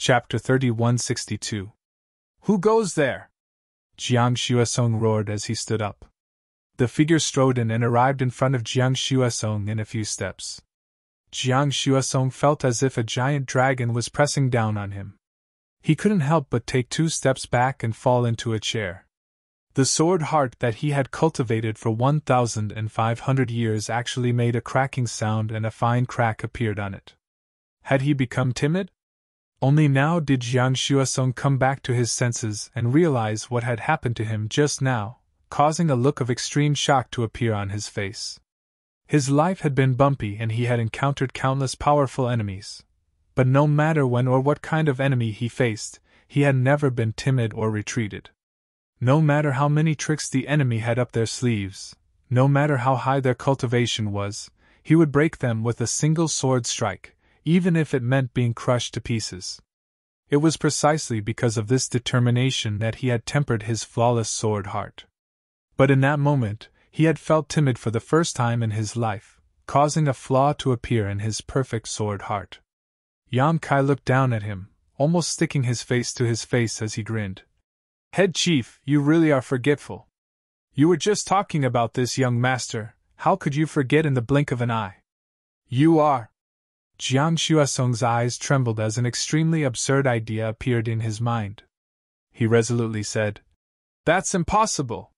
Chapter 3162. Who goes there? Jiang Xuesong roared as he stood up. The figure strode in and arrived in front of Jiang Xuesong in a few steps. Jiang Xuesong felt as if a giant dragon was pressing down on him. He couldn't help but take 2 steps back and fall into a chair. The sword heart that he had cultivated for 1,500 years actually made a cracking sound, and a fine crack appeared on it. Had he become timid? Only now did Jiang Xuesong come back to his senses and realize what had happened to him just now, causing a look of extreme shock to appear on his face. His life had been bumpy and he had encountered countless powerful enemies. But no matter when or what kind of enemy he faced, he had never been timid or retreated. No matter how many tricks the enemy had up their sleeves, no matter how high their cultivation was, he would break them with a single sword strike, even if it meant being crushed to pieces. It was precisely because of this determination that he had tempered his flawless sword heart. But in that moment, he had felt timid for the first time in his life, causing a flaw to appear in his perfect sword heart. Yan Kai looked down at him, almost sticking his face to his face as he grinned. Head Chief, you really are forgetful. You were just talking about this, young master. How could you forget in the blink of an eye? You are. Jiang Xuesong's eyes trembled as an extremely absurd idea appeared in his mind. He resolutely said, That's impossible.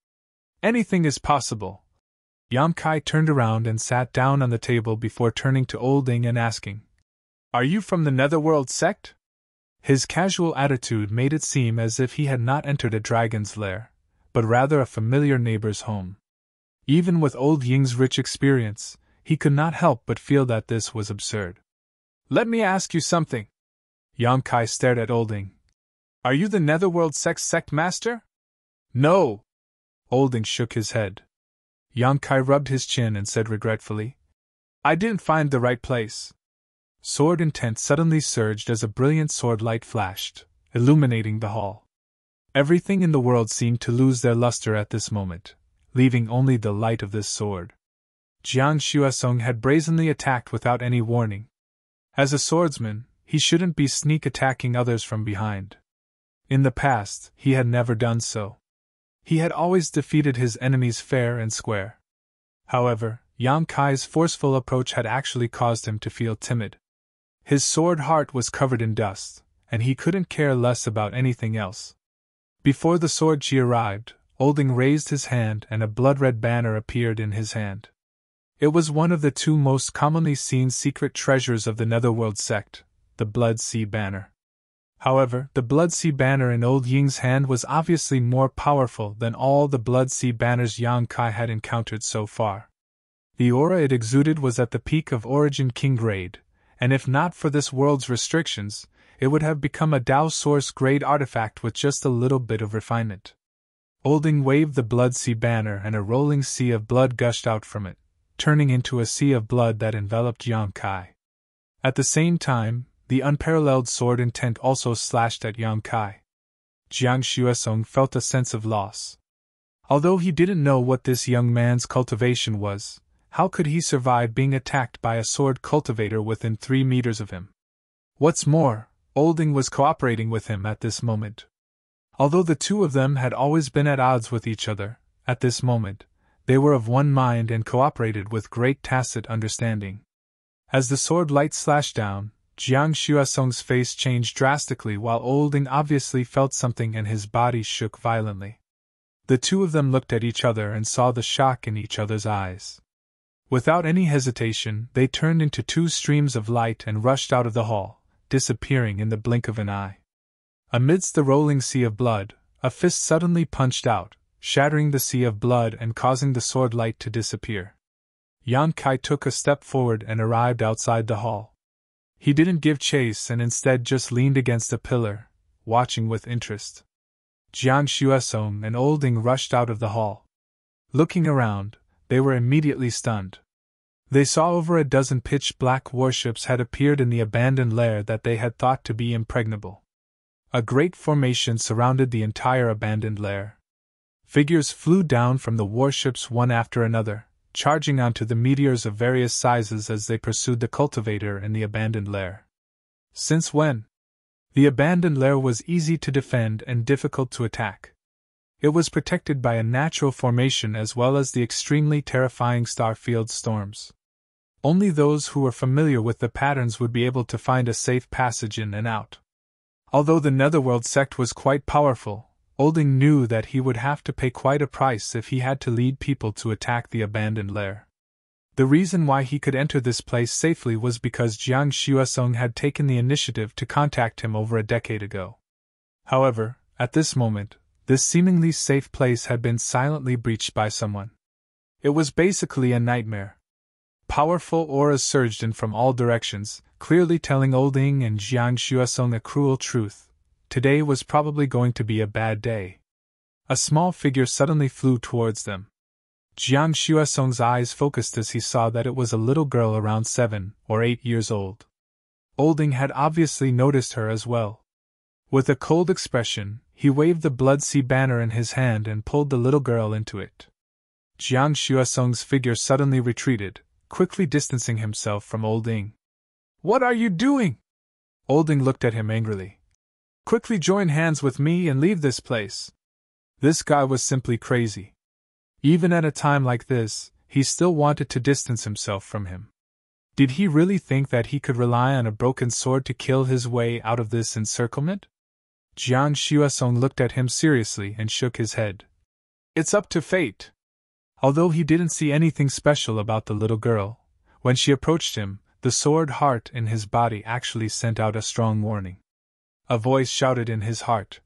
Anything is possible. Yan Kai turned around and sat down on the table before turning to Olding and asking, Are you from the Netherworld sect? His casual attitude made it seem as if he had not entered a dragon's lair, but rather a familiar neighbor's home. Even with Old Ying's rich experience, he could not help but feel that this was absurd. Let me ask you something. Yan Kai stared at Olding. Are you the Netherworld sect master? No. Olding shook his head. Yan Kai rubbed his chin and said regretfully, I didn't find the right place. Sword intent suddenly surged as a brilliant sword light flashed, illuminating the hall. Everything in the world seemed to lose their luster at this moment, leaving only the light of this sword. Jiang Xuesong had brazenly attacked without any warning. As a swordsman, he shouldn't be sneak attacking others from behind. In the past, he had never done so. He had always defeated his enemies fair and square. However, Yan Kai's forceful approach had actually caused him to feel timid. His sword heart was covered in dust, and he couldn't care less about anything else. Before the sword chi arrived, Olding raised his hand and a blood-red banner appeared in his hand. It was one of the 2 most commonly seen secret treasures of the Netherworld sect, the Blood Sea Banner. However, the Blood Sea Banner in Old Ying's hand was obviously more powerful than all the Blood Sea Banners Yan Kai had encountered so far. The aura it exuded was at the peak of Origin King grade, and if not for this world's restrictions, it would have become a Dao Source grade artifact with just a little bit of refinement. Olding waved the Blood Sea Banner and a rolling sea of blood gushed out from it, turning into a sea of blood that enveloped Yan Kai. At the same time, the unparalleled sword intent also slashed at Yan Kai. Jiang Xuesong felt a sense of loss. Although he didn't know what this young man's cultivation was, how could he survive being attacked by a sword cultivator within 3 meters of him? What's more, Olding was cooperating with him at this moment. Although the 2 of them had always been at odds with each other, at this moment, they were of one mind and cooperated with great tacit understanding. As the sword light slashed down, Jiang Xuesong's face changed drastically while Olding obviously felt something and his body shook violently. The 2 of them looked at each other and saw the shock in each other's eyes. Without any hesitation, they turned into 2 streams of light and rushed out of the hall, disappearing in the blink of an eye. Amidst the rolling sea of blood, a fist suddenly punched out, shattering the sea of blood and causing the sword light to disappear. Yan Kai took a step forward and arrived outside the hall. He didn't give chase and instead just leaned against a pillar, watching with interest. Jiang Xuesong and Olding rushed out of the hall. Looking around, they were immediately stunned. They saw over a dozen pitch-black warships had appeared in the abandoned lair that they had thought to be impregnable. A great formation surrounded the entire abandoned lair. Figures flew down from the warships one after another, charging onto the meteors of various sizes as they pursued the cultivator in the abandoned lair. Since when? The abandoned lair was easy to defend and difficult to attack. It was protected by a natural formation as well as the extremely terrifying Starfield storms. Only those who were familiar with the patterns would be able to find a safe passage in and out. Although the Netherworld sect was quite powerful, Olding knew that he would have to pay quite a price if he had to lead people to attack the abandoned lair. The reason why he could enter this place safely was because Jiang Xuesong had taken the initiative to contact him over a decade ago. However, at this moment, this seemingly safe place had been silently breached by someone. It was basically a nightmare. Powerful auras surged in from all directions, clearly telling Olding and Jiang Xuesong a cruel truth. Today was probably going to be a bad day. A small figure suddenly flew towards them. Jiang Xuesong's eyes focused as he saw that it was a little girl around 7 or 8 years old. Olding had obviously noticed her as well. With a cold expression, he waved the Blood Sea banner in his hand and pulled the little girl into it. Jiang Xuesong's figure suddenly retreated, quickly distancing himself from Olding. "What are you doing?" Olding looked at him angrily. "Quickly join hands with me and leave this place." This guy was simply crazy. Even at a time like this, he still wanted to distance himself from him. Did he really think that he could rely on a broken sword to kill his way out of this encirclement? Jiang Xuesong looked at him seriously and shook his head. "It's up to fate." Although he didn't see anything special about the little girl, when she approached him, the sword heart in his body actually sent out a strong warning. A voice shouted in his heart.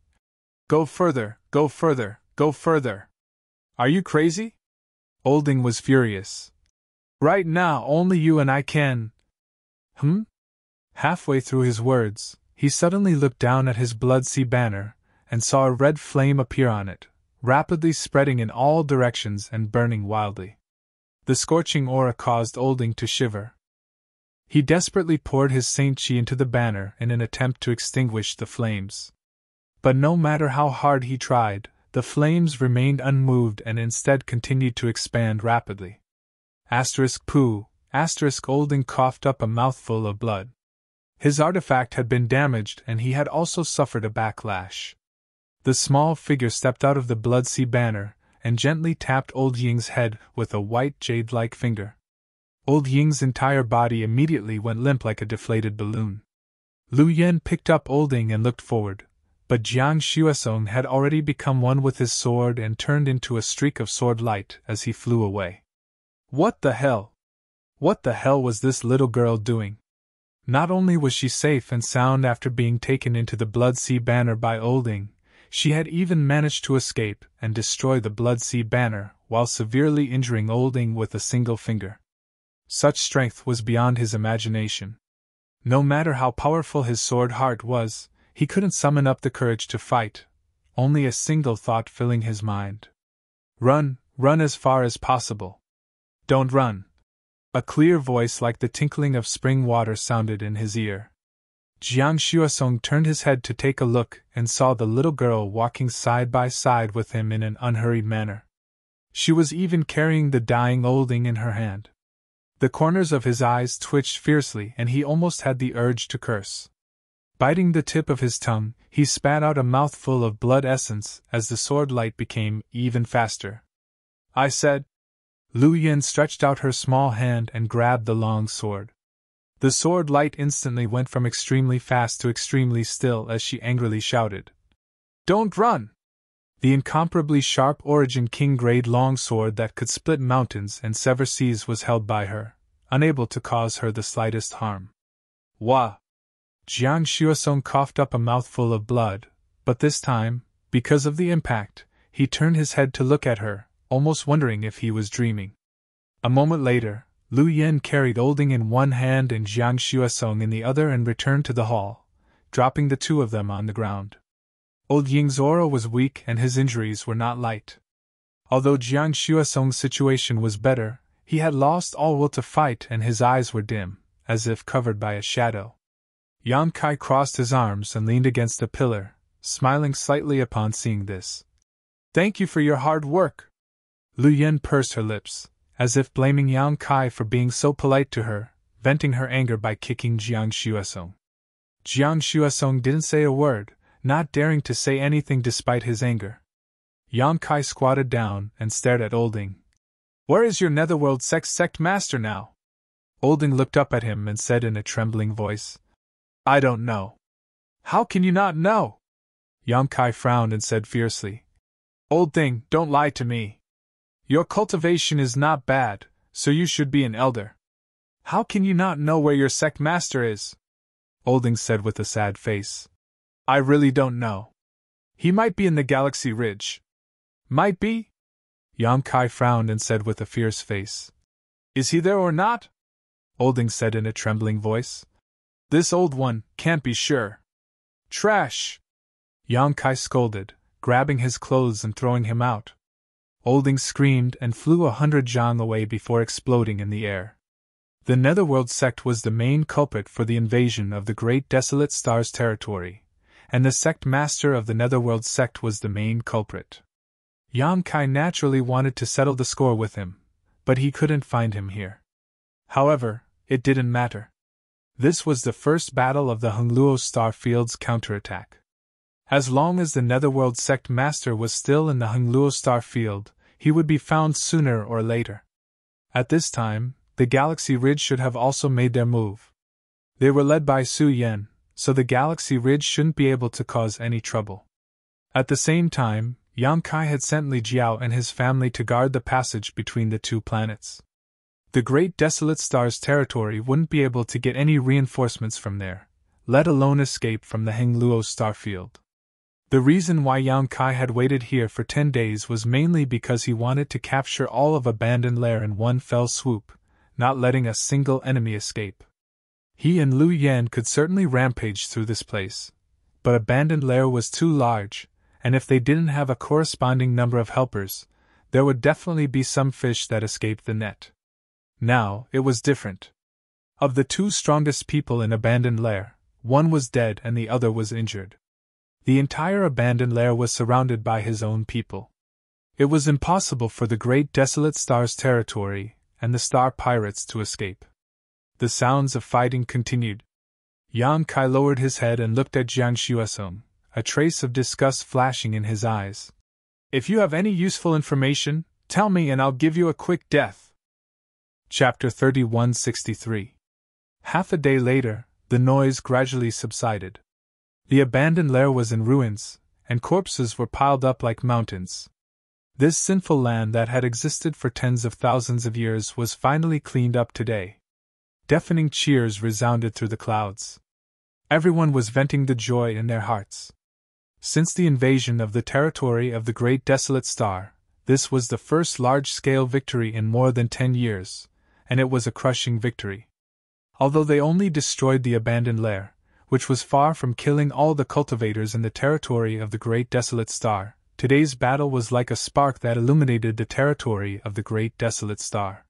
"Go further, go further, go further. Are you crazy?" Olding was furious. "Right now only you and I can." Halfway through his words, he suddenly looked down at his Blood Sea banner, and saw a red flame appear on it, rapidly spreading in all directions and burning wildly. The scorching aura caused Olding to shiver. He desperately poured his Saint Chi into the banner in an attempt to extinguish the flames. But no matter how hard he tried, the flames remained unmoved and instead continued to expand rapidly. Pooh! Olding coughed up a mouthful of blood. His artifact had been damaged and he had also suffered a backlash. The small figure stepped out of the Blood Sea banner and gently tapped Old Ying's head with a white jade-like finger. Old Ying's entire body immediately went limp like a deflated balloon. Lu Yen picked up Olding and looked forward, but Jiang Xuesong had already become one with his sword and turned into a streak of sword light as he flew away. What the hell? What the hell was this little girl doing? Not only was she safe and sound after being taken into the Blood Sea banner by Olding, she had even managed to escape and destroy the Blood Sea banner while severely injuring Olding with a single finger. Such strength was beyond his imagination. No matter how powerful his sword heart was, he couldn't summon up the courage to fight, only a single thought filling his mind. "Run, run as far as possible. Don't run." A clear voice like the tinkling of spring water sounded in his ear. Jiang Xuesong turned his head to take a look and saw the little girl walking side by side with him in an unhurried manner. She was even carrying the dying Olding in her hand. The corners of his eyes twitched fiercely and he almost had the urge to curse. Biting the tip of his tongue, he spat out a mouthful of blood essence as the sword light became even faster. "I said." Lu Yen stretched out her small hand and grabbed the long sword. The sword light instantly went from extremely fast to extremely still as she angrily shouted, "Don't run!" The incomparably sharp Origin King grade longsword that could split mountains and sever seas was held by her, unable to cause her the slightest harm. "Wah!" Jiang Xuesong coughed up a mouthful of blood, but this time, because of the impact, he turned his head to look at her, almost wondering if he was dreaming. A moment later, Lu Yen carried Olding in one hand and Jiang Xuesong in the other and returned to the hall, dropping the two of them on the ground. Old Ying's aura was weak and his injuries were not light. Although Jiang Xuesong's situation was better, he had lost all will to fight and his eyes were dim, as if covered by a shadow. Yang Kai crossed his arms and leaned against a pillar, smiling slightly upon seeing this. "Thank you for your hard work." Lu Yen pursed her lips, as if blaming Yang Kai for being so polite to her, venting her anger by kicking Jiang Xuesong. Jiang Xuesong didn't say a word, not daring to say anything despite his anger. Yang Kai squatted down and stared at Olding. "Where is your netherworld sect master now?" Olding looked up at him and said in a trembling voice, "I don't know." "How can you not know?" Yang Kai frowned and said fiercely, "Old thing, don't lie to me. Your cultivation is not bad, so you should be an elder. How can you not know where your sect master is?" Olding said with a sad face, "I really don't know. He might be in the Galaxy Ridge." "Might be?" Yang Kai frowned and said with a fierce face, "Is he there or not?" Olding said in a trembling voice, "This old one can't be sure." "Trash!" Yang Kai scolded, grabbing his clothes and throwing him out. Olding screamed and flew 100 zhang away before exploding in the air. The Netherworld sect was the main culprit for the invasion of the Great Desolate Star's territory, and the sect master of the Netherworld sect was the main culprit. Yang Kai naturally wanted to settle the score with him, but he couldn't find him here. However, it didn't matter. This was the first battle of the Hongluo Star Field's counterattack. As long as the Netherworld sect master was still in the Hongluo Star Field, he would be found sooner or later. At this time, the Galaxy Ridge should have also made their move. They were led by Su Yan, so the Galaxy Ridge shouldn't be able to cause any trouble. At the same time, Yang Kai had sent Li Jiao and his family to guard the passage between the two planets. The Great Desolate Star's territory wouldn't be able to get any reinforcements from there, let alone escape from the Hongluo Star Field. The reason why Yang Kai had waited here for 10 days was mainly because he wanted to capture all of Abandoned Lair in one fell swoop, not letting a single enemy escape. He and Lu Yan could certainly rampage through this place, but Abandoned Lair was too large, and if they didn't have a corresponding number of helpers, there would definitely be some fish that escaped the net. Now, it was different. Of the two strongest people in Abandoned Lair, one was dead and the other was injured. The entire Abandoned Lair was surrounded by his own people. It was impossible for the Great Desolate Star's territory and the Star Pirates to escape. The sounds of fighting continued. Yang Kai lowered his head and looked at Jiang Xuesong, a trace of disgust flashing in his eyes. "If you have any useful information, tell me and I'll give you a quick death." Chapter 3163. Half a day later, the noise gradually subsided. The Abandoned Lair was in ruins, and corpses were piled up like mountains. This sinful land that had existed for tens of thousands of years was finally cleaned up today. Deafening cheers resounded through the clouds. Everyone was venting the joy in their hearts. Since the invasion of the territory of the Great Desolate Star, this was the first large-scale victory in more than 10 years, and it was a crushing victory. Although they only destroyed the Abandoned Lair, which was far from killing all the cultivators in the territory of the Great Desolate Star, today's battle was like a spark that illuminated the territory of the Great Desolate Star.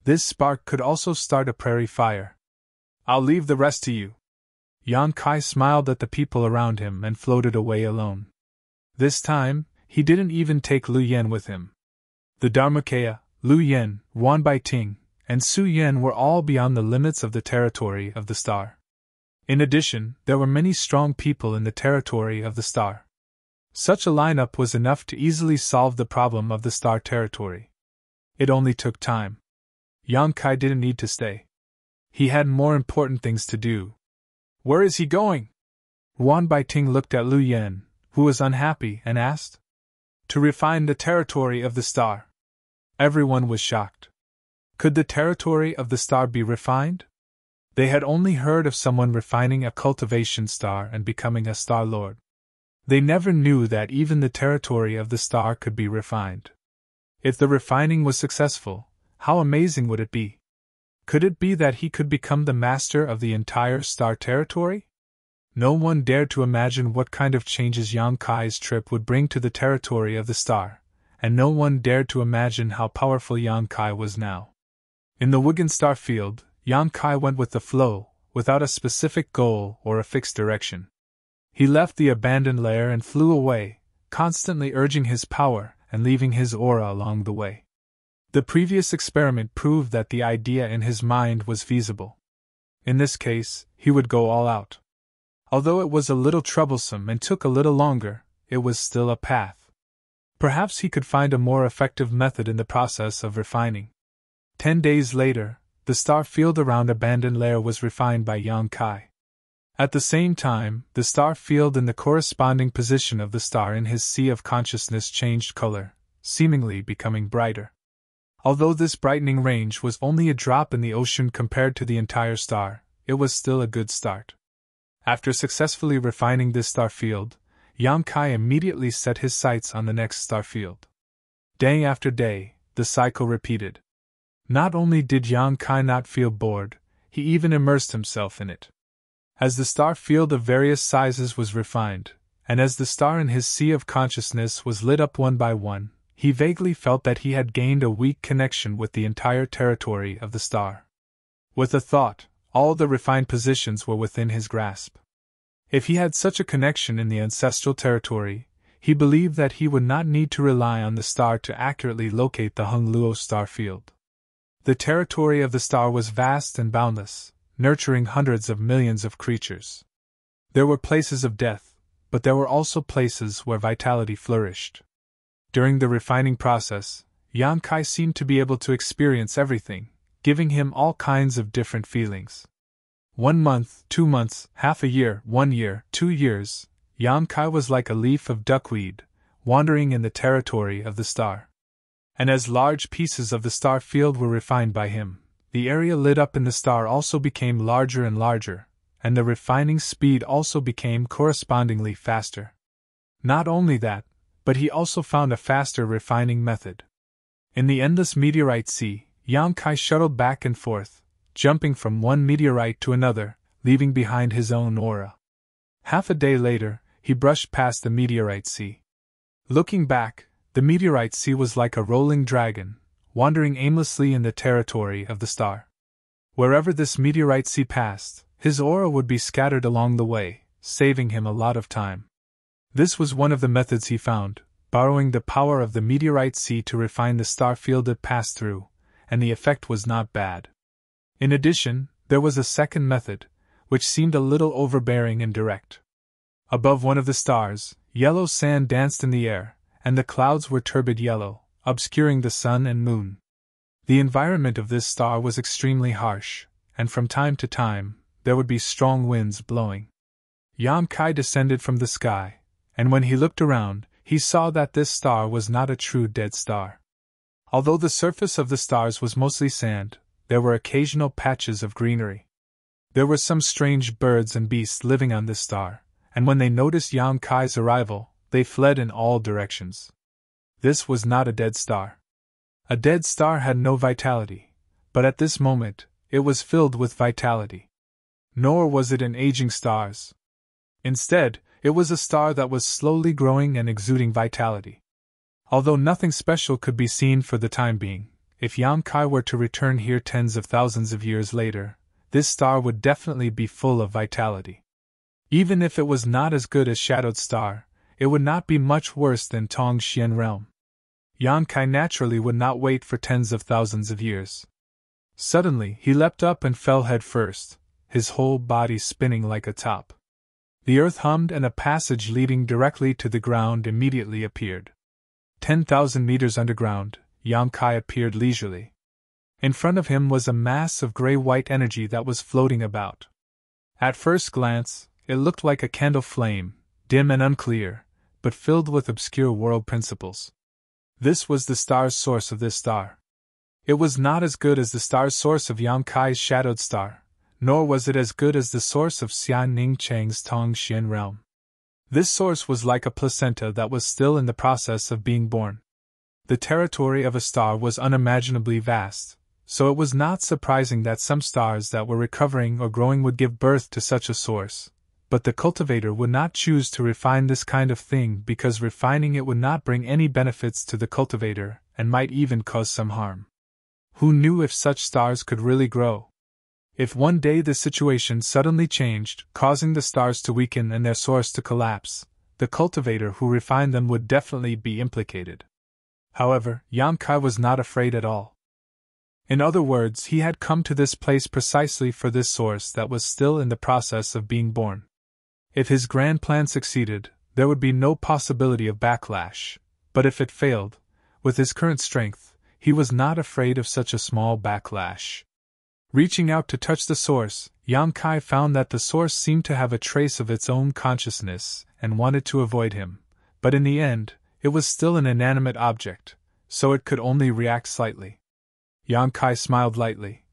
This spark could also start a prairie fire. "I'll leave the rest to you." Yang Kai smiled at the people around him and floated away alone. This time, he didn't even take Lu Yan with him. The Dharmakaya, Lu Yan, Wan Baiting, and Su Yan were all beyond the limits of the territory of the star. In addition, there were many strong people in the territory of the star. Such a lineup was enough to easily solve the problem of the star territory. It only took time. Yang Kai didn't need to stay. He had more important things to do. "Where is he going?" Wan Baiting looked at Lu Yan, who was unhappy, and asked. "To refine the territory of the star." Everyone was shocked. Could the territory of the star be refined? They had only heard of someone refining a cultivation star and becoming a Star Lord. They never knew that even the territory of the star could be refined. If the refining was successful, how amazing would it be? Could it be that he could become the master of the entire star territory? No one dared to imagine what kind of changes Yang Kai's trip would bring to the territory of the star, and no one dared to imagine how powerful Yang Kai was now. In the Wigan Star Field, Yang Kai went with the flow, without a specific goal or a fixed direction. He left the Abandoned Lair and flew away, constantly urging his power and leaving his aura along the way. The previous experiment proved that the idea in his mind was feasible. In this case, he would go all out. Although it was a little troublesome and took a little longer, it was still a path. Perhaps he could find a more effective method in the process of refining. 10 days later, the star field around abandoned lair was refined by Yang Kai. At the same time, the star field and the corresponding position of the star in his sea of consciousness changed color, seemingly becoming brighter. Although this brightening range was only a drop in the ocean compared to the entire star, it was still a good start. After successfully refining this star field, Yang Kai immediately set his sights on the next star field. Day after day, the cycle repeated. Not only did Yang Kai not feel bored, he even immersed himself in it. As the star field of various sizes was refined, and as the star in his sea of consciousness was lit up one by one, he vaguely felt that he had gained a weak connection with the entire territory of the star. With a thought, all the refined positions were within his grasp. If he had such a connection in the ancestral territory, he believed that he would not need to rely on the star to accurately locate the Hung Luo star field. The territory of the star was vast and boundless, nurturing hundreds of millions of creatures. There were places of death, but there were also places where vitality flourished. During the refining process, Yang Kai seemed to be able to experience everything, giving him all kinds of different feelings. 1 month, 2 months, half a year, 1 year, 2 years, Yang Kai was like a leaf of duckweed, wandering in the territory of the star. And as large pieces of the star field were refined by him, the area lit up in the star also became larger and larger, and the refining speed also became correspondingly faster. Not only that, but he also found a faster refining method. In the endless meteorite sea, Yang Kai shuttled back and forth, jumping from one meteorite to another, leaving behind his own aura. Half a day later, he brushed past the meteorite sea. Looking back, the meteorite sea was like a rolling dragon, wandering aimlessly in the territory of the star. Wherever this meteorite sea passed, his aura would be scattered along the way, saving him a lot of time. This was one of the methods he found, borrowing the power of the meteorite sea to refine the star field it passed through, and the effect was not bad. In addition, there was a second method, which seemed a little overbearing and direct. Above one of the stars, yellow sand danced in the air, and the clouds were turbid yellow, obscuring the sun and moon. The environment of this star was extremely harsh, and from time to time, there would be strong winds blowing. Yang Kai descended from the sky, and when he looked around, he saw that this star was not a true dead star. Although the surface of the stars was mostly sand, there were occasional patches of greenery. There were some strange birds and beasts living on this star, and when they noticed Yang Kai's arrival, they fled in all directions. This was not a dead star. A dead star had no vitality, but at this moment, it was filled with vitality. Nor was it an aging star. Instead, it was a star that was slowly growing and exuding vitality. Although nothing special could be seen for the time being, if Yang Kai were to return here tens of thousands of years later, this star would definitely be full of vitality. Even if it was not as good as Shadowed Star, it would not be much worse than Tong Xian Realm. Yang Kai naturally would not wait for tens of thousands of years. Suddenly, he leapt up and fell head first, his whole body spinning like a top. The earth hummed and a passage leading directly to the ground immediately appeared. 10,000 meters underground, Yang Kai appeared leisurely. In front of him was a mass of gray-white energy that was floating about. At first glance, it looked like a candle flame, dim and unclear, but filled with obscure world principles. This was the star's source of this star. It was not as good as the star's source of Yang Kai's Shadowed Star, nor was it as good as the source of Xian Ning Chang's Tong Xian Realm. This source was like a placenta that was still in the process of being born. The territory of a star was unimaginably vast, so it was not surprising that some stars that were recovering or growing would give birth to such a source, but the cultivator would not choose to refine this kind of thing because refining it would not bring any benefits to the cultivator and might even cause some harm. Who knew if such stars could really grow? If one day the situation suddenly changed, causing the stars to weaken and their source to collapse, the cultivator who refined them would definitely be implicated. However, Yang Kai was not afraid at all. In other words, he had come to this place precisely for this source that was still in the process of being born. If his grand plan succeeded, there would be no possibility of backlash, but if it failed, with his current strength, he was not afraid of such a small backlash. Reaching out to touch the source, Yang Kai found that the source seemed to have a trace of its own consciousness and wanted to avoid him, but in the end, it was still an inanimate object, so it could only react slightly. Yang Kai smiled lightly.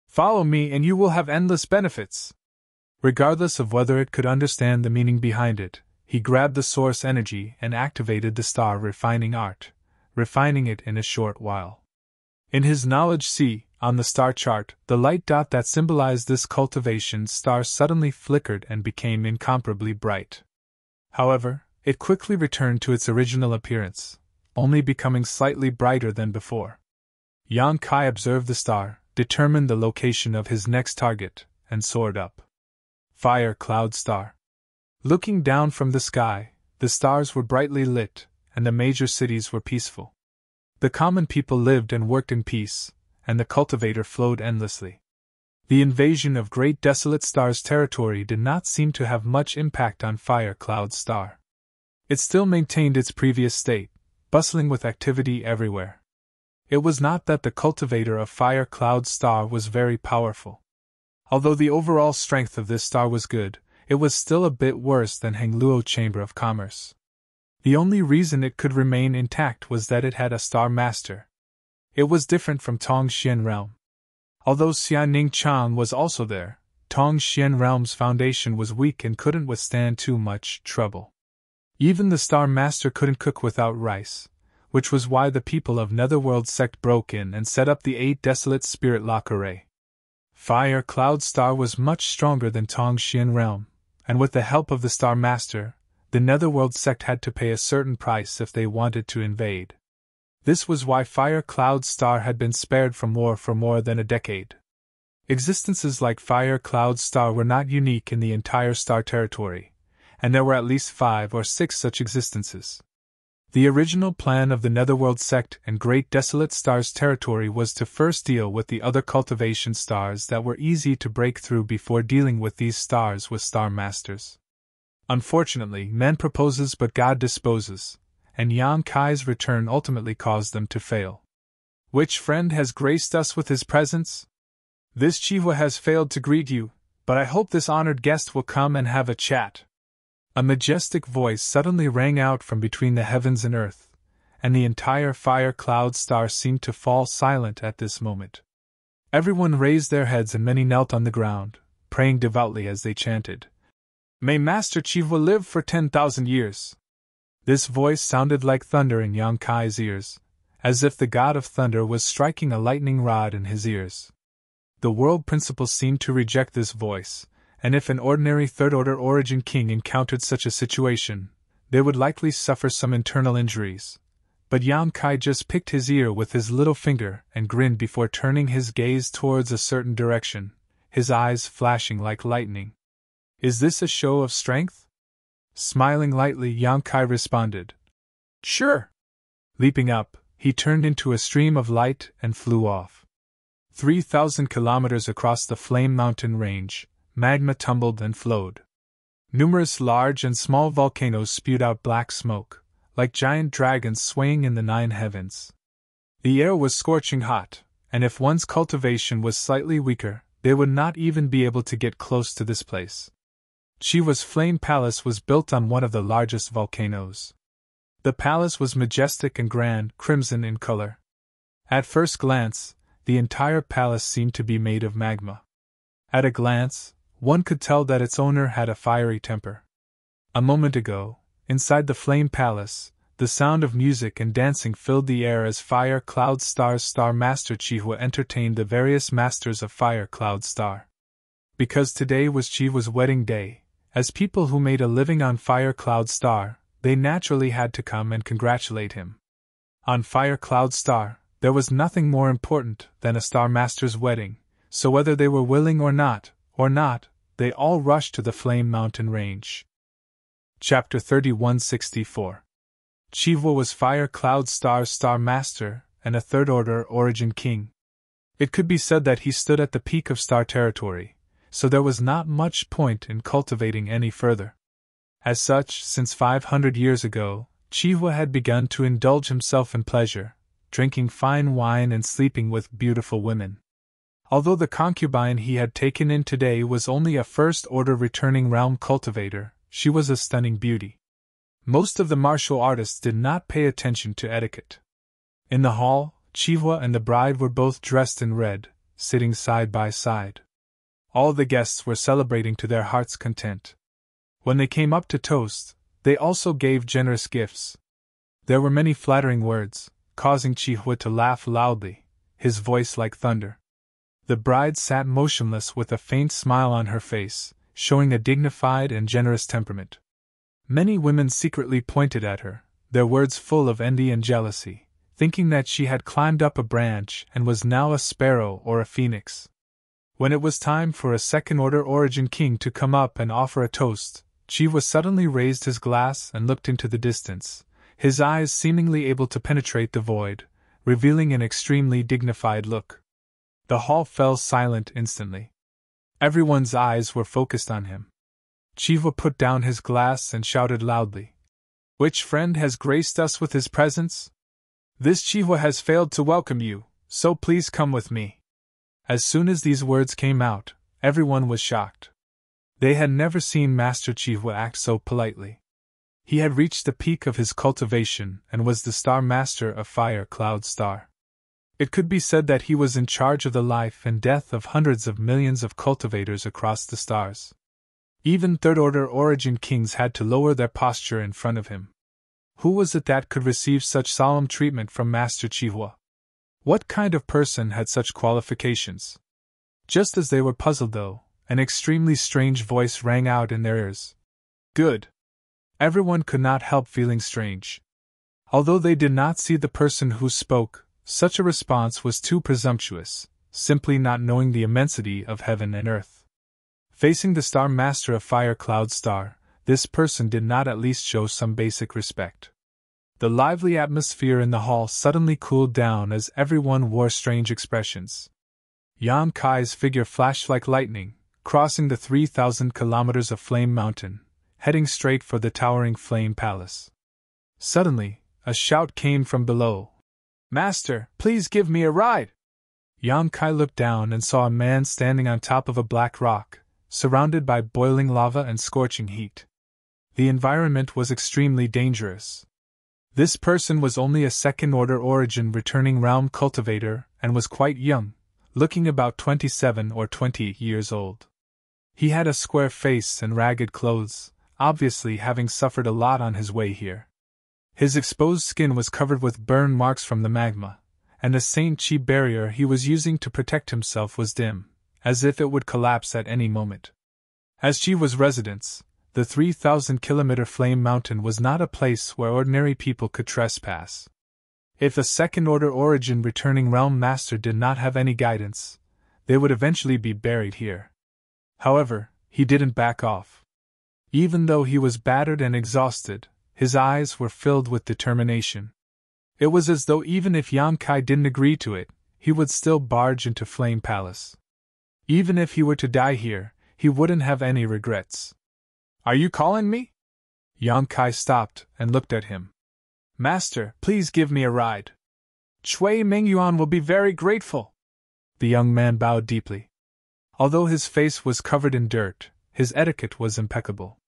"Follow me and you will have endless benefits." Regardless of whether it could understand the meaning behind it, he grabbed the source energy and activated the star refining art, refining it in a short while. In his knowledge sea, on the star chart, the light dot that symbolized this cultivation star suddenly flickered and became incomparably bright. However, it quickly returned to its original appearance, only becoming slightly brighter than before. Yang Kai observed the star, determined the location of his next target, and soared up. Fire Cloud Star. Looking down from the sky, the stars were brightly lit, and the major cities were peaceful. The common people lived and worked in peace, and the cultivator flowed endlessly. The invasion of Great Desolate Star's territory did not seem to have much impact on Fire Cloud Star. It still maintained its previous state, bustling with activity everywhere. It was not that the cultivator of Fire Cloud Star was very powerful. Although the overall strength of this star was good, it was still a bit worse than Hengluo Chamber of Commerce. The only reason it could remain intact was that it had a star master. It was different from Tongxian Realm. Although Xianing Chang was also there, Tongxian Realm's foundation was weak and couldn't withstand too much trouble. Even the star master couldn't cook without rice, which was why the people of Netherworld sect broke in and set up the 8 Desolate Spirit Lock Array. Fire Cloud Star was much stronger than Tongxian Realm, and with the help of the Star Master, the Netherworld sect had to pay a certain price if they wanted to invade. This was why Fire Cloud Star had been spared from war for more than a decade. Existences like Fire Cloud Star were not unique in the entire star territory, and there were at least 5 or 6 such existences. The original plan of the Netherworld sect and Great Desolate Star's territory was to first deal with the other cultivation stars that were easy to break through before dealing with these stars with Star Masters. Unfortunately, man proposes but God disposes, and Yang Kai's return ultimately caused them to fail. Which friend has graced us with his presence? This Chihua has failed to greet you, but I hope this honored guest will come and have a chat. A majestic voice suddenly rang out from between the heavens and earth, and the entire Fire Cloud Star seemed to fall silent at this moment. Everyone raised their heads and many knelt on the ground, praying devoutly as they chanted, "May Master Chihua live for 10,000 years." This voice sounded like thunder in Yang Kai's ears, as if the god of thunder was striking a lightning rod in his ears. The world principles seemed to reject this voice, and if an ordinary third-order origin king encountered such a situation, they would likely suffer some internal injuries. But Yang Kai just picked his ear with his little finger and grinned before turning his gaze towards a certain direction, his eyes flashing like lightning. "Is this a show of strength?" Smiling lightly, Yang Kai responded, "Sure." Leaping up, he turned into a stream of light and flew off. 3,000 kilometers across the Flame Mountain range, magma tumbled and flowed. Numerous large and small volcanoes spewed out black smoke, like giant dragons swaying in the 9 heavens. The air was scorching hot, and if one's cultivation was slightly weaker, they would not even be able to get close to this place. Chihua's Flame Palace was built on one of the largest volcanoes. The palace was majestic and grand, crimson in color. At first glance, the entire palace seemed to be made of magma. At a glance, one could tell that its owner had a fiery temper. A moment ago, inside the Flame Palace, the sound of music and dancing filled the air as Fire Cloud Star's Star Master Chihua entertained the various masters of Fire Cloud Star. Because today was Chihua's wedding day, as people who made a living on Fire Cloud Star, they naturally had to come and congratulate him. On Fire Cloud Star, there was nothing more important than a Star Master's wedding, so whether they were willing or not, they all rushed to the Flame Mountain range. Chapter 3164. Chihua was Fire Cloud Star's Star Master and a third-order origin king. It could be said that he stood at the peak of star territory, so there was not much point in cultivating any further. As such, since 500 years ago, Chihua had begun to indulge himself in pleasure, drinking fine wine and sleeping with beautiful women. Although the concubine he had taken in today was only a first-order returning realm cultivator, she was a stunning beauty. Most of the martial artists did not pay attention to etiquette. In the hall, Chihua and the bride were both dressed in red, sitting side by side. All the guests were celebrating to their heart's content. When they came up to toast, they also gave generous gifts. There were many flattering words, causing Chihua to laugh loudly, his voice like thunder. The bride sat motionless with a faint smile on her face, showing a dignified and generous temperament. Many women secretly pointed at her, their words full of envy and jealousy, thinking that she had climbed up a branch and was now a sparrow or a phoenix. When it was time for a second-order origin king to come up and offer a toast, Chihua suddenly raised his glass and looked into the distance, his eyes seemingly able to penetrate the void, revealing an extremely dignified look. The hall fell silent instantly. Everyone's eyes were focused on him. Chihua put down his glass and shouted loudly, "Which friend has graced us with his presence? This Chihua has failed to welcome you, so please come with me." As soon as these words came out, everyone was shocked. They had never seen Master Chihua act so politely. He had reached the peak of his cultivation and was the Star Master of Fire Cloud Star. It could be said that he was in charge of the life and death of hundreds of millions of cultivators across the stars. Even third-order origin kings had to lower their posture in front of him. Who was it that could receive such solemn treatment from Master Chihua? What kind of person had such qualifications? Just as they were puzzled, though, an extremely strange voice rang out in their ears. "Good." Everyone could not help feeling strange. Although they did not see the person who spoke, such a response was too presumptuous, simply not knowing the immensity of heaven and earth. Facing the Star Master of Fire Cloud Star, this person did not at least show some basic respect. The lively atmosphere in the hall suddenly cooled down as everyone wore strange expressions. Yan Kai's figure flashed like lightning, crossing the 3,000 kilometers of Flame Mountain, heading straight for the towering Flame Palace. Suddenly, a shout came from below. "Master, please give me a ride!" Yan Kai looked down and saw a man standing on top of a black rock, surrounded by boiling lava and scorching heat. The environment was extremely dangerous. This person was only a second-order origin returning realm cultivator and was quite young, looking about 27 or 20 years old. He had a square face and ragged clothes, obviously having suffered a lot on his way here. His exposed skin was covered with burn marks from the magma, and the Saint Chi barrier he was using to protect himself was dim, as if it would collapse at any moment. As Chihua's residence, the 3,000-kilometer Flame Mountain was not a place where ordinary people could trespass. If a second-order origin returning realm master did not have any guidance, they would eventually be buried here. However, he didn't back off. Even though he was battered and exhausted, his eyes were filled with determination. It was as though even if Yan Kai didn't agree to it, he would still barge into Flame Palace. Even if he were to die here, he wouldn't have any regrets. "Are you calling me?" Yan Kai stopped and looked at him. "Master, please give me a ride. Chui Mingyuan will be very grateful." The young man bowed deeply. Although his face was covered in dirt, his etiquette was impeccable.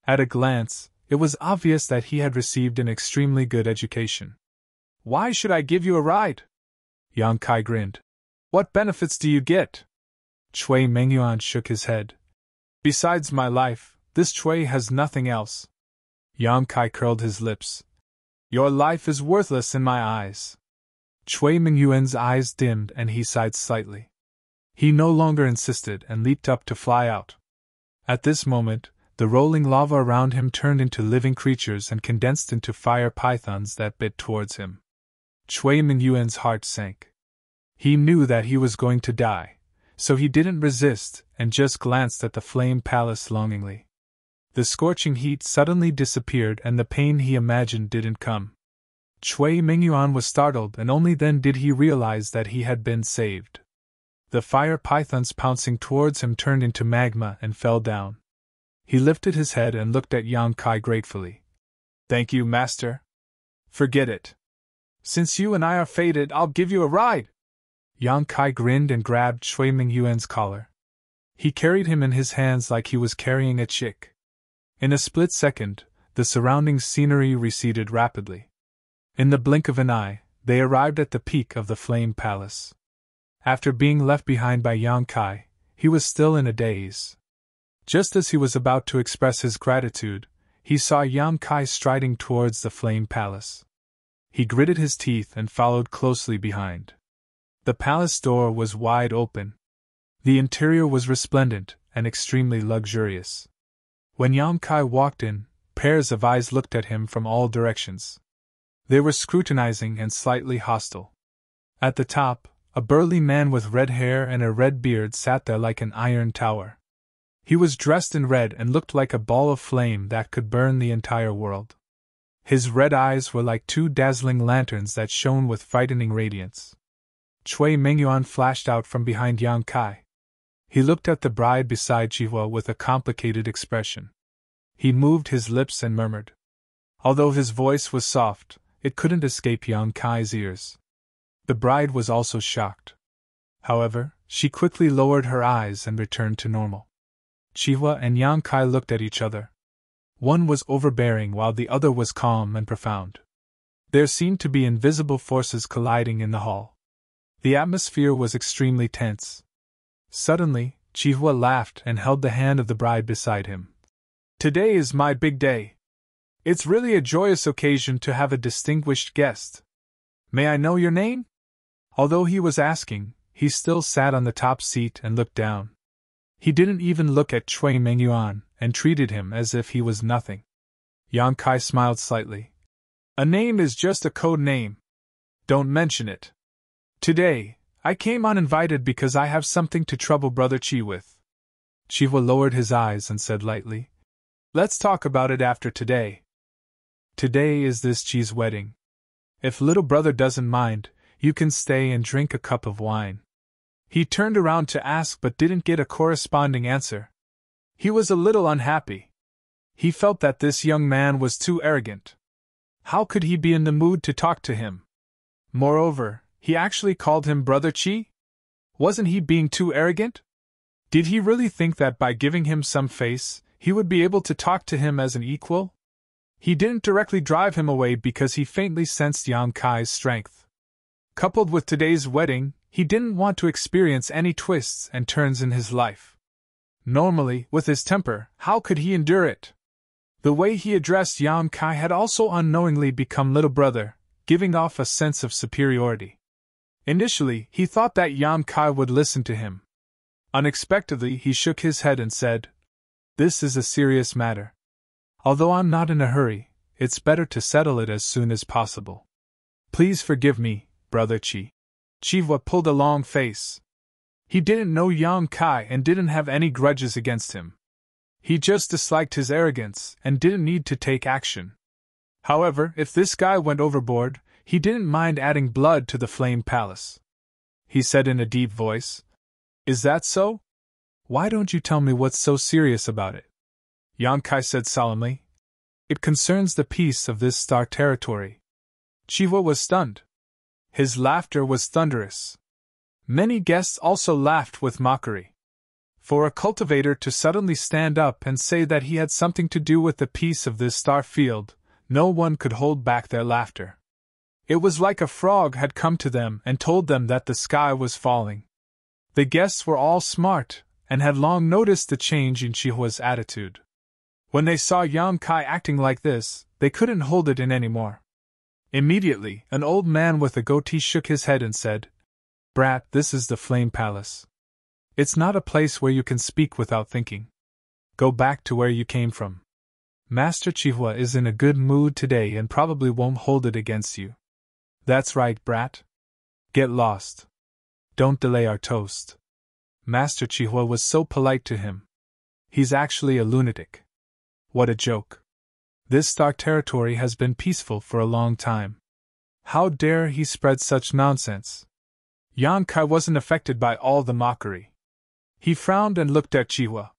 At a glance, it was obvious that he had received an extremely good education. "Why should I give you a ride?" Yan Kai grinned. "What benefits do you get?" Chui Mingyuan shook his head. "Besides my life, this Chui has nothing else." Yan Kai curled his lips. "Your life is worthless in my eyes." Chui Mingyuan's eyes dimmed and he sighed slightly. He no longer insisted and leaped up to fly out. At this moment, the rolling lava around him turned into living creatures and condensed into fire pythons that bit towards him. Chui Mingyuan's heart sank. He knew that he was going to die, so he didn't resist and just glanced at the Flame Palace longingly. The scorching heat suddenly disappeared and the pain he imagined didn't come. Chui Mingyuan was startled and only then did he realize that he had been saved. The fire pythons pouncing towards him turned into magma and fell down. He lifted his head and looked at Yang Kai gratefully. Thank you, master. Forget it. Since you and I are fated, I'll give you a ride. Yang Kai grinned and grabbed Chui Mingyuan's collar. He carried him in his hands like he was carrying a chick. In a split second, the surrounding scenery receded rapidly. In the blink of an eye, they arrived at the peak of the Flame Palace. After being left behind by Yang Kai, he was still in a daze. Just as he was about to express his gratitude, he saw Yang Kai striding towards the Flame Palace. He gritted his teeth and followed closely behind. The palace door was wide open. The interior was resplendent and extremely luxurious. When Yang Kai walked in, pairs of eyes looked at him from all directions. They were scrutinizing and slightly hostile. At the top, a burly man with red hair and a red beard sat there like an iron tower. He was dressed in red and looked like a ball of flame that could burn the entire world. His red eyes were like two dazzling lanterns that shone with frightening radiance. Chui Mingyuan flashed out from behind Yang Kai. He looked at the bride beside Chihua with a complicated expression. He moved his lips and murmured. Although his voice was soft, it couldn't escape Yang Kai's ears. The bride was also shocked. However, she quickly lowered her eyes and returned to normal. Chihua and Yang Kai looked at each other. One was overbearing while the other was calm and profound. There seemed to be invisible forces colliding in the hall. The atmosphere was extremely tense. Suddenly, Chihua laughed and held the hand of the bride beside him. Today is my big day. It's really a joyous occasion to have a distinguished guest. May I know your name? Although he was asking, he still sat on the top seat and looked down. He didn't even look at Chui Mingyuan and treated him as if he was nothing. Yang Kai smiled slightly. A name is just a code name. Don't mention it. Today, I came uninvited because I have something to trouble Brother Qi with. Chihua lowered his eyes and said lightly, Let's talk about it after today. Today is this Qi's wedding. If little brother doesn't mind, you can stay and drink a cup of wine. He turned around to ask but didn't get a corresponding answer. He was a little unhappy. He felt that this young man was too arrogant. How could he be in the mood to talk to him? Moreover, he actually called him Brother Qi? Wasn't he being too arrogant? Did he really think that by giving him some face, he would be able to talk to him as an equal? He didn't directly drive him away because he faintly sensed Yang Kai's strength. Coupled with today's wedding, he didn't want to experience any twists and turns in his life. Normally, with his temper, how could he endure it? The way he addressed Yang Kai had also unknowingly become little brother, giving off a sense of superiority. Initially, he thought that Yang Kai would listen to him. Unexpectedly, he shook his head and said, This is a serious matter. Although I'm not in a hurry, it's better to settle it as soon as possible. Please forgive me, Brother Qi. Chihua pulled a long face. He didn't know Yang Kai and didn't have any grudges against him. He just disliked his arrogance and didn't need to take action. However, if this guy went overboard, he didn't mind adding blood to the Flame Palace. He said in a deep voice, Is that so? Why don't you tell me what's so serious about it? Yang Kai said solemnly, It concerns the peace of this star territory. Chihua was stunned. His laughter was thunderous. Many guests also laughed with mockery. For a cultivator to suddenly stand up and say that he had something to do with the peace of this star field, no one could hold back their laughter. It was like a frog had come to them and told them that the sky was falling. The guests were all smart, and had long noticed the change in Chihua's attitude. When they saw Yang Kai acting like this, they couldn't hold it in anymore. Immediately, an old man with a goatee shook his head and said, Brat, this is the Flame Palace. It's not a place where you can speak without thinking. Go back to where you came from. Master Chihua is in a good mood today and probably won't hold it against you. That's right, brat. Get lost. Don't delay our toast. Master Chihua was so polite to him. He's actually a lunatic. What a joke. This star territory has been peaceful for a long time. How dare he spread such nonsense? Yang Kai wasn't affected by all the mockery. He frowned and looked at Chihua.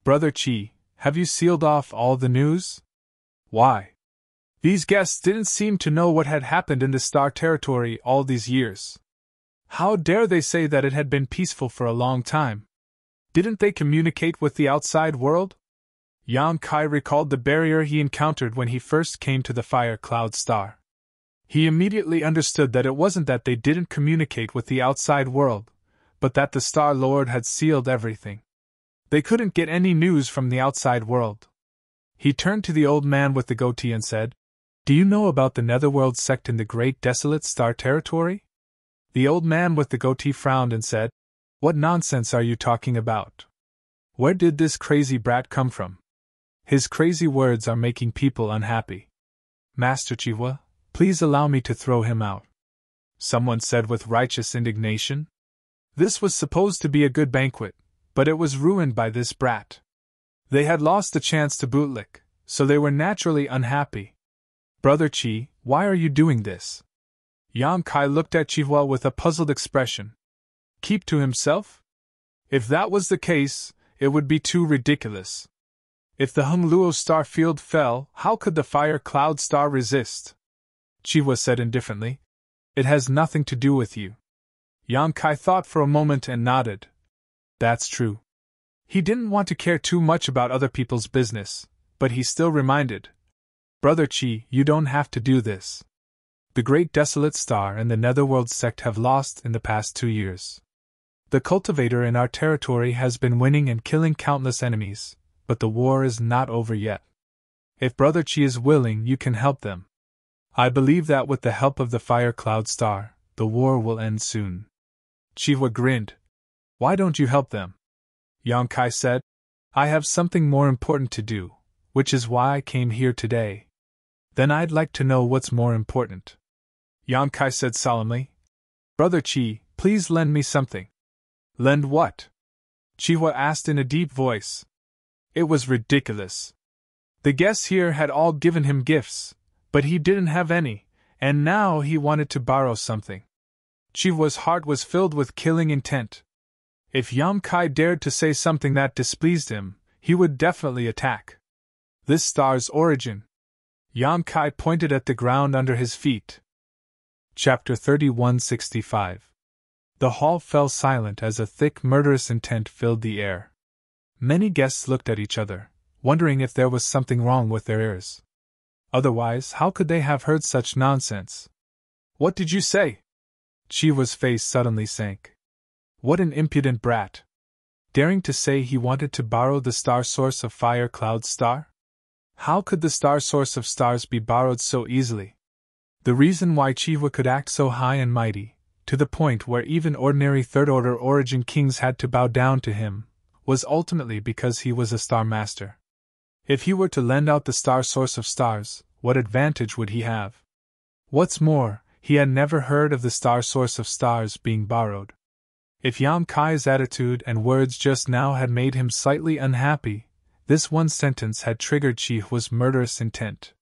Brother Qi, have you sealed off all the news? Why? These guests didn't seem to know what had happened in the star territory all these years. How dare they say that it had been peaceful for a long time? Didn't they communicate with the outside world? Yang Kai recalled the barrier he encountered when he first came to the fire cloud star. He immediately understood that it wasn't that they didn't communicate with the outside world, but that the Star Lord had sealed everything. They couldn't get any news from the outside world. He turned to the old man with the goatee and said, "Do you know about the Netherworld sect in the Great Desolate Star Territory?" The old man with the goatee frowned and said, "What nonsense are you talking about? Where did this crazy brat come from? His crazy words are making people unhappy. Master Chihuahua, please allow me to throw him out," someone said with righteous indignation. This was supposed to be a good banquet, but it was ruined by this brat. They had lost the chance to bootlick, so they were naturally unhappy. "Brother Chi, why are you doing this?" Yang Kai looked at Chihuahua with a puzzled expression. Keep to himself? If that was the case, it would be too ridiculous. If the Hungluo star field fell, how could the fire cloud star resist? Chihuahua said indifferently, "It has nothing to do with you." Yang Kai thought for a moment and nodded. That's true. He didn't want to care too much about other people's business, but he still reminded, "Brother Chi, you don't have to do this. The Great Desolate Star and the Netherworld sect have lost in the past 2 years. The cultivator in our territory has been winning and killing countless enemies, but the war is not over yet. If Brother Chi is willing, you can help them. I believe that with the help of the Fire Cloud Star, the war will end soon." Chihuahua grinned. "Why don't you help them?" Yang Kai said, "I have something more important to do, which is why I came here today." "Then I'd like to know what's more important." Yang Kai said solemnly, "Brother Chi, please lend me something." "Lend what?" Chihuahua asked in a deep voice. It was ridiculous. The guests here had all given him gifts, but he didn't have any, and now he wanted to borrow something. Chihuahua's heart was filled with killing intent. If Yang Kai dared to say something that displeased him, he would definitely attack. This star's origin. Yang Kai pointed at the ground under his feet. Chapter 3165. The hall fell silent as a thick murderous intent filled the air. Many guests looked at each other, wondering if there was something wrong with their ears. Otherwise, how could they have heard such nonsense? "What did you say?" Chihuahua's face suddenly sank. What an impudent brat! Daring to say he wanted to borrow the star source of Fire Cloud Star? How could the star source of stars be borrowed so easily? The reason why Chihuahua could act so high and mighty, to the point where even ordinary third-order origin kings had to bow down to him, was ultimately because he was a star master. If he were to lend out the star source of stars, what advantage would he have? What's more, he had never heard of the star source of stars being borrowed. If Yang Kai's attitude and words just now had made him slightly unhappy, this one sentence had triggered Chihuahua's murderous intent.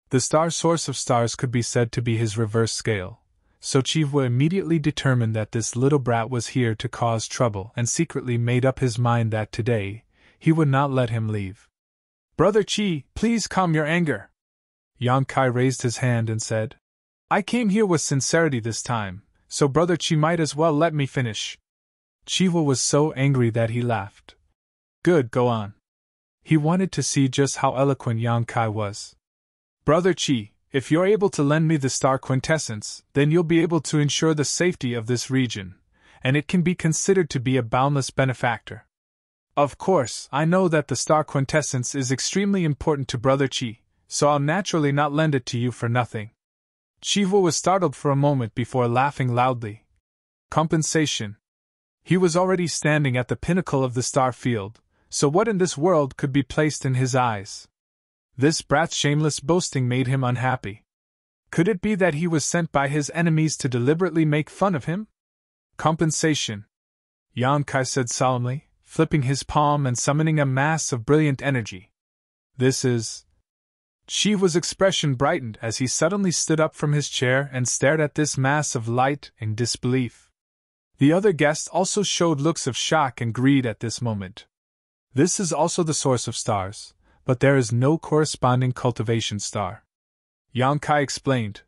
The star source of stars could be said to be his reverse scale, so Chihuahua immediately determined that this little brat was here to cause trouble and secretly made up his mind that today, he would not let him leave. "Brother Chi, please calm your anger." Yang Kai raised his hand and said, "I came here with sincerity this time, so Brother Chi might as well let me finish." Chihuahua was so angry that he laughed. "Good, go on." He wanted to see just how eloquent Yang Kai was. "Brother Chi, if you're able to lend me the star quintessence, then you'll be able to ensure the safety of this region, and it can be considered to be a boundless benefactor. Of course, I know that the star quintessence is extremely important to Brother Chi, so I'll naturally not lend it to you for nothing." Chihuahua was startled for a moment before laughing loudly. Compensation. He was already standing at the pinnacle of the star field, so what in this world could be placed in his eyes? This brat's shameless boasting made him unhappy. Could it be that he was sent by his enemies to deliberately make fun of him? Compensation. Yang Kai said solemnly, flipping his palm and summoning a mass of brilliant energy. "This is..." Chihuahua's expression brightened as he suddenly stood up from his chair and stared at this mass of light in disbelief. The other guests also showed looks of shock and greed at this moment. This is also the source of stars, but there is no corresponding cultivation star. Yang Kai explained.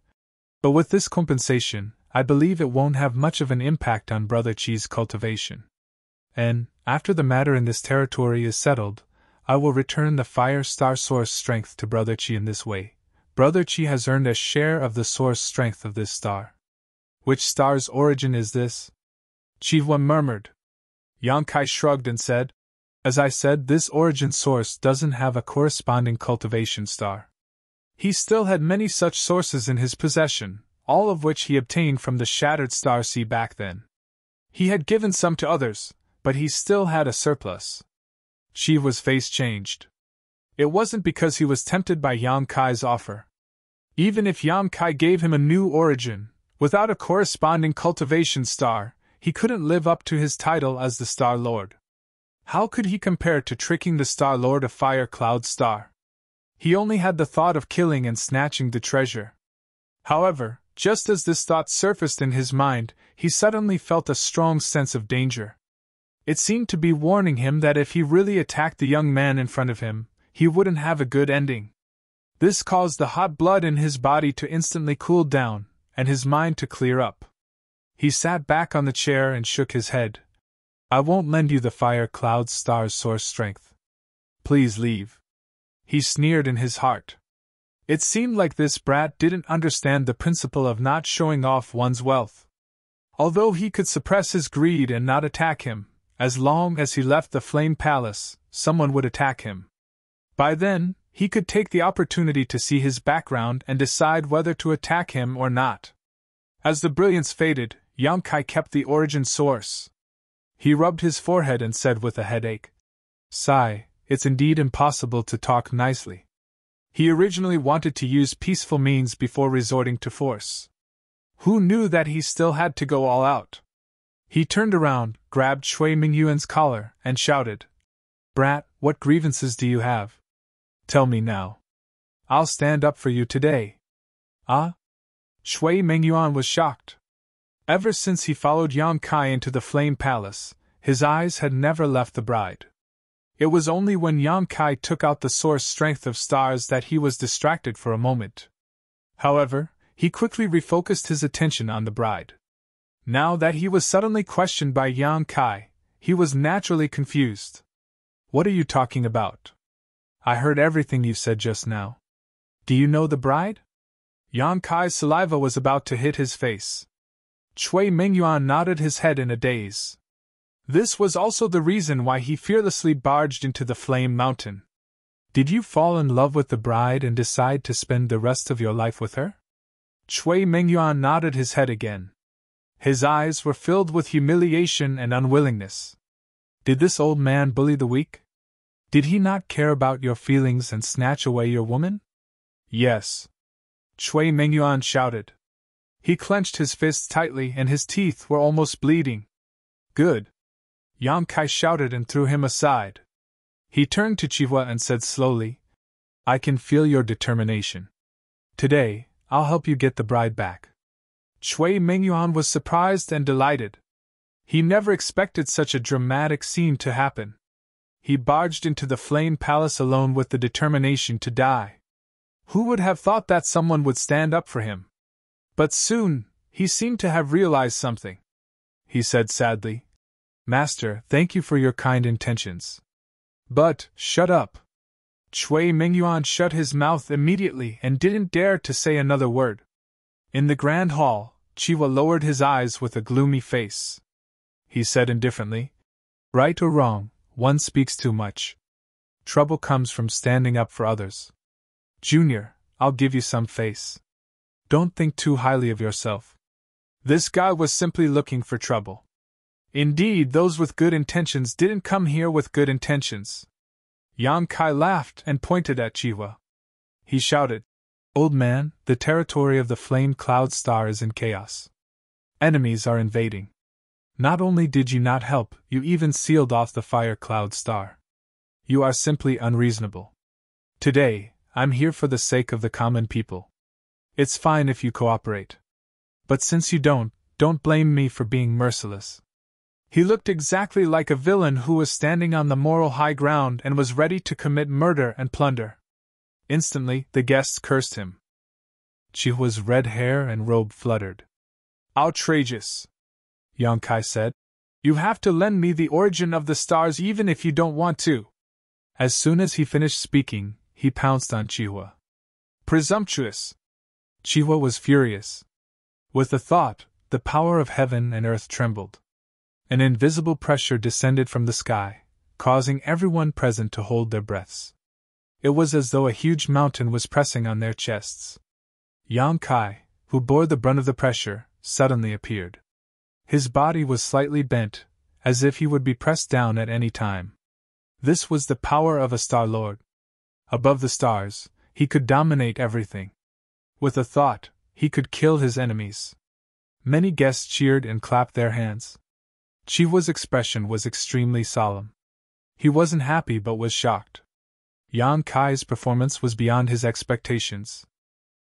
But with this compensation, I believe it won't have much of an impact on Brother Chi's cultivation. And, after the matter in this territory is settled, I will return the fire star source strength to Brother Chi in this way. Brother Chi has earned a share of the source strength of this star. Which star's origin is this? Chiwa murmured. Yang Kai shrugged and said, As I said, this origin source doesn't have a corresponding cultivation star. He still had many such sources in his possession, all of which he obtained from the shattered star sea back then. He had given some to others, but he still had a surplus. Chiwa's face changed. It wasn't because he was tempted by Yang Kai's offer. Even if Yang Kai gave him a new origin, without a corresponding cultivation star, he couldn't live up to his title as the Star Lord. How could he compare to tricking the Star Lord of Fire Cloud Star? He only had the thought of killing and snatching the treasure. However, just as this thought surfaced in his mind, he suddenly felt a strong sense of danger. It seemed to be warning him that if he really attacked the young man in front of him, he wouldn't have a good ending. This caused the hot blood in his body to instantly cool down, and his mind to clear up. He sat back on the chair and shook his head. I won't lend you the Fire Cloud Star's source strength. Please leave. He sneered in his heart. It seemed like this brat didn't understand the principle of not showing off one's wealth. Although he could suppress his greed and not attack him, as long as he left the Flame Palace, someone would attack him. By then, he could take the opportunity to see his background and decide whether to attack him or not. As the brilliance faded, Yang Kai kept the origin source. He rubbed his forehead and said with a headache, Sigh, it's indeed impossible to talk nicely. He originally wanted to use peaceful means before resorting to force. Who knew that he still had to go all out? He turned around, grabbed Shui Mingyuan's collar, and shouted, Brat, what grievances do you have? Tell me now. I'll stand up for you today. Ah? Shui Mingyuan was shocked. Ever since he followed Yang Kai into the Flame Palace, his eyes had never left the bride. It was only when Yang Kai took out the source strength of stars that he was distracted for a moment. However, he quickly refocused his attention on the bride. Now that he was suddenly questioned by Yang Kai, he was naturally confused. What are you talking about? I heard everything you said just now. Do you know the bride? Yang Kai's saliva was about to hit his face. Shui Mingyuan nodded his head in a daze. This was also the reason why he fearlessly barged into the Flame Mountain. Did you fall in love with the bride and decide to spend the rest of your life with her? Shui Mingyuan nodded his head again. His eyes were filled with humiliation and unwillingness. Did this old man bully the weak? Did he not care about your feelings and snatch away your woman? Yes. Shui Mingyuan shouted. He clenched his fists tightly and his teeth were almost bleeding. Good. Yang Kai shouted and threw him aside. He turned to Chiwa and said slowly, I can feel your determination. Today, I'll help you get the bride back. Shui Mingyuan was surprised and delighted. He never expected such a dramatic scene to happen. He barged into the Flame Palace alone with the determination to die. Who would have thought that someone would stand up for him? But soon, he seemed to have realized something. He said sadly, Master, thank you for your kind intentions. But, shut up. Shui Mingyuan shut his mouth immediately and didn't dare to say another word. In the Grand Hall, Chiwa lowered his eyes with a gloomy face. He said indifferently, Right or wrong, one speaks too much. Trouble comes from standing up for others. Junior, I'll give you some face. Don't think too highly of yourself. This guy was simply looking for trouble. Indeed, those with good intentions didn't come here with good intentions. Yang Kai laughed and pointed at Chiwa. He shouted, Old man, the territory of the Flame Cloud Star is in chaos. Enemies are invading. Not only did you not help, you even sealed off the Fire Cloud Star. You are simply unreasonable. Today, I'm here for the sake of the common people. It's fine if you cooperate. But since you don't blame me for being merciless. He looked exactly like a villain who was standing on the moral high ground and was ready to commit murder and plunder. Instantly, the guests cursed him. Chihua's red hair and robe fluttered. Outrageous, Yang Kai said. You have to lend me the origin of the stars even if you don't want to. As soon as he finished speaking, he pounced on Chihua. Presumptuous! Chihua was furious. With the thought, the power of heaven and earth trembled. An invisible pressure descended from the sky, causing everyone present to hold their breaths. It was as though a huge mountain was pressing on their chests. Yang Kai, who bore the brunt of the pressure, suddenly appeared. His body was slightly bent, as if he would be pressed down at any time. This was the power of a Star Lord. Above the stars, he could dominate everything. With a thought, he could kill his enemies. Many guests cheered and clapped their hands. Chihua's expression was extremely solemn. He wasn't happy but was shocked. Yang Kai's performance was beyond his expectations.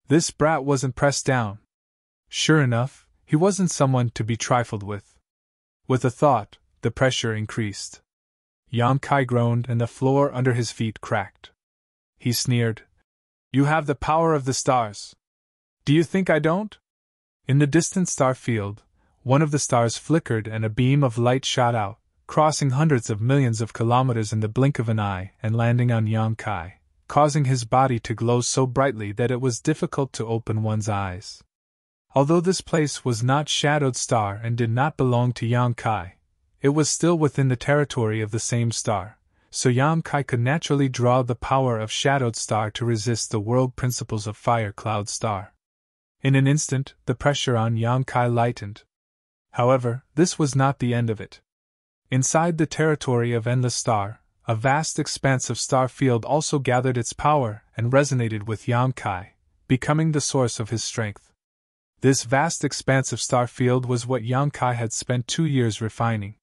This brat wasn't pressed down. Sure enough, he wasn't someone to be trifled with. With a thought, the pressure increased. Yang Kai groaned and the floor under his feet cracked. He sneered. You have the power of the stars. Do you think I don't? In the distant star field, one of the stars flickered and a beam of light shot out, crossing hundreds of millions of kilometers in the blink of an eye and landing on Yang Kai, causing his body to glow so brightly that it was difficult to open one's eyes. Although this place was not Shadowed Star and did not belong to Yang Kai, it was still within the territory of the same star, so Yang Kai could naturally draw the power of Shadowed Star to resist the world principles of Fire Cloud Star. In an instant, the pressure on Yang Kai lightened. However, this was not the end of it. Inside the territory of Endless Star, a vast expanse of star field also gathered its power and resonated with Yang Kai, becoming the source of his strength. This vast expanse of star field was what Yang Kai had spent 2 years refining.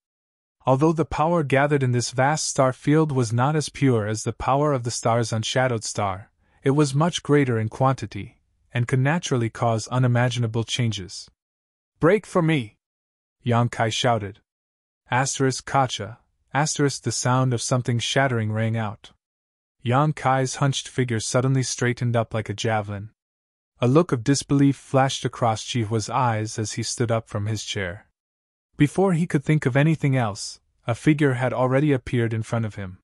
Although the power gathered in this vast star field was not as pure as the power of the stars on Shadowed Star, it was much greater in quantity, and could naturally cause unimaginable changes. Break for me! Yang Kai shouted. Kacha, the sound of something shattering rang out. Yang Kai's hunched figure suddenly straightened up like a javelin. A look of disbelief flashed across Chihua's eyes as he stood up from his chair. Before he could think of anything else, a figure had already appeared in front of him.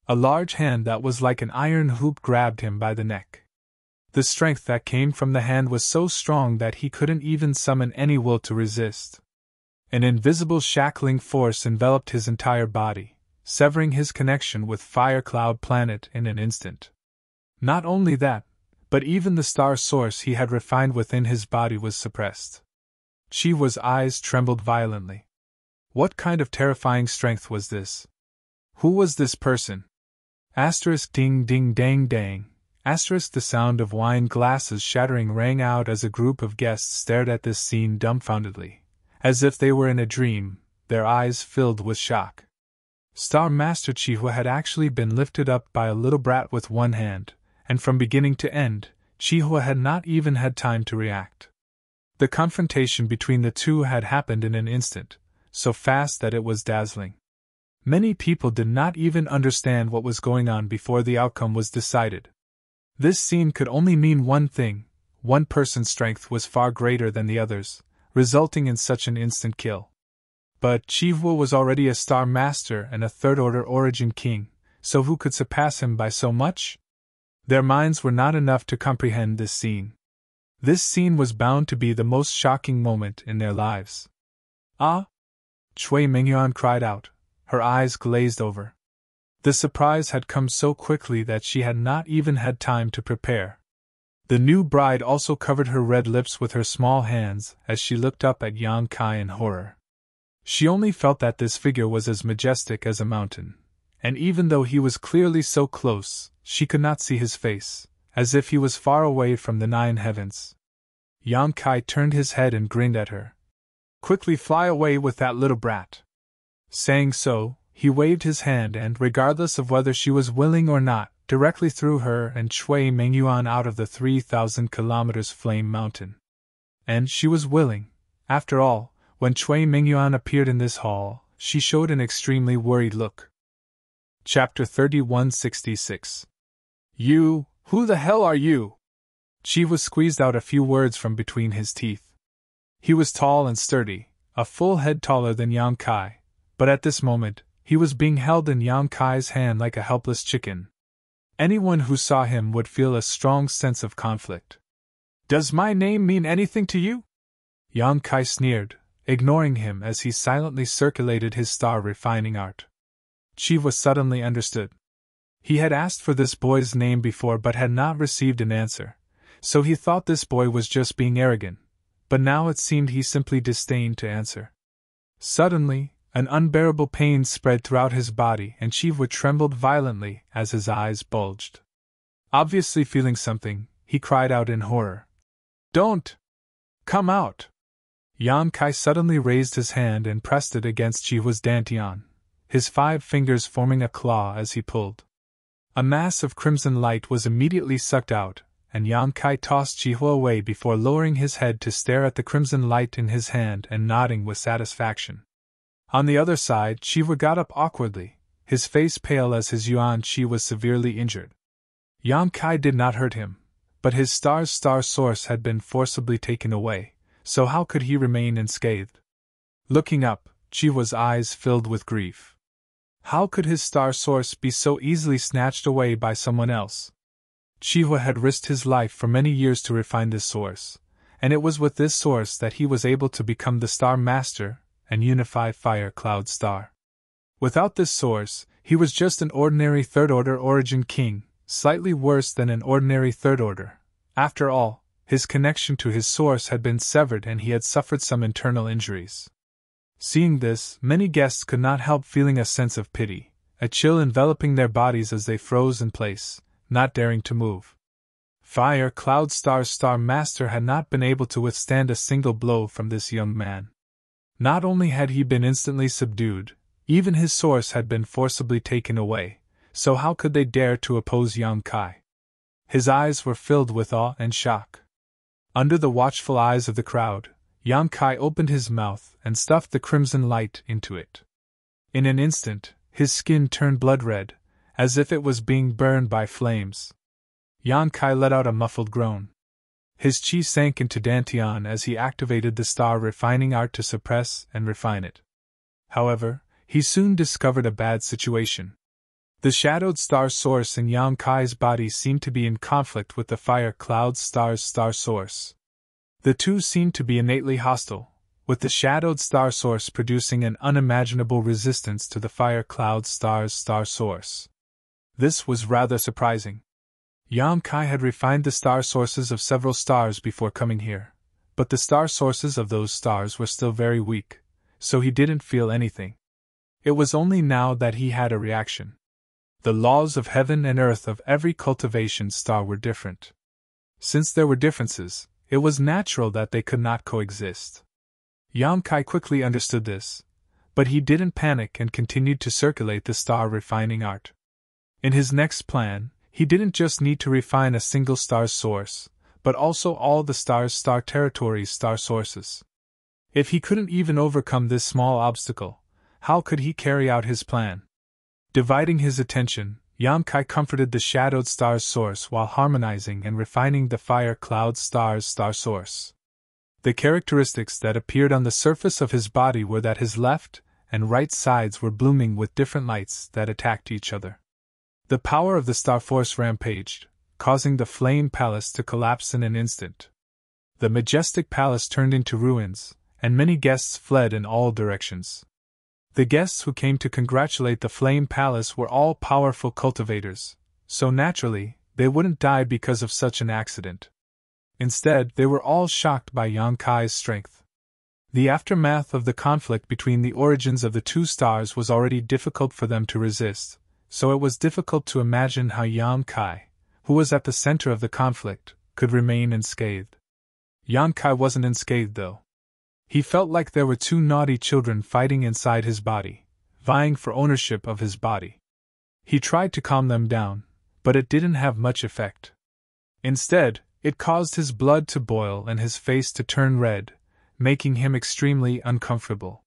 A large hand that was like an iron hoop grabbed him by the neck. The strength that came from the hand was so strong that he couldn't even summon any will to resist. An invisible shackling force enveloped his entire body, severing his connection with Fire Cloud Planet in an instant. Not only that, but even the star source he had refined within his body was suppressed. Chihua's eyes trembled violently. What kind of terrifying strength was this? Who was this person? Ding ding dang dang. The sound of wine glasses shattering rang out as a group of guests stared at this scene dumbfoundedly. As if they were in a dream, their eyes filled with shock. Star Master Chihua had actually been lifted up by a little brat with one hand, and from beginning to end, Chihua had not even had time to react. The confrontation between the two had happened in an instant, so fast that it was dazzling. Many people did not even understand what was going on before the outcome was decided. This scene could only mean one thing: one person's strength was far greater than the others, resulting in such an instant kill. But Chihua was already a Star Master and a Third-Order Origin King, so who could surpass him by so much? Their minds were not enough to comprehend this scene. This scene was bound to be the most shocking moment in their lives. Ah! Chui Mengyuan cried out, her eyes glazed over. The surprise had come so quickly that she had not even had time to prepare. The new bride also covered her red lips with her small hands as she looked up at Yang Kai in horror. She only felt that this figure was as majestic as a mountain, and even though he was clearly so close, she could not see his face, as if he was far away from the 9 heavens. Yang Kai turned his head and grinned at her. Quickly fly away with that little brat. Saying so, he waved his hand and, regardless of whether she was willing or not, directly threw her and Chui Mengyuan out of the 3,000 kilometers Flame Mountain. And she was willing. After all, when Chui Mengyuan appeared in this hall, she showed an extremely worried look. Chapter 3166. Who the hell are you? Chiwa squeezed out a few words from between his teeth. He was tall and sturdy, a full head taller than Yang Kai, but at this moment, he was being held in Yang Kai's hand like a helpless chicken. Anyone who saw him would feel a strong sense of conflict. Does my name mean anything to you? Yang Kai sneered, ignoring him as he silently circulated his star refining art. Chiwa suddenly understood. He had asked for this boy's name before but had not received an answer, so he thought this boy was just being arrogant, but now it seemed he simply disdained to answer. Suddenly, an unbearable pain spread throughout his body and Chiwa trembled violently as his eyes bulged. Obviously feeling something, he cried out in horror. Don't! Come out! Yang Kai suddenly raised his hand and pressed it against Chiwa's dantian, his 5 fingers forming a claw as he pulled. A mass of crimson light was immediately sucked out, and Yang Kai tossed Chiwa away before lowering his head to stare at the crimson light in his hand and nodding with satisfaction. On the other side, Chiwa got up awkwardly, his face pale as his yuan chi was severely injured. Yang Kai did not hurt him, but his star source had been forcibly taken away, so how could he remain unscathed? Looking up, Chiwa's eyes filled with grief. How could his star source be so easily snatched away by someone else? Chiwa had risked his life for many years to refine this source, and it was with this source that he was able to become the Star Master and unify Fire Cloud Star. Without this source, he was just an ordinary third-order origin king, slightly worse than an ordinary third-order. After all, his connection to his source had been severed and he had suffered some internal injuries. Seeing this, many guests could not help feeling a sense of pity, a chill enveloping their bodies as they froze in place, not daring to move. Fire Cloud Star's Star Master had not been able to withstand a single blow from this young man. Not only had he been instantly subdued, even his source had been forcibly taken away, so how could they dare to oppose Yang Kai? His eyes were filled with awe and shock. Under the watchful eyes of the crowd, Yang Kai opened his mouth and stuffed the crimson light into it. In an instant, his skin turned blood red, as if it was being burned by flames. Yang Kai let out a muffled groan. His chi sank into dantian as he activated the star refining art to suppress and refine it. However, he soon discovered a bad situation. The shadowed star source in Yang Kai's body seemed to be in conflict with the Fire Cloud Star's star source. The two seemed to be innately hostile, with the shadowed star source producing an unimaginable resistance to the Fire Cloud Star's star source. This was rather surprising. Yang Kai had refined the star sources of several stars before coming here, but the star sources of those stars were still very weak, so he didn't feel anything. It was only now that he had a reaction. The laws of heaven and earth of every cultivation star were different. Since there were differences, it was natural that they could not coexist. Yang Kai quickly understood this, but he didn't panic and continued to circulate the star refining art. In his next plan, he didn't just need to refine a single star's source, but also all the star's star territory's star sources. If he couldn't even overcome this small obstacle, how could he carry out his plan? Dividing his attention, Yang Kai comforted the shadowed star's source while harmonizing and refining the Fire Cloud Star's star source. The characteristics that appeared on the surface of his body were that his left and right sides were blooming with different lights that attacked each other. The power of the star force rampaged, causing the flame palace to collapse in an instant. The majestic palace turned into ruins, and many guests fled in all directions. The guests who came to congratulate the flame palace were all powerful cultivators, so naturally, they wouldn't die because of such an accident. Instead, they were all shocked by Yang Kai's strength. The aftermath of the conflict between the origins of the two stars was already difficult for them to resist, so it was difficult to imagine how Yang Kai, who was at the center of the conflict, could remain unscathed. Yang Kai wasn't unscathed though. He felt like there were two naughty children fighting inside his body, vying for ownership of his body. He tried to calm them down, but it didn't have much effect. Instead, it caused his blood to boil and his face to turn red, making him extremely uncomfortable.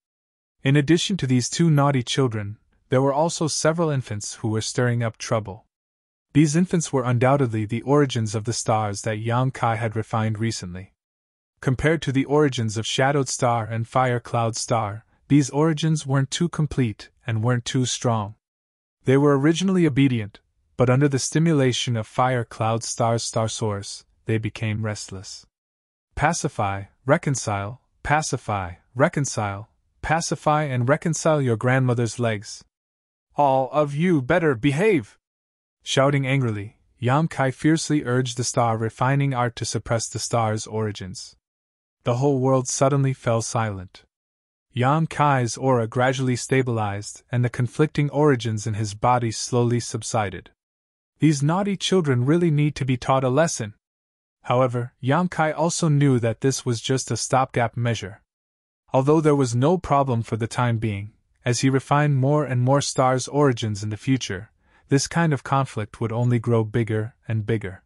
In addition to these two naughty children, there were also several infants who were stirring up trouble. These infants were undoubtedly the origins of the stars that Yang Kai had refined recently. Compared to the origins of Shadowed Star and Fire Cloud Star, these origins weren't too complete and weren't too strong. They were originally obedient, but under the stimulation of Fire Cloud Star's star source, they became restless. Pacify, reconcile, pacify, reconcile, pacify and reconcile your grandmother's legs. All of you better behave! Shouting angrily, Yang Kai fiercely urged the star refining art to suppress the star's origins. The whole world suddenly fell silent. Yang Kai's aura gradually stabilized and the conflicting origins in his body slowly subsided. These naughty children really need to be taught a lesson. However, Yang Kai also knew that this was just a stopgap measure. Although there was no problem for the time being, as he refined more and more stars' origins in the future, this kind of conflict would only grow bigger and bigger.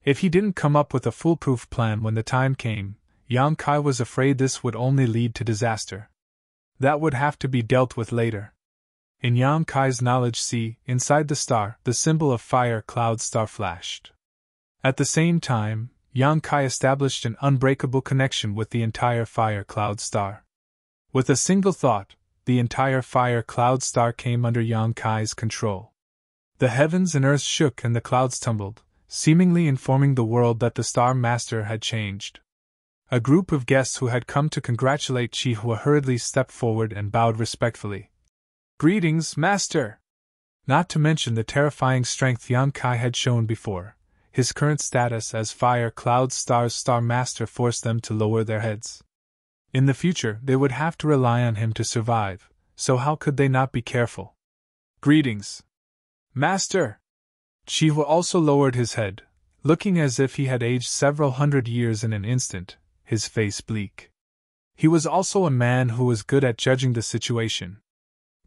If he didn't come up with a foolproof plan when the time came, Yang Kai was afraid this would only lead to disaster. That would have to be dealt with later. In Yang Kai's knowledge sea, inside the star, the symbol of Fire Cloud Star flashed. At the same time, Yang Kai established an unbreakable connection with the entire Fire Cloud Star. With a single thought, the entire Fire Cloud Star came under Yang Kai's control. The heavens and earth shook and the clouds tumbled, seemingly informing the world that the Star Master had changed. A group of guests who had come to congratulate Chihua hurriedly stepped forward and bowed respectfully. "Greetings, Master!" Not to mention the terrifying strength Yang Kai had shown before, his current status as Fire Cloud Star's Star Master forced them to lower their heads. In the future, they would have to rely on him to survive, so how could they not be careful? "Greetings, Master!" Chihua also lowered his head, looking as if he had aged several hundred years in an instant, his face bleak. He was also a man who was good at judging the situation.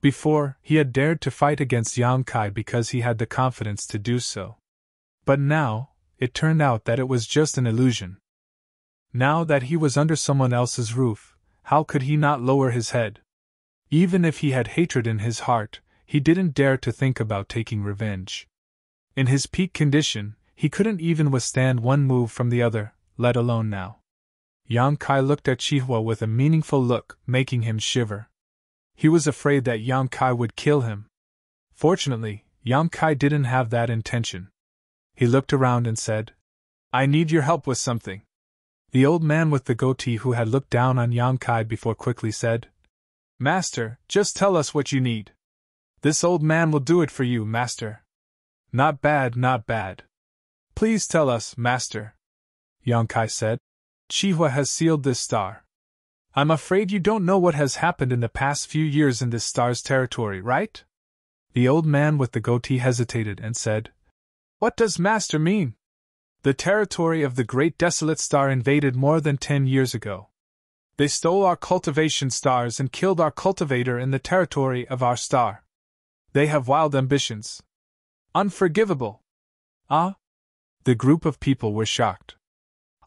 Before, he had dared to fight against Yang Kai because he had the confidence to do so. But now, it turned out that it was just an illusion. Now that he was under someone else's roof, how could he not lower his head? Even if he had hatred in his heart, he didn't dare to think about taking revenge. In his peak condition, he couldn't even withstand one move from the other, let alone now. Yang Kai looked at Chihua with a meaningful look, making him shiver. He was afraid that Yang Kai would kill him. Fortunately, Yang Kai didn't have that intention. He looked around and said, "I need your help with something." The old man with the goatee who had looked down on Yang Kai before quickly said, "Master, just tell us what you need. This old man will do it for you, Master." "Not bad, not bad. Please tell us, Master," Yang Kai said. "Chihua has sealed this star. I'm afraid you don't know what has happened in the past few years in this star's territory, right?" The old man with the goatee hesitated and said, "What does Master mean?" "The territory of the Great Desolate Star invaded more than 10 years ago. They stole our cultivation stars and killed our cultivator in the territory of our star. They have wild ambitions. Unforgivable." "Ah?" The group of people were shocked.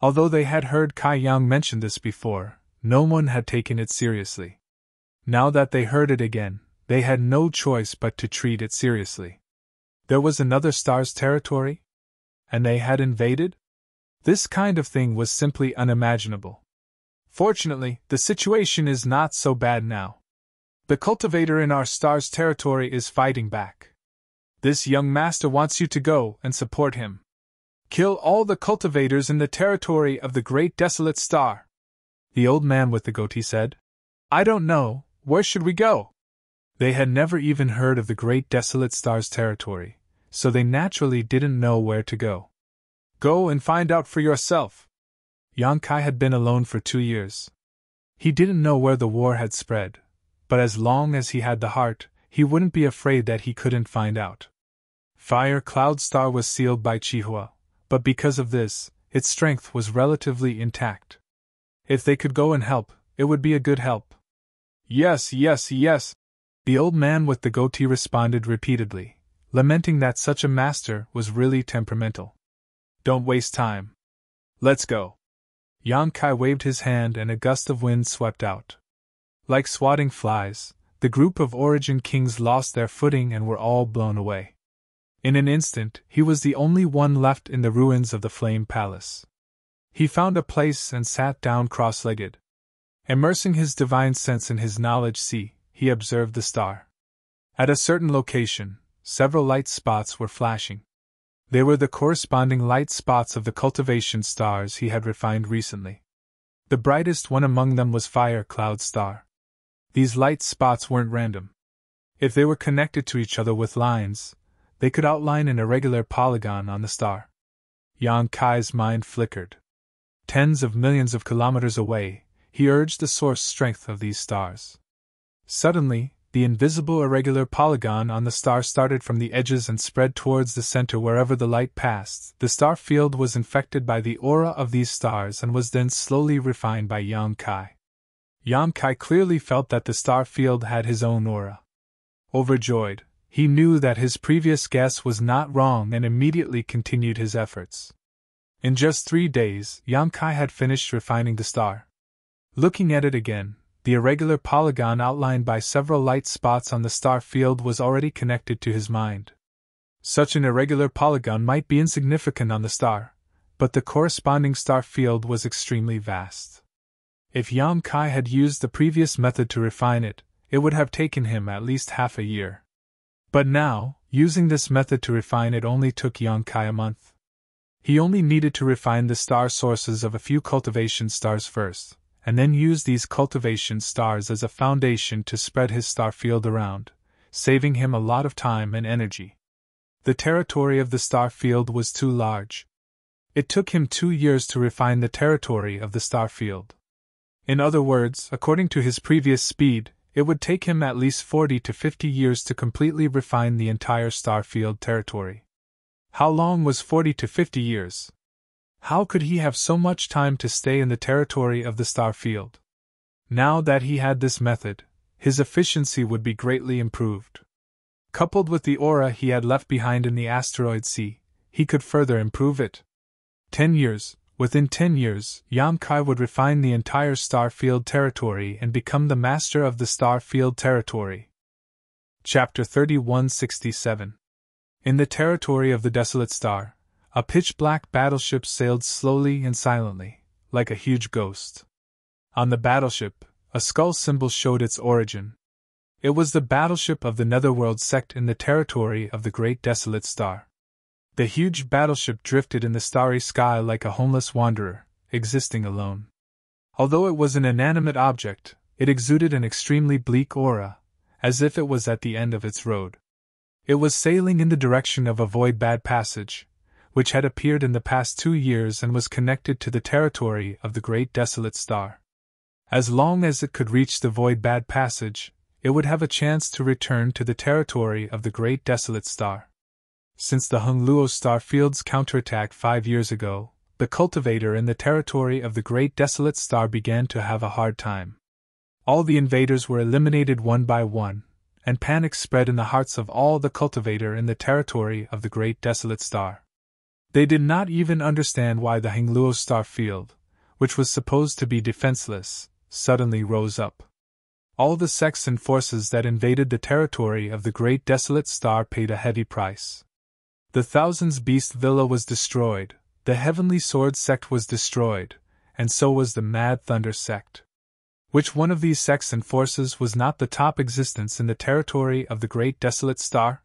Although they had heard Kai Yang mention this before, no one had taken it seriously. Now that they heard it again, they had no choice but to treat it seriously. There was another star's territory? And they had invaded? This kind of thing was simply unimaginable. Fortunately, the situation is not so bad now. The cultivator in our star's territory is fighting back. This young master wants you to go and support him. Kill all the cultivators in the territory of the Great Desolate Star." The old man with the goatee said, "I don't know, where should we go?" They had never even heard of the Great Desolate Star's territory, so they naturally didn't know where to go. "Go and find out for yourself." Yang Kai had been alone for 2 years. He didn't know where the war had spread, but as long as he had the heart, he wouldn't be afraid that he couldn't find out. Fire Cloud Star was sealed by Chihua, but because of this, its strength was relatively intact. If they could go and help, it would be a good help. "Yes, yes, yes," the old man with the goatee responded repeatedly, lamenting that such a master was really temperamental. "Don't waste time. Let's go." Yang Kai waved his hand and a gust of wind swept out. Like swatting flies, the group of Origin Kings lost their footing and were all blown away. In an instant, he was the only one left in the ruins of the Flame Palace. He found a place and sat down cross-legged. Immersing his divine sense in his knowledge sea, he observed the star. At a certain location, several light spots were flashing. They were the corresponding light spots of the cultivation stars he had refined recently. The brightest one among them was Fire Cloud Star. These light spots weren't random. If they were connected to each other with lines, they could outline an irregular polygon on the star. Yang Kai's mind flickered. Tens of millions of kilometers away, he urged the source strength of these stars. Suddenly, the invisible irregular polygon on the star started from the edges and spread towards the center wherever the light passed. The star field was infected by the aura of these stars and was then slowly refined by Yang Kai. Yang Kai clearly felt that the star field had his own aura. Overjoyed, he knew that his previous guess was not wrong and immediately continued his efforts. In just 3 days, Yang Kai had finished refining the star. Looking at it again, the irregular polygon outlined by several light spots on the star field was already connected to his mind. Such an irregular polygon might be insignificant on the star, but the corresponding star field was extremely vast. If Yang Kai had used the previous method to refine it, it would have taken him at least half a year. But now, using this method to refine it only took Yang Kai a month. He only needed to refine the star sources of a few cultivation stars first, and then use these cultivation stars as a foundation to spread his star field around, saving him a lot of time and energy. The territory of the star field was too large. It took him 2 years to refine the territory of the star field. In other words, according to his previous speed, it would take him at least 40 to 50 years to completely refine the entire star field territory. How long was 40 to 50 years? How could he have so much time to stay in the territory of the star field? Now that he had this method, his efficiency would be greatly improved. Coupled with the aura he had left behind in the asteroid sea, he could further improve it. 10 years. Within 10 years, Yang Kai would refine the entire star field territory and become the master of the star field territory. Chapter 3167. In the territory of the desolate star, a pitch-black battleship sailed slowly and silently, like a huge ghost. On the battleship, a skull symbol showed its origin. It was the battleship of the Netherworld sect in the territory of the Great Desolate Star. The huge battleship drifted in the starry sky like a homeless wanderer, existing alone. Although it was an inanimate object, it exuded an extremely bleak aura, as if it was at the end of its road. It was sailing in the direction of a void bad passage, which had appeared in the past 2 years and was connected to the territory of the Great Desolate Star. As long as it could reach the void bad passage, it would have a chance to return to the territory of the Great Desolate Star. Since the Hongluo star field's counterattack 5 years ago, the cultivator in the territory of the Great Desolate Star began to have a hard time. All the invaders were eliminated one by one, and panic spread in the hearts of all the cultivator in the territory of the Great Desolate Star. They did not even understand why the Hongluo star field, which was supposed to be defenseless, suddenly rose up. All the sects and forces that invaded the territory of the Great Desolate Star paid a heavy price. The Thousands Beast Villa was destroyed, the Heavenly Sword sect was destroyed, and so was the Mad Thunder sect. Which one of these sects and forces was not the top existence in the territory of the Great Desolate Star?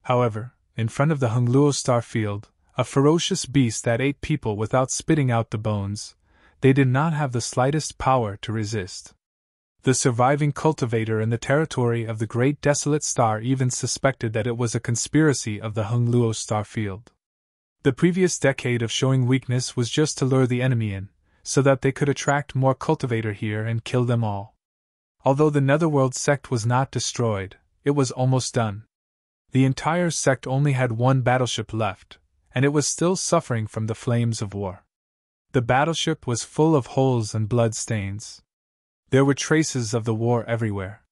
However, in front of the Hongluo star field, a ferocious beast that ate people without spitting out the bones, they did not have the slightest power to resist. The surviving cultivator in the territory of the Great Desolate Star even suspected that it was a conspiracy of the Hongluo star field. The previous decade of showing weakness was just to lure the enemy in, so that they could attract more cultivator here and kill them all. Although the Netherworld sect was not destroyed, it was almost done. The entire sect only had one battleship left, and it was still suffering from the flames of war. The battleship was full of holes and blood stains. There were traces of the war everywhere.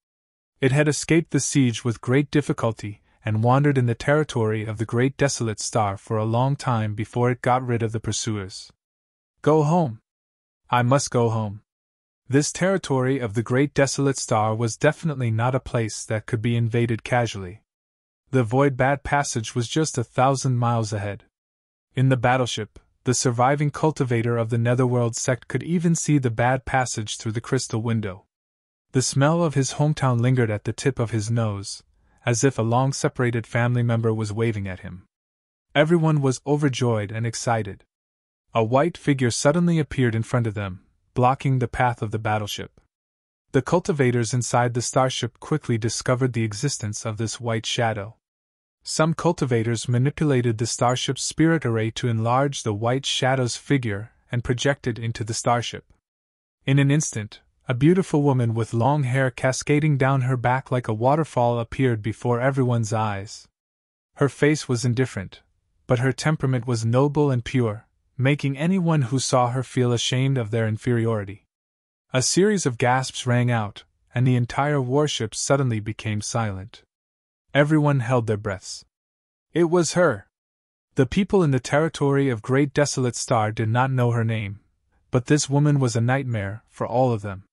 It had escaped the siege with great difficulty and wandered in the territory of the Great Desolate Star for a long time before it got rid of the pursuers. Go home. I must go home. This territory of the Great Desolate Star was definitely not a place that could be invaded casually. The Void Bat Passage was just 1,000 miles ahead. In the battleship, the surviving cultivator of the Netherworld sect could even see the Bad Passage through the crystal window. The smell of his hometown lingered at the tip of his nose, as if a long-separated family member was waving at him. Everyone was overjoyed and excited. A white figure suddenly appeared in front of them, blocking the path of the battleship. The cultivators inside the starship quickly discovered the existence of this white shadow. Some cultivators manipulated the starship's spirit array to enlarge the white shadow's figure and project it into the starship. In an instant, a beautiful woman with long hair cascading down her back like a waterfall appeared before everyone's eyes. Her face was indifferent, but her temperament was noble and pure, making anyone who saw her feel ashamed of their inferiority. A series of gasps rang out, and the entire warship suddenly became silent. Everyone held their breaths. It was her! The people in the territory of Great Desolate Star did not know her name, but this woman was a nightmare for all of them.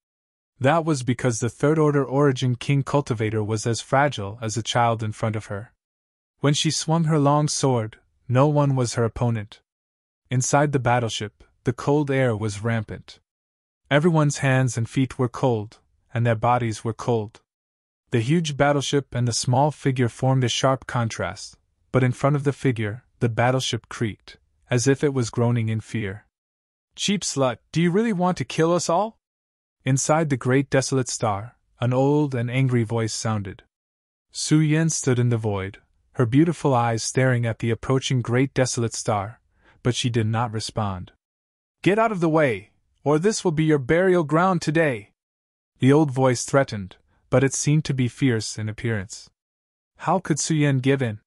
That was because the Third Order Origin King Cultivator was as fragile as a child in front of her. When she swung her long sword, no one was her opponent. Inside the battleship, the cold air was rampant. Everyone's hands and feet were cold, and their bodies were cold. The huge battleship and the small figure formed a sharp contrast, but in front of the figure, the battleship creaked, as if it was groaning in fear. "Cheap slut, do you really want to kill us all?" Inside the Great Desolate Star, an old and angry voice sounded. Su Yen stood in the void, her beautiful eyes staring at the approaching Great Desolate Star, but she did not respond. "Get out of the way, or this will be your burial ground today!" The old voice threatened, but it seemed to be fierce in appearance. How could Su Yen give in?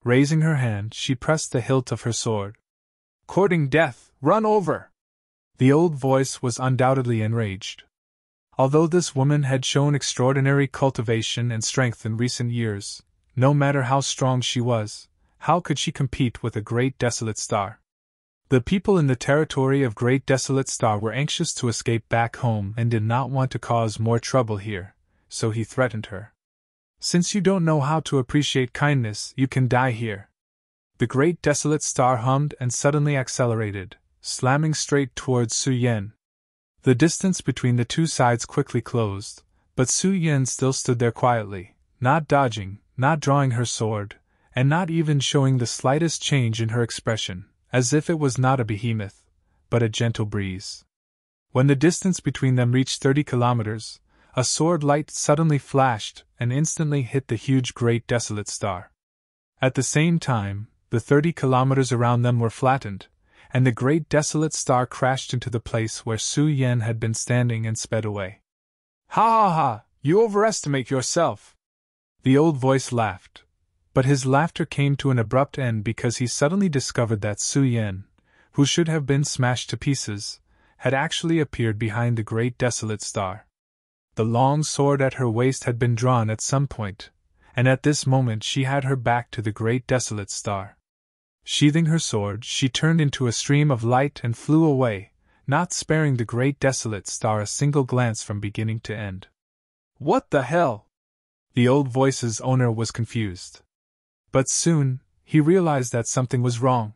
Raising her hand, she pressed the hilt of her sword. "Courting death, run over!" The old voice was undoubtedly enraged. Although this woman had shown extraordinary cultivation and strength in recent years, no matter how strong she was, how could she compete with a Great Desolate Star? The people in the territory of Great Desolate Star were anxious to escape back home and did not want to cause more trouble here, so he threatened her. "Since you don't know how to appreciate kindness, you can die here." The Great Desolate Star hummed and suddenly accelerated, slamming straight towards Su Yen. The distance between the two sides quickly closed, but Su Yen still stood there quietly, not dodging, not drawing her sword, and not even showing the slightest change in her expression, as if it was not a behemoth, but a gentle breeze. When the distance between them reached 30 kilometers, a sword light suddenly flashed and instantly hit the huge Great Desolate Star. At the same time, the 30 kilometers around them were flattened, and the Great Desolate Star crashed into the place where Su Yen had been standing and sped away. "Ha ha ha! You overestimate yourself!" The old voice laughed, but his laughter came to an abrupt end because he suddenly discovered that Su Yen, who should have been smashed to pieces, had actually appeared behind the Great Desolate Star. The long sword at her waist had been drawn at some point, and at this moment she had her back to the Great Desolate Star. Sheathing her sword, she turned into a stream of light and flew away, not sparing the Great Desolate Star a single glance from beginning to end. "What the hell?" The old voice's owner was confused. But soon, he realized that something was wrong.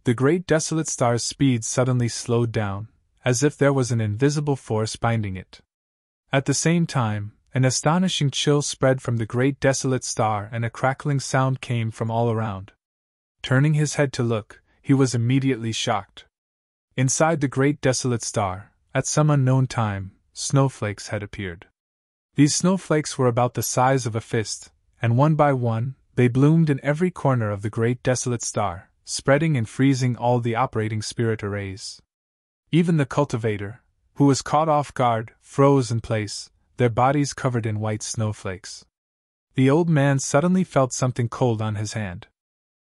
The Great Desolate Star's speed suddenly slowed down, as if there was an invisible force binding it. At the same time, an astonishing chill spread from the Great Desolate Star and a crackling sound came from all around. Turning his head to look, he was immediately shocked. Inside the Great Desolate Star, at some unknown time, snowflakes had appeared. These snowflakes were about the size of a fist, and one by one, they bloomed in every corner of the Great Desolate Star, spreading and freezing all the operating spirit arrays. Even the cultivator, who was caught off guard, froze in place, their bodies covered in white snowflakes. The old man suddenly felt something cold on his hand.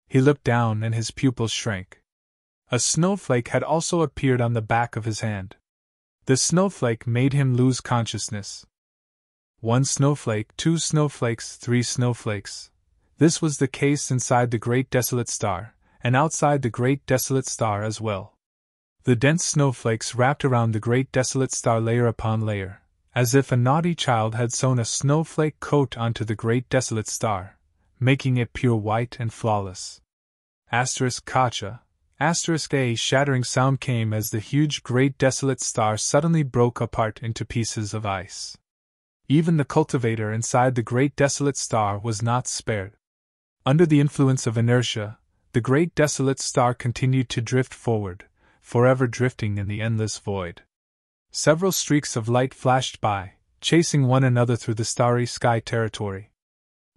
He looked down and his pupils shrank. A snowflake had also appeared on the back of his hand. The snowflake made him lose consciousness. 1 snowflake, 2 snowflakes, 3 snowflakes. This was the case inside the Great Desolate Star, and outside the Great Desolate Star as well. The dense snowflakes wrapped around the great desolate star layer upon layer, as if a naughty child had sewn a snowflake coat onto the great desolate star, making it pure white and flawless. Kacha. A shattering sound came as the huge great desolate star suddenly broke apart into pieces of ice. Even the cultivator inside the great desolate star was not spared. Under the influence of inertia, the great desolate star continued to drift forward, forever drifting in the endless void. Several streaks of light flashed by, chasing one another through the starry sky territory.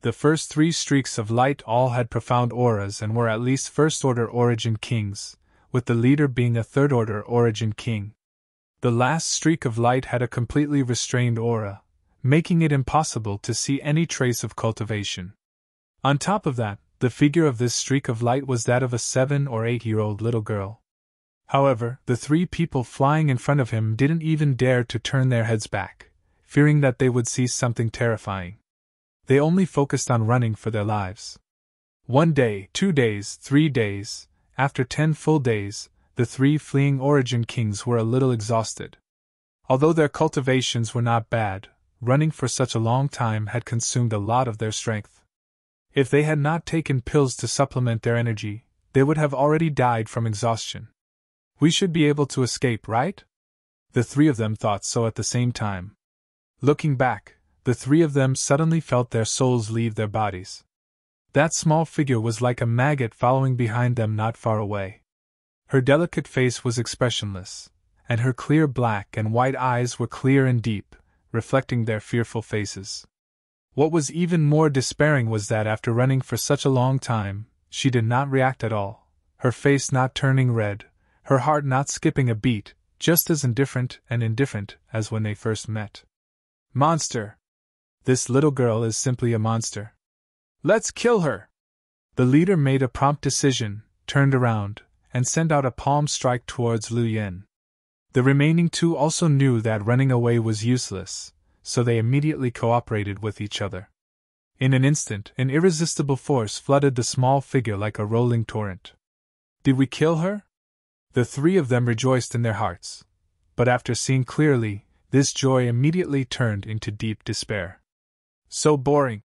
The first 3 streaks of light all had profound auras and were at least first-order origin kings, with the leader being a third-order origin king. The last streak of light had a completely restrained aura, making it impossible to see any trace of cultivation. On top of that, the figure of this streak of light was that of a 7 or 8-year-old little girl. However, the 3 people flying in front of him didn't even dare to turn their heads back, fearing that they would see something terrifying. They only focused on running for their lives. 1 day, 2 days, 3 days, after 10 full days, the 3 fleeing origin kings were a little exhausted. Although their cultivations were not bad, running for such a long time had consumed a lot of their strength. If they had not taken pills to supplement their energy, they would have already died from exhaustion. We should be able to escape, right? The 3 of them thought so at the same time. Looking back, the 3 of them suddenly felt their souls leave their bodies. That small figure was like a maggot following behind them not far away. Her delicate face was expressionless, and her clear black and white eyes were clear and deep, reflecting their fearful faces. What was even more despairing was that after running for such a long time, she did not react at all, her face not turning red, her heart not skipping a beat, just as indifferent as when they first met. Monster! This little girl is simply a monster. Let's kill her! The leader made a prompt decision, turned around, and sent out a palm strike towards Lu Yin. The remaining 2 also knew that running away was useless, so they immediately cooperated with each other. In an instant, an irresistible force flooded the small figure like a rolling torrent. Did we kill her? The 3 of them rejoiced in their hearts, but after seeing clearly, this joy immediately turned into deep despair. So boring!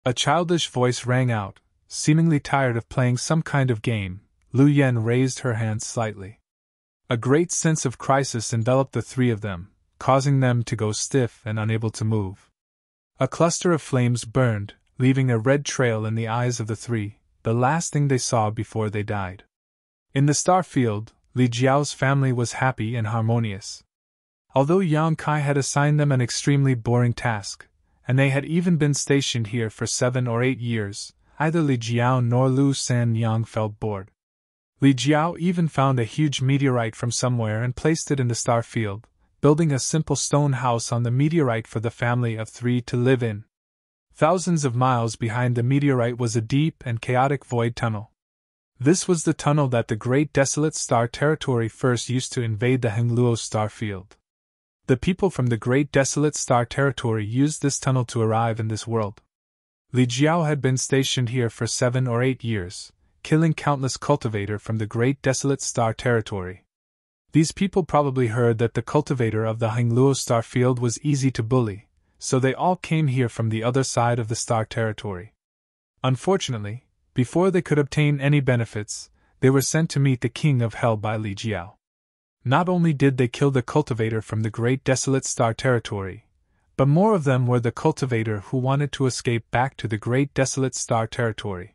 A childish voice rang out, seemingly tired of playing some kind of game. Lu Yen raised her hand slightly. A great sense of crisis enveloped the 3 of them, causing them to go stiff and unable to move. A cluster of flames burned, leaving a red trail in the eyes of the 3, the last thing they saw before they died. In the star field, Li Jiao's family was happy and harmonious. Although Yang Kai had assigned them an extremely boring task, and they had even been stationed here for 7 or 8 years, neither Li Jiao nor Lu Sanyang felt bored. Li Jiao even found a huge meteorite from somewhere and placed it in the star field, building a simple stone house on the meteorite for the family of 3 to live in. Thousands of miles behind the meteorite was a deep and chaotic void tunnel. This was the tunnel that the great desolate star territory first used to invade the Hengluo star field. The people from the great desolate star territory used this tunnel to arrive in this world. Li Jiao had been stationed here for 7 or 8 years, killing countless cultivator from the great desolate star territory. These people probably heard that the cultivator of the Hengluo star field was easy to bully, so they all came here from the other side of the star territory. Unfortunately, before they could obtain any benefits, they were sent to meet the king of hell by Li Jiao. Not only did they kill the cultivator from the great desolate star territory, but more of them were the cultivator who wanted to escape back to the great desolate star territory.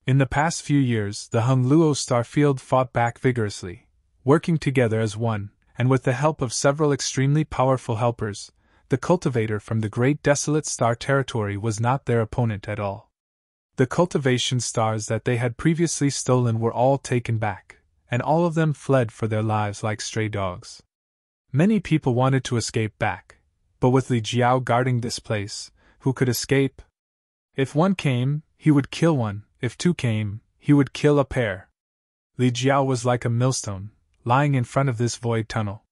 In the past few years, the Hengluo star field fought back vigorously, working together as one, and with the help of several extremely powerful helpers, the cultivator from the great desolate star territory was not their opponent at all. The cultivation stars that they had previously stolen were all taken back, and all of them fled for their lives like stray dogs. Many people wanted to escape back, but with Li Jiao guarding this place, who could escape? If one came, he would kill one, if 2 came, he would kill a pair. Li Jiao was like a millstone, lying in front of this void tunnel.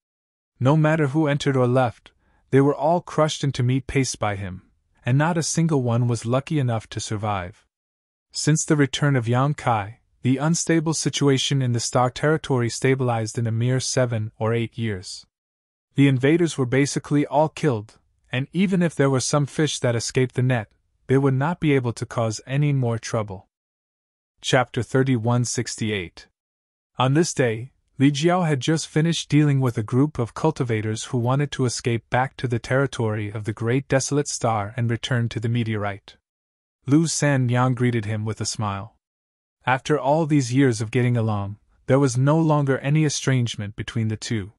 No matter who entered or left, they were all crushed into meat paste by him, and not a single one was lucky enough to survive. Since the return of Yang Kai, The unstable situation in the star territory stabilized in a mere 7 or 8 years. The invaders were basically all killed, and even if there were some fish that escaped the net, they would not be able to cause any more trouble. Chapter 3168. On this day, Li Jiao had just finished dealing with a group of cultivators who wanted to escape back to the territory of the Great Desolate Star and return to the meteorite. Lu Sanyang greeted him with a smile. After all these years of getting along, there was no longer any estrangement between the two.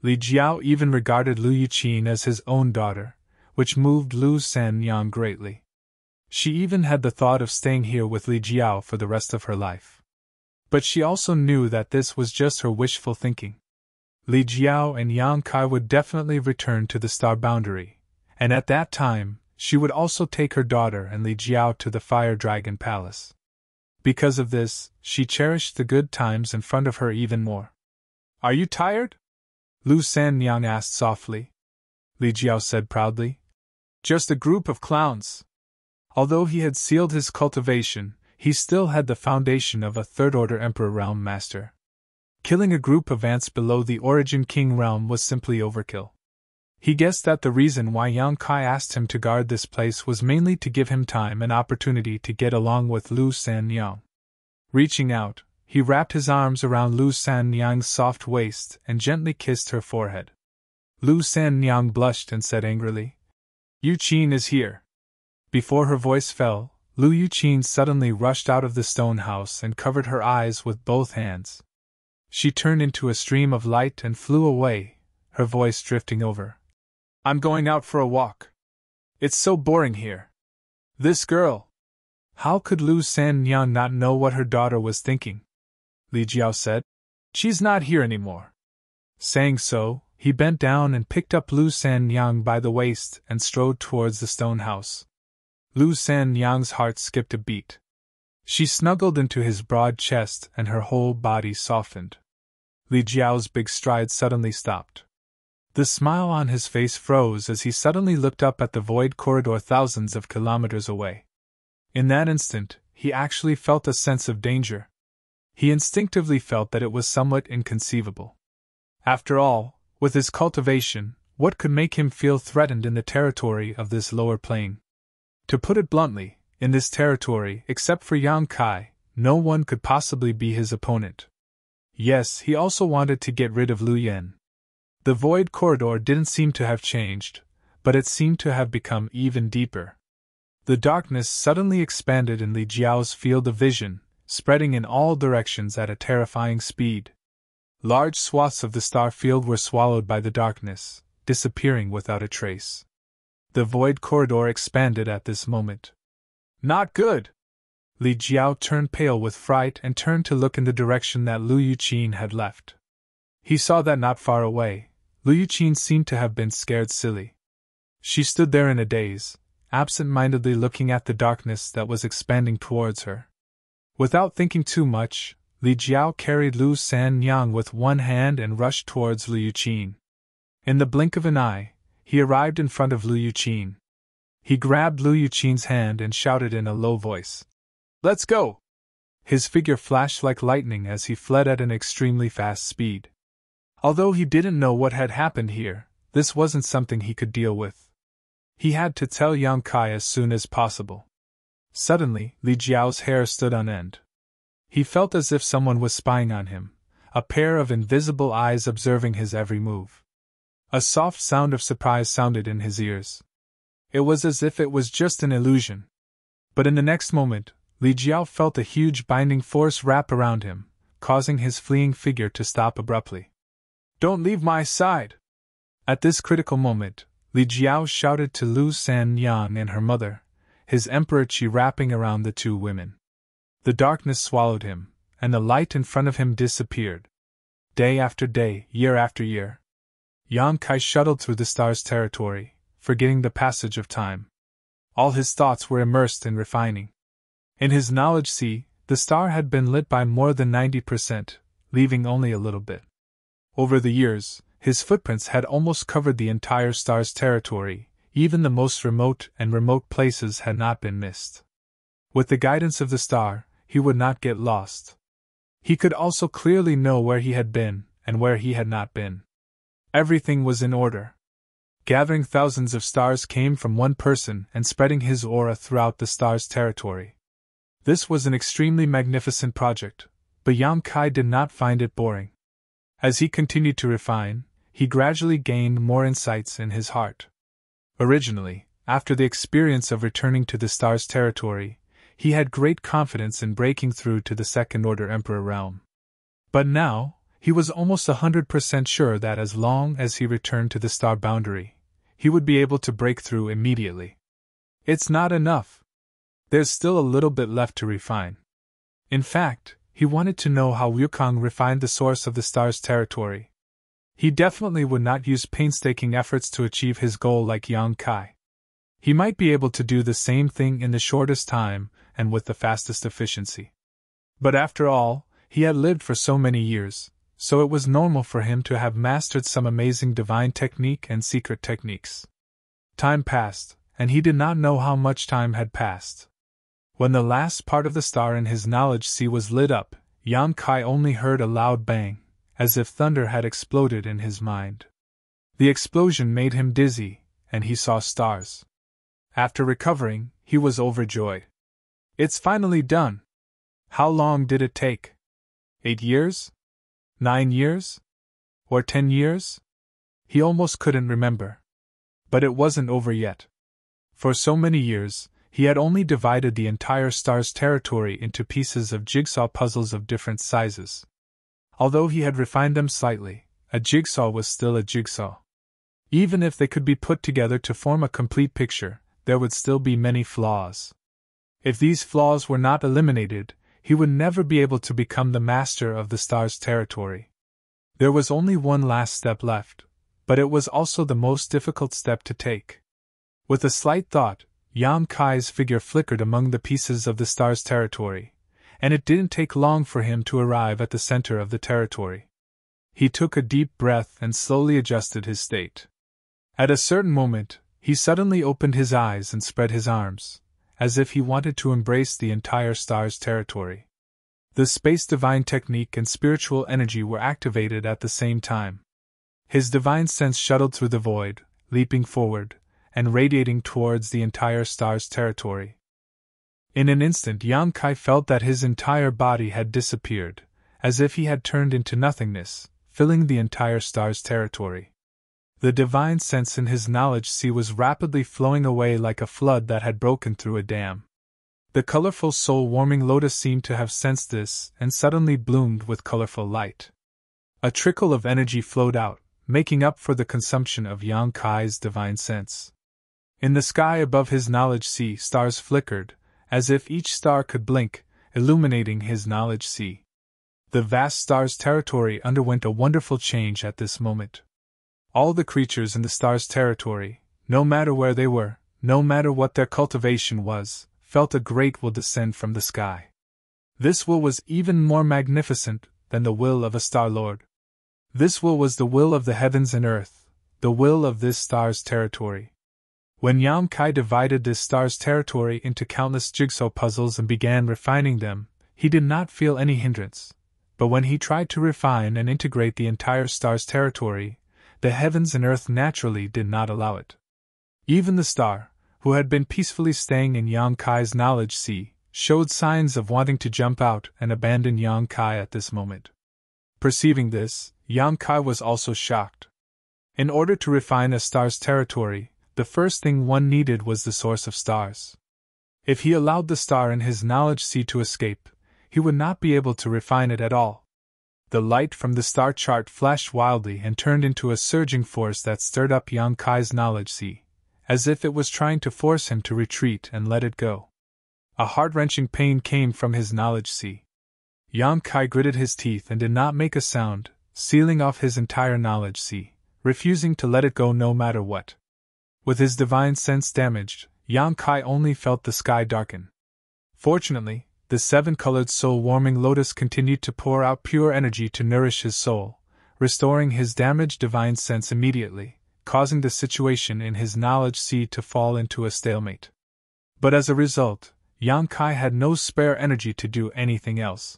Li Jiao even regarded Lu Yuqin as his own daughter, which moved Lu Sanyang greatly. She even had the thought of staying here with Li Jiao for the rest of her life. But she also knew that this was just her wishful thinking. Li Jiao and Yang Kai would definitely return to the star boundary, and at that time, she would also take her daughter and Li Jiao to the Fire Dragon Palace. Because of this, she cherished the good times in front of her even more. "Are you tired?" Lu Sanyang asked softly. Li Jiao said proudly. "Just a group of clowns." Although he had sealed his cultivation, he still had the foundation of a third-order Emperor Realm Master. Killing a group of ants below the Origin King realm was simply overkill. He guessed that the reason why Yang Kai asked him to guard this place was mainly to give him time and opportunity to get along with Lu Sanyang. Reaching out, he wrapped his arms around Lu Sanyang's soft waist and gently kissed her forehead. Lu Sanyang blushed and said angrily, "Yuqin is here." Before her voice fell, Lu Yuqin suddenly rushed out of the stone house and covered her eyes with both hands. She turned into a stream of light and flew away, her voice drifting over. "I'm going out for a walk. It's so boring here. This girl." How could Lu Sanyang not know what her daughter was thinking? Li Jiao said, "She's not here anymore." Saying so, he bent down and picked up Lu Sanyang by the waist and strode towards the stone house. Lu Sanyang's heart skipped a beat. She snuggled into his broad chest and her whole body softened. Li Jiao's big stride suddenly stopped. The smile on his face froze as he suddenly looked up at the void corridor thousands of kilometers away. In that instant, he actually felt a sense of danger. He instinctively felt that it was somewhat inconceivable. After all, with his cultivation, what could make him feel threatened in the territory of this lower plane? To put it bluntly, in this territory, except for Yang Kai, no one could possibly be his opponent. Yes, he also wanted to get rid of Lu Yen. The void corridor didn't seem to have changed, but it seemed to have become even deeper. The darkness suddenly expanded in Li Jiao's field of vision, spreading in all directions at a terrifying speed. Large swaths of the star field were swallowed by the darkness, disappearing without a trace. The void corridor expanded at this moment. "Not good!" Li Jiao turned pale with fright and turned to look in the direction that Lu Yuqin had left. He saw that not far away, Lu Yuqin seemed to have been scared silly. She stood there in a daze, absent-mindedly looking at the darkness that was expanding towards her. Without thinking too much, Li Jiao carried Lu Sanyang with one hand and rushed towards Lu Yuqin. In the blink of an eye, he arrived in front of Lu Yuqin. He grabbed Lu Yuqin's hand and shouted in a low voice, "Let's go!" His figure flashed like lightning as he fled at an extremely fast speed. Although he didn't know what had happened here, this wasn't something he could deal with. He had to tell Yang Kai as soon as possible. Suddenly, Li Jiao's hair stood on end. He felt as if someone was spying on him, a pair of invisible eyes observing his every move. A soft sound of surprise sounded in his ears. It was as if it was just an illusion. But in the next moment, Li Jiao felt a huge binding force wrap around him, causing his fleeing figure to stop abruptly. "Don't leave my side!" At this critical moment, Li Jiao shouted to Lu Sanyang and her mother, his emperor chi wrapping around the two women. The darkness swallowed him, and the light in front of him disappeared. Day after day, year after year, Yang Kai shuttled through the star's territory, forgetting the passage of time. All his thoughts were immersed in refining. In his knowledge sea, the star had been lit by more than 90%, leaving only a little bit. Over the years, his footprints had almost covered the entire star's territory, even the most remote places had not been missed. With the guidance of the star, he would not get lost. He could also clearly know where he had been and where he had not been. Everything was in order. Gathering thousands of stars came from one person and spreading his aura throughout the stars' territory. This was an extremely magnificent project, but Yang Kai did not find it boring. As he continued to refine, he gradually gained more insights in his heart. Originally, after the experience of returning to the stars' territory, he had great confidence in breaking through to the Second-Order Emperor realm. But now, he was almost 100% sure that as long as he returned to the star boundary, he would be able to break through immediately. It's not enough. There's still a little bit left to refine. In fact, he wanted to know how Wukong refined the source of the star's territory. He definitely would not use painstaking efforts to achieve his goal like Yang Kai. He might be able to do the same thing in the shortest time and with the fastest efficiency. But after all, he had lived for so many years, so it was normal for him to have mastered some amazing divine technique and secret techniques. Time passed, and he did not know how much time had passed. When the last part of the star in his knowledge sea was lit up, Yang Kai only heard a loud bang, as if thunder had exploded in his mind. The explosion made him dizzy, and he saw stars. After recovering, he was overjoyed. It's finally done! How long did it take? 8 years? 9 years? Or 10 years? He almost couldn't remember. But it wasn't over yet. For so many years, he had only divided the entire star's territory into pieces of jigsaw puzzles of different sizes. Although he had refined them slightly, a jigsaw was still a jigsaw. Even if they could be put together to form a complete picture, there would still be many flaws. If these flaws were not eliminated, he would never be able to become the master of the star's territory. There was only one last step left, but it was also the most difficult step to take. With a slight thought, Yang Kai's figure flickered among the pieces of the star's territory, and it didn't take long for him to arrive at the center of the territory. He took a deep breath and slowly adjusted his state. At a certain moment, he suddenly opened his eyes and spread his arms, as if he wanted to embrace the entire star's territory. The space divine technique and spiritual energy were activated at the same time. His divine sense shuttled through the void, leaping forward, and radiating towards the entire star's territory. In an instant, Yang Kai felt that his entire body had disappeared, as if he had turned into nothingness, filling the entire star's territory. The divine sense in his knowledge sea was rapidly flowing away like a flood that had broken through a dam. The colorful soul-warming lotus seemed to have sensed this and suddenly bloomed with colorful light. A trickle of energy flowed out, making up for the consumption of Yang Kai's divine sense. In the sky above his knowledge sea, stars flickered, as if each star could blink, illuminating his knowledge sea. The vast star's territory underwent a wonderful change at this moment. All the creatures in the star's territory, no matter where they were, no matter what their cultivation was, felt a great will descend from the sky. This will was even more magnificent than the will of a Star Lord. This will was the will of the heavens and earth, the will of this star's territory. When Yang Kai divided this star's territory into countless jigsaw puzzles and began refining them, he did not feel any hindrance. But when he tried to refine and integrate the entire star's territory, the heavens and earth naturally did not allow it. Even the star, who had been peacefully staying in Yang Kai's knowledge sea, showed signs of wanting to jump out and abandon Yang Kai at this moment. Perceiving this, Yang Kai was also shocked. In order to refine a star's territory, the first thing one needed was the source of stars. If he allowed the star in his knowledge sea to escape, he would not be able to refine it at all. The light from the star chart flashed wildly and turned into a surging force that stirred up Yang Kai's knowledge sea, as if it was trying to force him to retreat and let it go. A heart-wrenching pain came from his knowledge sea. Yang Kai gritted his teeth and did not make a sound, sealing off his entire knowledge sea, refusing to let it go no matter what. With his divine sense damaged, Yang Kai only felt the sky darken. Fortunately, the seven-colored soul-warming lotus continued to pour out pure energy to nourish his soul, restoring his damaged divine sense immediately, causing the situation in his knowledge sea to fall into a stalemate. But as a result, Yang Kai had no spare energy to do anything else.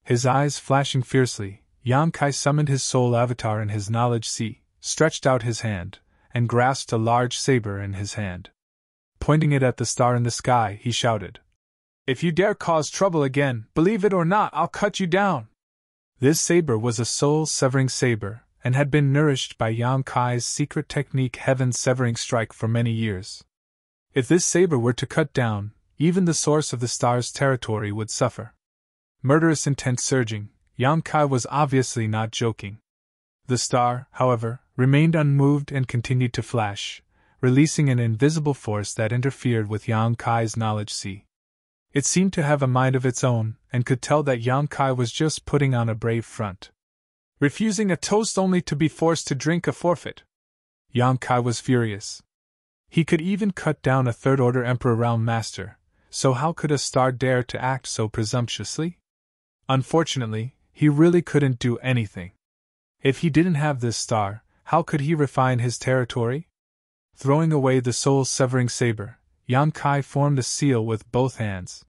His eyes flashing fiercely, Yang Kai summoned his soul avatar in his knowledge sea, stretched out his hand, and grasped a large saber in his hand. Pointing it at the star in the sky, he shouted, "If you dare cause trouble again, believe it or not, I'll cut you down!" This saber was a soul-severing saber, and had been nourished by Yang Kai's secret technique heaven-severing strike for many years. If this saber were to cut down, even the source of the star's territory would suffer. Murderous intent surging, Yang Kai was obviously not joking. The star, however, remained unmoved and continued to flash, releasing an invisible force that interfered with Yang Kai's knowledge sea. It seemed to have a mind of its own, and could tell that Yang Kai was just putting on a brave front. Refusing a toast only to be forced to drink a forfeit. Yang Kai was furious. He could even cut down a third-order Emperor Realm Master, so how could a star dare to act so presumptuously? Unfortunately, he really couldn't do anything. If he didn't have this star, how could he refine his territory? Throwing away the soul-severing saber, Yang Kai formed a seal with both hands.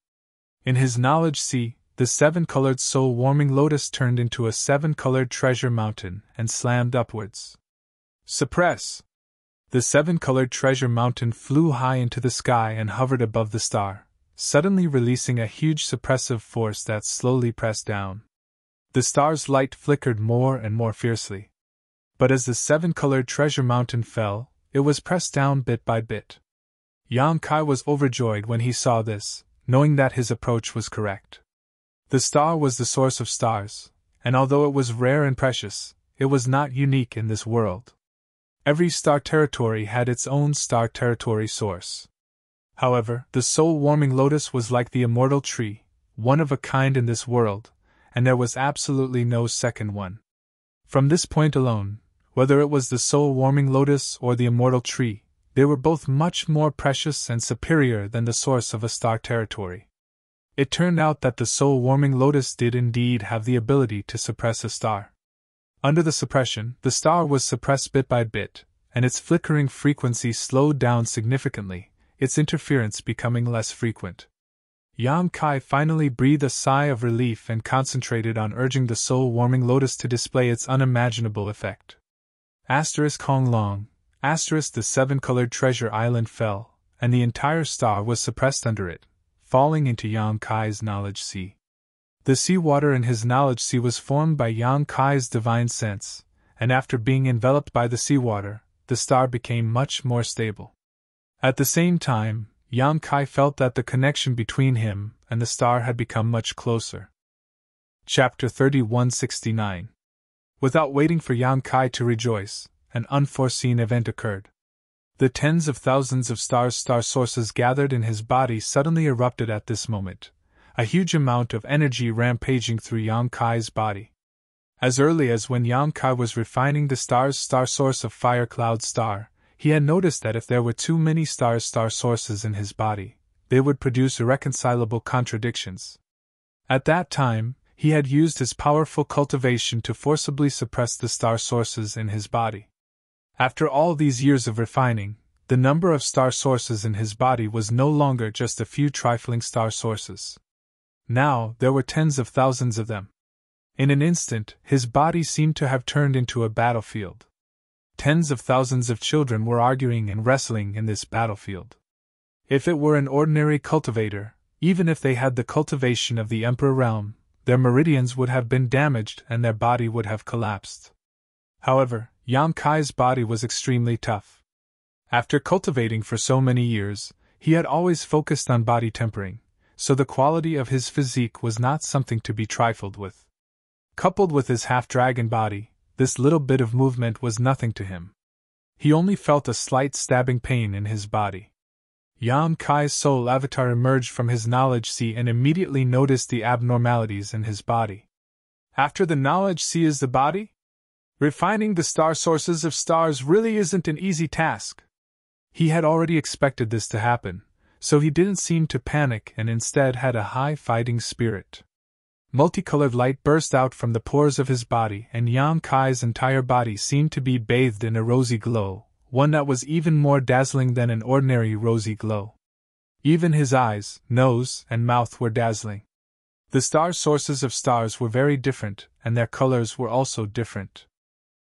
In his knowledge sea, the seven-colored soul-warming lotus turned into a seven-colored treasure mountain and slammed upwards. Suppress! The seven-colored treasure mountain flew high into the sky and hovered above the star, suddenly releasing a huge suppressive force that slowly pressed down. The star's light flickered more and more fiercely. But as the seven-colored treasure mountain fell, it was pressed down bit by bit. Yang Kai was overjoyed when he saw this, knowing that his approach was correct. The star was the source of stars, and although it was rare and precious, it was not unique in this world. Every star territory had its own star territory source. However, the soul-warming lotus was like the immortal tree, one of a kind in this world, and there was absolutely no second one. From this point alone, whether it was the soul-warming lotus or the immortal tree, they were both much more precious and superior than the source of a star territory. It turned out that the soul-warming lotus did indeed have the ability to suppress a star. Under the suppression, the star was suppressed bit by bit, and its flickering frequency slowed down significantly, its interference becoming less frequent. Yang Kai finally breathed a sigh of relief and concentrated on urging the soul-warming lotus to display its unimaginable effect. Hong Long, the seven-colored treasure island fell, and the entire star was suppressed under it, falling into Yang Kai's knowledge sea. The seawater in his knowledge sea was formed by Yang Kai's divine sense, and after being enveloped by the seawater, the star became much more stable. At the same time, Yang Kai felt that the connection between him and the star had become much closer. Chapter 3169. Without waiting for Yang Kai to rejoice, an unforeseen event occurred. The tens of thousands of star sources gathered in his body suddenly erupted at this moment, a huge amount of energy rampaging through Yang Kai's body. As early as when Yang Kai was refining the star's star source of Fire Cloud Star, he had noticed that if there were too many star sources in his body, they would produce irreconcilable contradictions. At that time, he had used his powerful cultivation to forcibly suppress the star sources in his body. After all these years of refining, the number of star sources in his body was no longer just a few trifling star sources. Now, there were tens of thousands of them. In an instant, his body seemed to have turned into a battlefield. Tens of thousands of children were arguing and wrestling in this battlefield. If it were an ordinary cultivator, even if they had the cultivation of the Emperor Realm, their meridians would have been damaged and their body would have collapsed. However, Yang Kai's body was extremely tough. After cultivating for so many years, he had always focused on body tempering, so the quality of his physique was not something to be trifled with. Coupled with his half-dragon body, this little bit of movement was nothing to him. He only felt a slight stabbing pain in his body. Yang Kai's soul avatar emerged from his knowledge sea and immediately noticed the abnormalities in his body. After the knowledge sea is the body? Refining the star sources of stars really isn't an easy task. He had already expected this to happen, so he didn't seem to panic and instead had a high fighting spirit. Multicolored light burst out from the pores of his body, and Yang Kai's entire body seemed to be bathed in a rosy glow, one that was even more dazzling than an ordinary rosy glow. Even his eyes, nose, and mouth were dazzling. The star sources of stars were very different, and their colors were also different.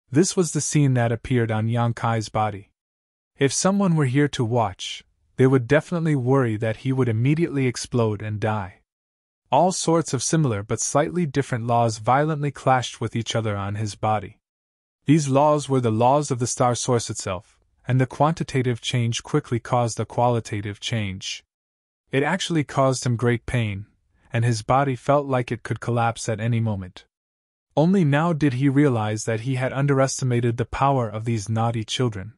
This was the scene that appeared on Yang Kai's body. If someone were here to watch, they would definitely worry that he would immediately explode and die. All sorts of similar but slightly different laws violently clashed with each other on his body. These laws were the laws of the star source itself, and the quantitative change quickly caused a qualitative change. It actually caused him great pain, and his body felt like it could collapse at any moment. Only now did he realize that he had underestimated the power of these naughty children.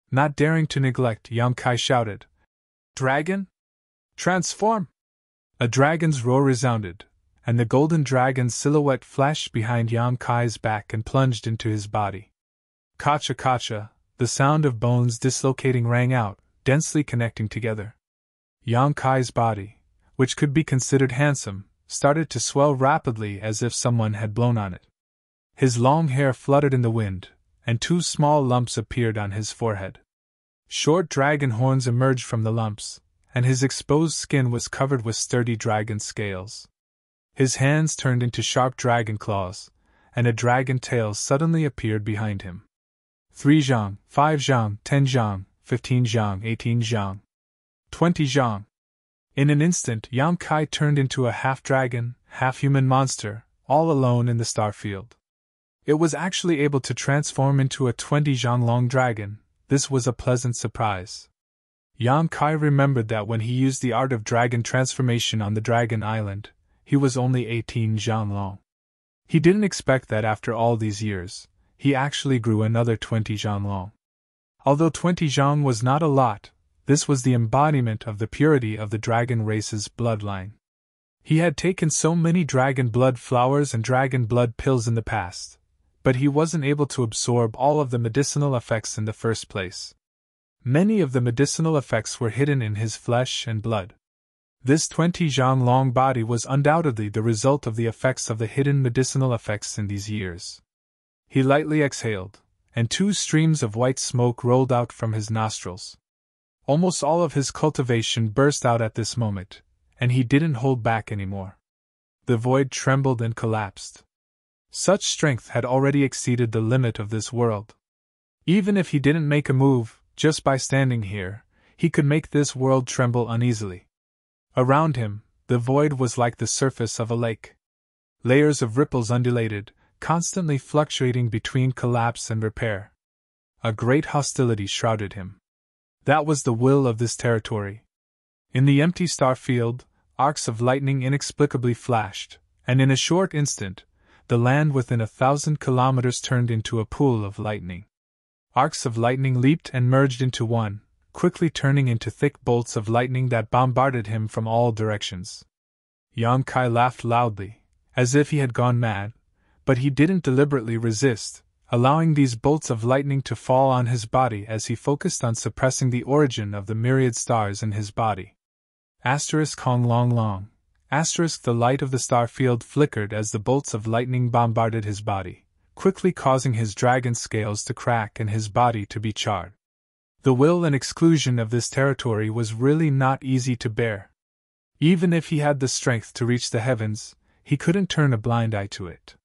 Not daring to neglect, Yang Kai shouted, "Dragon? Transform!" A dragon's roar resounded, and the golden dragon's silhouette flashed behind Yang Kai's back and plunged into his body. Kacha kacha, the sound of bones dislocating rang out, densely connecting together. Yang Kai's body, which could be considered handsome, started to swell rapidly as if someone had blown on it. His long hair fluttered in the wind, and 2 small lumps appeared on his forehead. Short dragon horns emerged from the lumps, and his exposed skin was covered with sturdy dragon scales. His hands turned into sharp dragon claws, and a dragon tail suddenly appeared behind him. 3 zhang, 5 zhang, 10 zhang, 15 zhang, 18 zhang, 20 zhang. In an instant, Yang Kai turned into a half-dragon, half-human monster, all alone in the star field. It was actually able to transform into a 20 zhang long dragon. This was a pleasant surprise. Yang Kai remembered that when he used the art of dragon transformation on the Dragon Island, he was only 18 zhang long. He didn't expect that after all these years, he actually grew another 20 zhang long. Although 20 zhang was not a lot, this was the embodiment of the purity of the dragon race's bloodline. He had taken so many dragon blood flowers and dragon blood pills in the past, but he wasn't able to absorb all of the medicinal effects in the first place. Many of the medicinal effects were hidden in his flesh and blood. This 20 zhang long body was undoubtedly the result of the effects of the hidden medicinal effects in these years. He lightly exhaled, and 2 streams of white smoke rolled out from his nostrils. Almost all of his cultivation burst out at this moment, and he didn't hold back anymore. The void trembled and collapsed. Such strength had already exceeded the limit of this world. Even if he didn't make a move, just by standing here, he could make this world tremble uneasily. Around him, the void was like the surface of a lake. Layers of ripples undulated, constantly fluctuating between collapse and repair. A great hostility shrouded him. That was the will of this territory. In the empty star field, arcs of lightning inexplicably flashed, and in a short instant, the land within 1,000 kilometers turned into a pool of lightning. Arcs of lightning leaped and merged into one, quickly turning into thick bolts of lightning that bombarded him from all directions. Yang Kai laughed loudly, as if he had gone mad, but he didn't deliberately resist, allowing these bolts of lightning to fall on his body as he focused on suppressing the origin of the myriad stars in his body. Hong long long. The light of the star field flickered as the bolts of lightning bombarded his body, quickly causing his dragon scales to crack and his body to be charred. The will and exclusion of this territory was really not easy to bear. Even if he had the strength to reach the heavens, he couldn't turn a blind eye to it.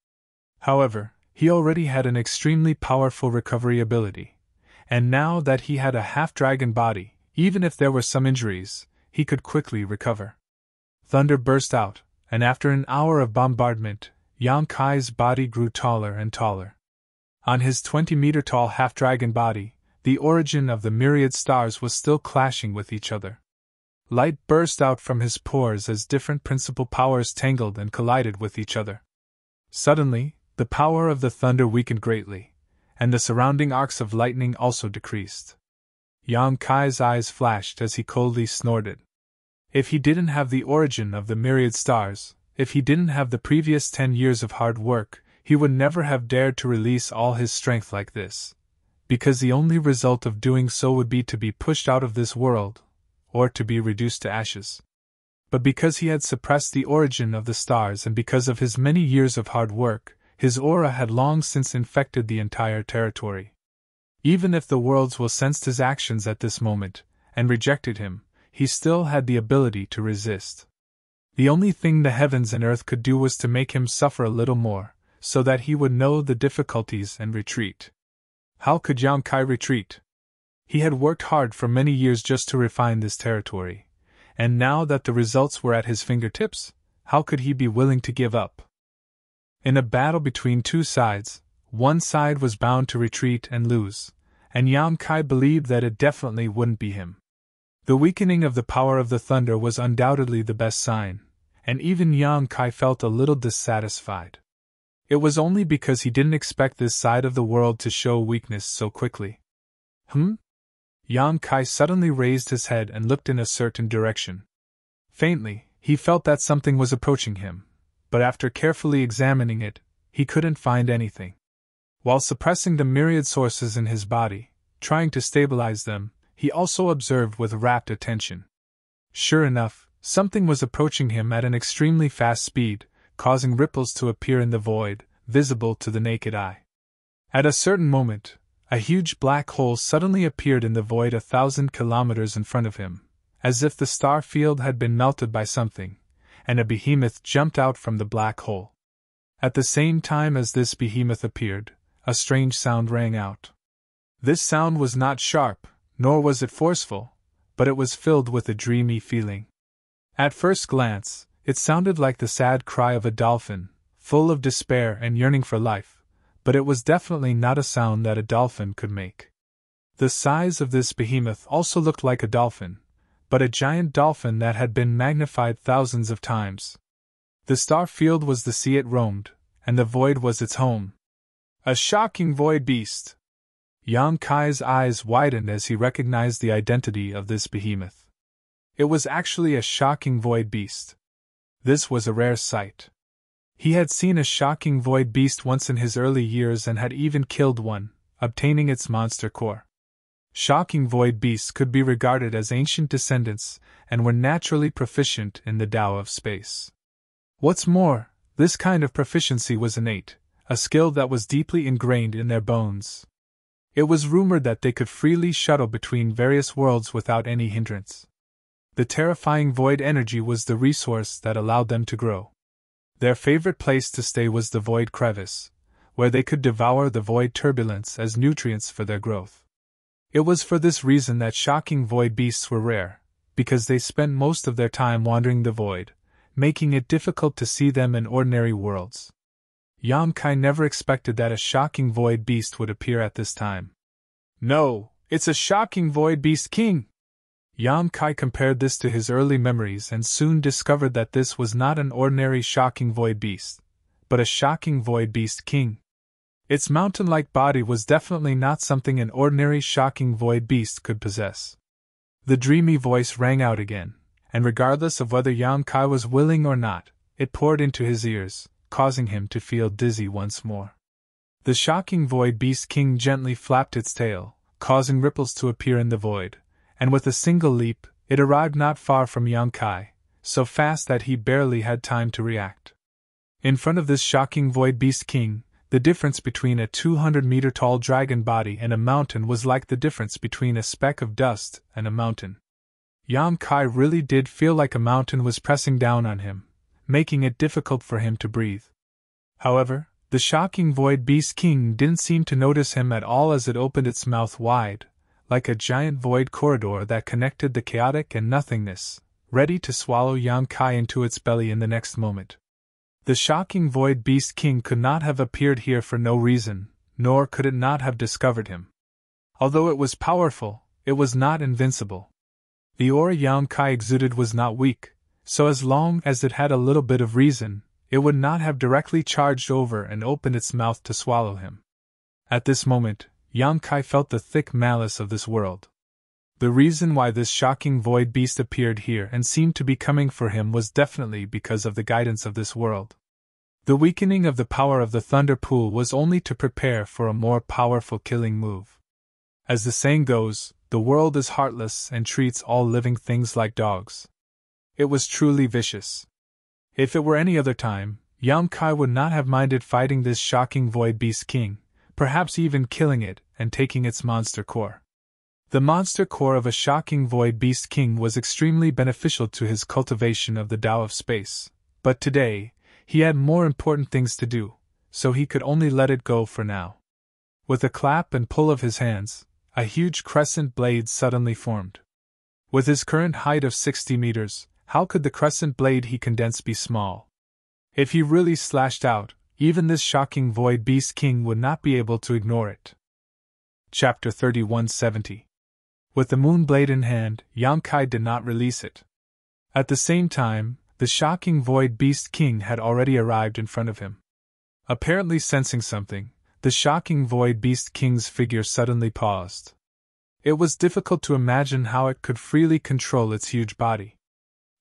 However, he already had an extremely powerful recovery ability, and now that he had a half-dragon body, even if there were some injuries, he could quickly recover. Thunder burst out, and after an hour of bombardment, Yang Kai's body grew taller and taller. On his 20-meter-tall half-dragon body, the origin of the myriad stars was still clashing with each other. Light burst out from his pores as different principal powers tangled and collided with each other. Suddenly, the power of the thunder weakened greatly, and the surrounding arcs of lightning also decreased. Yang Kai's eyes flashed as he coldly snorted. If he didn't have the origin of the myriad stars, if he didn't have the previous 10 years of hard work, he would never have dared to release all his strength like this, because the only result of doing so would be to be pushed out of this world, or to be reduced to ashes. But because he had suppressed the origin of the stars and because of his many years of hard work, his aura had long since infected the entire territory. Even if the worlds will sensed his actions at this moment, and rejected him, he still had the ability to resist. The only thing the heavens and earth could do was to make him suffer a little more, so that he would know the difficulties and retreat. How could Yang Kai retreat? He had worked hard for many years just to refine this territory, and now that the results were at his fingertips, how could he be willing to give up? In a battle between two sides, one side was bound to retreat and lose, and Yang Kai believed that it definitely wouldn't be him. The weakening of the power of the thunder was undoubtedly the best sign, and even Yang Kai felt a little dissatisfied. It was only because he didn't expect this side of the world to show weakness so quickly. Yang Kai suddenly raised his head and looked in a certain direction. Faintly, he felt that something was approaching him, but after carefully examining it, he couldn't find anything. While suppressing the myriad sources in his body, trying to stabilize them, he also observed with rapt attention. Sure enough, something was approaching him at an extremely fast speed, causing ripples to appear in the void, visible to the naked eye. At a certain moment, a huge black hole suddenly appeared in the void 1,000 kilometers in front of him, as if the star field had been melted by something, and a behemoth jumped out from the black hole. At the same time as this behemoth appeared, a strange sound rang out. This sound was not sharp, nor was it forceful, but it was filled with a dreamy feeling. At first glance, it sounded like the sad cry of a dolphin, full of despair and yearning for life, but it was definitely not a sound that a dolphin could make. The size of this behemoth also looked like a dolphin, but a giant dolphin that had been magnified thousands of times. The star field was the sea it roamed, and the void was its home. A shocking void beast! Yang Kai's eyes widened as he recognized the identity of this behemoth. It was actually a shocking void beast. This was a rare sight. He had seen a shocking void beast once in his early years and had even killed one, obtaining its monster core. Shocking void beasts could be regarded as ancient descendants and were naturally proficient in the Tao of space. What's more, this kind of proficiency was innate, a skill that was deeply ingrained in their bones. It was rumored that they could freely shuttle between various worlds without any hindrance. The terrifying void energy was the resource that allowed them to grow. Their favorite place to stay was the void crevice, where they could devour the void turbulence as nutrients for their growth. It was for this reason that shocking void beasts were rare, because they spent most of their time wandering the void, making it difficult to see them in ordinary worlds. Yang Kai never expected that a shocking void beast would appear at this time. No, it's a shocking void beast king! Yang Kai compared this to his early memories and soon discovered that this was not an ordinary shocking void beast, but a shocking void beast king. Its mountain-like body was definitely not something an ordinary shocking void beast could possess. The dreamy voice rang out again, and regardless of whether Yang Kai was willing or not, it poured into his ears, causing him to feel dizzy once more. The shocking void beast king gently flapped its tail, causing ripples to appear in the void, and with a single leap, it arrived not far from Yang Kai, so fast that he barely had time to react. In front of this shocking void beast king, the difference between a 200-meter-tall dragon body and a mountain was like the difference between a speck of dust and a mountain. Yang Kai really did feel like a mountain was pressing down on him, making it difficult for him to breathe. However, the shocking void beast king didn't seem to notice him at all as it opened its mouth wide, like a giant void corridor that connected the chaotic and nothingness, ready to swallow Yang Kai into its belly in the next moment. The shocking void beast king could not have appeared here for no reason, nor could it not have discovered him. Although it was powerful, it was not invincible. The aura Yang Kai exuded was not weak, so as long as it had a little bit of reason, it would not have directly charged over and opened its mouth to swallow him. At this moment, Yang Kai felt the thick malice of this world. The reason why this shocking void beast appeared here and seemed to be coming for him was definitely because of the guidance of this world. The weakening of the power of the thunder pool was only to prepare for a more powerful killing move. As the saying goes, the world is heartless and treats all living things like dogs. It was truly vicious. If it were any other time, Yang Kai would not have minded fighting this shocking void beast king, perhaps even killing it and taking its monster core. The monster core of a shocking void beast king was extremely beneficial to his cultivation of the Tao of space, but today, he had more important things to do, so he could only let it go for now. With a clap and pull of his hands, a huge crescent blade suddenly formed. With his current height of 60 meters, how could the crescent blade he condensed be small? If he really slashed out, even this shocking void beast king would not be able to ignore it. Chapter 3170. With the moon blade in hand, Yang Kai did not release it. At the same time, the shocking void beast king had already arrived in front of him. Apparently sensing something, the shocking void beast king's figure suddenly paused. It was difficult to imagine how it could freely control its huge body.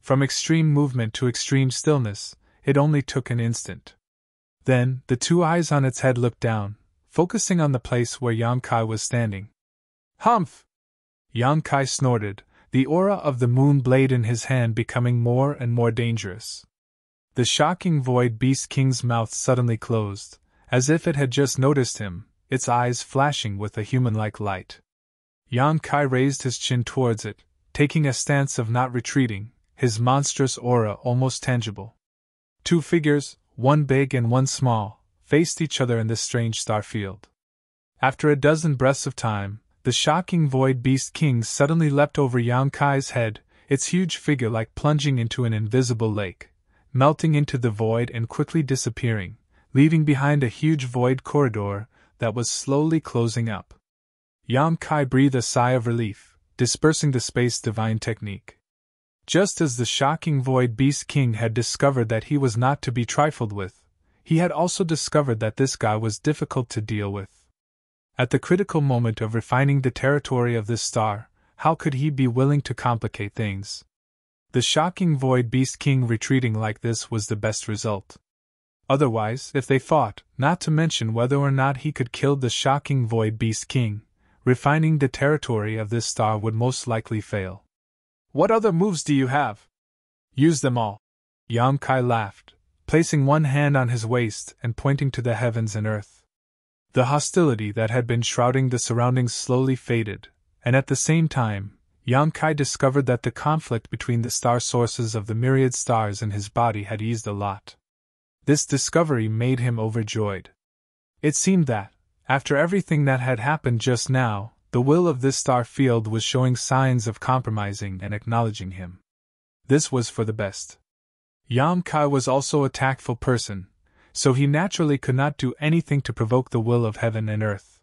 From extreme movement to extreme stillness, it only took an instant. Then, the two eyes on its head looked down, focusing on the place where Yang Kai was standing. Humph! Yang Kai snorted, the aura of the moon blade in his hand becoming more and more dangerous. The shocking void beast king's mouth suddenly closed, as if it had just noticed him, its eyes flashing with a human-like light. Yang Kai raised his chin towards it, taking a stance of not retreating, his monstrous aura almost tangible. Two figures, one big and one small, faced each other in this strange star field. After a dozen breaths of time, the shocking void beast king suddenly leapt over Yang Kai's head, its huge figure like plunging into an invisible lake, melting into the void and quickly disappearing, leaving behind a huge void corridor that was slowly closing up. Yang Kai breathed a sigh of relief, dispersing the space divine technique. Just as the shocking void beast king had discovered that he was not to be trifled with, he had also discovered that this guy was difficult to deal with. At the critical moment of refining the territory of this star, how could he be willing to complicate things? The shocking void beast king retreating like this was the best result. Otherwise, if they fought, not to mention whether or not he could kill the shocking void beast king, refining the territory of this star would most likely fail. What other moves do you have? Use them all. Yang Kai laughed, placing one hand on his waist and pointing to the heavens and earth. The hostility that had been shrouding the surroundings slowly faded, and at the same time, Yang Kai discovered that the conflict between the star sources of the myriad stars in his body had eased a lot. This discovery made him overjoyed. It seemed that, after everything that had happened just now, the will of this star field was showing signs of compromising and acknowledging him. This was for the best. Yang Kai was also a tactful person, so he naturally could not do anything to provoke the will of heaven and earth.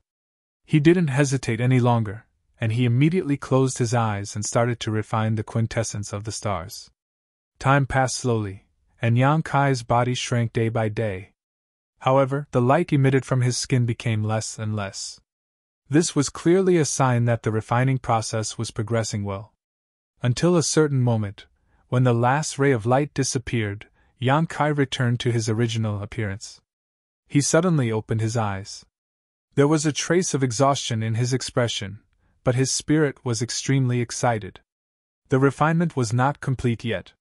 He didn't hesitate any longer, and he immediately closed his eyes and started to refine the quintessence of the stars. Time passed slowly, and Yang Kai's body shrank day by day. However, the light emitted from his skin became less and less. This was clearly a sign that the refining process was progressing well. Until a certain moment, when the last ray of light disappeared, Yang Kai returned to his original appearance. He suddenly opened his eyes. There was a trace of exhaustion in his expression, but his spirit was extremely excited. The refinement was not complete yet.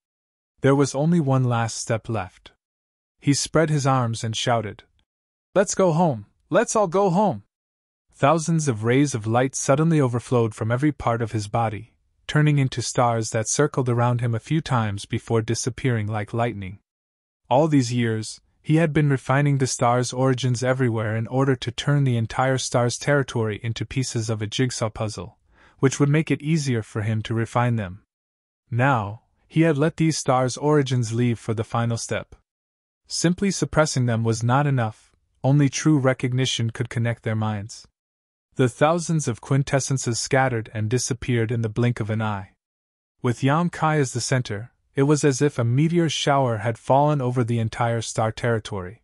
There was only one last step left. He spread his arms and shouted, "Let's go home! Let's all go home!" Thousands of rays of light suddenly overflowed from every part of his body, turning into stars that circled around him a few times before disappearing like lightning. All these years, he had been refining the stars' origins everywhere in order to turn the entire star's territory into pieces of a jigsaw puzzle, which would make it easier for him to refine them. Now, he had let these stars' origins leave for the final step. Simply suppressing them was not enough, only true recognition could connect their minds. The thousands of quintessences scattered and disappeared in the blink of an eye. With Yang Kai as the center, it was as if a meteor shower had fallen over the entire star territory.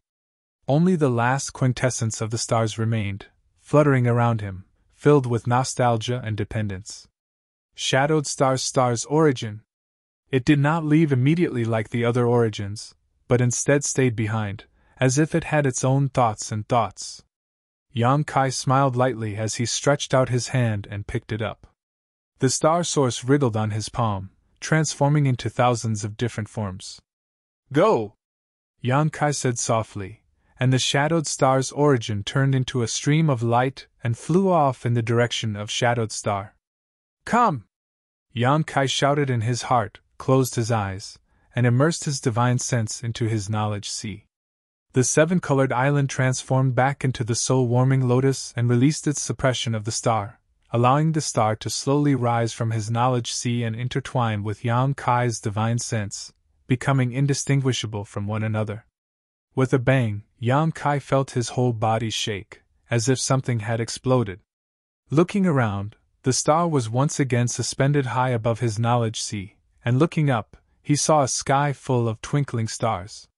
Only the last quintessence of the stars remained, fluttering around him, filled with nostalgia and dependence. Shadowed star's origin. It did not leave immediately like the other origins, but instead stayed behind, as if it had its own thoughts and thoughts. Yang Kai smiled lightly as he stretched out his hand and picked it up. The star source wriggled on his palm, transforming into thousands of different forms. "Go!" Yang Kai said softly, and the shadowed star's origin turned into a stream of light and flew off in the direction of shadowed star. Come! Yang Kai shouted in his heart, closed his eyes, and immersed his divine sense into his knowledge sea. The seven-colored island transformed back into the soul-warming lotus and released its suppression of the star, allowing the star to slowly rise from his knowledge sea and intertwine with Yang Kai's divine sense, becoming indistinguishable from one another. With a bang, Yang Kai felt his whole body shake, as if something had exploded. Looking around, the star was once again suspended high above his knowledge sea, and looking up, he saw a sky full of twinkling stars.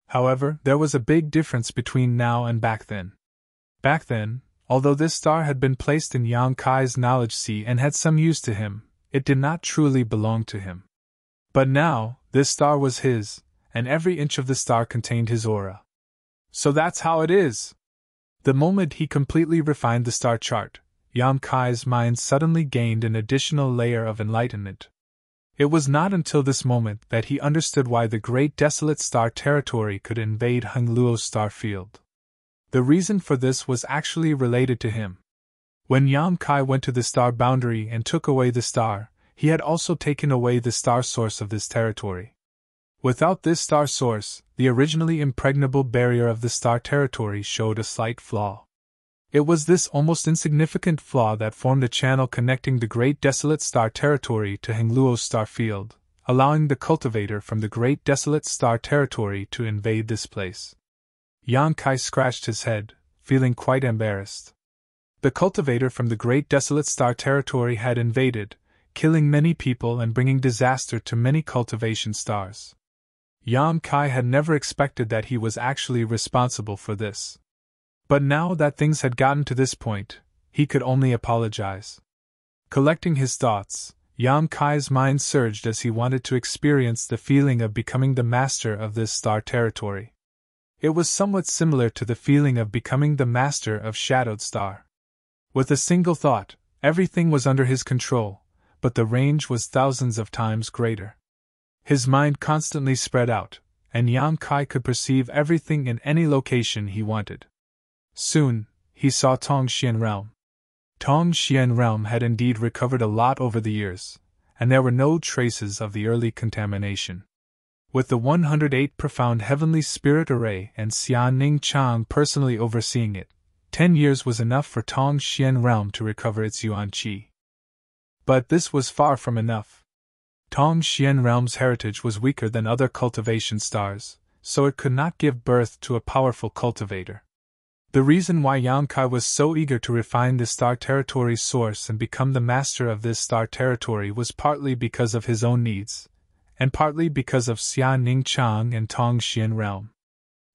However, there was a big difference between now and back then. Back then, although this star had been placed in Yang Kai's knowledge sea and had some use to him, it did not truly belong to him. But now, this star was his, and every inch of the star contained his aura. So that's how it is! The moment he completely refined the star chart, Yang Kai's mind suddenly gained an additional layer of enlightenment. It was not until this moment that he understood why the great desolate star territory could invade Hengluo's star field. The reason for this was actually related to him. When Yang Kai went to the star boundary and took away the star, he had also taken away the star source of this territory. Without this star source, the originally impregnable barrier of the star territory showed a slight flaw. It was this almost insignificant flaw that formed a channel connecting the great desolate star territory to Hengluo's star field, allowing the cultivator from the great desolate star territory to invade this place. Yang Kai scratched his head, feeling quite embarrassed. The cultivator from the great desolate star territory had invaded, killing many people and bringing disaster to many cultivation stars. Yang Kai had never expected that he was actually responsible for this. But now that things had gotten to this point, he could only apologize. Collecting his thoughts, Yang Kai's mind surged as he wanted to experience the feeling of becoming the master of this star territory. It was somewhat similar to the feeling of becoming the master of Shadowed Star. With a single thought, everything was under his control, but the range was thousands of times greater. His mind constantly spread out, and Yang Kai could perceive everything in any location he wanted. Soon, he saw Tongxian Realm. Tongxian Realm had indeed recovered a lot over the years, and there were no traces of the early contamination. With the 108 profound heavenly spirit array and Xia Ning Chang personally overseeing it, 10 years was enough for Tongxian Realm to recover its Yuan Qi. But this was far from enough. Tongxian Realm's heritage was weaker than other cultivation stars, so it could not give birth to a powerful cultivator. The reason why Yang Kai was so eager to refine the star territory's source and become the master of this star territory was partly because of his own needs, and partly because of Xia Ning Chang and Tongxian Realm.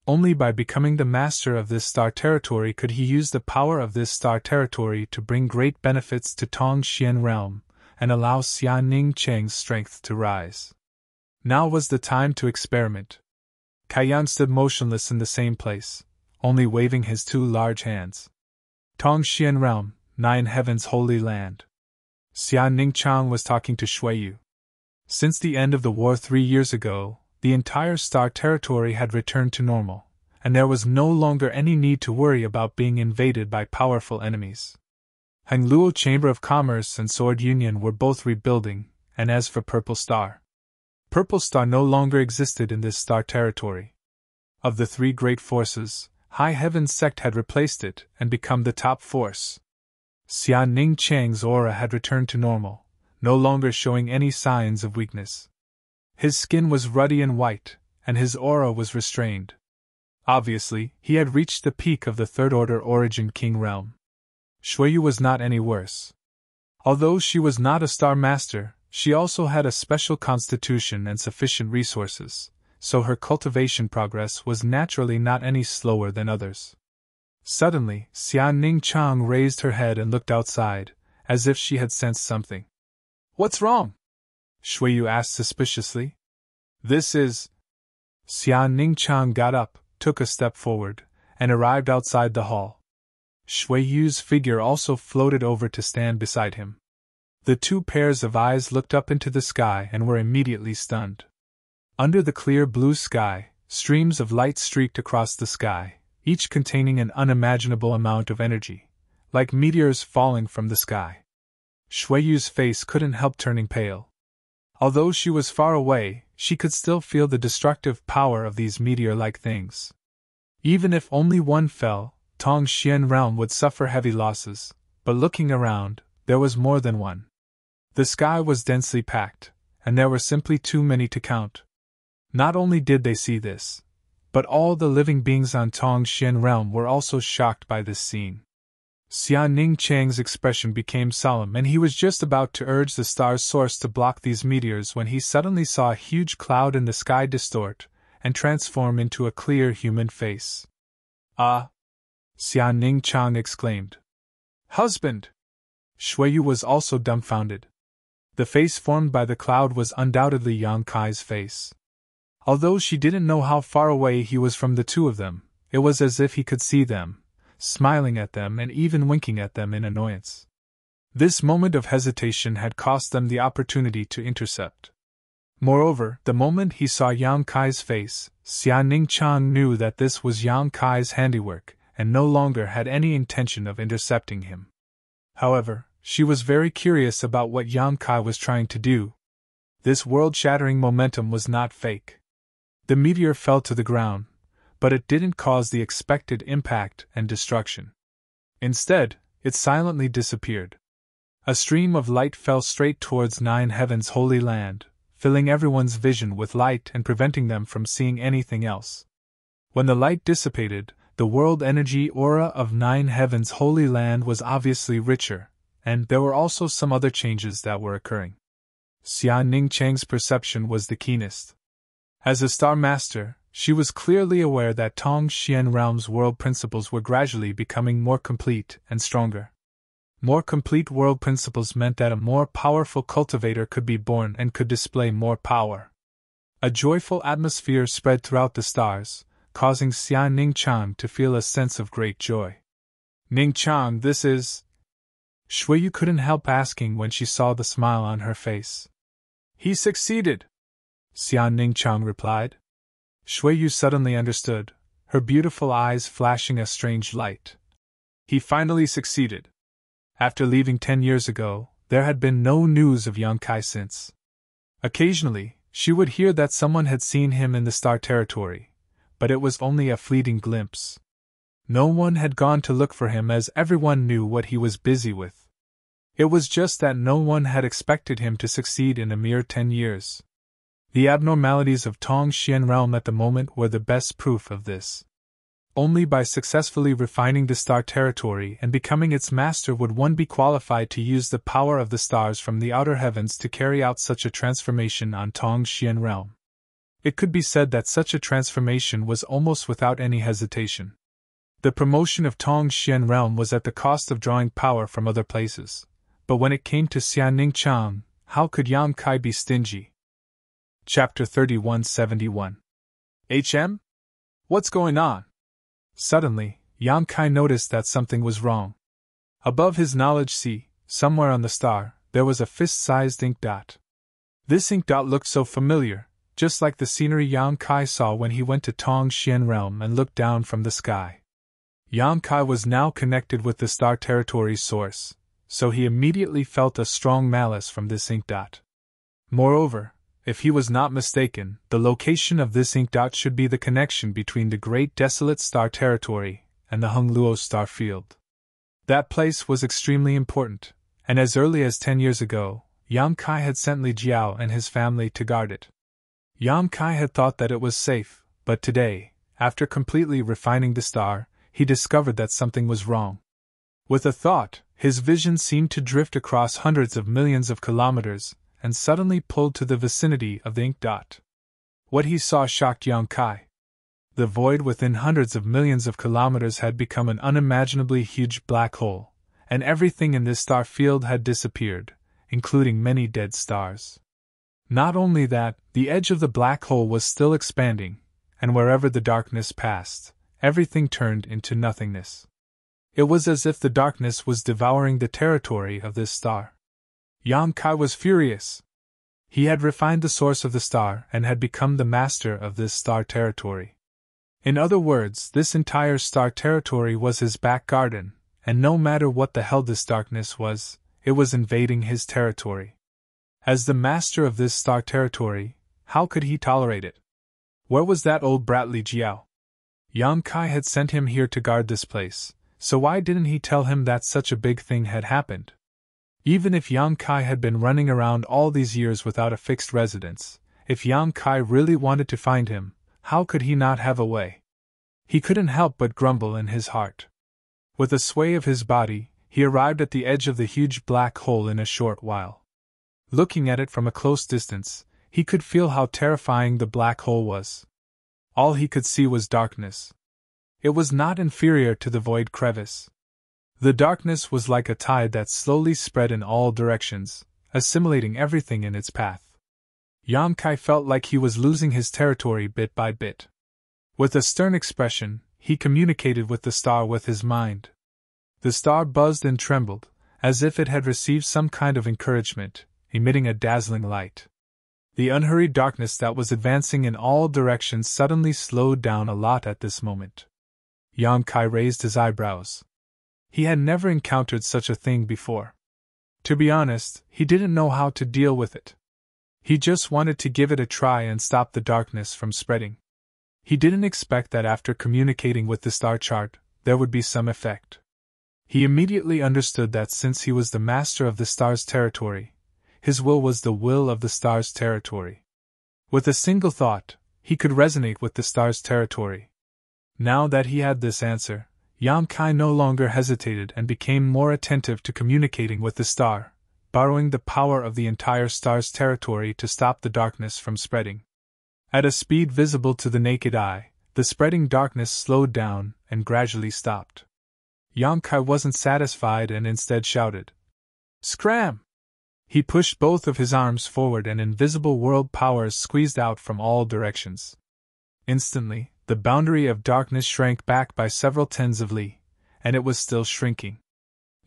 Only by becoming the master of this star territory could he use the power of this star territory to bring great benefits to Tongxian Realm and allow Xia Ning Chang's strength to rise. Now was the time to experiment. Kaiyan stood motionless in the same place, only waving his two large hands. Tongxian Realm, Nine Heavens' Holy Land. Xia Ning Chang was talking to Shuiyu. Since the end of the war 3 years ago, the entire star territory had returned to normal, and there was no longer any need to worry about being invaded by powerful enemies. Hengluo Chamber of Commerce and Sword Union were both rebuilding, and as for Purple Star no longer existed in this star territory. Of the 3 great forces, High Heaven Sect had replaced it and become the top force. Xia Ning Chang's aura had returned to normal, no longer showing any signs of weakness. His skin was ruddy and white, and his aura was restrained. Obviously, he had reached the peak of the Third Order Origin King realm. Shuiyu was not any worse. Although she was not a Star Master, she also had a special constitution and sufficient resources, so her cultivation progress was naturally not any slower than others. Suddenly, Xia Ning Chang raised her head and looked outside, as if she had sensed something. "What's wrong?" Shuiyu asked suspiciously. "This is..." Xia Ning Chang got up, took a step forward, and arrived outside the hall. Shuiyu's figure also floated over to stand beside him. The 2 pairs of eyes looked up into the sky and were immediately stunned. Under the clear blue sky, streams of light streaked across the sky, each containing an unimaginable amount of energy, like meteors falling from the sky. Shuiyu's face couldn't help turning pale. Although she was far away, she could still feel the destructive power of these meteor-like things. Even if only one fell, Tongxian realm would suffer heavy losses, but looking around, there was more than one. The sky was densely packed, and there were simply too many to count. Not only did they see this, but all the living beings on Tongxian realm were also shocked by this scene. Xia Ningchang's expression became solemn, and he was just about to urge the star's source to block these meteors when he suddenly saw a huge cloud in the sky distort and transform into a clear human face. "Ah!" Xia Ningchang exclaimed. "Husband!" Shuiyu was also dumbfounded. The face formed by the cloud was undoubtedly Yang Kai's face. Although she didn't know how far away he was from the two of them, it was as if he could see them, smiling at them and even winking at them in annoyance. This moment of hesitation had cost them the opportunity to intercept. Moreover, the moment he saw Yang Kai's face, Xia Ningchang knew that this was Yang Kai's handiwork, and no longer had any intention of intercepting him. However, she was very curious about what Yang Kai was trying to do. This world-shattering momentum was not fake. The meteor fell to the ground, but it didn't cause the expected impact and destruction. Instead, it silently disappeared. A stream of light fell straight towards Nine Heaven's holy land, filling everyone's vision with light and preventing them from seeing anything else. When the light dissipated, the world energy aura of Nine Heaven's holy land was obviously richer, and there were also some other changes that were occurring. Xia Ningchang's perception was the keenest. As a Star Master, she was clearly aware that Tongxian Realm's world principles were gradually becoming more complete and stronger. More complete world principles meant that a more powerful cultivator could be born and could display more power. A joyful atmosphere spread throughout the stars, causing Xia Ningchang to feel a sense of great joy. "Ningchang, this is..." Shuiyu couldn't help asking when she saw the smile on her face. "He succeeded," Xia Ningchang replied. Shuiyu suddenly understood, her beautiful eyes flashing a strange light. He finally succeeded. After leaving 10 years ago, there had been no news of Yang Kai since. Occasionally, she would hear that someone had seen him in the star territory, but it was only a fleeting glimpse. No one had gone to look for him as everyone knew what he was busy with. It was just that no one had expected him to succeed in a mere 10 years. The abnormalities of Tongxian Realm at the moment were the best proof of this. Only by successfully refining the star territory and becoming its master would one be qualified to use the power of the stars from the outer heavens to carry out such a transformation on Tongxian Realm. It could be said that such a transformation was almost without any hesitation. The promotion of Tongxian Realm was at the cost of drawing power from other places, but when it came to Xia Ningchang, how could Yang Kai be stingy? Chapter 3171. HM? What's going on? Suddenly, Yang Kai noticed that something was wrong. Above his knowledge sea, somewhere on the star, there was a fist-sized ink dot. This ink dot looked so familiar, just like the scenery Yang Kai saw when he went to Tongxian Realm and looked down from the sky. Yang Kai was now connected with the star territory's source, so he immediately felt a strong malice from this ink dot. Moreover, if he was not mistaken, the location of this ink dot should be the connection between the Great Desolate Star Territory and the Hongluo Star Field. That place was extremely important, and as early as 10 years ago, Yang Kai had sent Li Jiao and his family to guard it. Yang Kai had thought that it was safe, but today, after completely refining the star, he discovered that something was wrong. With a thought, his vision seemed to drift across hundreds of millions of kilometers, and suddenly pulled to the vicinity of the ink dot. What he saw shocked Yang Kai. The void within hundreds of millions of kilometers had become an unimaginably huge black hole, and everything in this star field had disappeared, including many dead stars. Not only that, the edge of the black hole was still expanding, and wherever the darkness passed, everything turned into nothingness. It was as if the darkness was devouring the territory of this star. Yang Kai was furious. He had refined the source of the star and had become the master of this star territory. In other words, this entire star territory was his back garden, and no matter what the hell this darkness was, it was invading his territory. As the master of this star territory, how could he tolerate it? Where was that old brat Li Jiao? Yang Kai had sent him here to guard this place, so why didn't he tell him that such a big thing had happened? Even if Yang Kai had been running around all these years without a fixed residence, if Yang Kai really wanted to find him, how could he not have a way? He couldn't help but grumble in his heart. With a sway of his body, he arrived at the edge of the huge black hole in a short while. Looking at it from a close distance, he could feel how terrifying the black hole was. All he could see was darkness. It was not inferior to the void crevice. The darkness was like a tide that slowly spread in all directions, assimilating everything in its path. Yang Kai felt like he was losing his territory bit by bit. With a stern expression, he communicated with the star with his mind. The star buzzed and trembled, as if it had received some kind of encouragement, emitting a dazzling light. The unhurried darkness that was advancing in all directions suddenly slowed down a lot at this moment. Yang Kai raised his eyebrows. He had never encountered such a thing before. To be honest, he didn't know how to deal with it. He just wanted to give it a try and stop the darkness from spreading. He didn't expect that after communicating with the star chart, there would be some effect. He immediately understood that since he was the master of the star's territory, his will was the will of the star's territory. With a single thought, he could resonate with the star's territory. Now that he had this answer, Yang Kai no longer hesitated and became more attentive to communicating with the star, borrowing the power of the entire star's territory to stop the darkness from spreading. At a speed visible to the naked eye, the spreading darkness slowed down and gradually stopped. Yang Kai wasn't satisfied and instead shouted, "Scram!" He pushed both of his arms forward and invisible world powers squeezed out from all directions. Instantly, the boundary of darkness shrank back by several tens of li, and it was still shrinking.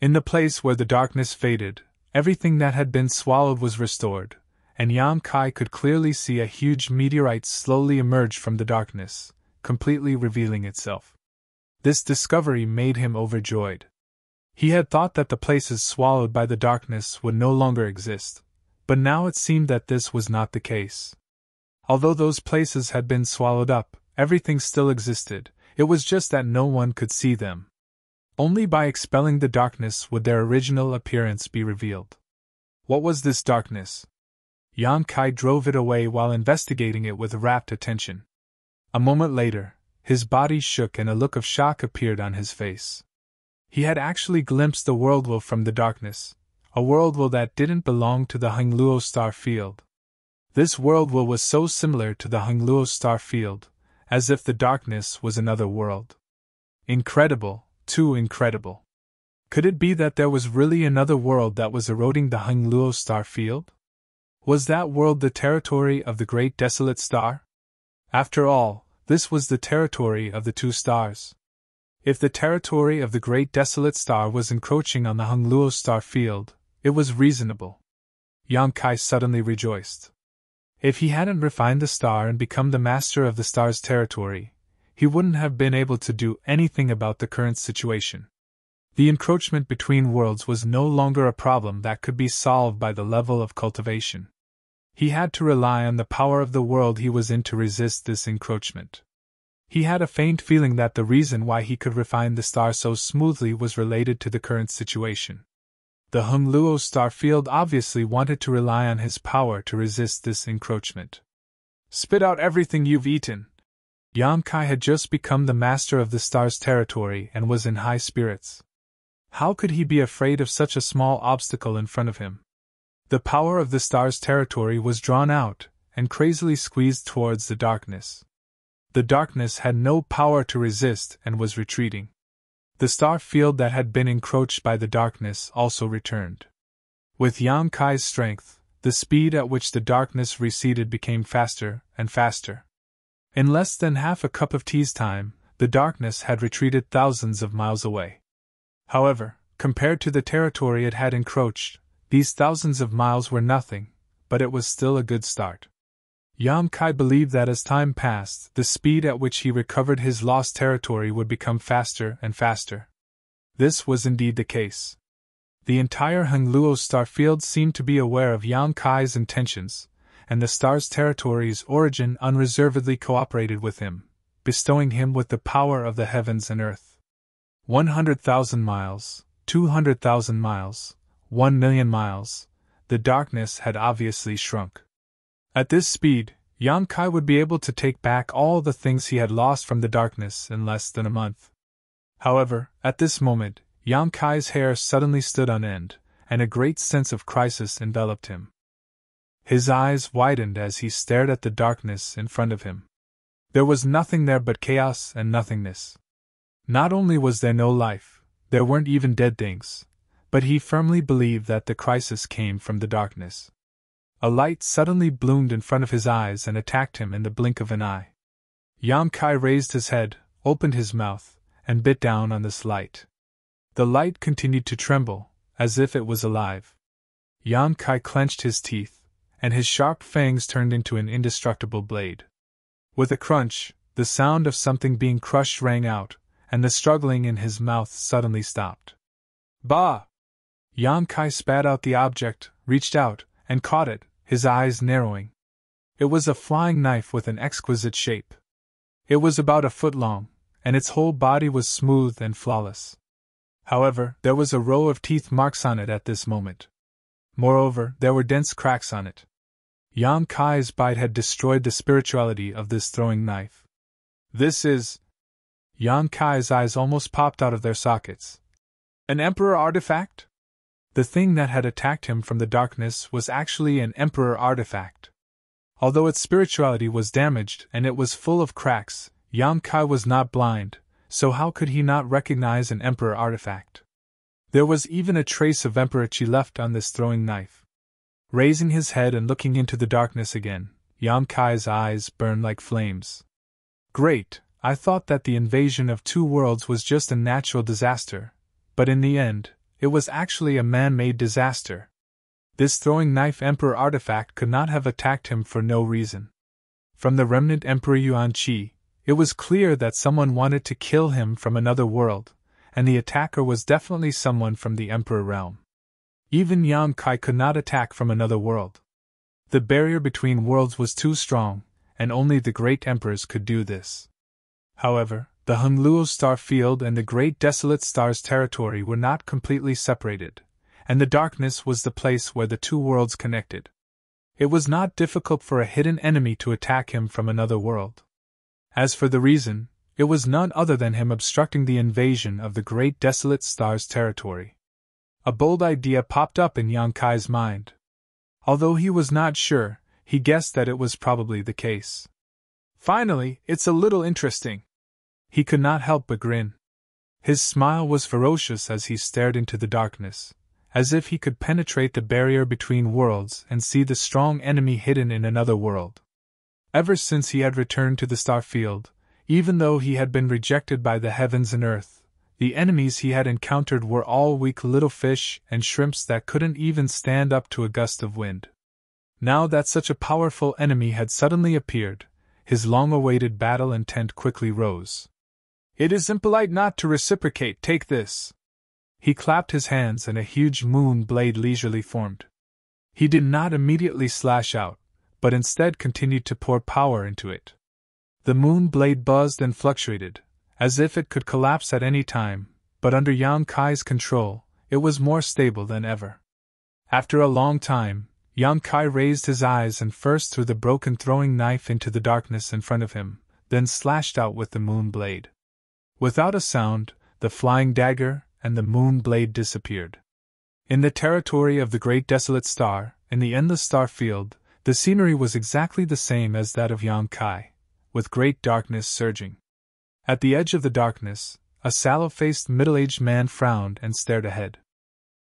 In the place where the darkness faded, everything that had been swallowed was restored, and Yang Kai could clearly see a huge meteorite slowly emerge from the darkness, completely revealing itself. This discovery made him overjoyed. He had thought that the places swallowed by the darkness would no longer exist, but now it seemed that this was not the case. Although those places had been swallowed up, everything still existed, it was just that no one could see them. Only by expelling the darkness would their original appearance be revealed. What was this darkness? Yang Kai drove it away while investigating it with rapt attention. A moment later, his body shook and a look of shock appeared on his face. He had actually glimpsed the worldwheel from the darkness, a worldwheel that didn't belong to the Hongluo star field. This worldwheel was so similar to the Hongluo star field, as if the darkness was another world. Incredible, too incredible. Could it be that there was really another world that was eroding the Hongluo star field? Was that world the territory of the great desolate star? After all, this was the territory of the two stars. If the territory of the great desolate star was encroaching on the Hongluo star field, it was reasonable. Yang Kai suddenly rejoiced. If he hadn't refined the star and become the master of the star's territory, he wouldn't have been able to do anything about the current situation. The encroachment between worlds was no longer a problem that could be solved by the level of cultivation. He had to rely on the power of the world he was in to resist this encroachment. He had a faint feeling that the reason why he could refine the star so smoothly was related to the current situation. The Hongluo star field obviously wanted to rely on his power to resist this encroachment. Spit out everything you've eaten. Yang Kai had just become the master of the star's territory and was in high spirits. How could he be afraid of such a small obstacle in front of him? The power of the star's territory was drawn out and crazily squeezed towards the darkness. The darkness had no power to resist and was retreating. The star field that had been encroached by the darkness also returned. With Yang Kai's strength, the speed at which the darkness receded became faster and faster. In less than half a cup of tea's time, the darkness had retreated thousands of miles away. However, compared to the territory it had encroached, these thousands of miles were nothing, but it was still a good start. Yang Kai believed that as time passed, the speed at which he recovered his lost territory would become faster and faster. This was indeed the case. The entire Hengluo star field seemed to be aware of Yang Kai's intentions, and the star's territory's origin unreservedly cooperated with him, bestowing him with the power of the heavens and earth. 100,000 miles, 200,000 miles, 1,000,000 miles, the darkness had obviously shrunk. At this speed, Yang Kai would be able to take back all the things he had lost from the darkness in less than a month. However, at this moment, Yang Kai's hair suddenly stood on end, and a great sense of crisis enveloped him. His eyes widened as he stared at the darkness in front of him. There was nothing there but chaos and nothingness. Not only was there no life, there weren't even dead things, but he firmly believed that the crisis came from the darkness. A light suddenly bloomed in front of his eyes and attacked him in the blink of an eye. Yang Kai raised his head, opened his mouth, and bit down on this light. The light continued to tremble, as if it was alive. Yang Kai clenched his teeth, and his sharp fangs turned into an indestructible blade. With a crunch, the sound of something being crushed rang out, and the struggling in his mouth suddenly stopped. Bah! Yang Kai spat out the object, reached out, and caught it, his eyes narrowing. It was a flying knife with an exquisite shape. It was about a foot long, and its whole body was smooth and flawless. However, there was a row of teeth marks on it at this moment. Moreover, there were dense cracks on it. Yang Kai's bite had destroyed the spirituality of this throwing knife. This is... Yang Kai's eyes almost popped out of their sockets. An Emperor artifact? The thing that had attacked him from the darkness was actually an Emperor artifact. Although its spirituality was damaged and it was full of cracks, Yang Kai was not blind, so how could he not recognize an Emperor artifact? There was even a trace of Emperor Qi left on this throwing knife. Raising his head and looking into the darkness again, Yang Kai's eyes burned like flames. Great, I thought that the invasion of two worlds was just a natural disaster, but in the end, it was actually a man-made disaster. This throwing knife Emperor artifact could not have attacked him for no reason. From the remnant Emperor Yuan Qi, it was clear that someone wanted to kill him from another world, and the attacker was definitely someone from the Emperor realm. Even Yang Kai could not attack from another world. The barrier between worlds was too strong, and only the great emperors could do this. However, the Hengluo star field and the great desolate star's territory were not completely separated, and the darkness was the place where the two worlds connected. It was not difficult for a hidden enemy to attack him from another world. As for the reason, it was none other than him obstructing the invasion of the great desolate star's territory. A bold idea popped up in Yang Kai's mind. Although he was not sure, he guessed that it was probably the case. Finally, it's a little interesting. He could not help but grin. His smile was ferocious as he stared into the darkness, as if he could penetrate the barrier between worlds and see the strong enemy hidden in another world. Ever since he had returned to the star field, even though he had been rejected by the heavens and earth, the enemies he had encountered were all weak little fish and shrimps that couldn't even stand up to a gust of wind. Now that such a powerful enemy had suddenly appeared, his long-awaited battle intent quickly rose. It is impolite not to reciprocate, take this. He clapped his hands and a huge moon blade leisurely formed. He did not immediately slash out, but instead continued to pour power into it. The moon blade buzzed and fluctuated, as if it could collapse at any time, but under Yang Kai's control, it was more stable than ever. After a long time, Yang Kai raised his eyes and first threw the broken throwing knife into the darkness in front of him, then slashed out with the moon blade. Without a sound, the flying dagger and the moon blade disappeared. In the territory of the great desolate star, in the endless star field, the scenery was exactly the same as that of Yang Kai, with great darkness surging. At the edge of the darkness, a sallow-faced middle-aged man frowned and stared ahead.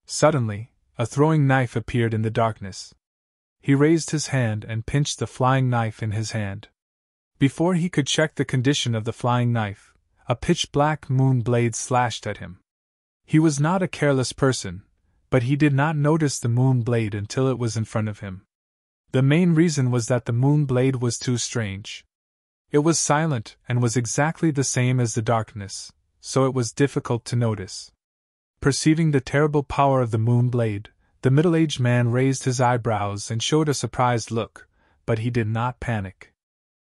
Suddenly, a throwing knife appeared in the darkness. He raised his hand and pinched the flying knife in his hand. Before he could check the condition of the flying knife, a pitch-black moon blade slashed at him. He was not a careless person, but he did not notice the moon blade until it was in front of him. The main reason was that the moon blade was too strange. It was silent and was exactly the same as the darkness, so it was difficult to notice. Perceiving the terrible power of the moon blade, the middle-aged man raised his eyebrows and showed a surprised look, but he did not panic.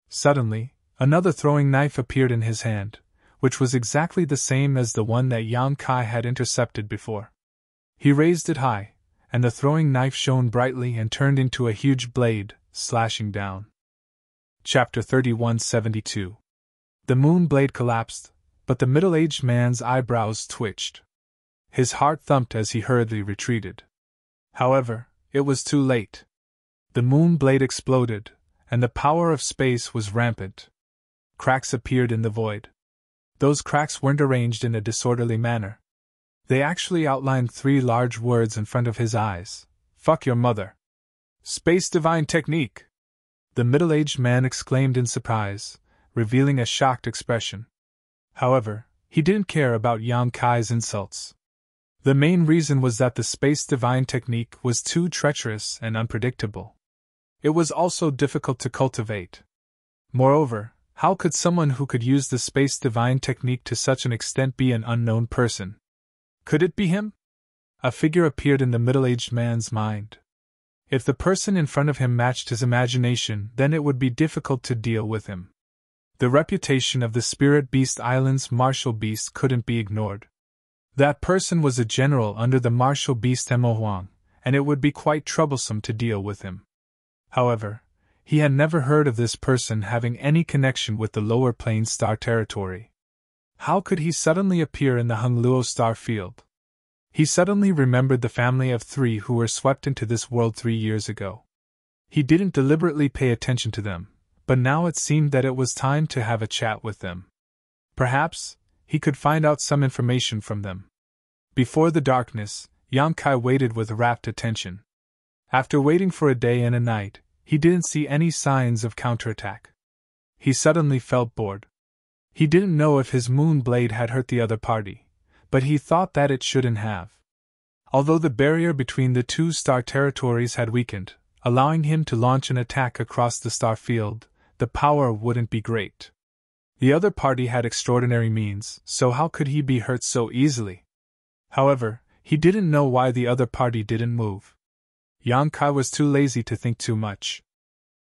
Suddenly, another throwing knife appeared in his hand, which was exactly the same as the one that Yang Kai had intercepted before. He raised it high, and the throwing knife shone brightly and turned into a huge blade, slashing down. Chapter 3172. The moon blade collapsed, but the middle-aged man's eyebrows twitched. His heart thumped as he hurriedly retreated. However, it was too late. The moon blade exploded, and the power of space was rampant. Cracks appeared in the void. Those cracks weren't arranged in a disorderly manner. They actually outlined 3 large words in front of his eyes. "Fuck your mother." "Space divine technique!" the middle-aged man exclaimed in surprise, revealing a shocked expression. However, he didn't care about Yang Kai's insults. The main reason was that the space divine technique was too treacherous and unpredictable. It was also difficult to cultivate. Moreover, how could someone who could use the space divine technique to such an extent be an unknown person? Could it be him? A figure appeared in the middle-aged man's mind. If the person in front of him matched his imagination, then it would be difficult to deal with him. The reputation of the Spirit Beast Island's martial beast couldn't be ignored. That person was a general under the martial beast Mo Huang, and it would be quite troublesome to deal with him. However, he had never heard of this person having any connection with the lower plane star territory. How could he suddenly appear in the Hongluo star field? He suddenly remembered the family of 3 who were swept into this world 3 years ago. He didn't deliberately pay attention to them, but now it seemed that it was time to have a chat with them. Perhaps he could find out some information from them. Before the darkness, Yang Kai waited with rapt attention. After waiting for a day and a night, he didn't see any signs of counterattack. He suddenly felt bored. He didn't know if his moon blade had hurt the other party, but he thought that it shouldn't have. Although the barrier between the 2 star territories had weakened, allowing him to launch an attack across the star field, the power wouldn't be great. The other party had extraordinary means, so how could he be hurt so easily? However, he didn't know why the other party didn't move. Yang Kai was too lazy to think too much.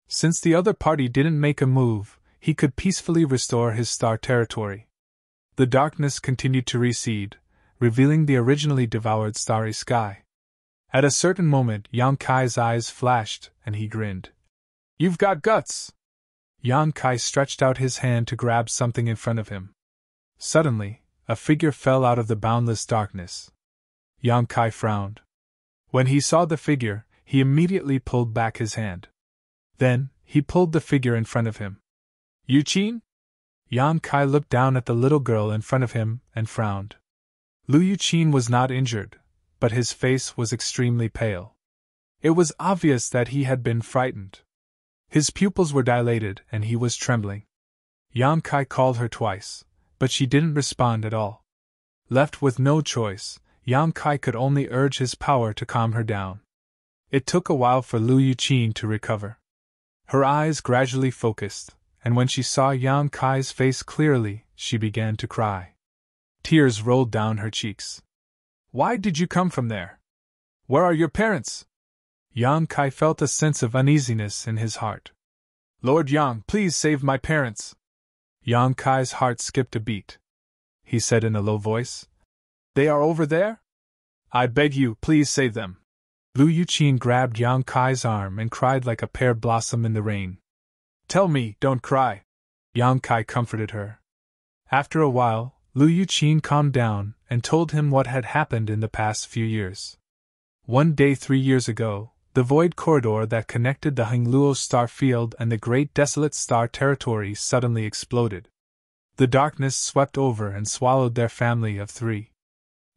Since the other party didn't make a move, he could peacefully restore his star territory. The darkness continued to recede, revealing the originally devoured starry sky. At a certain moment, Yang Kai's eyes flashed, and he grinned. "You've got guts!" Yang Kai stretched out his hand to grab something in front of him. Suddenly, a figure fell out of the boundless darkness. Yang Kai frowned. When he saw the figure, he immediately pulled back his hand. Then, he pulled the figure in front of him. "Yu Qin?" Yang Kai looked down at the little girl in front of him and frowned. Lu Yuqin was not injured, but his face was extremely pale. It was obvious that he had been frightened. His pupils were dilated and he was trembling. Yang Kai called her twice, but she didn't respond at all. Left with no choice, Yang Kai could only urge his power to calm her down. It took a while for Lu Yuqin to recover. Her eyes gradually focused, and when she saw Yang Kai's face clearly, she began to cry. Tears rolled down her cheeks. "Why did you come from there? Where are your parents?" Yang Kai felt a sense of uneasiness in his heart. "Lord Yang, please save my parents." Yang Kai's heart skipped a beat. He said in a low voice, "They are over there? I beg you, please save them." Lu Yuqin grabbed Yang Kai's arm and cried like a pear blossom in the rain. "Tell me, don't cry." Yang Kai comforted her. After a while, Lu Yuqin calmed down and told him what had happened in the past few years. One day 3 years ago, the void corridor that connected the Hongluo star field and the Great Desolate Star Territory suddenly exploded. The darkness swept over and swallowed their family of 3.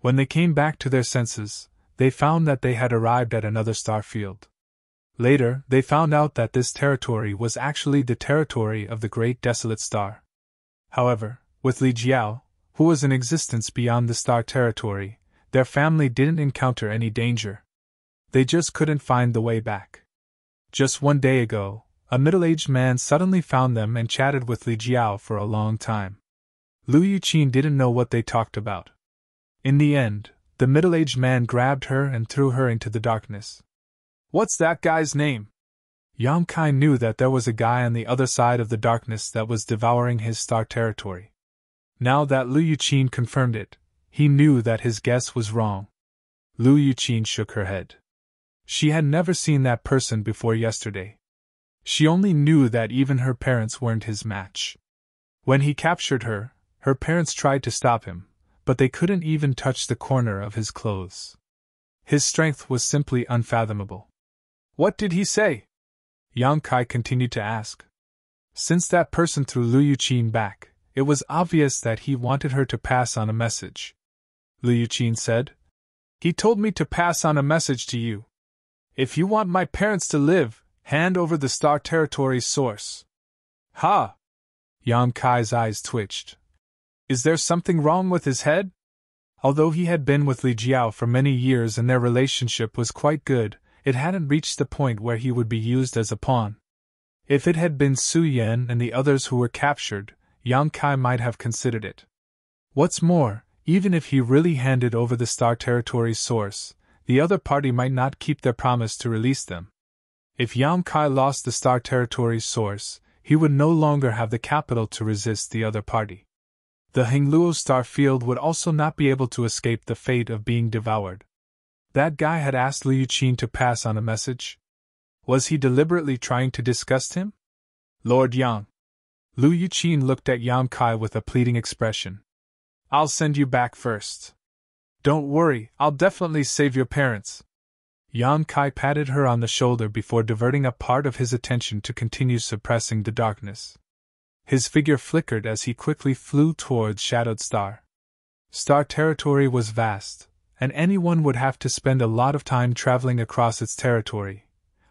When they came back to their senses, they found that they had arrived at another star field. Later, they found out that this territory was actually the territory of the Great Desolate Star. However, with Li Jiao, who was in existence beyond the star territory, their family didn't encounter any danger. They just couldn't find the way back. Just one day ago, a middle-aged man suddenly found them and chatted with Li Jiao for a long time. Lu Yuqin didn't know what they talked about. In the end, The middle-aged man grabbed her and threw her into the darkness. What's that guy's name? Yang Kai knew that there was a guy on the other side of the darkness that was devouring his star territory. Now that Lu Yuqin confirmed it, he knew that his guess was wrong. Lu Yuqin shook her head. She had never seen that person before yesterday. She only knew that even her parents weren't his match. When he captured her, her parents tried to stop him, but they couldn't even touch the corner of his clothes. His strength was simply unfathomable. What did he say? Yang Kai continued to ask. Since that person threw Lu Yuqin back, it was obvious that he wanted her to pass on a message. Lu Yuqin said, He told me to pass on a message to you. If you want my parents to live, hand over the star territory's source. Ha! Yang Kai's eyes twitched. Is there something wrong with his head? Although he had been with Li Jiao for many years and their relationship was quite good, it hadn't reached the point where he would be used as a pawn. If it had been Su Yan and the others who were captured, Yang Kai might have considered it. What's more, even if he really handed over the star territory's source, the other party might not keep their promise to release them. If Yang Kai lost the star territory's source, he would no longer have the capital to resist the other party. The Hingluo star field would also not be able to escape the fate of being devoured. That guy had asked Lu Yuqin to pass on a message. Was he deliberately trying to disgust him? Lord Yang. Lu Yuqin looked at Yang Kai with a pleading expression. I'll send you back first. Don't worry, I'll definitely save your parents. Yang Kai patted her on the shoulder before diverting a part of his attention to continue suppressing the darkness. His figure flickered as he quickly flew towards Shadowed Star. Star territory was vast, and anyone would have to spend a lot of time traveling across its territory.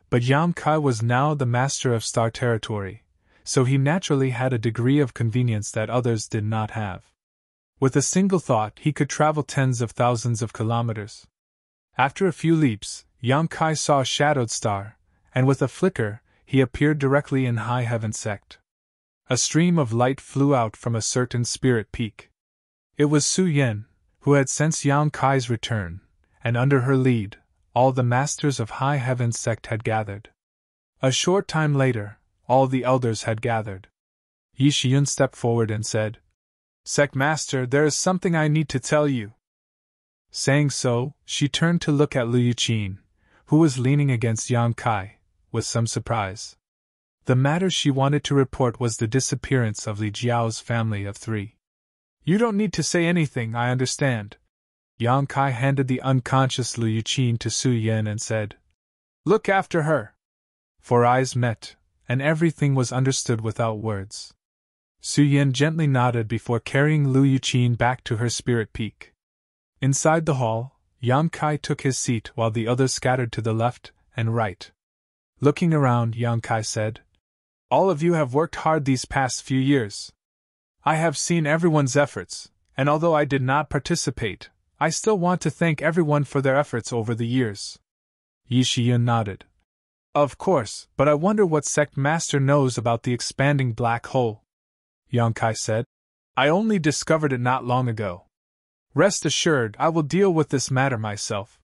But Yang Kai was now the master of Star territory, so he naturally had a degree of convenience that others did not have. With a single thought, he could travel tens of thousands of kilometers. After a few leaps, Yang Kai saw a shadowed star, and with a flicker, he appeared directly in High Heaven Sect. A stream of light flew out from a certain spirit peak. It was Su Yan, who had sensed Yang Kai's return, and under her lead, all the masters of High Heaven Sect had gathered. A short time later, all the elders had gathered. Yi Shiyun stepped forward and said, Sect Master, there is something I need to tell you. Saying so, she turned to look at Lu Yuqin, who was leaning against Yang Kai, with some surprise. The matter she wanted to report was the disappearance of Li Jiao's family of 3. You don't need to say anything, I understand. Yang Kai handed the unconscious Lu Yuqin to Su Yan and said, Look after her. For eyes met, and everything was understood without words. Su Yan gently nodded before carrying Lu Yuqin back to her spirit peak. Inside the hall, Yang Kai took his seat while the others scattered to the left and right. Looking around, Yang Kai said, All of you have worked hard these past few years. I have seen everyone's efforts, and although I did not participate, I still want to thank everyone for their efforts over the years. Yi Shiyun nodded. Of course, but I wonder what Sect Master knows about the expanding black hole. Yang Kai said, I only discovered it not long ago. Rest assured, I will deal with this matter myself.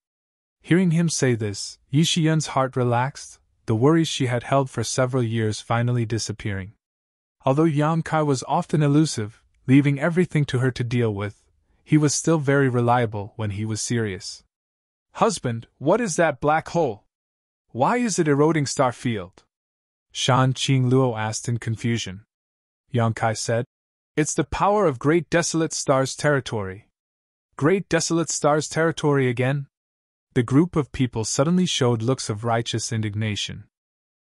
Hearing him say this, Yi Shiyun's heart relaxed, the worries she had held for several years finally disappearing. Although Yang Kai was often elusive, leaving everything to her to deal with, he was still very reliable when he was serious. Husband, what is that black hole? Why is it eroding star field? Shan Qingluo asked in confusion. Yang Kai said, It's the power of Great Desolate Star's territory. Great Desolate Star's territory again? The group of people suddenly showed looks of righteous indignation.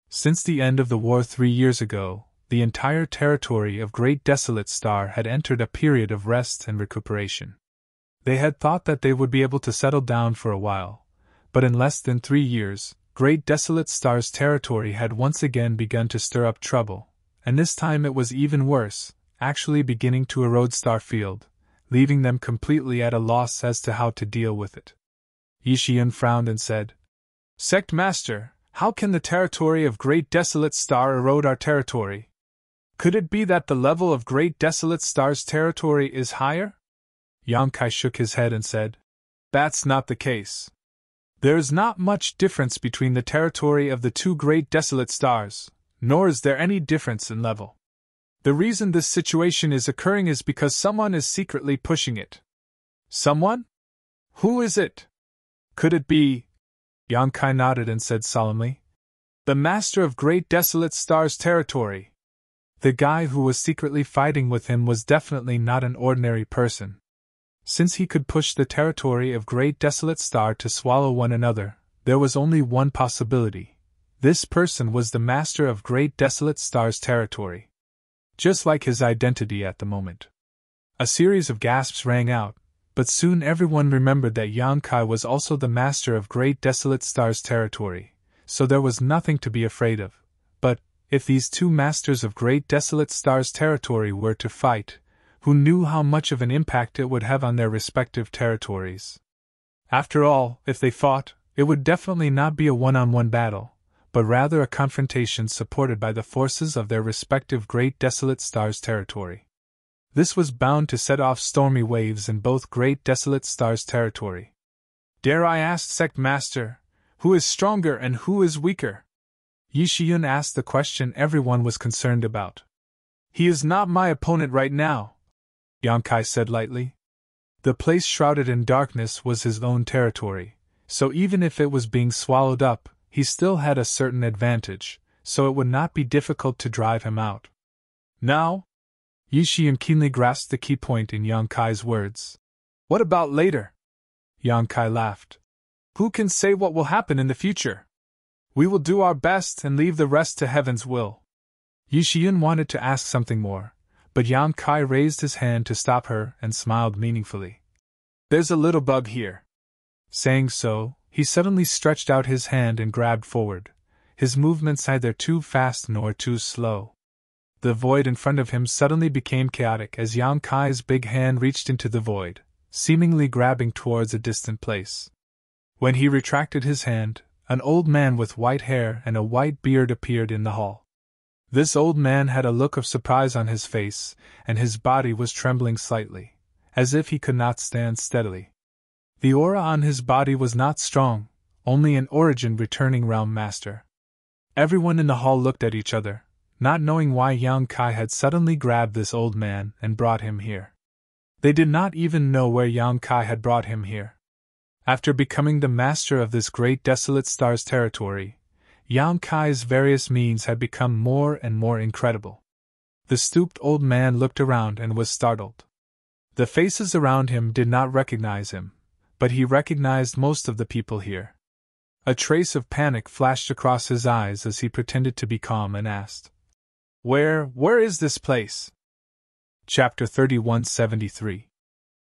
Since the end of the war 3 years ago, the entire territory of Great Desolate Star had entered a period of rest and recuperation. They had thought that they would be able to settle down for a while, but in less than 3 years, Great Desolate Star's territory had once again begun to stir up trouble, and this time it was even worse, actually beginning to erode Starfield, leaving them completely at a loss as to how to deal with it. Yi Shiyun frowned and said, Sect Master, how can the territory of Great Desolate Star erode our territory? Could it be that the level of Great Desolate Star's territory is higher? Yang Kai shook his head and said, That's not the case. There is not much difference between the territory of the two great desolate stars, nor is there any difference in level. The reason this situation is occurring is because someone is secretly pushing it. Someone? Who is it? Could it be? Yang Kai nodded and said solemnly, the master of great desolate stars territory. The guy who was secretly fighting with him was definitely not an ordinary person. Since he could push the territory of great desolate star to swallow one another, there was only one possibility. This person was the master of great desolate star's territory. Just like his identity at the moment. A series of gasps rang out, but soon everyone remembered that Yang Kai was also the master of great desolate star's territory, so there was nothing to be afraid of. But, if these two masters of great desolate star's territory were to fight, who knew how much of an impact it would have on their respective territories? After all, if they fought, it would definitely not be a one-on-one battle, but rather a confrontation supported by the forces of their respective great desolate stars' territory. This was bound to set off stormy waves in both great desolate stars' territory. Dare I ask, Sect Master, who is stronger and who is weaker? Yi Shiyun asked the question everyone was concerned about. He is not my opponent right now, Yang Kai said lightly. The place shrouded in darkness was his own territory, so even if it was being swallowed up, he still had a certain advantage, so it would not be difficult to drive him out. Now? Yi Shiyun keenly grasped the key point in Yang Kai's words. What about later? Yang Kai laughed. Who can say what will happen in the future? We will do our best and leave the rest to heaven's will. Yi Shiyun wanted to ask something more, but Yang Kai raised his hand to stop her and smiled meaningfully. There's a little bug here. Saying so, he suddenly stretched out his hand and grabbed forward, his movements neither too fast nor too slow. The void in front of him suddenly became chaotic as Yang Kai's big hand reached into the void, seemingly grabbing towards a distant place. When he retracted his hand, an old man with white hair and a white beard appeared in the hall. This old man had a look of surprise on his face, and his body was trembling slightly, as if he could not stand steadily. The aura on his body was not strong, only an origin-returning realm master. Everyone in the hall looked at each other, not knowing why Yang Kai had suddenly grabbed this old man and brought him here. They did not even know where Yang Kai had brought him here. After becoming the master of this great desolate star's territory, Yang Kai's various means had become more and more incredible. The stooped old man looked around and was startled. The faces around him did not recognize him, but he recognized most of the people here. A trace of panic flashed across his eyes as he pretended to be calm and asked, Where is this place? Chapter 3173.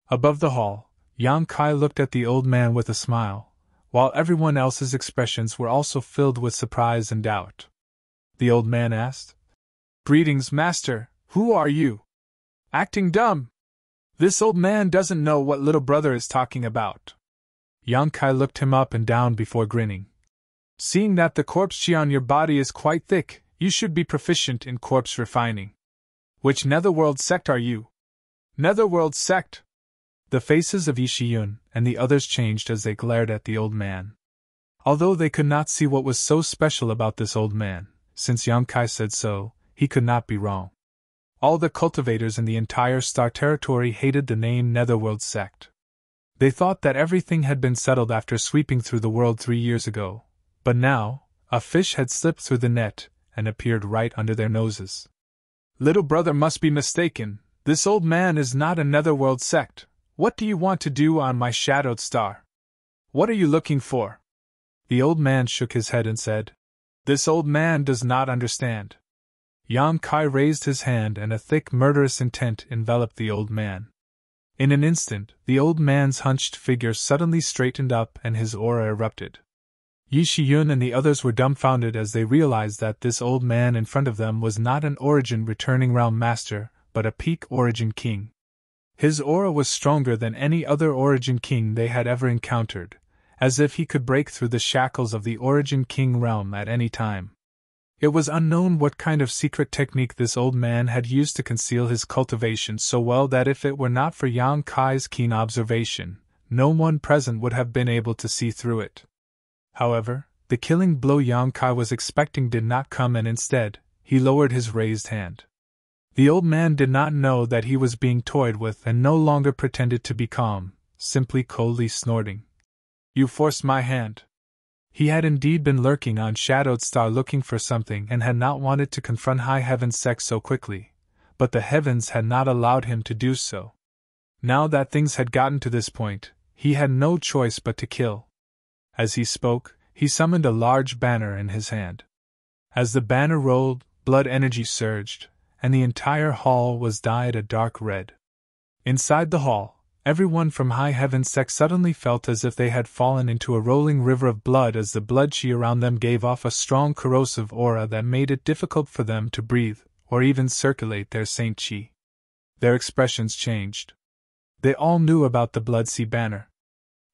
Above the hall, Yang Kai looked at the old man with a smile, while everyone else's expressions were also filled with surprise and doubt. The old man asked, Greetings, master, who are you? Acting dumb. This old man doesn't know what little brother is talking about. Yang Kai looked him up and down before grinning. Seeing that the corpse chi on your body is quite thick, you should be proficient in corpse refining. Which netherworld sect are you? Netherworld sect? The faces of Yi Shiyun and the others changed as they glared at the old man. Although they could not see what was so special about this old man, since Yang Kai said so, he could not be wrong. All the cultivators in the entire star territory hated the name Netherworld sect. They thought that everything had been settled after sweeping through the world 3 years ago, but now, a fish had slipped through the net and appeared right under their noses. Little brother must be mistaken, this old man is not a Netherworld sect. What do you want to do on my shadowed star? What are you looking for? The old man shook his head and said, This old man does not understand. Yang Kai raised his hand and a thick murderous intent enveloped the old man. In an instant, the old man's hunched figure suddenly straightened up and his aura erupted. Yi Shiyun and the others were dumbfounded as they realized that this old man in front of them was not an origin-returning realm master, but a peak origin king. His aura was stronger than any other origin king they had ever encountered, as if he could break through the shackles of the origin king realm at any time. It was unknown what kind of secret technique this old man had used to conceal his cultivation so well that if it were not for Yang Kai's keen observation, no one present would have been able to see through it. However, the killing blow Yang Kai was expecting did not come, and instead, he lowered his raised hand. The old man did not know that he was being toyed with and no longer pretended to be calm, simply coldly snorting. "You forced my hand." He had indeed been lurking on Shadowed Star looking for something and had not wanted to confront High Heaven's sect so quickly, but the heavens had not allowed him to do so. Now that things had gotten to this point, he had no choice but to kill. As he spoke, he summoned a large banner in his hand. As the banner rolled, blood energy surged, and the entire hall was dyed a dark red. Inside the hall, everyone from High Heaven's sect suddenly felt as if they had fallen into a rolling river of blood, as the blood chi around them gave off a strong corrosive aura that made it difficult for them to breathe, or even circulate their saint chi. Their expressions changed. They all knew about the Blood Sea banner.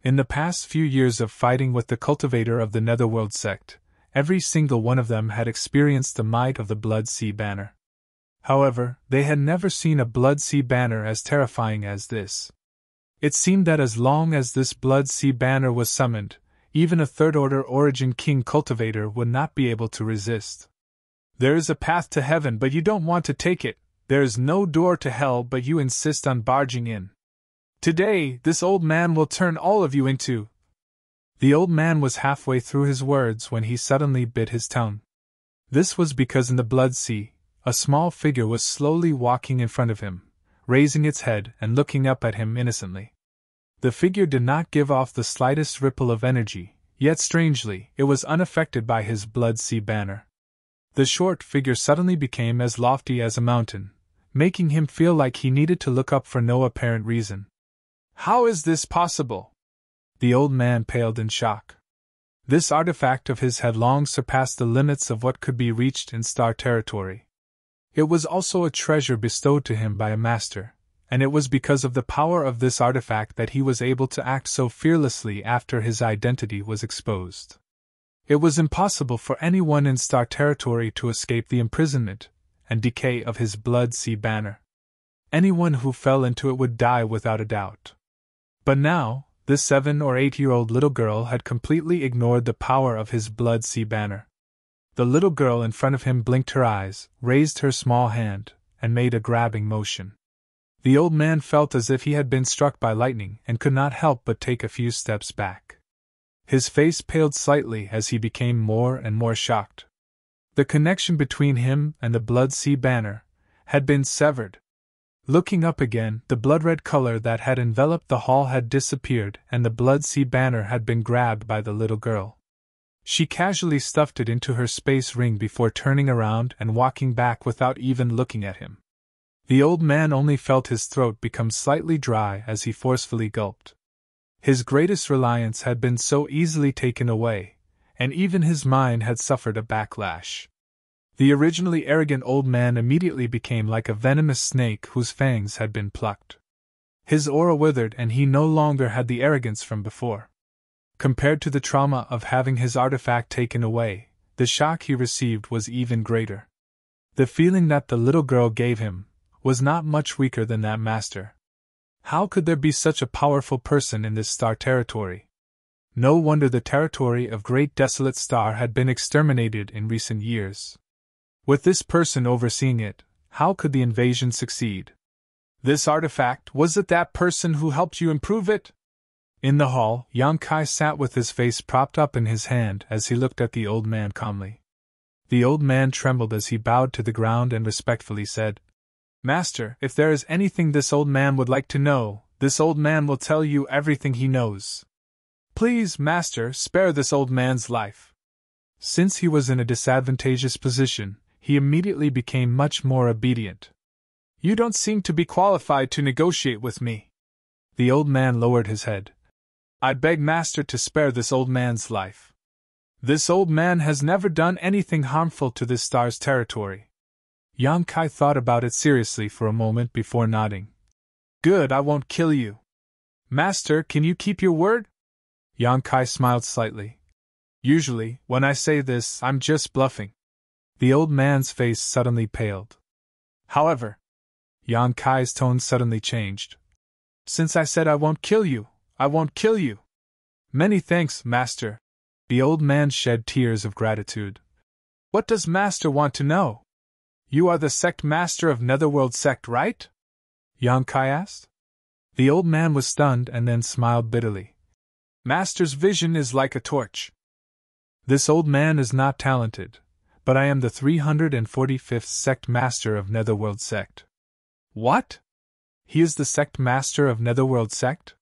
In the past few years of fighting with the cultivator of the Netherworld sect, every single one of them had experienced the might of the Blood Sea banner. However, they had never seen a Blood Sea banner as terrifying as this. It seemed that as long as this Blood Sea banner was summoned, even a third-order Origin King cultivator would not be able to resist. "There is a path to heaven, but you don't want to take it. There is no door to hell, but you insist on barging in. Today, this old man will turn all of you into—" The old man was halfway through his words when he suddenly bit his tongue. This was because in the Blood Sea, a small figure was slowly walking in front of him, raising its head and looking up at him innocently. The figure did not give off the slightest ripple of energy, yet strangely, it was unaffected by his Blood Sea banner. The short figure suddenly became as lofty as a mountain, making him feel like he needed to look up for no apparent reason. "How is this possible?" The old man paled in shock. This artifact of his had long surpassed the limits of what could be reached in star territory. It was also a treasure bestowed to him by a master, and it was because of the power of this artifact that he was able to act so fearlessly after his identity was exposed. It was impossible for anyone in star territory to escape the imprisonment and decay of his Blood Sea banner. Anyone who fell into it would die without a doubt. But now, this 7 or 8-year-old little girl had completely ignored the power of his Blood Sea banner. The little girl in front of him blinked her eyes, raised her small hand, and made a grabbing motion. The old man felt as if he had been struck by lightning and could not help but take a few steps back. His face paled slightly as he became more and more shocked. The connection between him and the Blood Sea banner had been severed. Looking up again, the blood-red color that had enveloped the hall had disappeared and the Blood Sea banner had been grabbed by the little girl. She casually stuffed it into her space ring before turning around and walking back without even looking at him. The old man only felt his throat become slightly dry as he forcefully gulped. His greatest reliance had been so easily taken away, and even his mind had suffered a backlash. The originally arrogant old man immediately became like a venomous snake whose fangs had been plucked. His aura withered and he no longer had the arrogance from before. Compared to the trauma of having his artifact taken away, the shock he received was even greater. The feeling that the little girl gave him was not much weaker than that master. How could there be such a powerful person in this star territory? No wonder the territory of Great Desolate Star had been exterminated in recent years. With this person overseeing it, how could the invasion succeed? This artifact, was it that person who helped you improve it? In the hall, Yang Kai sat with his face propped up in his hand as he looked at the old man calmly. The old man trembled as he bowed to the ground and respectfully said, "Master, if there is anything this old man would like to know, this old man will tell you everything he knows. Please, Master, spare this old man's life." Since he was in a disadvantageous position, he immediately became much more obedient. "You don't seem to be qualified to negotiate with me." The old man lowered his head. "I beg Master to spare this old man's life. This old man has never done anything harmful to this star's territory." Yang Kai thought about it seriously for a moment before nodding. "Good, I won't kill you. Master, can you keep your word?" Yang Kai smiled slightly. "Usually, when I say this, I'm just bluffing." The old man's face suddenly paled. "However," Yang Kai's tone suddenly changed. "Since I said I won't kill you, I won't kill you. Many thanks, Master. The old man shed tears of gratitude. What does Master want to know? You are the sect master of Netherworld sect, right? Yang Kai asked. The old man was stunned and then smiled bitterly. Master's vision is like a torch. This old man is not talented, but I am the 345th sect master of Netherworld sect. What? He is the sect master of Netherworld sect?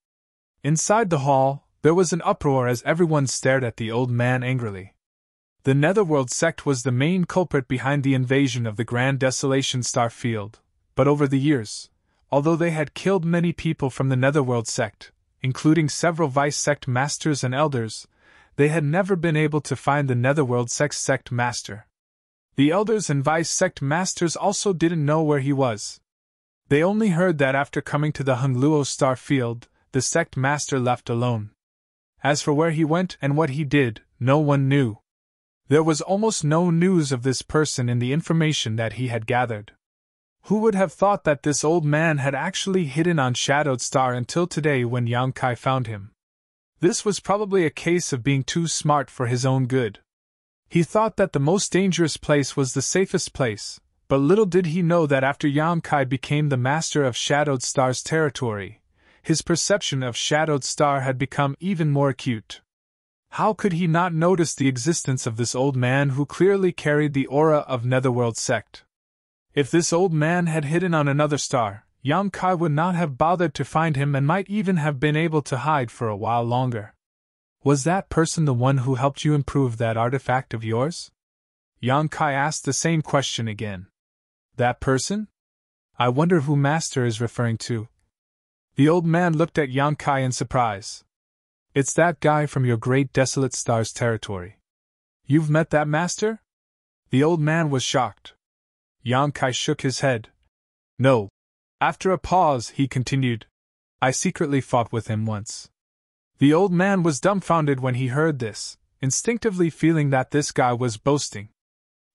Inside the hall, there was an uproar as everyone stared at the old man angrily. The Netherworld sect was the main culprit behind the invasion of the Grand Desolation Star Field, but over the years, although they had killed many people from the Netherworld sect, including several vice sect masters and elders, they had never been able to find the Netherworld sect master. The elders and vice sect masters also didn't know where he was. They only heard that after coming to the Hungluo Star Field, the sect master left alone. As for where he went and what he did, no one knew. There was almost no news of this person in the information that he had gathered. Who would have thought that this old man had actually hidden on Shadowed Star until today when Yang Kai found him? This was probably a case of being too smart for his own good. He thought that the most dangerous place was the safest place, but little did he know that after Yang Kai became the master of Shadowed Star's territory, his perception of Shadowed Star had become even more acute. How could he not notice the existence of this old man who clearly carried the aura of Netherworld sect? If this old man had hidden on another star, Yang Kai would not have bothered to find him and might even have been able to hide for a while longer. Was that person the one who helped you improve that artifact of yours? Yang Kai asked the same question again. That person? I wonder who Master is referring to. The old man looked at Yang Kai in surprise. It's that guy from your Great Desolate Star's territory. You've met that master? The old man was shocked. Yang Kai shook his head. No. After a pause, he continued. I secretly fought with him once. The old man was dumbfounded when he heard this, instinctively feeling that this guy was boasting.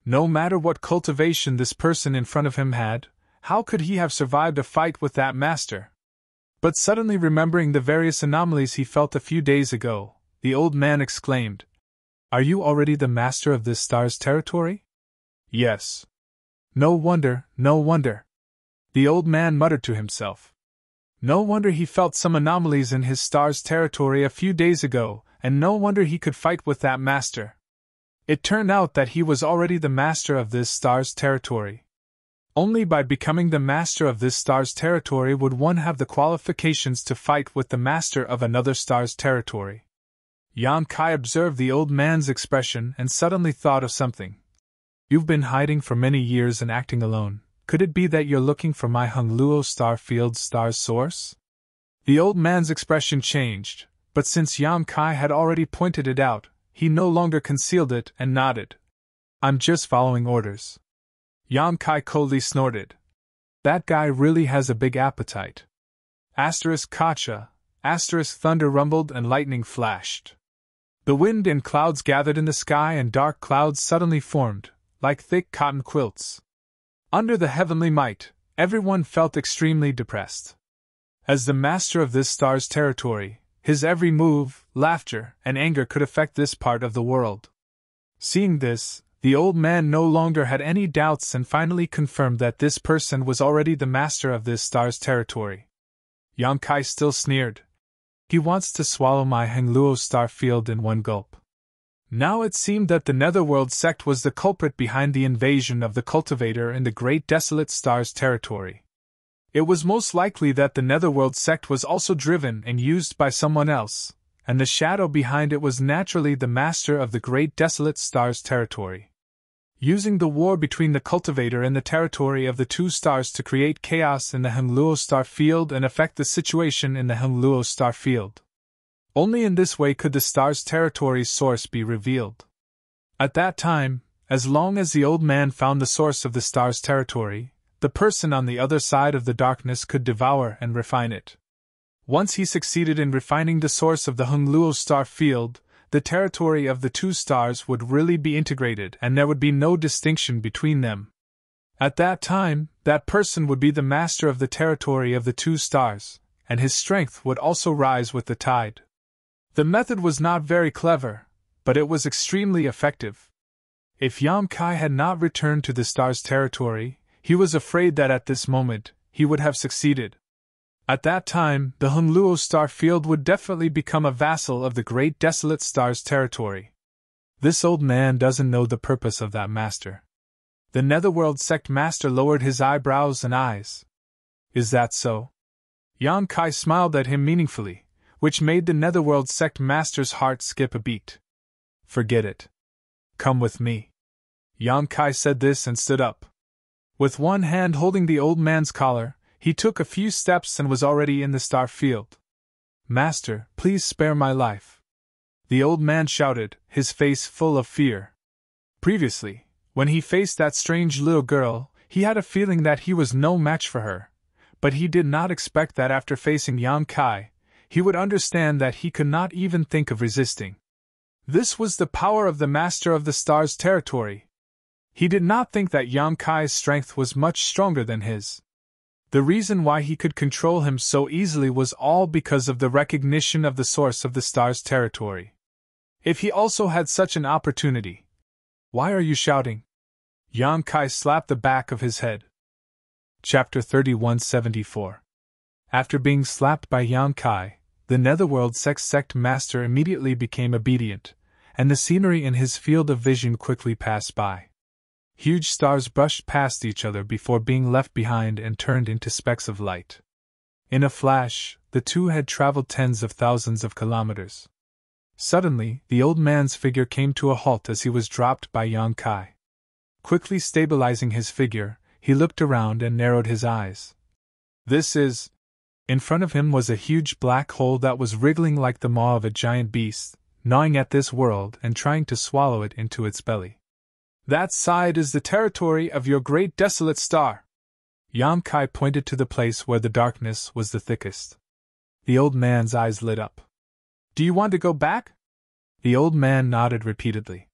No matter what cultivation this person in front of him had, how could he have survived a fight with that master? But suddenly remembering the various anomalies he felt a few days ago, the old man exclaimed, Are you already the master of this star's territory? Yes. No wonder, no wonder. The old man muttered to himself. No wonder he felt some anomalies in his star's territory a few days ago, and no wonder he could fight with that master. It turned out that he was already the master of this star's territory. Only by becoming the master of this star's territory would one have the qualifications to fight with the master of another star's territory. Yang Kai observed the old man's expression and suddenly thought of something. You've been hiding for many years and acting alone. Could it be that you're looking for my Hungluo Star Field star's source? The old man's expression changed, but since Yang Kai had already pointed it out, he no longer concealed it and nodded. I'm just following orders. Yang Kai coldly snorted. That guy really has a big appetite. Kacha, thunder rumbled and lightning flashed. The wind and clouds gathered in the sky and dark clouds suddenly formed, like thick cotton quilts. Under the heavenly might, everyone felt extremely depressed. As the master of this star's territory, his every move, laughter, and anger could affect this part of the world. Seeing this, the old man no longer had any doubts and finally confirmed that this person was already the master of this star's territory. Yang Kai still sneered. He wants to swallow my Hungluo Star Field in one gulp. Now it seemed that the Netherworld sect was the culprit behind the invasion of the cultivator in the Great Desolate Star's territory. It was most likely that the Netherworld sect was also driven and used by someone else, and the shadow behind it was naturally the master of the Great Desolate Star's territory. Using the war between the cultivator and the territory of the two stars to create chaos in the Hungluo Star Field and affect the situation in the Hungluo Star Field. Only in this way could the star's territory's source be revealed. At that time, as long as the old man found the source of the star's territory, the person on the other side of the darkness could devour and refine it. Once he succeeded in refining the source of the Hungluo Star Field, the territory of the two stars would really be integrated and there would be no distinction between them. At that time, that person would be the master of the territory of the two stars, and his strength would also rise with the tide. The method was not very clever, but it was extremely effective. If Yang Kai had not returned to the star's territory, he was afraid that at this moment, he would have succeeded. At that time, the Hunluo star field would definitely become a vassal of the great desolate star's territory. This old man doesn't know the purpose of that master. The Netherworld sect master lowered his eyebrows and eyes. Is that so? Yang Kai smiled at him meaningfully, which made the Netherworld sect master's heart skip a beat. Forget it. Come with me. Yang Kai said this and stood up. With one hand holding the old man's collar, he took a few steps and was already in the star field. Master, please spare my life. The old man shouted, his face full of fear. Previously, when he faced that strange little girl, he had a feeling that he was no match for her, but he did not expect that after facing Yang Kai, he would understand that he could not even think of resisting. This was the power of the master of the star's territory. He did not think that Yang Kai's strength was much stronger than his. The reason why he could control him so easily was all because of the recognition of the source of the star's territory. If he also had such an opportunity. Why are you shouting? Yang Kai slapped the back of his head. Chapter 3174. After being slapped by Yang Kai, the Netherworld sect master immediately became obedient, and the scenery in his field of vision quickly passed by. Huge stars brushed past each other before being left behind and turned into specks of light. In a flash, the two had traveled tens of thousands of kilometers. Suddenly, the old man's figure came to a halt as he was dropped by Yang Kai. Quickly stabilizing his figure, he looked around and narrowed his eyes. This is... In front of him was a huge black hole that was wriggling like the maw of a giant beast, gnawing at this world and trying to swallow it into its belly. That side is the territory of your great desolate star. Yang Kai pointed to the place where the darkness was the thickest. The old man's eyes lit up. Do you want to go back? The old man nodded repeatedly.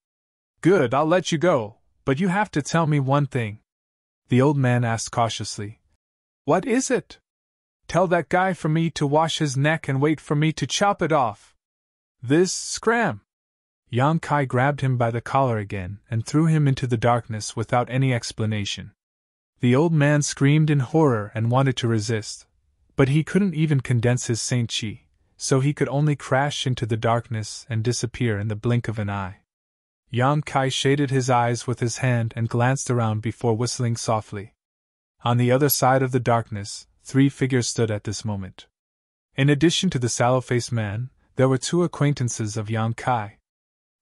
Good, I'll let you go, but you have to tell me one thing. The old man asked cautiously. What is it? Tell that guy for me to wash his neck and wait for me to chop it off. This scram. Yang Kai grabbed him by the collar again and threw him into the darkness without any explanation. The old man screamed in horror and wanted to resist, but he couldn't even condense his Saint Chi, so he could only crash into the darkness and disappear in the blink of an eye. Yang Kai shaded his eyes with his hand and glanced around before whistling softly. On the other side of the darkness, 3 figures stood at this moment. In addition to the sallow-faced man, there were 2 acquaintances of Yang Kai,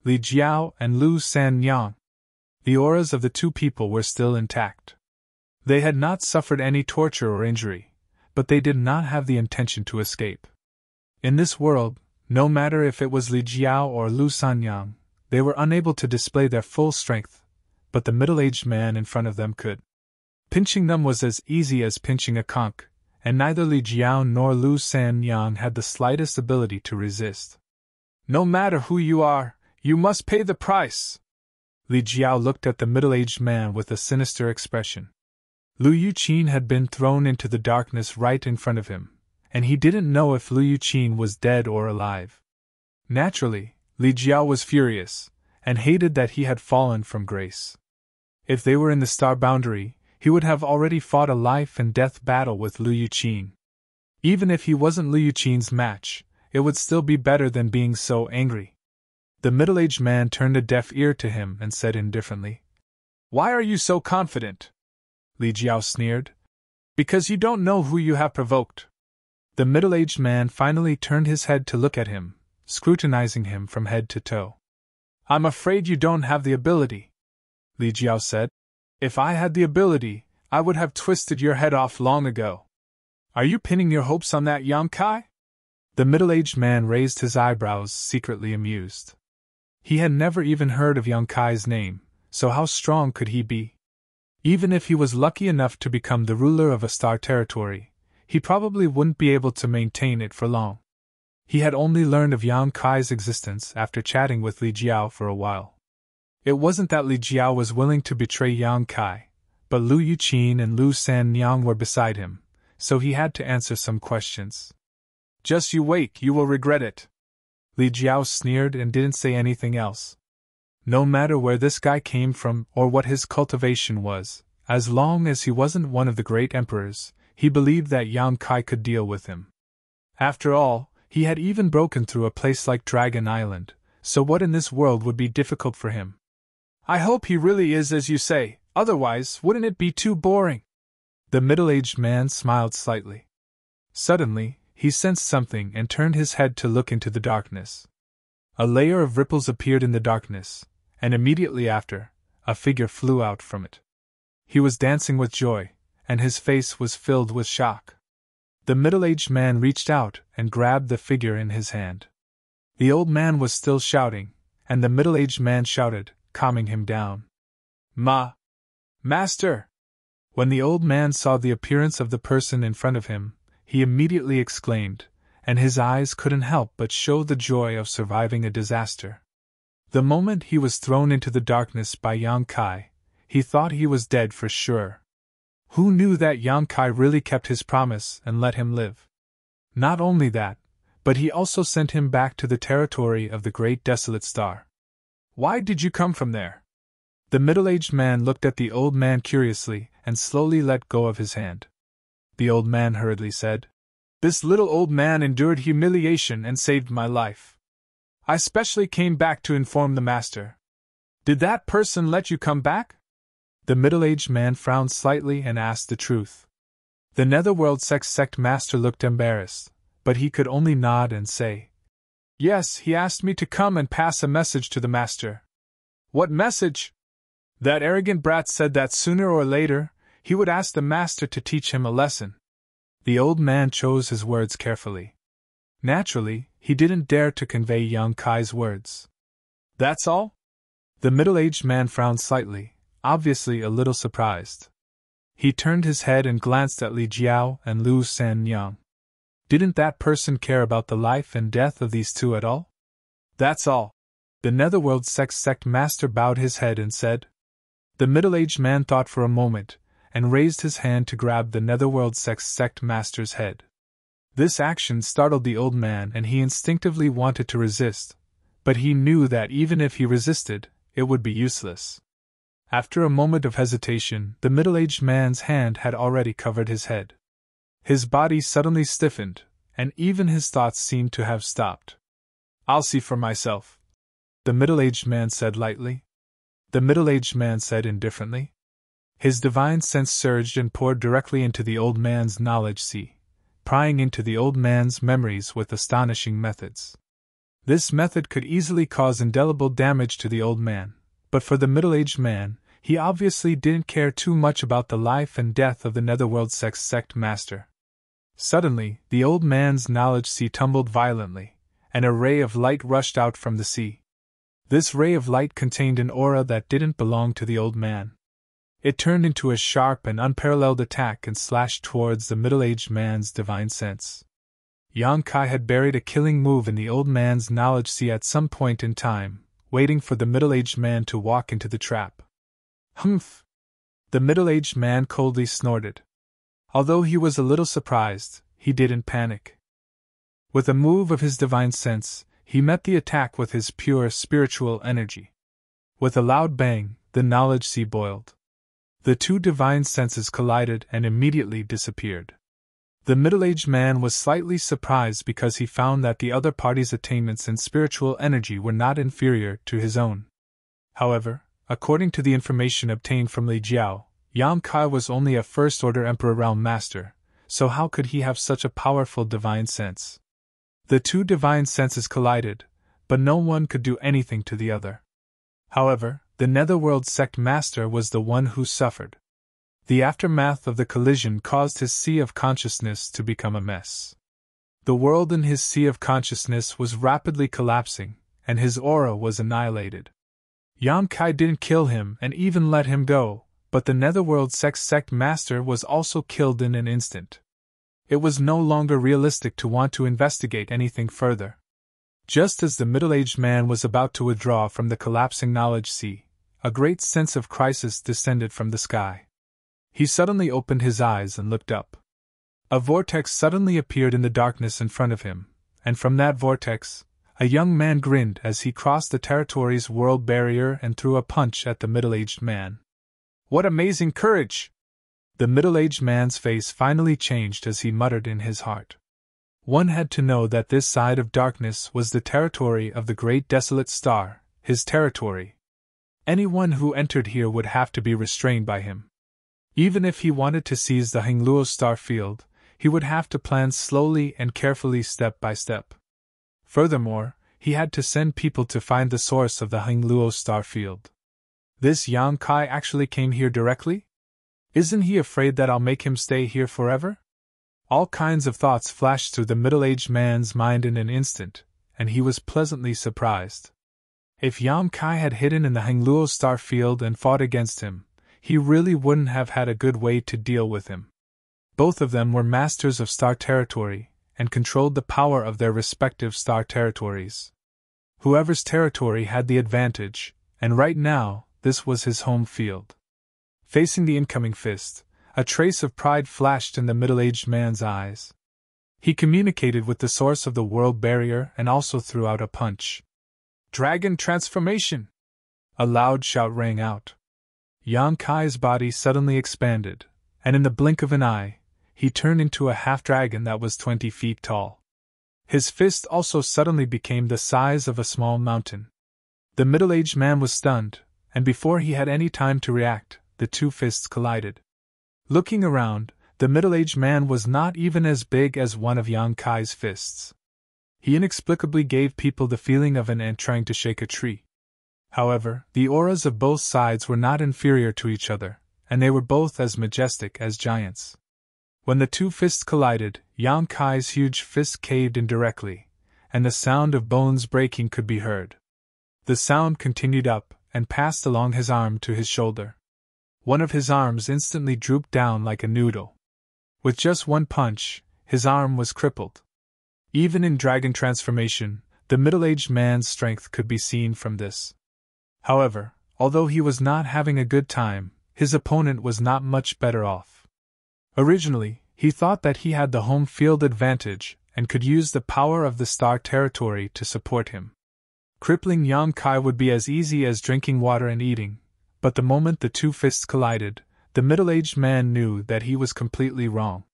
Li Jiao and Lu Sanyang. The auras of the 2 people were still intact. They had not suffered any torture or injury, but they did not have the intention to escape. In this world, no matter if it was Li Jiao or Lu Sanyang, they were unable to display their full strength, but the middle-aged man in front of them could. Pinching them was as easy as pinching a conch, and neither Li Jiao nor Lu Sanyang had the slightest ability to resist. No matter who you are, you must pay the price. Li Jiao looked at the middle-aged man with a sinister expression. Lu Yuqin had been thrown into the darkness right in front of him, and he didn't know if Lu Yuqin was dead or alive. Naturally, Li Jiao was furious, and hated that he had fallen from grace. If they were in the star boundary, he would have already fought a life-and-death battle with Lu Yuqin. Even if he wasn't Lu Yuqin's match, it would still be better than being so angry. The middle-aged man turned a deaf ear to him and said indifferently, Why are you so confident? Li Jiao sneered. Because you don't know who you have provoked. The middle-aged man finally turned his head to look at him, scrutinizing him from head to toe. I'm afraid you don't have the ability, Li Jiao said. If I had the ability, I would have twisted your head off long ago. Are you pinning your hopes on that Yang Kai? The middle-aged man raised his eyebrows, secretly amused. He had never even heard of Yang Kai's name, so how strong could he be? Even if he was lucky enough to become the ruler of a star territory, he probably wouldn't be able to maintain it for long. He had only learned of Yang Kai's existence after chatting with Li Jiao for a while. It wasn't that Li Jiao was willing to betray Yang Kai, but Lu Yuqin and Lu Sanyang were beside him, so he had to answer some questions. Just you wait, you will regret it. Li Jiao sneered and didn't say anything else. No matter where this guy came from or what his cultivation was, as long as he wasn't one of the great emperors, he believed that Yang Kai could deal with him. After all, he had even broken through a place like Dragon Island, so what in this world would be difficult for him? I hope he really is as you say, otherwise wouldn't it be too boring? The middle-aged man smiled slightly. Suddenly, he sensed something and turned his head to look into the darkness. A layer of ripples appeared in the darkness, and immediately after, a figure flew out from it. He was dancing with joy, and his face was filled with shock. The middle-aged man reached out and grabbed the figure in his hand. The old man was still shouting, and the middle-aged man shouted, calming him down. Master! When the old man saw the appearance of the person in front of him, he immediately exclaimed, and his eyes couldn't help but show the joy of surviving a disaster. The moment he was thrown into the darkness by Yang Kai, he thought he was dead for sure. Who knew that Yang Kai really kept his promise and let him live? Not only that, but he also sent him back to the territory of the Great Desolate Star. Why did you come from there? The middle-aged man looked at the old man curiously and slowly let go of his hand. The old man hurriedly said, This little old man endured humiliation and saved my life. I specially came back to inform the master. Did that person let you come back? The middle-aged man frowned slightly and asked the truth. The Netherworld sect master looked embarrassed, but he could only nod and say, Yes, he asked me to come and pass a message to the master. What message? That arrogant brat said that sooner or later, he would ask the master to teach him a lesson. The old man chose his words carefully. Naturally, he didn't dare to convey Yang Kai's words. That's all? The middle-aged man frowned slightly, obviously a little surprised. He turned his head and glanced at Li Jiao and Lu Sanyang. Didn't that person care about the life and death of these two at all? That's all. The Netherworld sect master bowed his head and said. The middle-aged man thought for a moment, and raised his hand to grab the Netherworld sect master's head. This action startled the old man and he instinctively wanted to resist, but he knew that even if he resisted, it would be useless. After a moment of hesitation, the middle-aged man's hand had already covered his head. His body suddenly stiffened, and even his thoughts seemed to have stopped. I'll see for myself, the middle-aged man said lightly. The middle-aged man said indifferently. His divine sense surged and poured directly into the old man's knowledge sea, prying into the old man's memories with astonishing methods. This method could easily cause indelible damage to the old man, but for the middle-aged man, he obviously didn't care too much about the life and death of the Netherworld sect master. Suddenly, the old man's knowledge sea tumbled violently, and a ray of light rushed out from the sea. This ray of light contained an aura that didn't belong to the old man. It turned into a sharp and unparalleled attack and slashed towards the middle-aged man's divine sense. Yang Kai had buried a killing move in the old man's knowledge sea at some point in time, waiting for the middle-aged man to walk into the trap. Humph! The middle-aged man coldly snorted. Although he was a little surprised, he didn't panic. With a move of his divine sense, he met the attack with his pure spiritual energy. With a loud bang, the knowledge sea boiled. The two divine senses collided and immediately disappeared. The middle-aged man was slightly surprised because he found that the other party's attainments in spiritual energy were not inferior to his own. However, according to the information obtained from Li Jiao, Yang Kai was only a first-order Emperor Realm Master, so how could he have such a powerful divine sense? The two divine senses collided, but no one could do anything to the other. However, the Netherworld sect master was the one who suffered. The aftermath of the collision caused his sea of consciousness to become a mess. The world in his sea of consciousness was rapidly collapsing, and his aura was annihilated. Yang Kai didn't kill him and even let him go, but the Netherworld sect master was also killed in an instant. It was no longer realistic to want to investigate anything further. Just as the middle-aged man was about to withdraw from the collapsing knowledge sea, a great sense of crisis descended from the sky. He suddenly opened his eyes and looked up. A vortex suddenly appeared in the darkness in front of him, and from that vortex, a young man grinned as he crossed the territory's world barrier and threw a punch at the middle-aged man. What amazing courage! The middle-aged man's face finally changed as he muttered in his heart. One had to know that this side of darkness was the territory of the great desolate star, his territory. Anyone who entered here would have to be restrained by him. Even if he wanted to seize the Hengluo star field, he would have to plan slowly and carefully step by step. Furthermore, he had to send people to find the source of the Hengluo star field. This Yang Kai actually came here directly? Isn't he afraid that I'll make him stay here forever? All kinds of thoughts flashed through the middle-aged man's mind in an instant, and he was pleasantly surprised. If Yang Kai had hidden in the Hengluo star field and fought against him, he really wouldn't have had a good way to deal with him. Both of them were masters of star territory, and controlled the power of their respective star territories. Whoever's territory had the advantage, and right now, this was his home field. Facing the incoming fist, a trace of pride flashed in the middle-aged man's eyes. He communicated with the source of the world barrier and also threw out a punch. Dragon transformation! A loud shout rang out. Yang Kai's body suddenly expanded, and in the blink of an eye, he turned into a half-dragon that was 20 feet tall. His fist also suddenly became the size of a small mountain. The middle-aged man was stunned, and before he had any time to react, the two fists collided. Looking around, the middle-aged man was not even as big as one of Yang Kai's fists. He inexplicably gave people the feeling of an ant trying to shake a tree. However, the auras of both sides were not inferior to each other, and they were both as majestic as giants. When the two fists collided, Yang Kai's huge fist caved in directly, and the sound of bones breaking could be heard. The sound continued up and passed along his arm to his shoulder. One of his arms instantly drooped down like a noodle. With just one punch, his arm was crippled. Even in dragon transformation, the middle-aged man's strength could be seen from this. However, although he was not having a good time, his opponent was not much better off. Originally, he thought that he had the home field advantage and could use the power of the star territory to support him. Crippling Yang Kai would be as easy as drinking water and eating, but the moment the two fists collided, the middle-aged man knew that he was completely wrong.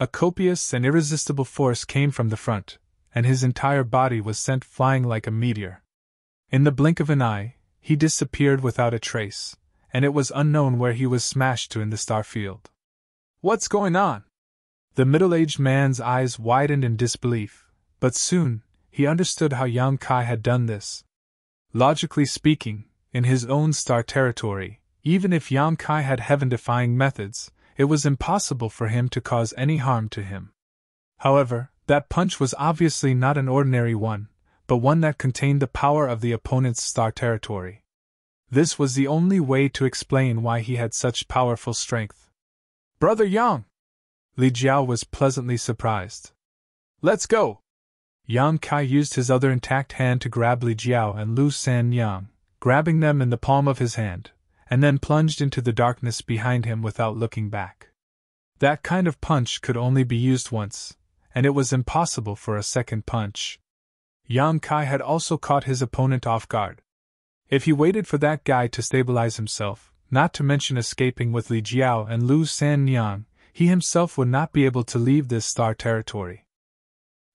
A copious and irresistible force came from the front, and his entire body was sent flying like a meteor. In the blink of an eye, he disappeared without a trace, and it was unknown where he was smashed to in the star field. What's going on? The middle-aged man's eyes widened in disbelief, but soon, he understood how Yang Kai had done this. Logically speaking, in his own star territory, even if Yang Kai had heaven-defying methods, it was impossible for him to cause any harm to him. However, that punch was obviously not an ordinary one, but one that contained the power of the opponent's star territory. This was the only way to explain why he had such powerful strength. Brother Yang! Li Jiao was pleasantly surprised. Let's go! Yang Kai used his other intact hand to grab Li Jiao and Lu San Yang, grabbing them in the palm of his hand, and then plunged into the darkness behind him without looking back. That kind of punch could only be used once, and it was impossible for a second punch. Yang Kai had also caught his opponent off guard. If he waited for that guy to stabilize himself, not to mention escaping with Li Jiao and Lu San Yang, he himself would not be able to leave this star territory.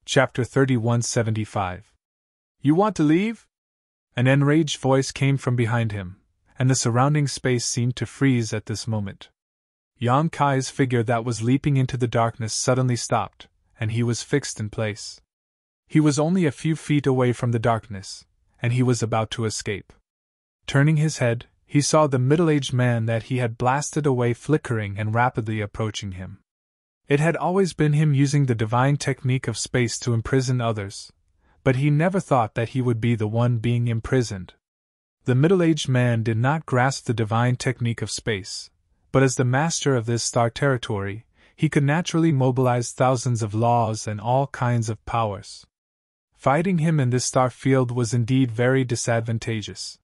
Chapter 3175. You want to leave? An enraged voice came from behind him, and the surrounding space seemed to freeze at this moment. Yang Kai's figure that was leaping into the darkness suddenly stopped, and he was fixed in place. He was only a few feet away from the darkness, and he was about to escape. Turning his head, he saw the middle-aged man that he had blasted away flickering and rapidly approaching him. It had always been him using the divine technique of space to imprison others, but he never thought that he would be the one being imprisoned. The middle-aged man did not grasp the divine technique of space, but as the master of this star territory, he could naturally mobilize thousands of laws and all kinds of powers. Fighting him in this star field was indeed very disadvantageous.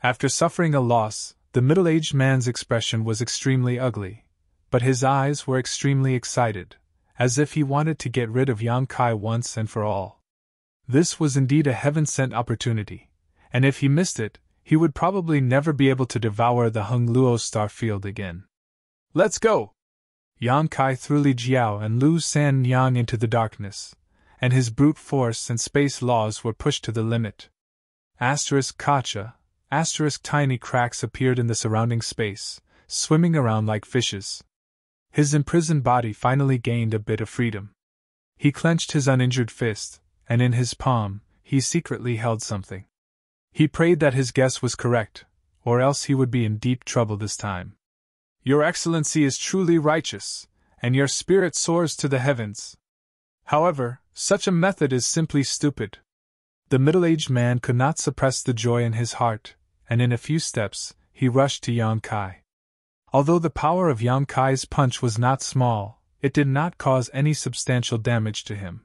After suffering a loss, the middle-aged man's expression was extremely ugly, but his eyes were extremely excited, as if he wanted to get rid of Yang Kai once and for all. This was indeed a heaven-sent opportunity, and if he missed it, he would probably never be able to devour the Hung Luo star field again. Let's go! Yang Kai threw Li Jiao and Lu San Yang into the darkness, and his brute force and space laws were pushed to the limit. Kacha, tiny cracks appeared in the surrounding space, swimming around like fishes. His imprisoned body finally gained a bit of freedom. He clenched his uninjured fist, and in his palm, he secretly held something. He prayed that his guess was correct, or else he would be in deep trouble this time. Your Excellency is truly righteous, and your spirit soars to the heavens. However, such a method is simply stupid. The middle-aged man could not suppress the joy in his heart, and in a few steps, he rushed to Yang Kai. Although the power of Yang Kai's punch was not small, it did not cause any substantial damage to him.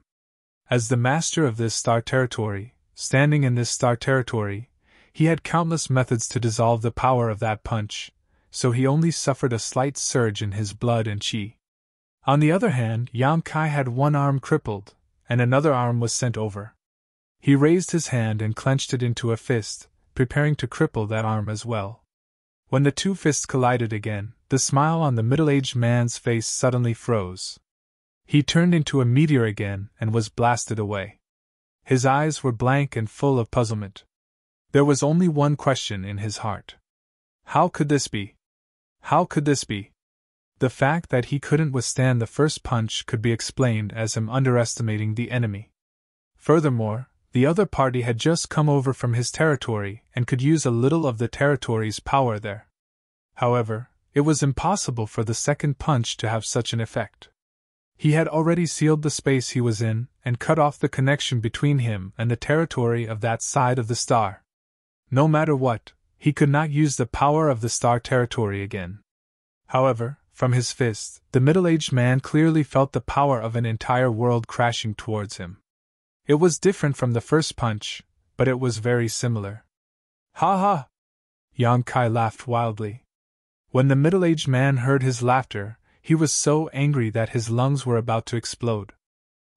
As the master of this star territory, standing in this star territory, he had countless methods to dissolve the power of that punch, so he only suffered a slight surge in his blood and qi. On the other hand, Yang Kai had one arm crippled, and another arm was sent over. He raised his hand and clenched it into a fist, preparing to cripple that arm as well. When the two fists collided again, the smile on the middle-aged man's face suddenly froze. He turned into a meteor again and was blasted away. His eyes were blank and full of puzzlement. There was only one question in his heart. How could this be? How could this be? The fact that he couldn't withstand the first punch could be explained as him underestimating the enemy. Furthermore, the other party had just come over from his territory and could use a little of the territory's power there. However, it was impossible for the second punch to have such an effect. He had already sealed the space he was in and cut off the connection between him and the territory of that side of the star. No matter what, he could not use the power of the star territory again. However, from his fist, the middle-aged man clearly felt the power of an entire world crashing towards him. It was different from the first punch, but it was very similar. Ha ha! Yang Kai laughed wildly. When the middle-aged man heard his laughter, he was so angry that his lungs were about to explode.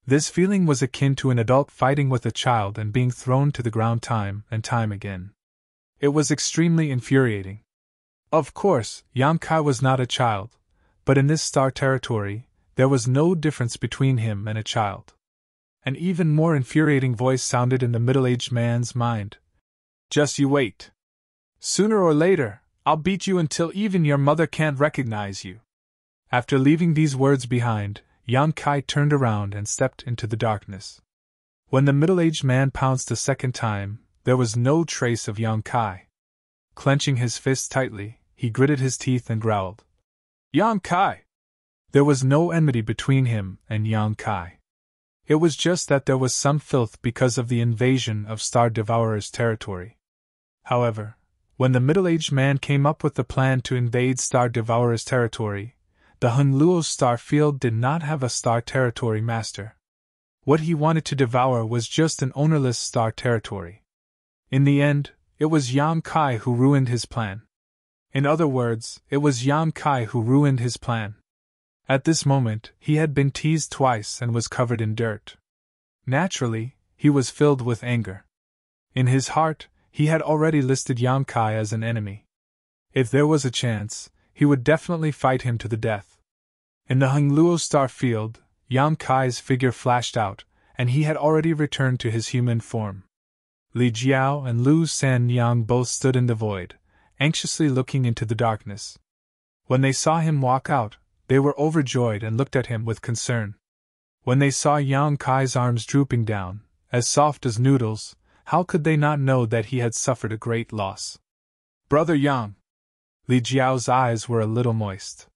This feeling was akin to an adult fighting with a child and being thrown to the ground time and time again. It was extremely infuriating. Of course, Yang Kai was not a child, but in this star territory, there was no difference between him and a child. An even more infuriating voice sounded in the middle-aged man's mind. Just you wait. Sooner or later, I'll beat you until even your mother can't recognize you. After leaving these words behind, Yang Kai turned around and stepped into the darkness. When the middle-aged man pounced a second time, there was no trace of Yang Kai. Clenching his fist tightly, he gritted his teeth and growled. Yang Kai! There was no enmity between him and Yang Kai. It was just that there was some filth because of the invasion of Star Devourer's territory. However, when the middle-aged man came up with the plan to invade Star Devourer's territory, the Hunluo star field did not have a star territory master. What he wanted to devour was just an ownerless star territory. In the end, it was Yang Kai who ruined his plan. In other words, it was Yang Kai who ruined his plan. At this moment, he had been teased twice and was covered in dirt. Naturally, he was filled with anger. In his heart, he had already listed Yang Kai as an enemy. If there was a chance, he would definitely fight him to the death. In the Hungluo star field, Yang Kai's figure flashed out, and he had already returned to his human form. Li Jiao and Lu San Yang both stood in the void, anxiously looking into the darkness. When they saw him walk out, they were overjoyed and looked at him with concern. When they saw Yang Kai's arms drooping down, as soft as noodles, how could they not know that he had suffered a great loss? Brother Yang! Li Jiao's eyes were a little moist.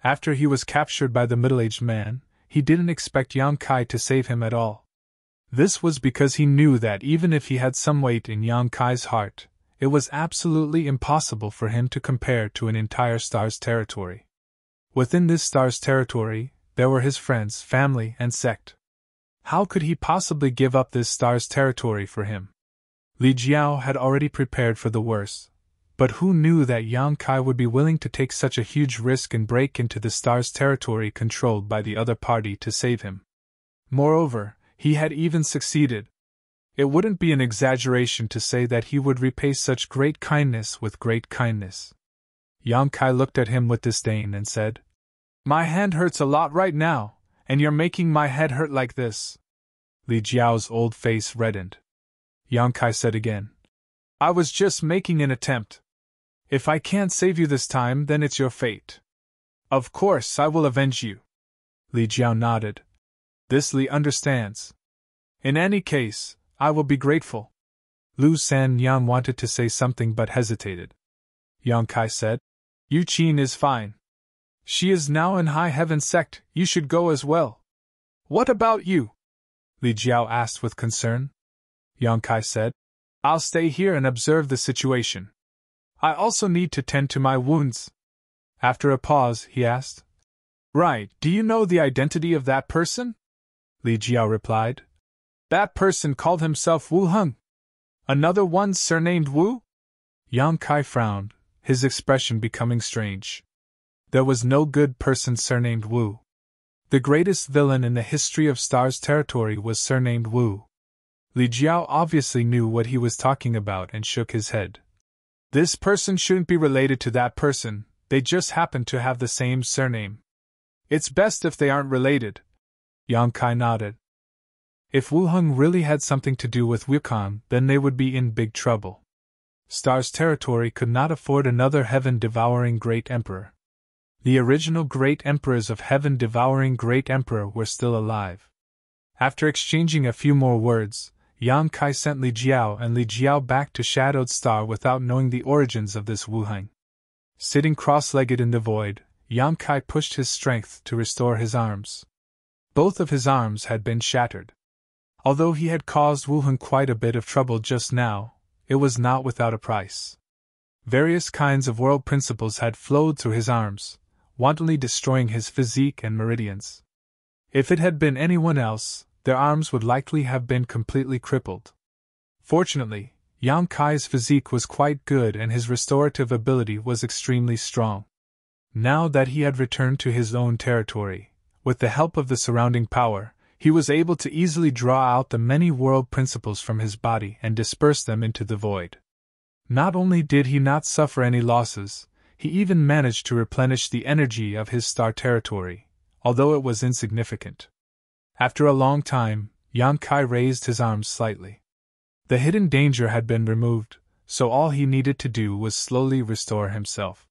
After he was captured by the middle-aged man, he didn't expect Yang Kai to save him at all. This was because he knew that even if he had some weight in Yang Kai's heart, it was absolutely impossible for him to compare to an entire star's territory. Within this star's territory, there were his friends, family, and sect. How could he possibly give up this star's territory for him? Li Jiao had already prepared for the worst, But who knew that Yang Kai would be willing to take such a huge risk and break into the star's territory controlled by the other party to save him? Moreover, he had even succeeded. It wouldn't be an exaggeration to say that he would repay such great kindness with great kindness. Yang Kai looked at him with disdain and said, "My hand hurts a lot right now, and you're making my head hurt like this." Li Jiao's old face reddened. Yang Kai said again, "I was just making an attempt. If I can't save you this time, then it's your fate. Of course, I will avenge you." Li Jiao nodded. "This Li understands. In any case, I will be grateful." Lu San Yang wanted to say something but hesitated. Yang Kai said, "Yu Qin is fine. She is now in High Heaven sect, you should go as well." "What about you?" Li Jiao asked with concern. Yang Kai said, "I'll stay here and observe the situation. I also need to tend to my wounds." After a pause, he asked, "Right, do you know the identity of that person?" Li Jiao replied, "That person called himself Wu Heng. Another one surnamed Wu?" Yang Kai frowned, his expression becoming strange. There was no good person surnamed Wu. The greatest villain in the history of Star's territory was surnamed Wu. Li Jiao obviously knew what he was talking about and shook his head. "This person shouldn't be related to that person, they just happen to have the same surname. It's best if they aren't related." Yang Kai nodded. If Wu Heng really had something to do with Wukong, then they would be in big trouble. Star's territory could not afford another heaven-devouring great emperor. The original great emperors of heaven-devouring great emperor were still alive. After exchanging a few more words, Yang Kai sent Li Jiao and Li Jiao back to Shadowed Star without knowing the origins of this Wu Heng. Sitting cross-legged in the void, Yang Kai pushed his strength to restore his arms. Both of his arms had been shattered. Although he had caused Wu Heng quite a bit of trouble just now, it was not without a price. Various kinds of world principles had flowed through his arms, wantonly destroying his physique and meridians. If it had been anyone else, their arms would likely have been completely crippled. Fortunately, Yang Kai's physique was quite good and his restorative ability was extremely strong. Now that he had returned to his own territory, with the help of the surrounding power, he was able to easily draw out the many world principles from his body and disperse them into the void. Not only did he not suffer any losses, he even managed to replenish the energy of his star territory, although it was insignificant. After a long time, Yang Kai raised his arms slightly. The hidden danger had been removed, so all he needed to do was slowly restore himself.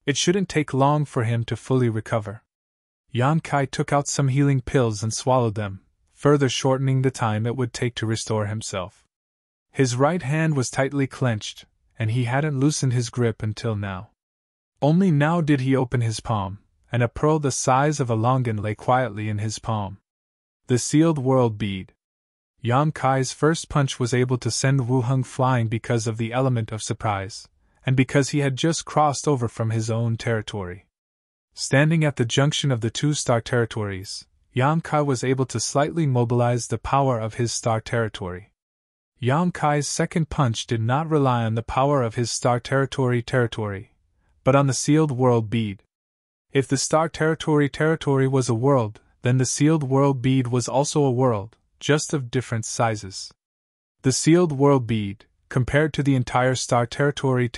It shouldn't take long for him to fully recover. Yang Kai took out some healing pills and swallowed them, further shortening the time it would take to restore himself. His right hand was tightly clenched, and he hadn't loosened his grip until now. Only now did he open his palm, and a pearl the size of a longan lay quietly in his palm. The sealed world bead. Yang Kai's first punch was able to send Wu Heng flying because of the element of surprise, and because he had just crossed over from his own territory. Standing at the junction of the two star territories, Yang Kai was able to slightly mobilize the power of his star territory. Yang Kai's second punch did not rely on the power of his star territory, but on the sealed world bead. If the star territory was a world, then the sealed world bead was also a world, just of different sizes. The sealed world bead, compared to the entire star territory,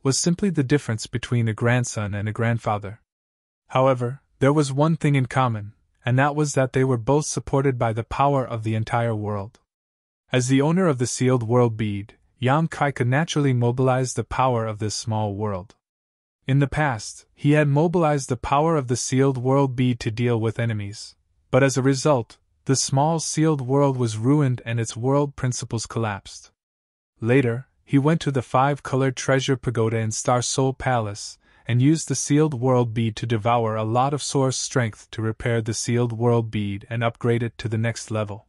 was simply the difference between a grandson and a grandfather. However, there was one thing in common, and that was that they were both supported by the power of the entire world. As the owner of the sealed world bead, Yang Kai could naturally mobilize the power of this small world. In the past, he had mobilized the power of the sealed world bead to deal with enemies, but as a result, the small sealed world was ruined and its world principles collapsed. Later, he went to the 5-colored treasure pagoda in Star Soul Palace, and used the sealed world bead to devour a lot of source strength to repair the sealed world bead and upgrade it to the next level.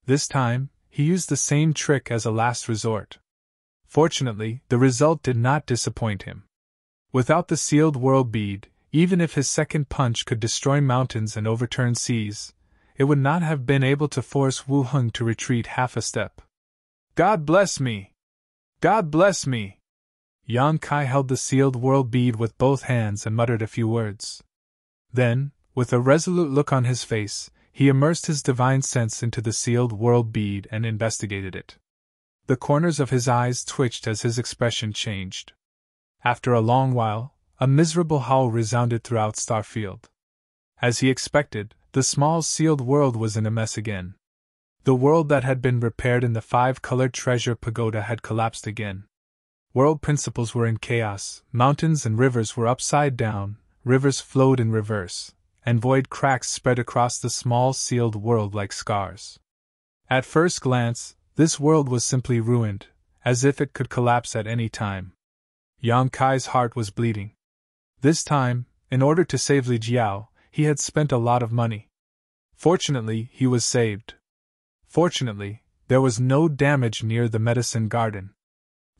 This time, he used the same trick as a last resort. Fortunately, the result did not disappoint him. Without the sealed world bead, even if his second punch could destroy mountains and overturn seas, it would not have been able to force Wu Heng to retreat half a step. "God bless me! God bless me!" Yang Kai held the sealed world bead with both hands and muttered a few words. Then, with a resolute look on his face, he immersed his divine sense into the sealed world bead and investigated it. The corners of his eyes twitched as his expression changed. After a long while, a miserable howl resounded throughout Starfield. As he expected, the small sealed world was in a mess again. The world that had been repaired in the 5-colored treasure pagoda had collapsed again. World principles were in chaos, mountains and rivers were upside down, rivers flowed in reverse, and void cracks spread across the small sealed world like scars. At first glance, this world was simply ruined, as if it could collapse at any time. Yang Kai's heart was bleeding. This time, in order to save Li Jiao, he had spent a lot of money. Fortunately, he was saved. Fortunately, there was no damage near the medicine garden.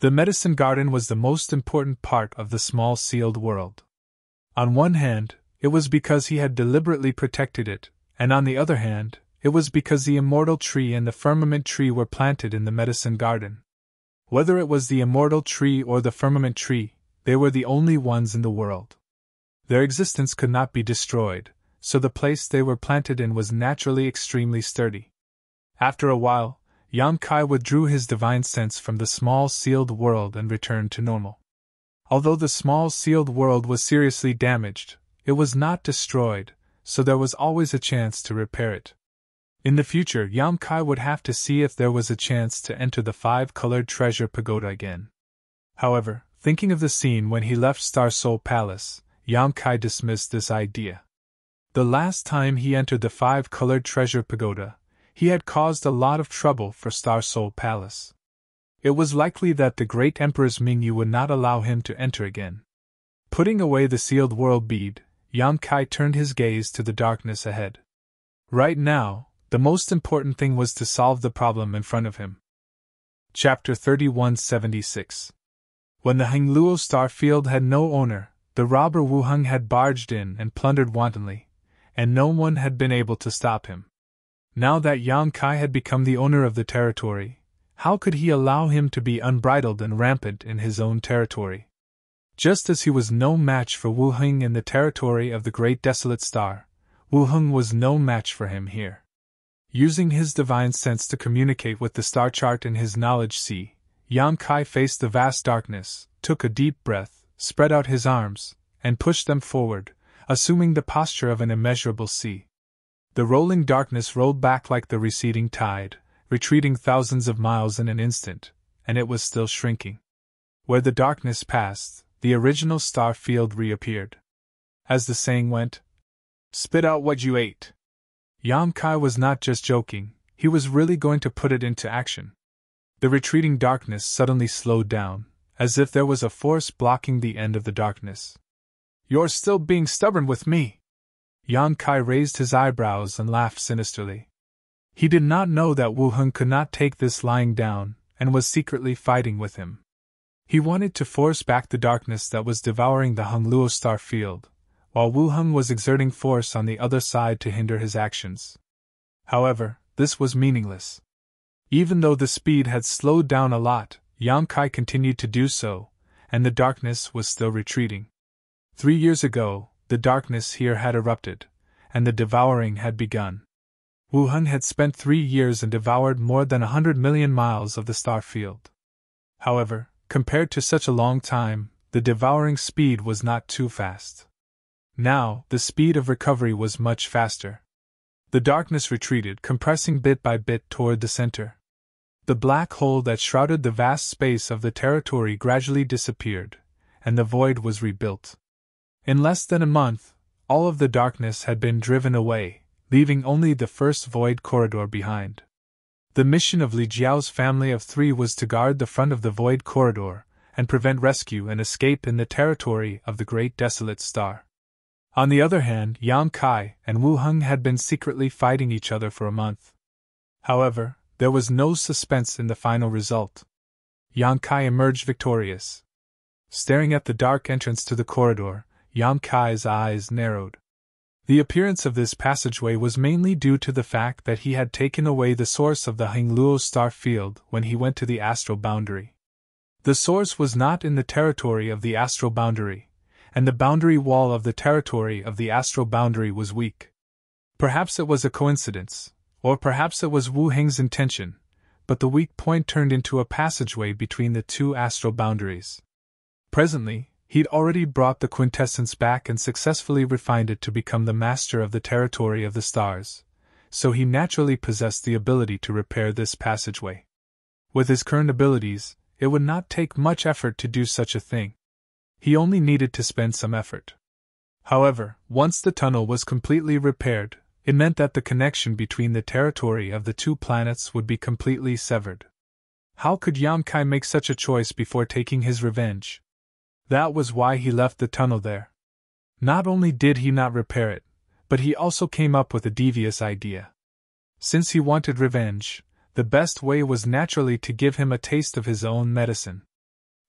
The medicine garden was the most important part of the small sealed world. On one hand, it was because he had deliberately protected it, and on the other hand, it was because the immortal tree and the firmament tree were planted in the medicine garden. Whether it was the immortal tree or the firmament tree, they were the only ones in the world. Their existence could not be destroyed, so the place they were planted in was naturally extremely sturdy. After a while, Yang Kai withdrew his divine sense from the small sealed world and returned to normal. Although the small sealed world was seriously damaged, it was not destroyed, so there was always a chance to repair it. In the future, Yang Kai would have to see if there was a chance to enter the 5-colored treasure pagoda again. However, thinking of the scene when he left Star Soul Palace, Yang Kai dismissed this idea. The last time he entered the 5-colored treasure pagoda, he had caused a lot of trouble for Star Soul Palace. It was likely that the great Empress Mingyu would not allow him to enter again. Putting away the sealed world bead, Yang Kai turned his gaze to the darkness ahead. Right now, the most important thing was to solve the problem in front of him. Chapter 3176. When the Hengluo star field had no owner, the robber Wu Heng had barged in and plundered wantonly, and no one had been able to stop him. Now that Yang Kai had become the owner of the territory, how could he allow him to be unbridled and rampant in his own territory? Just as he was no match for Wu Heng in the territory of the Great Desolate Star, Wu Heng was no match for him here. Using his divine sense to communicate with the star chart in his knowledge sea, Yang Kai faced the vast darkness, took a deep breath, spread out his arms, and pushed them forward, assuming the posture of an immeasurable sea. The rolling darkness rolled back like the receding tide, retreating thousands of miles in an instant, and it was still shrinking. Where the darkness passed, the original star field reappeared. As the saying went, "Spit out what you ate." Yang Kai was not just joking, he was really going to put it into action. The retreating darkness suddenly slowed down, as if there was a force blocking the end of the darkness. "You're still being stubborn with me." Yang Kai raised his eyebrows and laughed sinisterly. He did not know that Wu Heng could not take this lying down, and was secretly fighting with him. He wanted to force back the darkness that was devouring the Hengluo star field, while Wu Heng was exerting force on the other side to hinder his actions. However, this was meaningless. Even though the speed had slowed down a lot, Yang Kai continued to do so, and the darkness was still retreating. 3 years ago, the darkness here had erupted, and the devouring had begun. Wu Heng had spent 3 years and devoured more than 100 million miles of the star field. However, compared to such a long time, the devouring speed was not too fast. Now, the speed of recovery was much faster. The darkness retreated, compressing bit by bit toward the center. The black hole that shrouded the vast space of the territory gradually disappeared, and the void was rebuilt. In less than a month, all of the darkness had been driven away, leaving only the first void corridor behind. The mission of Li Jiao's family of 3 was to guard the front of the void corridor, and prevent rescue and escape in the territory of the Great Desolate Star. On the other hand, Yang Kai and Wu Heng had been secretly fighting each other for a month. However, there was no suspense in the final result. Yang Kai emerged victorious. Staring at the dark entrance to the corridor, Yang Kai's eyes narrowed. The appearance of this passageway was mainly due to the fact that he had taken away the source of the Hengluo star field when he went to the astral boundary. The source was not in the territory of the astral boundary, and the boundary wall of the territory of the astral boundary was weak. Perhaps it was a coincidence, or perhaps it was Wu Heng's intention, but the weak point turned into a passageway between the two astral boundaries. Presently, he'd already brought the quintessence back and successfully refined it to become the master of the territory of the stars, so he naturally possessed the ability to repair this passageway. With his current abilities, it would not take much effort to do such a thing. He only needed to spend some effort. However, once the tunnel was completely repaired, it meant that the connection between the territory of the two planets would be completely severed. How could Yang Kai make such a choice before taking his revenge? That was why he left the tunnel there. Not only did he not repair it, but he also came up with a devious idea. Since he wanted revenge, the best way was naturally to give him a taste of his own medicine.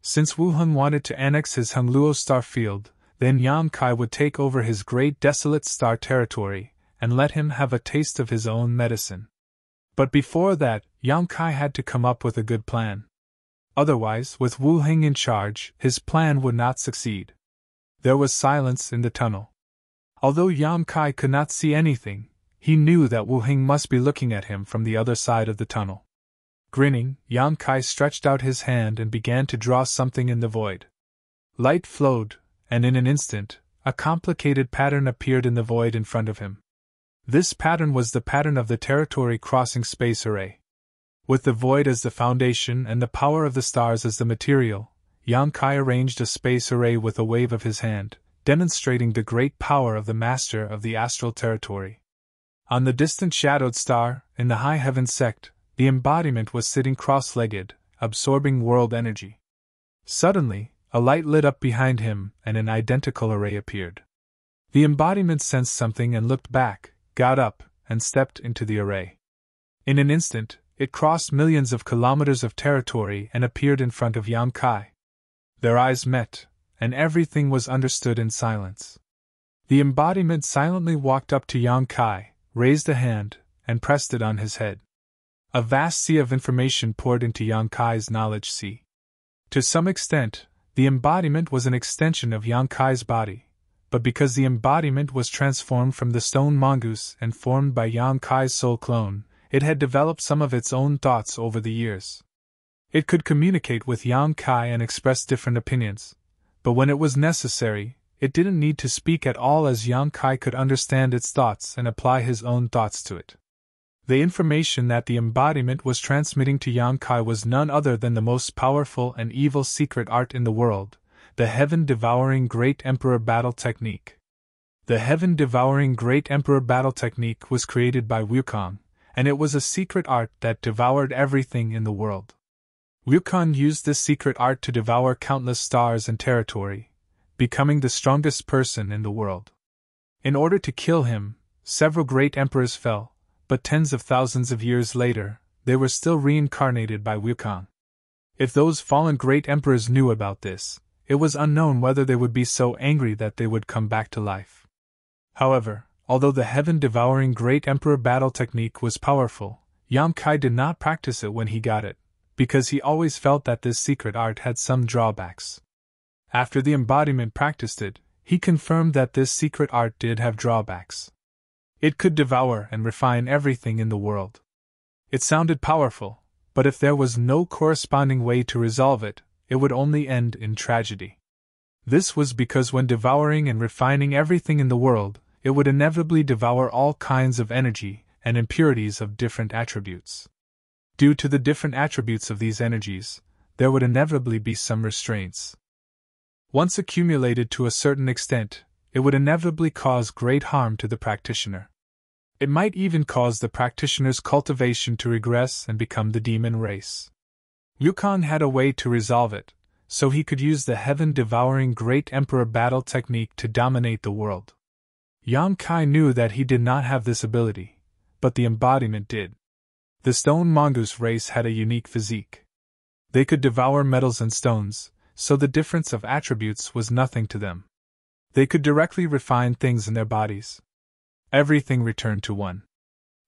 Since Wu Heng wanted to annex his Hengluo star field, then Yang Kai would take over his great desolate star territory, and let him have a taste of his own medicine. But before that, Yang Kai had to come up with a good plan. Otherwise, with Wu Heng in charge, his plan would not succeed. There was silence in the tunnel. Although Yang Kai could not see anything, he knew that Wu Heng must be looking at him from the other side of the tunnel. Grinning, Yang Kai stretched out his hand and began to draw something in the void. Light flowed, and in an instant, a complicated pattern appeared in the void in front of him. This pattern was the pattern of the territory crossing space array. With the void as the foundation and the power of the stars as the material, Yang Kai arranged a space array with a wave of his hand, demonstrating the great power of the master of the astral territory. On the distant shadowed star, in the high heaven sect, the embodiment was sitting cross-legged, absorbing world energy. Suddenly, a light lit up behind him and an identical array appeared. The embodiment sensed something and looked back, got up, and stepped into the array. In an instant, it crossed millions of kilometers of territory and appeared in front of Yang Kai. Their eyes met, and everything was understood in silence. The embodiment silently walked up to Yang Kai, raised a hand, and pressed it on his head. A vast sea of information poured into Yang Kai's knowledge sea. To some extent, the embodiment was an extension of Yang Kai's body, but because the embodiment was transformed from the stone mongoose and formed by Yang Kai's soul clone, it had developed some of its own thoughts over the years. It could communicate with Yang Kai and express different opinions, but when it was necessary, it didn't need to speak at all as Yang Kai could understand its thoughts and apply his own thoughts to it. The information that the embodiment was transmitting to Yang Kai was none other than the most powerful and evil secret art in the world, the heaven-devouring Great Emperor Battle Technique. The heaven-devouring Great Emperor Battle Technique was created by Wukong, and it was a secret art that devoured everything in the world. Wukong used this secret art to devour countless stars and territory, becoming the strongest person in the world. In order to kill him, several great emperors fell, but tens of thousands of years later, they were still reincarnated by Wukong. If those fallen great emperors knew about this, it was unknown whether they would be so angry that they would come back to life. However, although the heaven-devouring Great Emperor battle technique was powerful, Yang Kai did not practice it when he got it, because he always felt that this secret art had some drawbacks. After the embodiment practiced it, he confirmed that this secret art did have drawbacks. It could devour and refine everything in the world. It sounded powerful, but if there was no corresponding way to resolve it, it would only end in tragedy. This was because when devouring and refining everything in the world, it would inevitably devour all kinds of energy and impurities of different attributes. Due to the different attributes of these energies, there would inevitably be some restraints. Once accumulated to a certain extent, it would inevitably cause great harm to the practitioner. It might even cause the practitioner's cultivation to regress and become the demon race. Wukong had a way to resolve it, so he could use the heaven-devouring Great Emperor battle technique to dominate the world. Yang Kai knew that he did not have this ability, but the embodiment did. The stone mongoose race had a unique physique. They could devour metals and stones, so the difference of attributes was nothing to them. They could directly refine things in their bodies. Everything returned to one.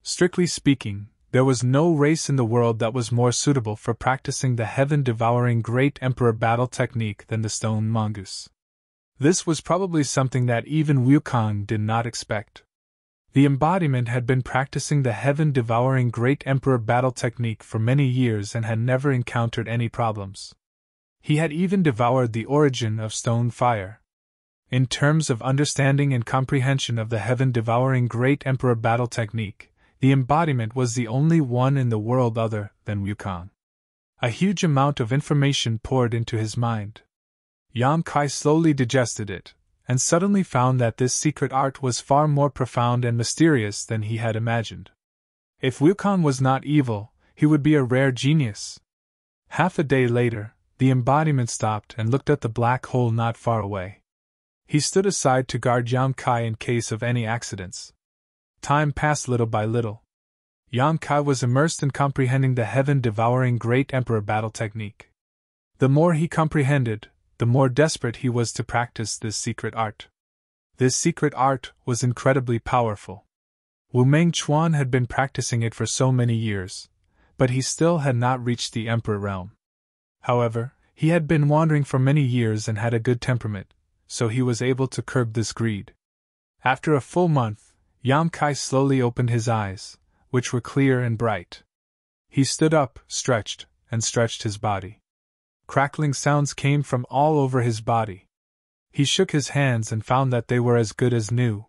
Strictly speaking, There was no race in the world that was more suitable for practicing the heaven-devouring Great Emperor battle technique than the stone mongoose. This was probably something that even Wukong did not expect. The embodiment had been practicing the heaven-devouring Great Emperor battle technique for many years and had never encountered any problems. He had even devoured the origin of stone fire. In terms of understanding and comprehension of the heaven-devouring Great Emperor battle technique, the embodiment was the only one in the world other than Wukong. A huge amount of information poured into his mind. Yang Kai slowly digested it, and suddenly found that this secret art was far more profound and mysterious than he had imagined. If Wukong was not evil, he would be a rare genius. Half a day later, the embodiment stopped and looked at the black hole not far away. He stood aside to guard Yang Kai in case of any accidents. Time passed little by little. Yang Kai was immersed in comprehending the heaven-devouring Great Emperor battle technique. The more he comprehended, the more desperate he was to practice this secret art. This secret art was incredibly powerful. Wu Mengchuan had been practicing it for so many years, but he still had not reached the Emperor realm. However, he had been wandering for many years and had a good temperament, so he was able to curb this greed. After a full month, Yang Kai slowly opened his eyes, which were clear and bright. He stood up, stretched his body. Crackling sounds came from all over his body. He shook his hands and found that they were as good as new.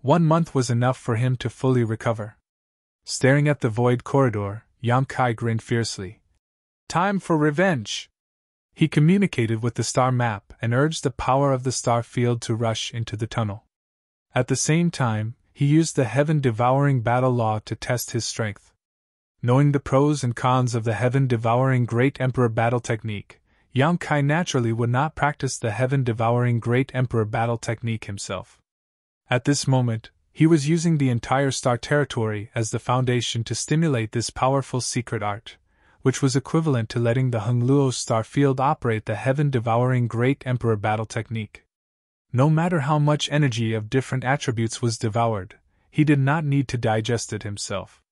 1 month was enough for him to fully recover. Staring at the void corridor, Yang Kai grinned fiercely. Time for revenge! He communicated with the star map and urged the power of the star field to rush into the tunnel. At the same time, he used the heaven-devouring battle law to test his strength. Knowing the pros and cons of the heaven-devouring Great Emperor battle technique, Yang Kai naturally would not practice the heaven-devouring Great Emperor battle technique himself. At this moment, he was using the entire star territory as the foundation to stimulate this powerful secret art, which was equivalent to letting the Hongluo star field operate the heaven-devouring Great Emperor battle technique. No matter how much energy of different attributes was devoured, he did not need to digest it himself.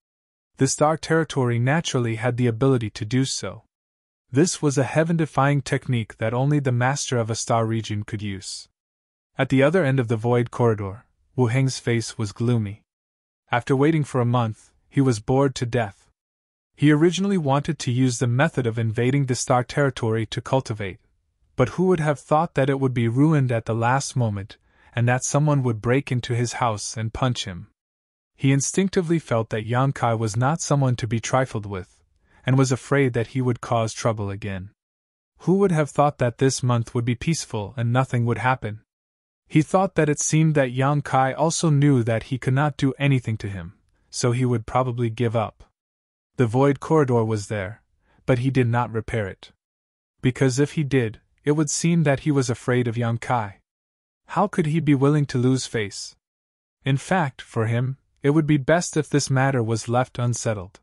The star territory naturally had the ability to do so. This was a heaven-defying technique that only the master of a star region could use. At the other end of the void corridor, Wu Heng's face was gloomy. After waiting for a month, he was bored to death. He originally wanted to use the method of invading the star territory to cultivate, but who would have thought that it would be ruined at the last moment, and that someone would break into his house and punch him? He instinctively felt that Yang Kai was not someone to be trifled with, and was afraid that he would cause trouble again. Who would have thought that this month would be peaceful and nothing would happen? He thought that it seemed that Yang Kai also knew that he could not do anything to him, so he would probably give up. The void corridor was there, but he did not repair it. Because if he did, it would seem that he was afraid of Yang Kai. How could he be willing to lose face? In fact, for him, it would be best if this matter was left unsettled.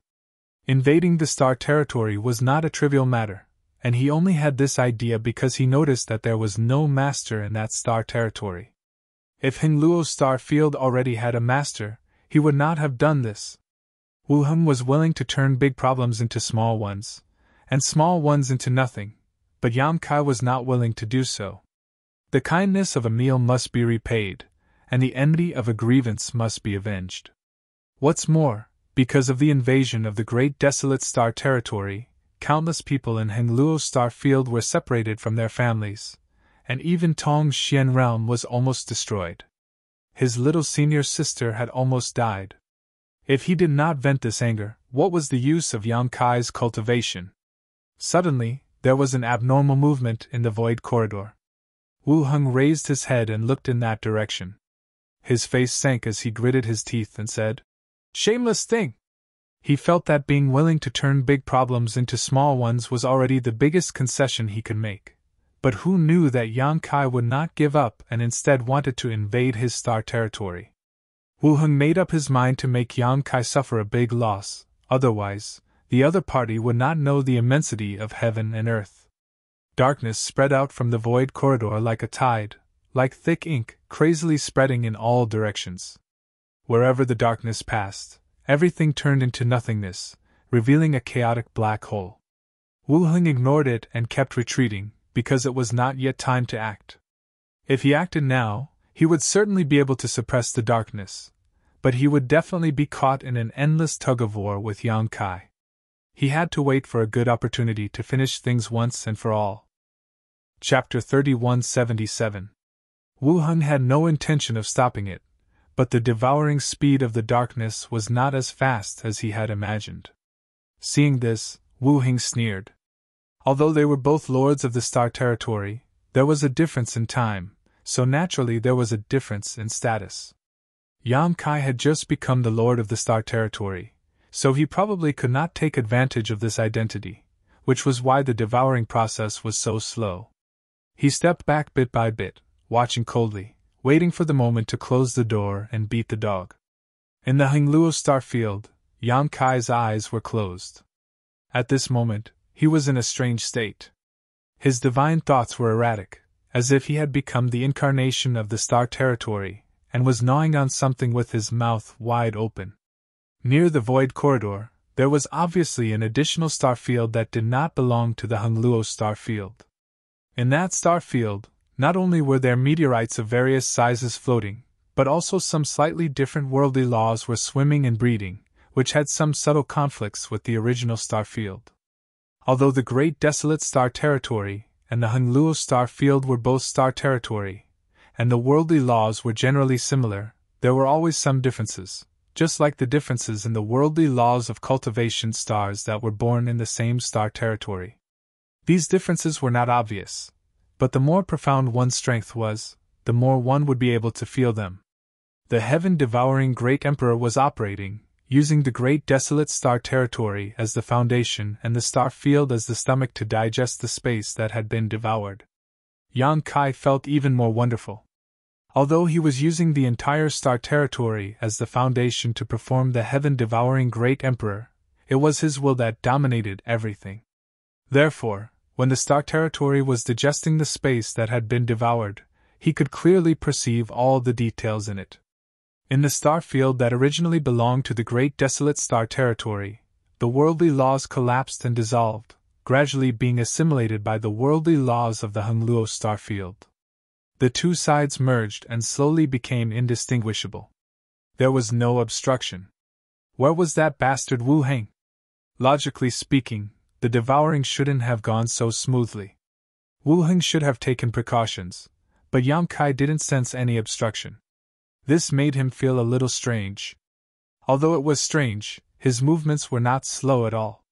Invading the star territory was not a trivial matter, and he only had this idea because he noticed that there was no master in that star territory. If Hongluo's star field already had a master, he would not have done this. Wu Heng was willing to turn big problems into small ones, and small ones into nothing, but Yang Kai was not willing to do so. The kindness of a meal must be repaid, and the enmity of a grievance must be avenged. What's more, because of the invasion of the great desolate star territory, countless people in Hongluo's star field were separated from their families, and even Tong's Xian realm was almost destroyed. His little senior sister had almost died. If he did not vent this anger, what was the use of Yang Kai's cultivation? Suddenly, there was an abnormal movement in the void corridor. Wu Heng raised his head and looked in that direction. His face sank as he gritted his teeth and said, "Shameless thing!" He felt that being willing to turn big problems into small ones was already the biggest concession he could make. But who knew that Yang Kai would not give up and instead wanted to invade his star territory? Wu Heng made up his mind to make Yang Kai suffer a big loss, otherwise, the other party would not know the immensity of heaven and earth. Darkness spread out from the void corridor like a tide, like thick ink, crazily spreading in all directions. Wherever the darkness passed, everything turned into nothingness, revealing a chaotic black hole. Wu Heng ignored it and kept retreating, because it was not yet time to act. If he acted now, he would certainly be able to suppress the darkness, but he would definitely be caught in an endless tug-of-war with Yang Kai. He had to wait for a good opportunity to finish things once and for all. Chapter 3177. Wu Heng had no intention of stopping it, but the devouring speed of the darkness was not as fast as he had imagined. Seeing this, Wu Heng sneered. Although they were both lords of the Star Territory, there was a difference in time, so naturally there was a difference in status. Yang Kai had just become the lord of the Star Territory, so he probably could not take advantage of this identity, which was why the devouring process was so slow. He stepped back bit by bit, watching coldly, waiting for the moment to close the door and beat the dog. In the Hengluo star field, Yang Kai's eyes were closed. At this moment, he was in a strange state. His divine thoughts were erratic, as if he had become the incarnation of the Star Territory, and was gnawing on something with his mouth wide open. Near the void corridor, there was obviously an additional star field that did not belong to the Hengluo star field. In that star field, not only were there meteorites of various sizes floating, but also some slightly different worldly laws were swimming and breeding, which had some subtle conflicts with the original star field. Although the Great Desolate Star Territory and the Hengluo star field were both star territory, and the worldly laws were generally similar, there were always some differences, just like the differences in the worldly laws of cultivation stars that were born in the same star territory. These differences were not obvious, but the more profound one's strength was, the more one would be able to feel them. The heaven-devouring Great Emperor was operating, using the Great Desolate Star Territory as the foundation and the star field as the stomach to digest the space that had been devoured. Yang Kai felt even more wonderful. Although he was using the entire Star Territory as the foundation to perform the heaven-devouring Great Emperor, it was his will that dominated everything. Therefore, when the Star Territory was digesting the space that had been devoured, he could clearly perceive all the details in it. In the star field that originally belonged to the Great Desolate Star Territory, the worldly laws collapsed and dissolved, gradually being assimilated by the worldly laws of the Hengluo star field. The two sides merged and slowly became indistinguishable. There was no obstruction. Where was that bastard Wu Heng? Logically speaking, the devouring shouldn't have gone so smoothly. Wu Heng should have taken precautions, but Yang Kai didn't sense any obstruction. This made him feel a little strange. Although it was strange, his movements were not slow at all.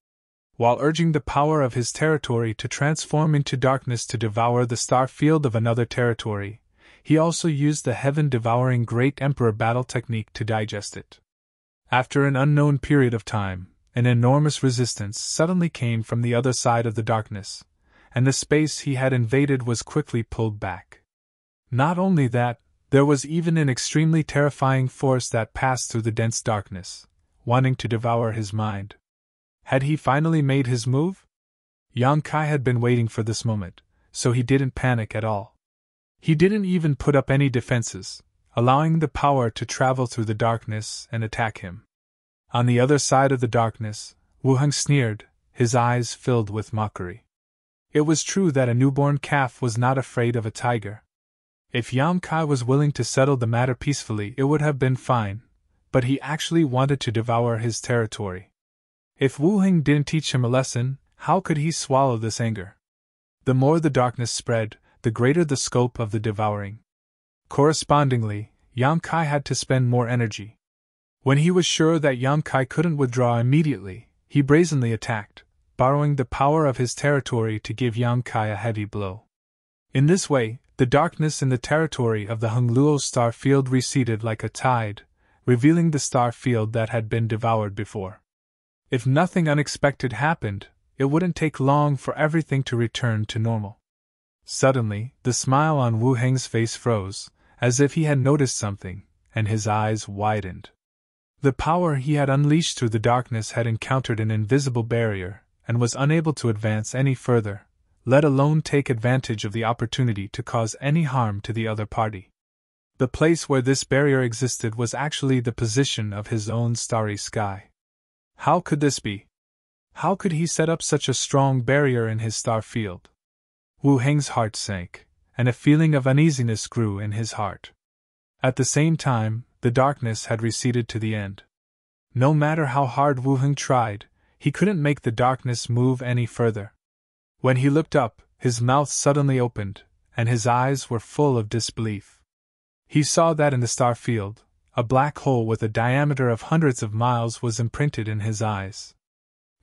While urging the power of his territory to transform into darkness to devour the star field of another territory, he also used the heaven-devouring Great Emperor battle technique to digest it. After an unknown period of time, an enormous resistance suddenly came from the other side of the darkness, and the space he had invaded was quickly pulled back. Not only that, there was even an extremely terrifying force that passed through the dense darkness, wanting to devour his mind. Had he finally made his move? Yang Kai had been waiting for this moment, so he didn't panic at all. He didn't even put up any defenses, allowing the power to travel through the darkness and attack him. On the other side of the darkness, Wu Heng sneered, his eyes filled with mockery. It was true that a newborn calf was not afraid of a tiger. If Yang Kai was willing to settle the matter peacefully, it would have been fine, but he actually wanted to devour his territory. If Wu Heng didn't teach him a lesson, how could he swallow this anger? The more the darkness spread, the greater the scope of the devouring. Correspondingly, Yang Kai had to spend more energy. When he was sure that Yang Kai couldn't withdraw immediately, he brazenly attacked, borrowing the power of his territory to give Yang Kai a heavy blow. In this way, the darkness in the territory of the Hengluo star field receded like a tide, revealing the star field that had been devoured before. If nothing unexpected happened, it wouldn't take long for everything to return to normal. Suddenly, the smile on Wu Heng's face froze, as if he had noticed something, and his eyes widened. The power he had unleashed through the darkness had encountered an invisible barrier, and was unable to advance any further, let alone take advantage of the opportunity to cause any harm to the other party. The place where this barrier existed was actually the position of his own starry sky. How could this be? How could he set up such a strong barrier in his star field? Wu Heng's heart sank, and a feeling of uneasiness grew in his heart. At the same time, the darkness had receded to the end. No matter how hard Wu Heng tried, he couldn't make the darkness move any further. When he looked up, his mouth suddenly opened, and his eyes were full of disbelief. He saw that in the star field, a black hole with a diameter of hundreds of miles was imprinted in his eyes.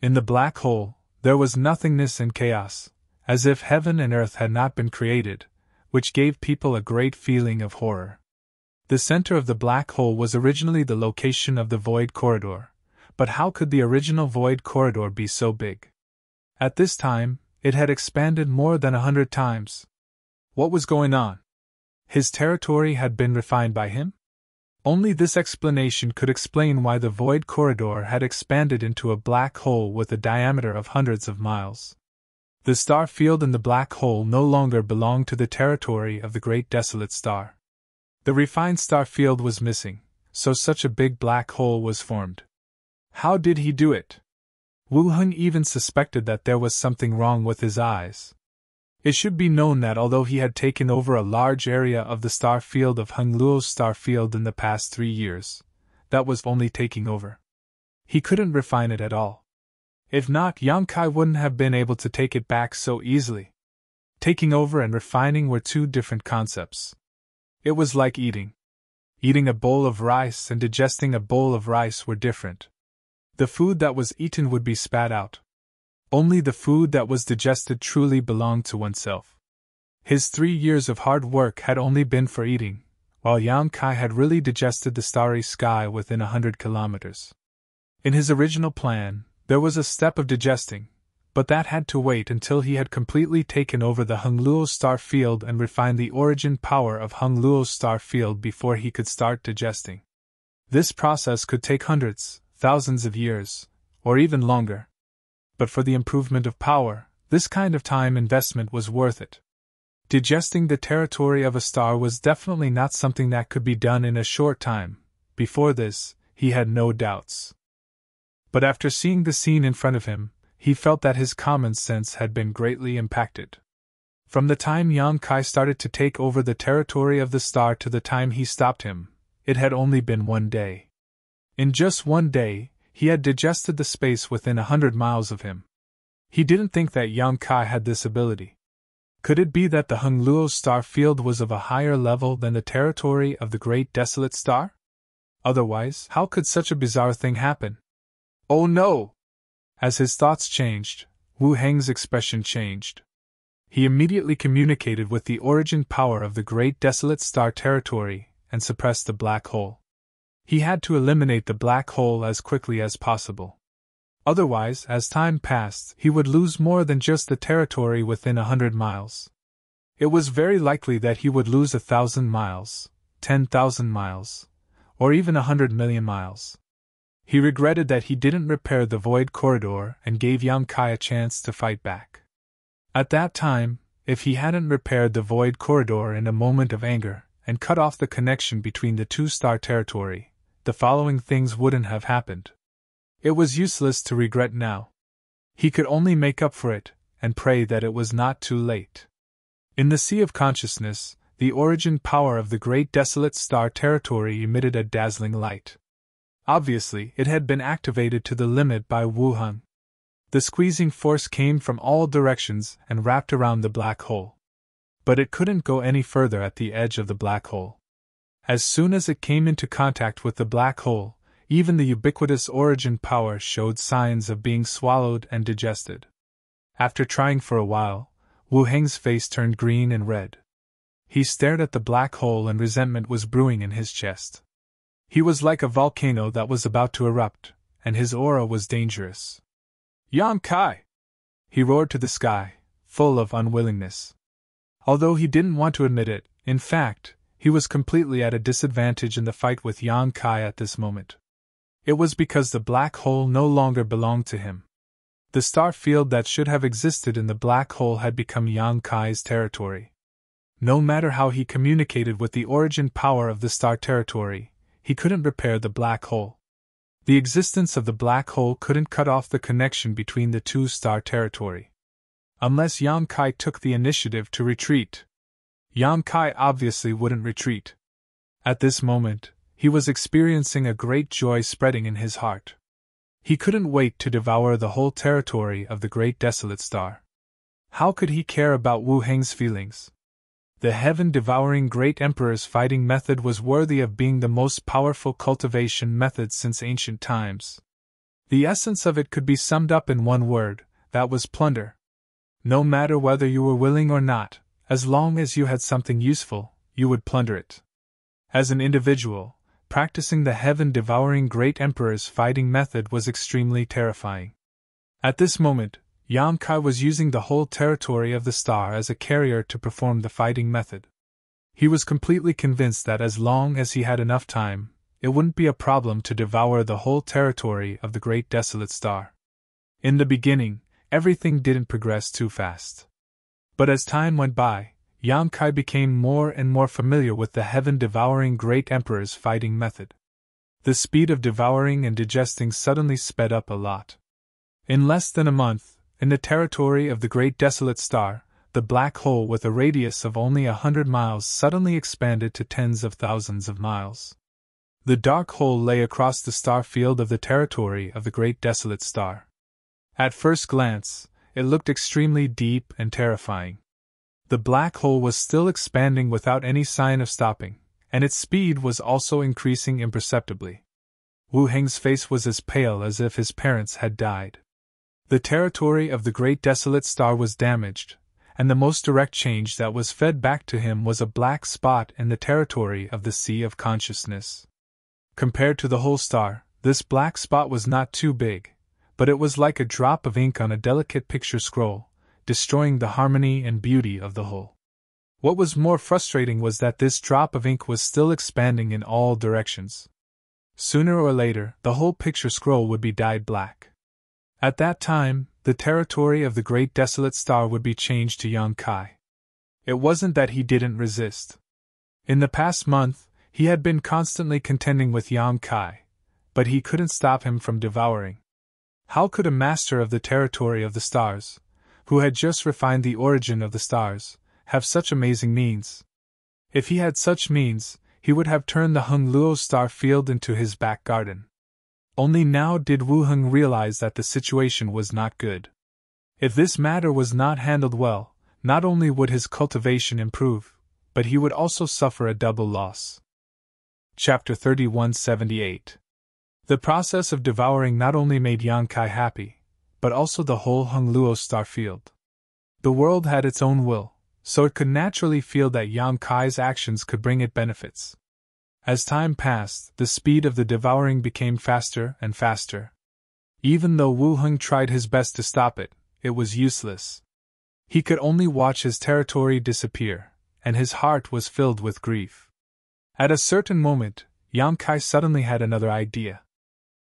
In the black hole, there was nothingness and chaos, as if heaven and earth had not been created, which gave people a great feeling of horror. The center of the black hole was originally the location of the void corridor, but how could the original void corridor be so big? At this time, it had expanded more than 100 times. What was going on? His territory had been refined by him? Only this explanation could explain why the void corridor had expanded into a black hole with a diameter of hundreds of miles. The star field in the black hole no longer belonged to the territory of the great desolate star. The refined star field was missing, so such a big black hole was formed. How did he do it? Wu Heng even suspected that there was something wrong with his eyes. It should be known that although he had taken over a large area of the star field of Heng Luo's star field in the past 3 years, that was only taking over. He couldn't refine it at all. If not, Yang Kai wouldn't have been able to take it back so easily. Taking over and refining were two different concepts. It was like eating. Eating a bowl of rice and digesting a bowl of rice were different. The food that was eaten would be spat out. Only the food that was digested truly belonged to oneself. His 3 years of hard work had only been for eating, while Yang Kai had really digested the starry sky within 100 kilometers. In his original plan, there was a step of digesting, but that had to wait until he had completely taken over the Heng Luo star field and refined the origin power of Heng Luo's star field before he could start digesting. This process could take hundreds, thousands of years, or even longer. But for the improvement of power, this kind of time investment was worth it. Digesting the territory of a star was definitely not something that could be done in a short time. Before this, he had no doubts. But after seeing the scene in front of him, he felt that his common sense had been greatly impacted. From the time Yang Kai started to take over the territory of the star to the time he stopped him, it had only been 1 day. In just 1 day, he had digested the space within 100 miles of him. He didn't think that Yang Kai had this ability. Could it be that the Heng Luo star field was of a higher level than the territory of the great desolate star? Otherwise, how could such a bizarre thing happen? Oh no! As his thoughts changed, Wu Heng's expression changed. He immediately communicated with the origin power of the great desolate star territory and suppressed the black hole. He had to eliminate the black hole as quickly as possible. Otherwise, as time passed, he would lose more than just the territory within 100 miles. It was very likely that he would lose 1,000 miles, 10,000 miles, or even 100 million miles. He regretted that he didn't repair the void corridor and gave Yang Kai a chance to fight back. At that time, if he hadn't repaired the void corridor in a moment of anger and cut off the connection between the two-star territory, the following things wouldn't have happened. It was useless to regret now. He could only make up for it and pray that it was not too late. In the sea of consciousness, the origin power of the great desolate star territory emitted a dazzling light. Obviously, it had been activated to the limit by Wu Heng. The squeezing force came from all directions and wrapped around the black hole. But it couldn't go any further at the edge of the black hole. As soon as it came into contact with the black hole, even the ubiquitous origin power showed signs of being swallowed and digested. After trying for a while, Wu Heng's face turned green and red. He stared at the black hole and resentment was brewing in his chest. He was like a volcano that was about to erupt, and his aura was dangerous. Yang Kai! He roared to the sky, full of unwillingness. Although he didn't want to admit it, in fact, he was completely at a disadvantage in the fight with Yang Kai at this moment. It was because the black hole no longer belonged to him. The star field that should have existed in the black hole had become Yang Kai's territory. No matter how he communicated with the origin power of the star territory, he couldn't repair the black hole. The existence of the black hole couldn't cut off the connection between the two star territory. Unless Yang Kai took the initiative to retreat. Yang Kai obviously wouldn't retreat. At this moment, he was experiencing a great joy spreading in his heart. He couldn't wait to devour the whole territory of the great desolate star. How could he care about Wu Heng's feelings? The heaven-devouring great emperor's fighting method was worthy of being the most powerful cultivation method since ancient times. The essence of it could be summed up in one word, that was plunder. No matter whether you were willing or not, as long as you had something useful, you would plunder it. As an individual, practicing the heaven-devouring great emperor's fighting method was extremely terrifying. At this moment, Yang Kai was using the whole territory of the star as a carrier to perform the fighting method. He was completely convinced that as long as he had enough time, it wouldn't be a problem to devour the whole territory of the great desolate star. In the beginning, everything didn't progress too fast. But as time went by, Yang Kai became more and more familiar with the heaven-devouring great emperor's fighting method. The speed of devouring and digesting suddenly sped up a lot. In less than a month, in the territory of the great desolate star, the black hole with a radius of only 100 miles suddenly expanded to tens of thousands of miles. The dark hole lay across the star field of the territory of the great desolate star. At first glance, it looked extremely deep and terrifying. The black hole was still expanding without any sign of stopping, and its speed was also increasing imperceptibly. Wu Heng's face was as pale as if his parents had died. The territory of the great desolate star was damaged, and the most direct change that was fed back to him was a black spot in the territory of the Sea of Consciousness. Compared to the whole star, this black spot was not too big, but it was like a drop of ink on a delicate picture scroll, destroying the harmony and beauty of the whole. What was more frustrating was that this drop of ink was still expanding in all directions. Sooner or later, the whole picture scroll would be dyed black. At that time, the territory of the great desolate star would be changed to Yang Kai. It wasn't that he didn't resist. In the past month, he had been constantly contending with Yang Kai, but he couldn't stop him from devouring. How could a master of the territory of the stars, who had just refined the origin of the stars, have such amazing means? If he had such means, he would have turned the Hung Luo star field into his back garden. Only now did Wu Heng realize that the situation was not good. If this matter was not handled well, not only would his cultivation improve, but he would also suffer a double loss. Chapter 3178. The process of devouring not only made Yang Kai happy, but also the whole Hung Luo star field. The world had its own will, so it could naturally feel that Yang Kai's actions could bring it benefits. As time passed, the speed of the devouring became faster and faster. Even though Wu Heng tried his best to stop it, it was useless. He could only watch his territory disappear, and his heart was filled with grief. At a certain moment, Yang Kai suddenly had another idea.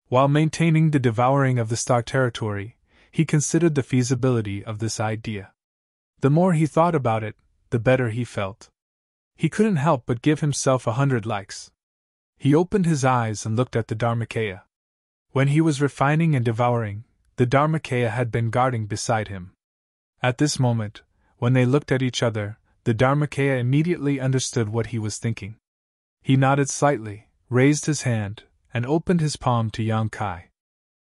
While maintaining the devouring of the star territory, he considered the feasibility of this idea. The more he thought about it, the better he felt. He couldn't help but give himself 100 likes. He opened his eyes and looked at the Dharmakaya. When he was refining and devouring, the Dharmakaya had been guarding beside him. At this moment, when they looked at each other, the Dharmakaya immediately understood what he was thinking. He nodded slightly, raised his hand, and opened his palm to Yang Kai.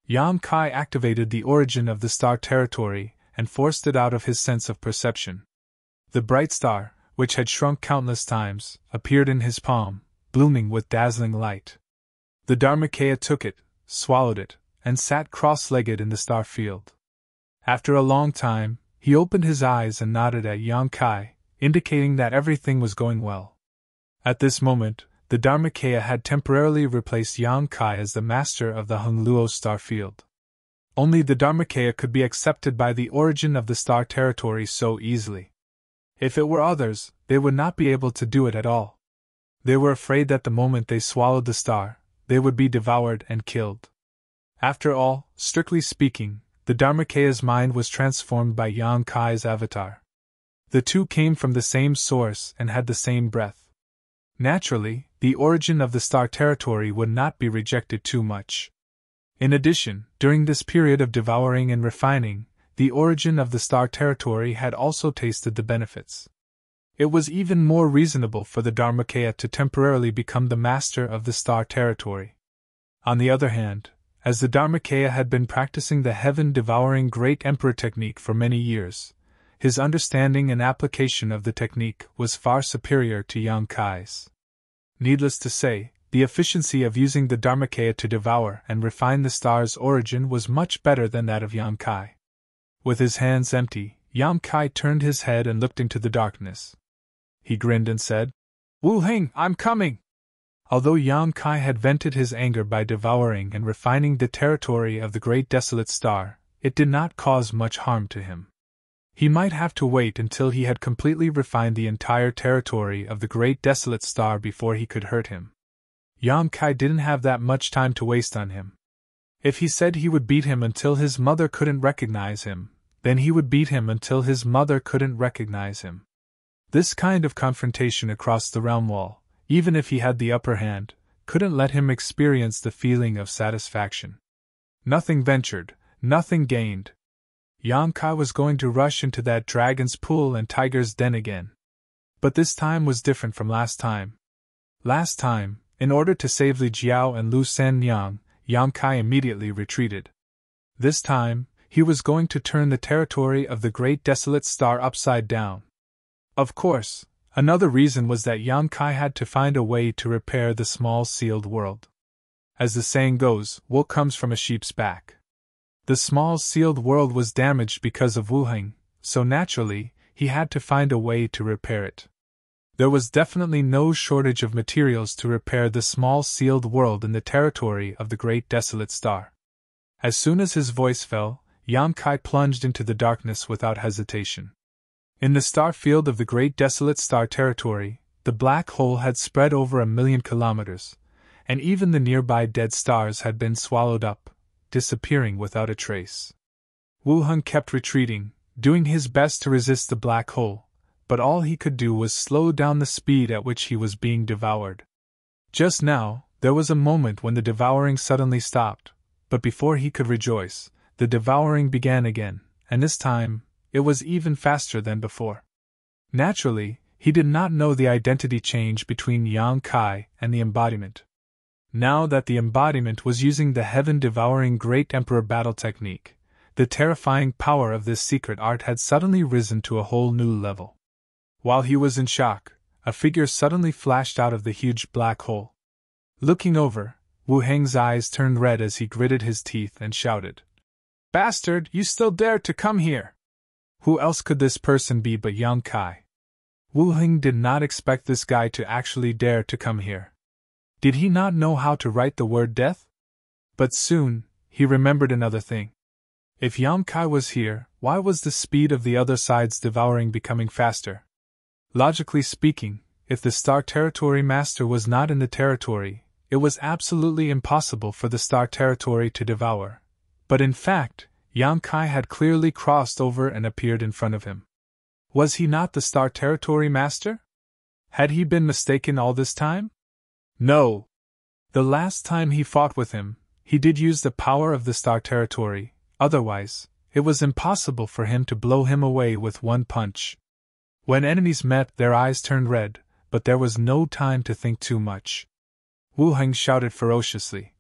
Yang Kai activated the origin of the star territory and forced it out of his sense of perception. The bright star, which had shrunk countless times, appeared in his palm, blooming with dazzling light. The Dharmakaya took it, swallowed it, and sat cross-legged in the star field. After a long time, he opened his eyes and nodded at Yang Kai, indicating that everything was going well. At this moment, the Dharmakaya had temporarily replaced Yang Kai as the master of the Hung Luo star field. Only the Dharmakaya could be accepted by the origin of the star territory so easily. If it were others, they would not be able to do it at all. They were afraid that the moment they swallowed the star, they would be devoured and killed. After all, strictly speaking, the Dharmakaya's mind was transformed by Yang Kai's avatar. The two came from the same source and had the same breath. Naturally, the origin of the star territory would not be rejected too much. In addition, during this period of devouring and refining, the origin of the star territory had also tasted the benefits. It was even more reasonable for the Dharmakaya to temporarily become the master of the star territory. On the other hand, as the Dharmakaya had been practicing the heaven-devouring Great Emperor technique for many years, his understanding and application of the technique was far superior to Yang Kai's. Needless to say, the efficiency of using the Dharmakaya to devour and refine the star's origin was much better than that of Yang Kai. With his hands empty, Yang Kai turned his head and looked into the darkness. He grinned and said, "Wu Heng, I'm coming!" Although Yang Kai had vented his anger by devouring and refining the territory of the Great Desolate Star, it did not cause much harm to him. He might have to wait until he had completely refined the entire territory of the Great Desolate Star before he could hurt him. Yang Kai didn't have that much time to waste on him. If he said he would beat him until his mother couldn't recognize him, then he would beat him until his mother couldn't recognize him. This kind of confrontation across the realm wall, even if he had the upper hand, couldn't let him experience the feeling of satisfaction. Nothing ventured, nothing gained. Yang Kai was going to rush into that dragon's pool and tiger's den again. But this time was different from last time. Last time, in order to save Li Jiao and Lu Sanyang, Yang Kai immediately retreated. This time, he was going to turn the territory of the Great Desolate Star upside down. Of course, another reason was that Yang Kai had to find a way to repair the small sealed world. As the saying goes, wool comes from a sheep's back. The small sealed world was damaged because of Wu Heng, so naturally, he had to find a way to repair it. There was definitely no shortage of materials to repair the small sealed world in the territory of the Great Desolate Star. As soon as his voice fell, Yang Kai plunged into the darkness without hesitation. In the star field of the Great Desolate Star territory, the black hole had spread over 1,000,000 kilometers, and even the nearby dead stars had been swallowed up, disappearing without a trace. Wu Heng kept retreating, doing his best to resist the black hole, but all he could do was slow down the speed at which he was being devoured. Just now, there was a moment when the devouring suddenly stopped, but before he could rejoice, the devouring began again, and this time, it was even faster than before. Naturally, he did not know the identity change between Yang Kai and the embodiment. Now that the embodiment was using the heaven-devouring Great Emperor battle technique, the terrifying power of this secret art had suddenly risen to a whole new level. While he was in shock, a figure suddenly flashed out of the huge black hole. Looking over, Wu Heng's eyes turned red as he gritted his teeth and shouted, "Bastard, you still dare to come here!" Who else could this person be but Yang Kai? Wu Heng did not expect this guy to actually dare to come here. Did he not know how to write the word death? But soon, he remembered another thing. If Yang Kai was here, why was the speed of the other side's devouring becoming faster? Logically speaking, if the Star Territory Master was not in the territory, it was absolutely impossible for the Star Territory to devour. But in fact, Yang Kai had clearly crossed over and appeared in front of him. Was he not the Star Territory Master? Had he been mistaken all this time? No. The last time he fought with him, he did use the power of the Star Territory, otherwise, it was impossible for him to blow him away with one punch. When enemies met, their eyes turned red, but there was no time to think too much. Wu Heng shouted ferociously,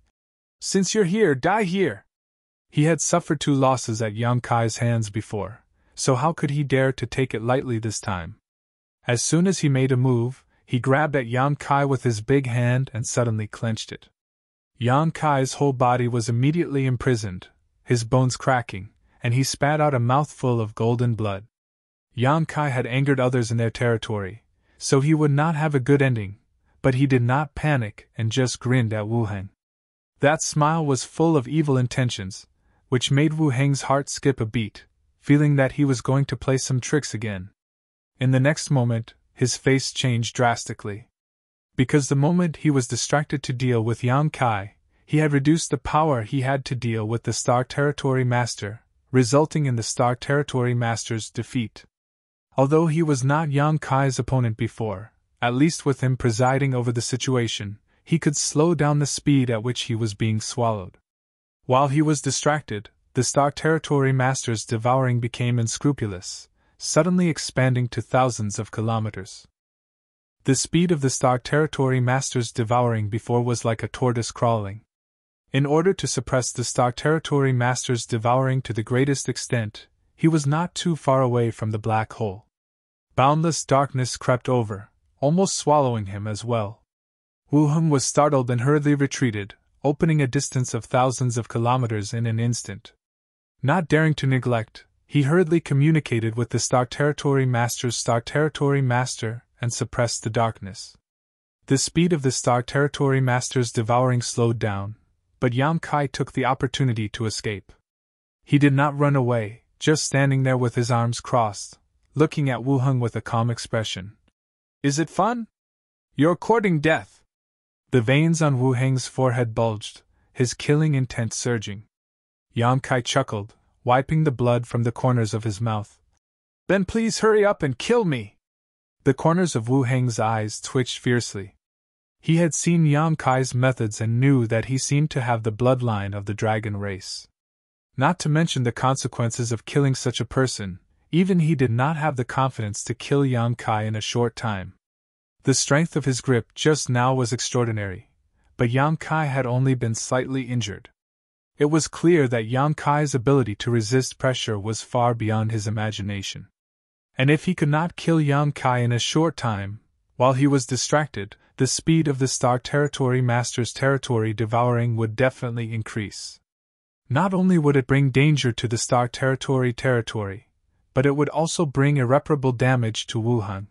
"Since you're here, die here!" He had suffered 2 losses at Yang Kai's hands before, so how could he dare to take it lightly this time? As soon as he made a move, he grabbed at Yang Kai with his big hand and suddenly clenched it. Yang Kai's whole body was immediately imprisoned, his bones cracking, and he spat out a mouthful of golden blood. Yang Kai had angered others in their territory, so he would not have a good ending, but he did not panic and just grinned at Wu Heng. That smile was full of evil intentions, which made Wu Heng's heart skip a beat, feeling that he was going to play some tricks again. In the next moment, his face changed drastically. Because the moment he was distracted to deal with Yang Kai, he had reduced the power he had to deal with the Star Territory Master, resulting in the Star Territory Master's defeat. Although he was not Yang Kai's opponent before, at least with him presiding over the situation, he could slow down the speed at which he was being swallowed. While he was distracted, the Star Territory Master's devouring became unscrupulous, suddenly expanding to thousands of kilometers. The speed of the Star Territory Master's devouring before was like a tortoise crawling. In order to suppress the Star Territory Master's devouring to the greatest extent, he was not too far away from the black hole. Boundless darkness crept over, almost swallowing him as well. Wu Heng was startled and hurriedly retreated, opening a distance of thousands of kilometers in an instant. Not daring to neglect, he hurriedly communicated with the Star Territory Master's Star Territory Master and suppressed the darkness. The speed of the Star Territory Master's devouring slowed down, but Yang Kai took the opportunity to escape. He did not run away, just standing there with his arms crossed, looking at Wu Heng with a calm expression. Is it fun? You're courting death. The veins on Wu Heng's forehead bulged, his killing intent surging. Yang Kai chuckled, wiping the blood from the corners of his mouth. Then please hurry up and kill me! The corners of Wu Heng's eyes twitched fiercely. He had seen Yang Kai's methods and knew that he seemed to have the bloodline of the dragon race. Not to mention the consequences of killing such a person, even he did not have the confidence to kill Yang Kai in a short time. The strength of his grip just now was extraordinary, but Yang Kai had only been slightly injured. It was clear that Yang Kai's ability to resist pressure was far beyond his imagination. And if he could not kill Yang Kai in a short time, while he was distracted, the speed of the Star Territory Master's territory devouring would definitely increase. Not only would it bring danger to the Star Territory, but it would also bring irreparable damage to Wu Heng.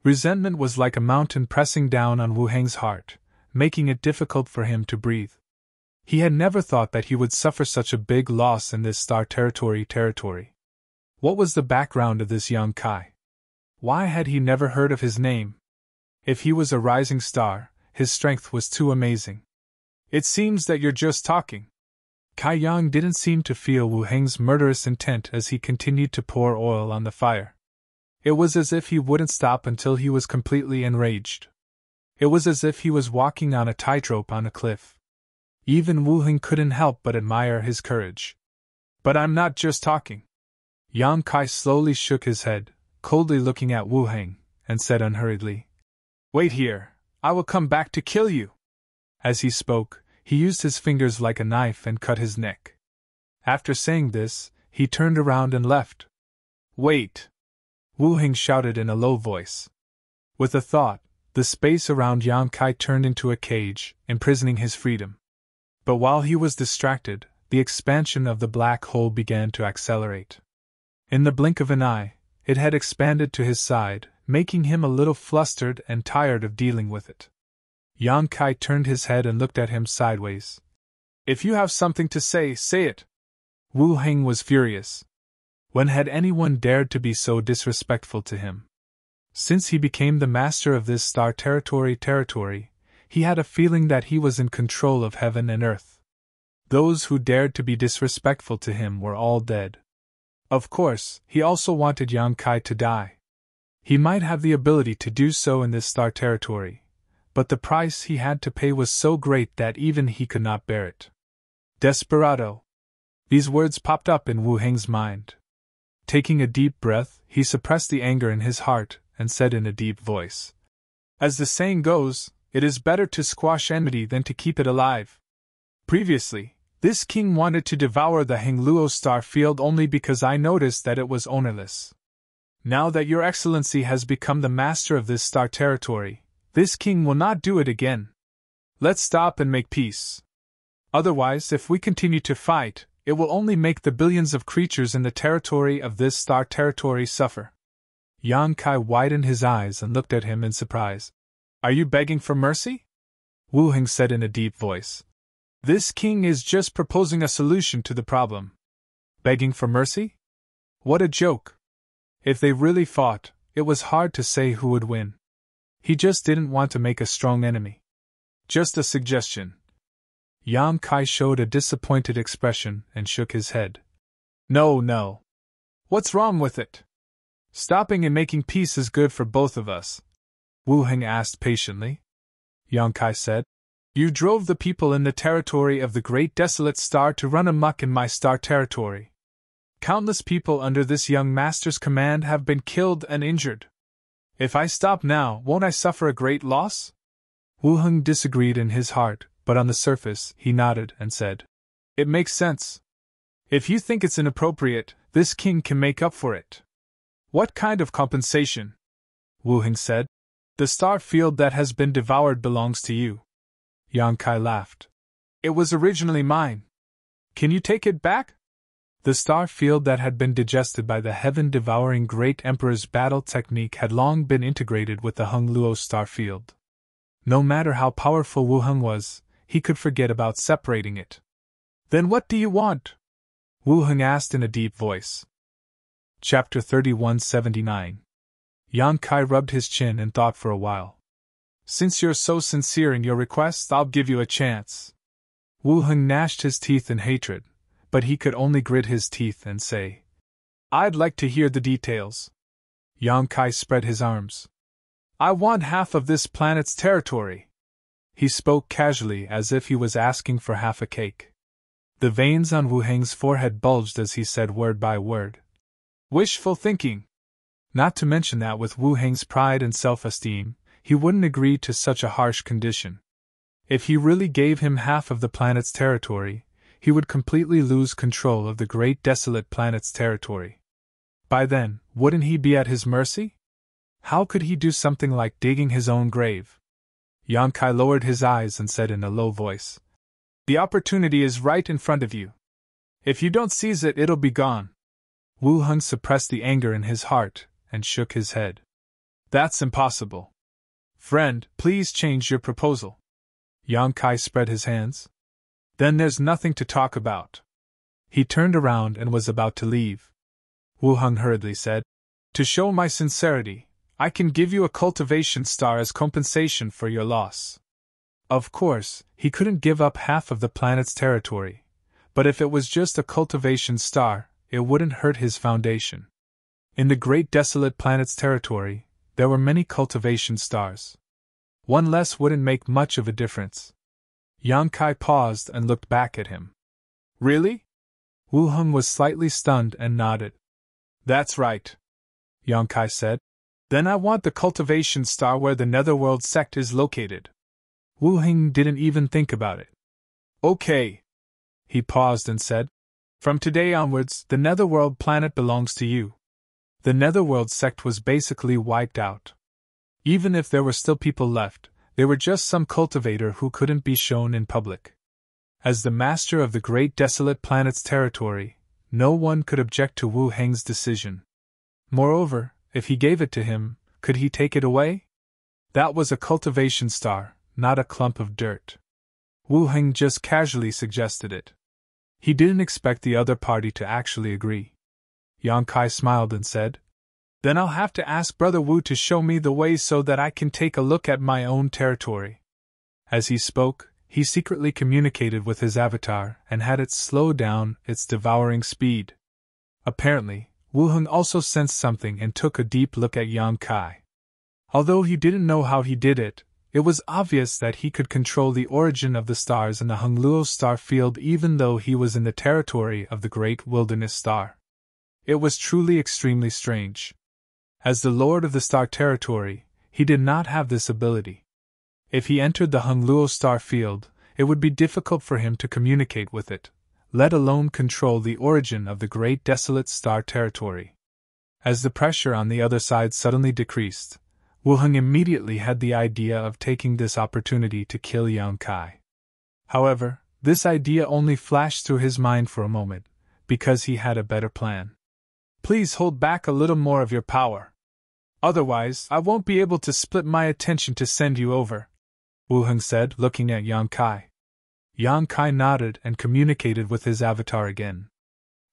Resentment was like a mountain pressing down on Wu Heng's heart, making it difficult for him to breathe. He had never thought that he would suffer such a big loss in this Star Territory. What was the background of this Yang Kai? Why had he never heard of his name? If he was a rising star, his strength was too amazing. It seems that you're just talking. Kai Yang didn't seem to feel Wu Heng's murderous intent as he continued to pour oil on the fire. It was as if he wouldn't stop until he was completely enraged. It was as if he was walking on a tightrope on a cliff. Even Wu Heng couldn't help but admire his courage. But I'm not just talking. Yang Kai slowly shook his head, coldly looking at Wu Heng, and said unhurriedly, Wait here, I will come back to kill you. As he spoke, he used his fingers like a knife and cut his neck. After saying this, he turned around and left. Wait! Wu Heng shouted in a low voice. With a thought, the space around Yang Kai turned into a cage, imprisoning his freedom. But while he was distracted, the expansion of the black hole began to accelerate. In the blink of an eye, it had expanded to his side, making him a little flustered and tired of dealing with it. Yang Kai turned his head and looked at him sideways. If you have something to say, say it. Wu Heng was furious. When had anyone dared to be so disrespectful to him? Since he became the master of this Star Territory, he had a feeling that he was in control of heaven and earth. Those who dared to be disrespectful to him were all dead. Of course, he also wanted Yang Kai to die. He might have the ability to do so in this Star Territory, but the price he had to pay was so great that even he could not bear it. Desperado. These words popped up in Wu Heng's mind. Taking a deep breath, he suppressed the anger in his heart and said in a deep voice, As the saying goes, it is better to squash enmity than to keep it alive. Previously, this king wanted to devour the Hengluo star field only because I noticed that it was ownerless. Now that your excellency has become the master of this Star Territory, this king will not do it again. Let's stop and make peace. Otherwise, if we continue to fight, it will only make the billions of creatures in the territory of this Star Territory suffer. Yang Kai widened his eyes and looked at him in surprise. Are you begging for mercy? Wu Heng said in a deep voice. This king is just proposing a solution to the problem. Begging for mercy? What a joke. If they really fought, it was hard to say who would win. He just didn't want to make a strong enemy. Just a suggestion. Yang Kai showed a disappointed expression and shook his head. No. What's wrong with it? Stopping and making peace is good for both of us, Wu Heng asked patiently. Yang Kai said, You drove the people in the territory of the Great Desolate Star to run amok in my star territory. Countless people under this young master's command have been killed and injured. If I stop now, won't I suffer a great loss? Wu Heng disagreed in his heart, but on the surface, he nodded and said, It makes sense. If you think it's inappropriate, this king can make up for it. What kind of compensation? Wu Heng said. The star field that has been devoured belongs to you. Yang Kai laughed. It was originally mine. Can you take it back? The star field that had been digested by the heaven-devouring Great Emperor's battle technique had long been integrated with the Hung Luo star field. No matter how powerful Wu Heng was, he could forget about separating it. Then what do you want? Wu Heng asked in a deep voice. Chapter 3179. Yang Kai rubbed his chin and thought for a while. Since you're so sincere in your request, I'll give you a chance. Wu Heng gnashed his teeth in hatred, but he could only grit his teeth and say, I'd like to hear the details. Yang Kai spread his arms. I want half of this planet's territory. He spoke casually as if he was asking for half a cake. The veins on Wu Heng's forehead bulged as he said word by word. Wishful thinking. Not to mention that with Wu Heng's pride and self-esteem, he wouldn't agree to such a harsh condition. If he really gave him half of the planet's territory, he would completely lose control of the great desolate planet's territory. By then, wouldn't he be at his mercy? How could he do something like digging his own grave? Yang Kai lowered his eyes and said in a low voice, The opportunity is right in front of you. If you don't seize it, it'll be gone. Wu Heng suppressed the anger in his heart and shook his head. That's impossible. Friend, please change your proposal. Yang Kai spread his hands. Then there's nothing to talk about. He turned around and was about to leave. Wu Heng hurriedly said, To show my sincerity, I can give you a cultivation star as compensation for your loss. Of course, he couldn't give up half of the planet's territory, but if it was just a cultivation star, it wouldn't hurt his foundation. In the great desolate planet's territory, there were many cultivation stars. One less wouldn't make much of a difference. Yang Kai paused and looked back at him. Really? Wu Heng was slightly stunned and nodded. That's right, Yang Kai said. Then I want the cultivation star where the Netherworld sect is located. Wu Heng didn't even think about it. Okay. He paused and said, From today onwards, the Netherworld planet belongs to you. The Netherworld sect was basically wiped out. Even if there were still people left, they were just some cultivator who couldn't be shown in public. As the master of the great desolate planet's territory, no one could object to Wu Heng's decision. Moreover, if he gave it to him, could he take it away? That was a cultivation star, not a clump of dirt. Wu Heng just casually suggested it. He didn't expect the other party to actually agree. Yang Kai smiled and said, Then I'll have to ask Brother Wu to show me the way so that I can take a look at my own territory. As he spoke, he secretly communicated with his avatar and had it slow down its devouring speed. Apparently, Wu Heng also sensed something and took a deep look at Yang Kai. Although he didn't know how he did it, it was obvious that he could control the origin of the stars in the Hung Luo star field even though he was in the territory of the Great Wilderness Star. It was truly extremely strange. As the Lord of the Star Territory, he did not have this ability. If he entered the Hung Luo star field, it would be difficult for him to communicate with it, let alone control the origin of the Great Desolate Star Territory. As the pressure on the other side suddenly decreased, Wu Heng immediately had the idea of taking this opportunity to kill Yang Kai. However, this idea only flashed through his mind for a moment, because he had a better plan. Please hold back a little more of your power. Otherwise, I won't be able to split my attention to send you over, Wu Heng said, looking at Yang Kai. Yang Kai nodded and communicated with his avatar again.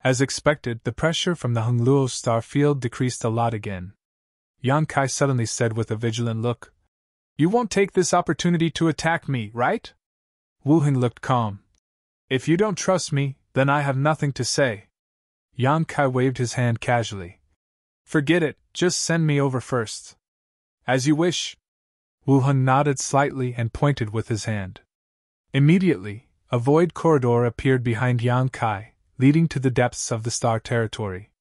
As expected, the pressure from the Hung Luo star field decreased a lot again. Yang Kai suddenly said with a vigilant look, You won't take this opportunity to attack me, right? Wu Heng looked calm. If you don't trust me, then I have nothing to say. Yang Kai waved his hand casually. Forget it, just send me over first. As you wish. Wu Heng nodded slightly and pointed with his hand. Immediately, a void corridor appeared behind Yang Kai, leading to the depths of the star territory.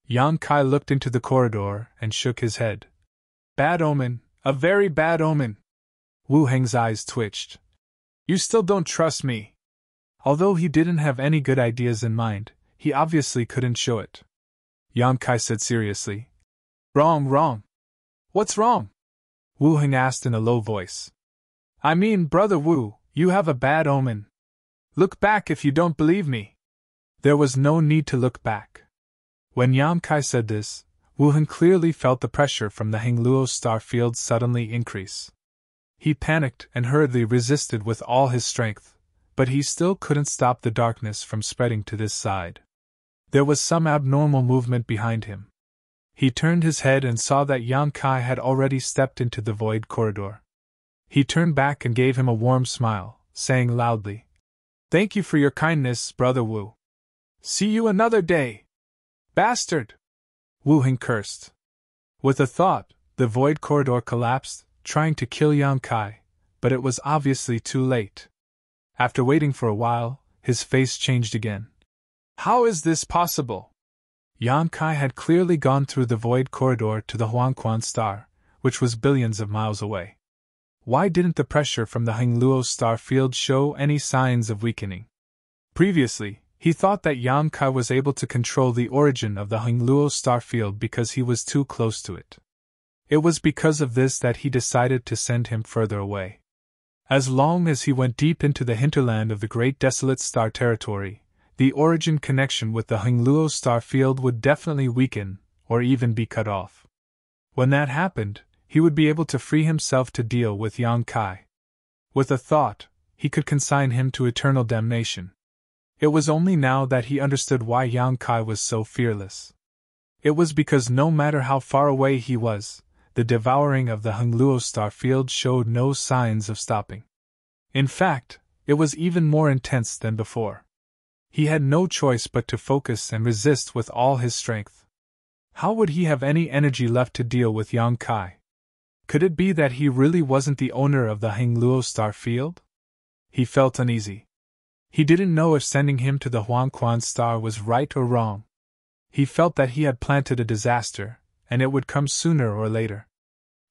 Yang Kai looked into the corridor and shook his head. Bad omen, a very bad omen. Wu Heng's eyes twitched. You still don't trust me. Although he didn't have any good ideas in mind, he obviously couldn't show it. Yang Kai said seriously. Wrong. What's wrong? Wu Heng asked in a low voice. I mean, Brother Wu, you have a bad omen. Look back if you don't believe me. There was no need to look back. When Yang Kai said this, Wu Heng clearly felt the pressure from the Hengluo star field suddenly increase. He panicked and hurriedly resisted with all his strength, but he still couldn't stop the darkness from spreading to this side. There was some abnormal movement behind him. He turned his head and saw that Yang Kai had already stepped into the void corridor. He turned back and gave him a warm smile, saying loudly, Thank you for your kindness, Brother Wu. See you another day. Bastard! Wu Heng cursed. With a thought, the void corridor collapsed, trying to kill Yang Kai, but it was obviously too late. After waiting for a while, his face changed again. How is this possible? Yang Kai had clearly gone through the void corridor to the Huangquan star, which was billions of miles away. Why didn't the pressure from the Hengluo star field show any signs of weakening? Previously, he thought that Yang Kai was able to control the origin of the Hengluo star field because he was too close to it. It was because of this that he decided to send him further away. As long as he went deep into the hinterland of the Great Desolate Star Territory, the origin connection with the Hengluo star field would definitely weaken, or even be cut off. When that happened, he would be able to free himself to deal with Yang Kai. With a thought, he could consign him to eternal damnation. It was only now that he understood why Yang Kai was so fearless. It was because no matter how far away he was, the devouring of the Hengluo star field showed no signs of stopping. In fact, it was even more intense than before. He had no choice but to focus and resist with all his strength. How would he have any energy left to deal with Yang Kai? Could it be that he really wasn't the owner of the Hengluo star field? He felt uneasy. He didn't know if sending him to the Huangquan star was right or wrong. He felt that he had planted a disaster, and it would come sooner or later.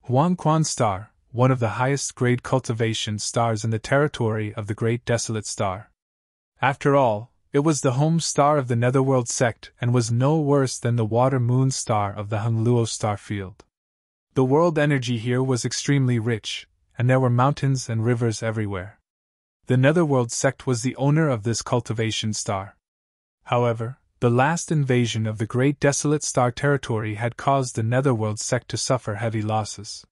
Huangquan star, one of the highest grade cultivation stars in the territory of the Great Desolate Star. After all, it was the home star of the Netherworld sect and was no worse than the water moon star of the Hengluo star field. The world energy here was extremely rich, and there were mountains and rivers everywhere. The Netherworld sect was the owner of this cultivation star. However, the last invasion of the Great Desolate Star territory had caused the Netherworld sect to suffer heavy losses.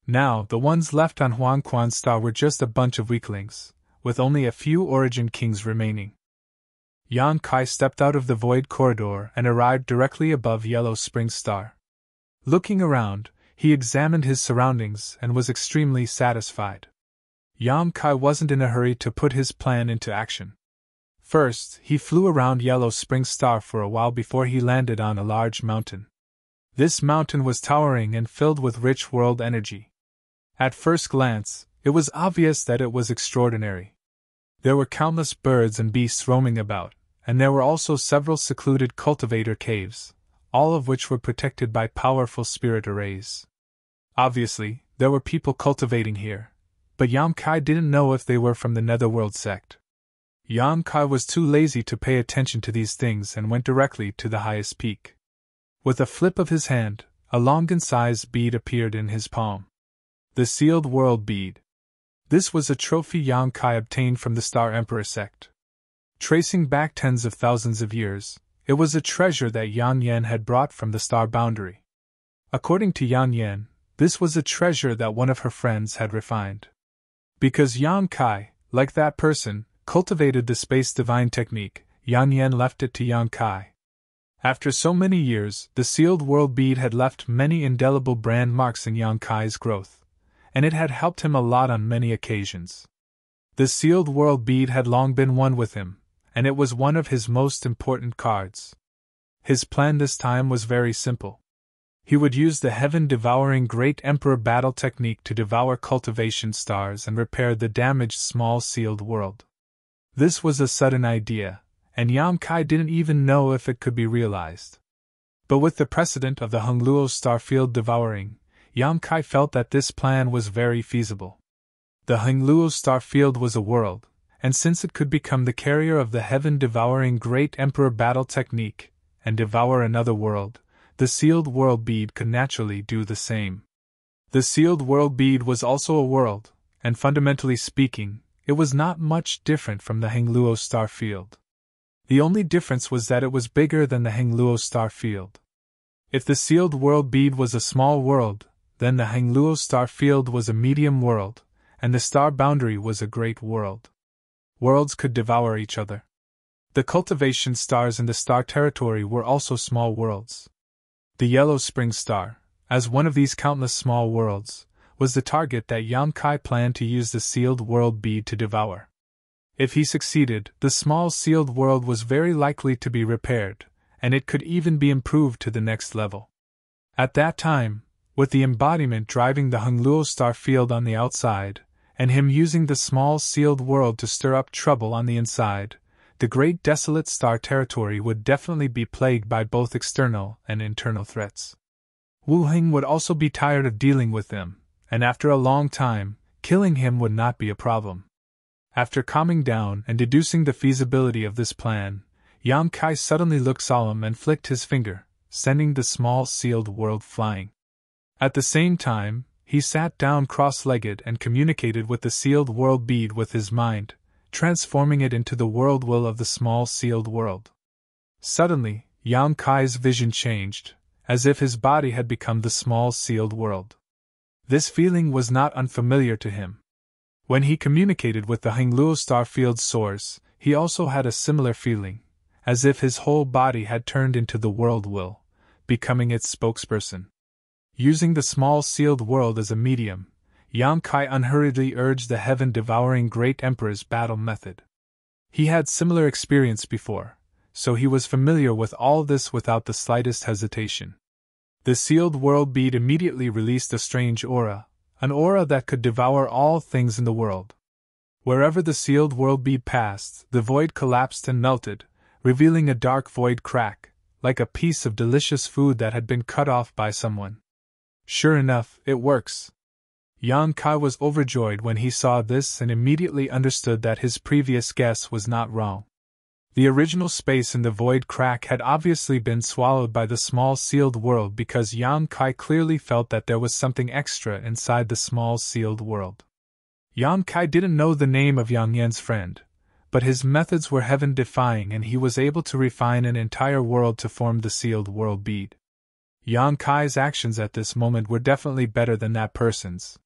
Now, the ones left on Huangquan star were just a bunch of weaklings, with only a few origin kings remaining. Yang Kai stepped out of the void corridor and arrived directly above Yellow Spring Star. Looking around, he examined his surroundings and was extremely satisfied. Yang Kai wasn't in a hurry to put his plan into action. First, he flew around Yellow Spring Star for a while before he landed on a large mountain. This mountain was towering and filled with rich world energy. At first glance, it was obvious that it was extraordinary. There were countless birds and beasts roaming about, and there were also several secluded cultivator caves, all of which were protected by powerful spirit arrays. Obviously, there were people cultivating here, but Yang Kai didn't know if they were from the Netherworld sect. Yang Kai was too lazy to pay attention to these things and went directly to the highest peak. With a flip of his hand, a Longan-sized bead appeared in his palm. The Sealed World Bead. This was a trophy Yang Kai obtained from the Star Emperor sect. Tracing back tens of thousands of years, it was a treasure that Yan Yan had brought from the star boundary. According to Yan Yan, this was a treasure that one of her friends had refined. Because Yang Kai, like that person, cultivated the space divine technique, Yan Yan left it to Yang Kai. After so many years, the Sealed World Bead had left many indelible brand marks in Yang Kai's growth, and it had helped him a lot on many occasions. The Sealed World Bead had long been one with him, and it was one of his most important cards. His plan this time was very simple. He would use the heaven-devouring Great Emperor battle technique to devour cultivation stars and repair the damaged small sealed world. This was a sudden idea, and Yang Kai didn't even know if it could be realized. But with the precedent of the Hongluo starfield devouring, Yang Kai felt that this plan was very feasible. The Hongluo starfield was a world, and since it could become the carrier of the heaven-devouring Great Emperor battle technique, and devour another world, the sealed world bead could naturally do the same. The sealed world bead was also a world, and fundamentally speaking, it was not much different from the Hongluo star field. The only difference was that it was bigger than the Hongluo star field. If the sealed world bead was a small world, then the Hongluo star field was a medium world, and the star boundary was a great world. Worlds could devour each other. The cultivation stars in the star territory were also small worlds. The Yellow Spring Star, as one of these countless small worlds, was the target that Yang Kai planned to use the sealed world bead to devour. If he succeeded, the small sealed world was very likely to be repaired, and it could even be improved to the next level. At that time, with the embodiment driving the Hongluo star field on the outside, and him using the small sealed world to stir up trouble on the inside, the great desolate star territory would definitely be plagued by both external and internal threats. Wu Hing would also be tired of dealing with them, and after a long time, killing him would not be a problem. After calming down and deducing the feasibility of this plan, Yang Kai suddenly looked solemn and flicked his finger, sending the small sealed world flying. At the same time, he sat down cross-legged and communicated with the sealed world bead with his mind, transforming it into the world will of the small sealed world. Suddenly, Yang Kai's vision changed, as if his body had become the small sealed world. This feeling was not unfamiliar to him. When he communicated with the Hongluo starfield's source, he also had a similar feeling, as if his whole body had turned into the world will, becoming its spokesperson. Using the small sealed world as a medium, Yang Kai unhurriedly urged the heaven-devouring Great Emperor's battle method. He had similar experience before, so he was familiar with all this without the slightest hesitation. The sealed world bead immediately released a strange aura, an aura that could devour all things in the world. Wherever the sealed world bead passed, the void collapsed and melted, revealing a dark void crack, like a piece of delicious food that had been cut off by someone. Sure enough, it works. Yang Kai was overjoyed when he saw this and immediately understood that his previous guess was not wrong. The original space in the void crack had obviously been swallowed by the small sealed world because Yang Kai clearly felt that there was something extra inside the small sealed world. Yang Kai didn't know the name of Yang Yan's friend, but his methods were heaven-defying and he was able to refine an entire world to form the sealed world bead. Yang Kai's actions at this moment were definitely better than that person's.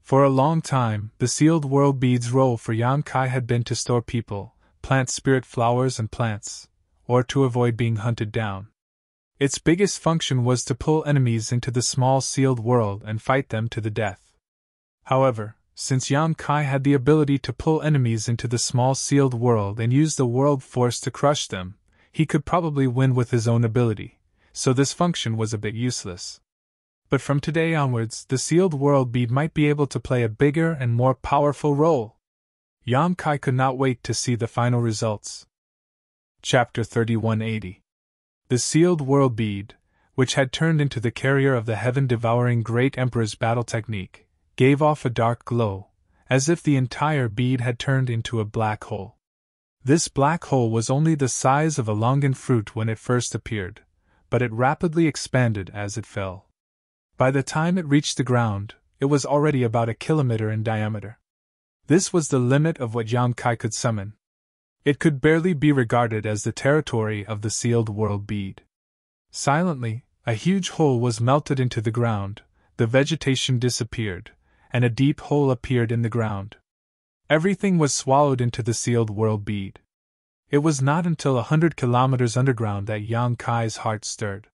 For a long time, the sealed world bead's role for Yang Kai had been to store people, plant spirit flowers and plants, or to avoid being hunted down. Its biggest function was to pull enemies into the small sealed world and fight them to the death. However, since Yang Kai had the ability to pull enemies into the small sealed world and use the world force to crush them, he could probably win with his own ability, so this function was a bit useless. But from today onwards, the sealed world bead might be able to play a bigger and more powerful role. Yang Kai could not wait to see the final results. Chapter 3180. The sealed world bead, which had turned into the carrier of the heaven-devouring Great Emperor's battle technique, gave off a dark glow, as if the entire bead had turned into a black hole. This black hole was only the size of a longan fruit when it first appeared, but it rapidly expanded as it fell. By the time it reached the ground, it was already about a kilometer in diameter. This was the limit of what Yang Kai could summon. It could barely be regarded as the territory of the sealed world bead. Silently, a huge hole was melted into the ground, the vegetation disappeared, and a deep hole appeared in the ground. Everything was swallowed into the sealed world bead. It was not until 100 kilometers underground that Yang Kai's heart stirred.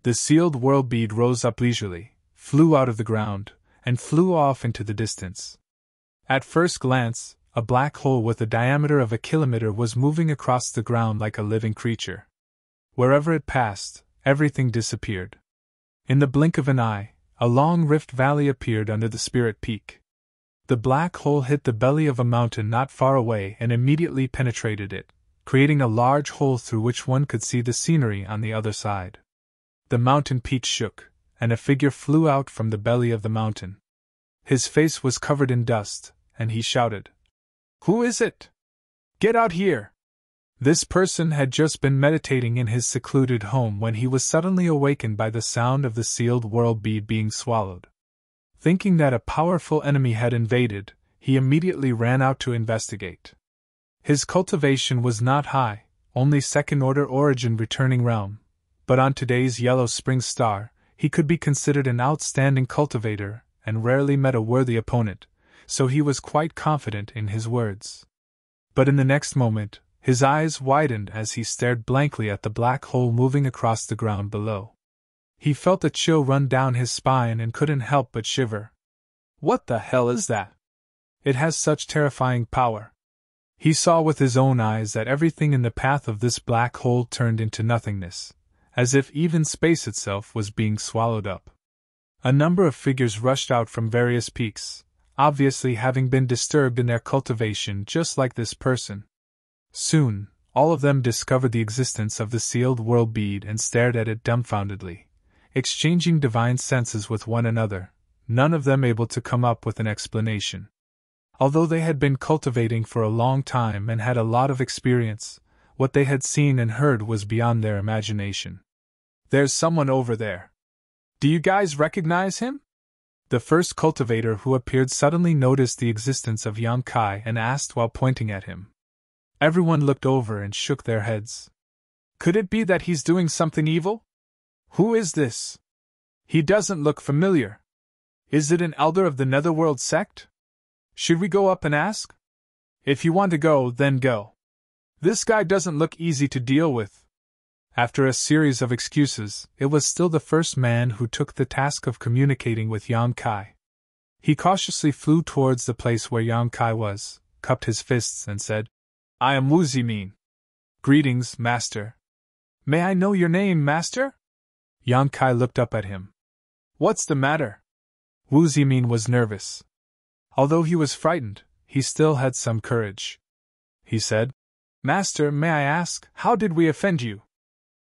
The sealed world bead rose up leisurely, flew out of the ground, and flew off into the distance. At first glance, a black hole with a diameter of a kilometer was moving across the ground like a living creature. Wherever it passed, everything disappeared. In the blink of an eye, a long rift valley appeared under the spirit peak. The black hole hit the belly of a mountain not far away and immediately penetrated it, creating a large hole through which one could see the scenery on the other side. The mountain peak shook, and a figure flew out from the belly of the mountain. His face was covered in dust, and he shouted, "Who is it? Get out here!" This person had just been meditating in his secluded home when he was suddenly awakened by the sound of the sealed world bead being swallowed. Thinking that a powerful enemy had invaded, he immediately ran out to investigate. His cultivation was not high, only second-order origin returning realm, but on today's Yellow Spring star, he could be considered an outstanding cultivator and rarely met a worthy opponent, so he was quite confident in his words. But in the next moment, his eyes widened as he stared blankly at the black hole moving across the ground below. He felt a chill run down his spine and couldn't help but shiver. What the hell is that? It has such terrifying power. He saw with his own eyes that everything in the path of this black hole turned into nothingness, as if even space itself was being swallowed up. A number of figures rushed out from various peaks, obviously having been disturbed in their cultivation just like this person. Soon, all of them discovered the existence of the sealed world bead and stared at it dumbfoundedly, exchanging divine senses with one another, none of them able to come up with an explanation. Although they had been cultivating for a long time and had a lot of experience, what they had seen and heard was beyond their imagination. "There's someone over there. Do you guys recognize him?" The first cultivator who appeared suddenly noticed the existence of Yang Kai and asked while pointing at him. Everyone looked over and shook their heads. "Could it be that he's doing something evil? Who is this? He doesn't look familiar. Is it an elder of the Netherworld sect? Should we go up and ask? If you want to go, then go. This guy doesn't look easy to deal with." After a series of excuses, it was still the first man who took the task of communicating with Yang Kai. He cautiously flew towards the place where Yang Kai was, cupped his fists, and said, "I am Wu Zimin. Greetings, Master." "May I know your name, Master?" Yang Kai looked up at him. "What's the matter?" Wu Zimin was nervous. Although he was frightened, he still had some courage. He said, "Master, may I ask, how did we offend you?"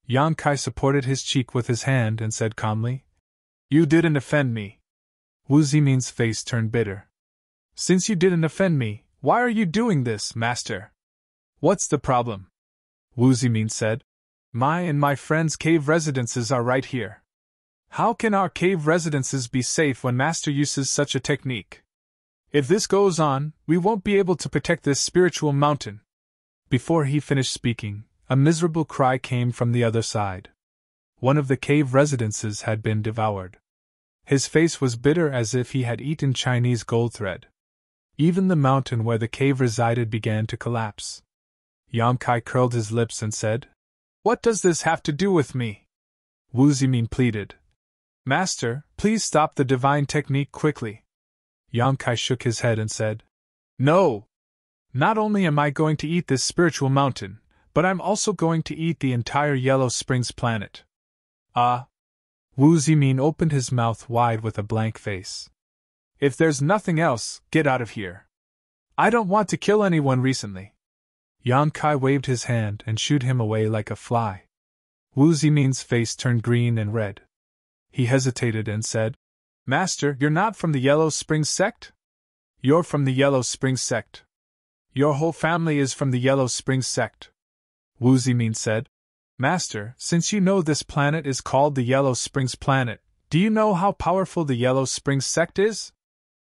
Yang Kai supported his cheek with his hand and said calmly, "You didn't offend me." Wu Zimin's face turned bitter. "Since you didn't offend me, why are you doing this, Master? What's the problem?" Wu Zimin said, "My and my friend's cave residences are right here. How can our cave residences be safe when Master uses such a technique? If this goes on, we won't be able to protect this spiritual mountain." Before he finished speaking, a miserable cry came from the other side. One of the cave residences had been devoured. His face was bitter as if he had eaten Chinese gold thread. Even the mountain where the cave resided began to collapse. Yang Kai curled his lips and said, "What does this have to do with me?" Wu Zimin pleaded, "Master, please stop the divine technique quickly." Yang Kai shook his head and said, "No! Not only am I going to eat this spiritual mountain, but I'm also going to eat the entire Yellow Springs planet." "Ah!" Wu Zimin opened his mouth wide with a blank face. "If there's nothing else, get out of here. I don't want to kill anyone recently." Yang Kai waved his hand and shooed him away like a fly. Wu Zimin's face turned green and red. He hesitated and said, "Master, you're not from the Yellow Springs sect?" "You're from the Yellow Springs sect. Your whole family is from the Yellow Springs sect." Wu Zimin said, "Master, since you know this planet is called the Yellow Springs planet, do you know how powerful the Yellow Springs sect is?"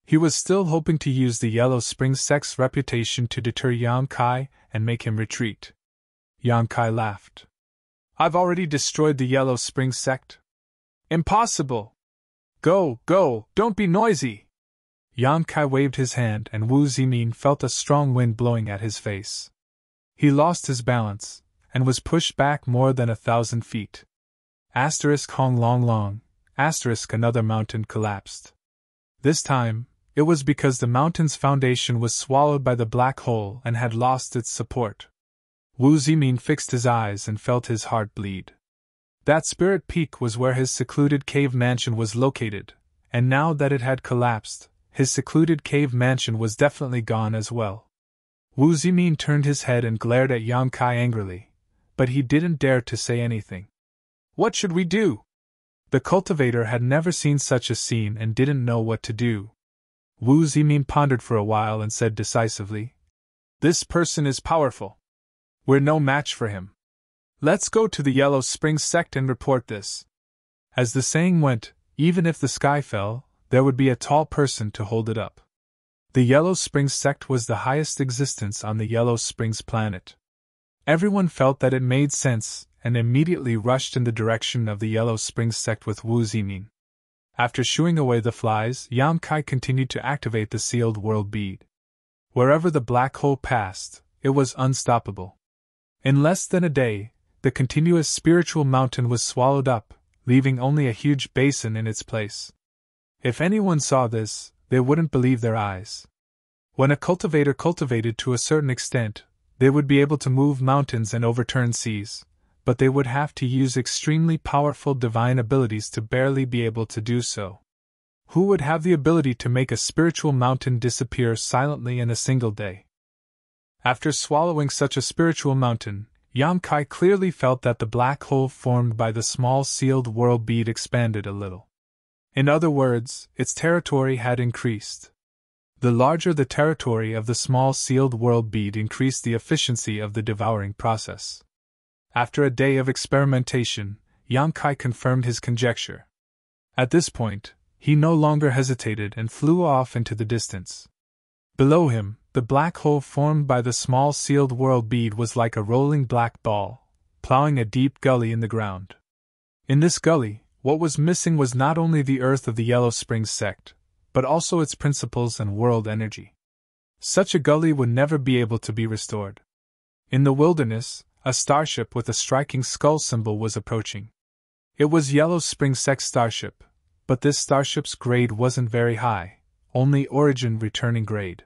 He was still hoping to use the Yellow Springs sect's reputation to deter Yang Kai and make him retreat. Yang Kai laughed. "I've already destroyed the Yellow Springs sect." "Impossible! Go, go, don't be noisy!" Yang Kai waved his hand and Wu Zimin felt a strong wind blowing at his face. He lost his balance, and was pushed back more than 1,000 feet. Hong Long Long, another mountain collapsed. This time, it was because the mountain's foundation was swallowed by the black hole and had lost its support. Wu Zimin fixed his eyes and felt his heart bleed. That Spirit Peak was where his secluded cave mansion was located, and now that it had collapsed, his secluded cave mansion was definitely gone as well. Wu Zimin turned his head and glared at Yang Kai angrily, but he didn't dare to say anything. What should we do? The cultivator had never seen such a scene and didn't know what to do. Wu Zimin pondered for a while and said decisively, This person is powerful. We're no match for him. Let's go to the Yellow Springs sect and report this. As the saying went, even if the sky fell, there would be a tall person to hold it up. The Yellow Springs sect was the highest existence on the Yellow Springs planet. Everyone felt that it made sense and immediately rushed in the direction of the Yellow Springs sect with Wu Zimin. After shooing away the flies, Yang Kai continued to activate the sealed world bead. Wherever the black hole passed, it was unstoppable. In less than a day, the continuous spiritual mountain was swallowed up, leaving only a huge basin in its place. If anyone saw this, they wouldn't believe their eyes. When a cultivator cultivated to a certain extent, they would be able to move mountains and overturn seas, but they would have to use extremely powerful divine abilities to barely be able to do so. Who would have the ability to make a spiritual mountain disappear silently in a single day? After swallowing such a spiritual mountain, Yang Kai clearly felt that the black hole formed by the small sealed world bead expanded a little. In other words, its territory had increased. The larger the territory of the small sealed world bead increased the efficiency of the devouring process. After a day of experimentation, Yang Kai confirmed his conjecture. At this point, he no longer hesitated and flew off into the distance. Below him, the black hole formed by the small sealed world bead was like a rolling black ball, plowing a deep gully in the ground. In this gully, what was missing was not only the earth of the Yellow Springs sect, but also its principles and world energy. Such a gully would never be able to be restored. In the wilderness, a starship with a striking skull symbol was approaching. It was Yellow Springs sect starship, but this starship's grade wasn't very high, only origin returning grade.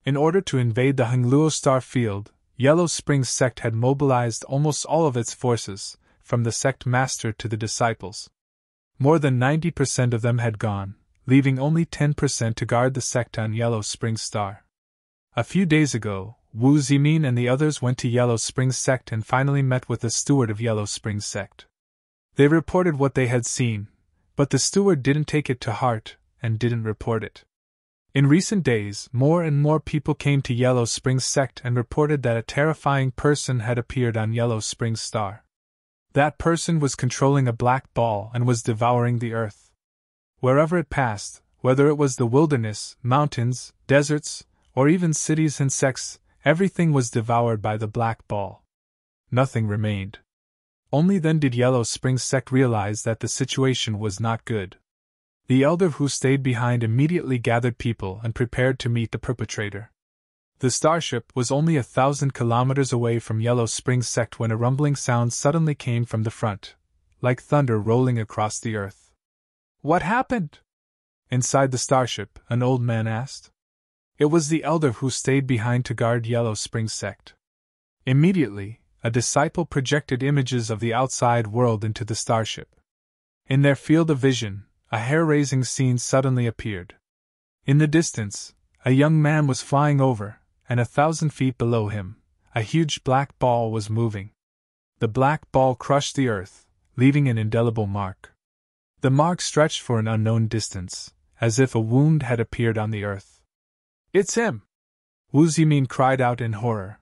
In order to invade the Hongluo star field, Yellow Springs sect had mobilized almost all of its forces, from the sect master to the disciples. More than 90% of them had gone, leaving only 10% to guard the sect on Yellow Springs star. A few days ago, Wu Zimin and the others went to Yellow Springs sect and finally met with the steward of Yellow Springs sect. They reported what they had seen, but the steward didn't take it to heart and didn't report it. In recent days, more and more people came to Yellow Springs sect and reported that a terrifying person had appeared on Yellow Springs star. That person was controlling a black ball and was devouring the earth. Wherever it passed, whether it was the wilderness, mountains, deserts, or even cities and sects, everything was devoured by the black ball. Nothing remained. Only then did Yellow Springs sect realize that the situation was not good. The elder who stayed behind immediately gathered people and prepared to meet the perpetrator. The starship was only 1,000 kilometers away from Yellow Springs sect when a rumbling sound suddenly came from the front, like thunder rolling across the earth. What happened? Inside the starship, an old man asked. It was the elder who stayed behind to guard Yellow Springs sect. Immediately, a disciple projected images of the outside world into the starship. In their field of vision, a hair-raising scene suddenly appeared. In the distance, a young man was flying over, and 1,000 feet below him, a huge black ball was moving. The black ball crushed the earth, leaving an indelible mark. The mark stretched for an unknown distance, as if a wound had appeared on the earth. It's him! Wu Zimin cried out in horror.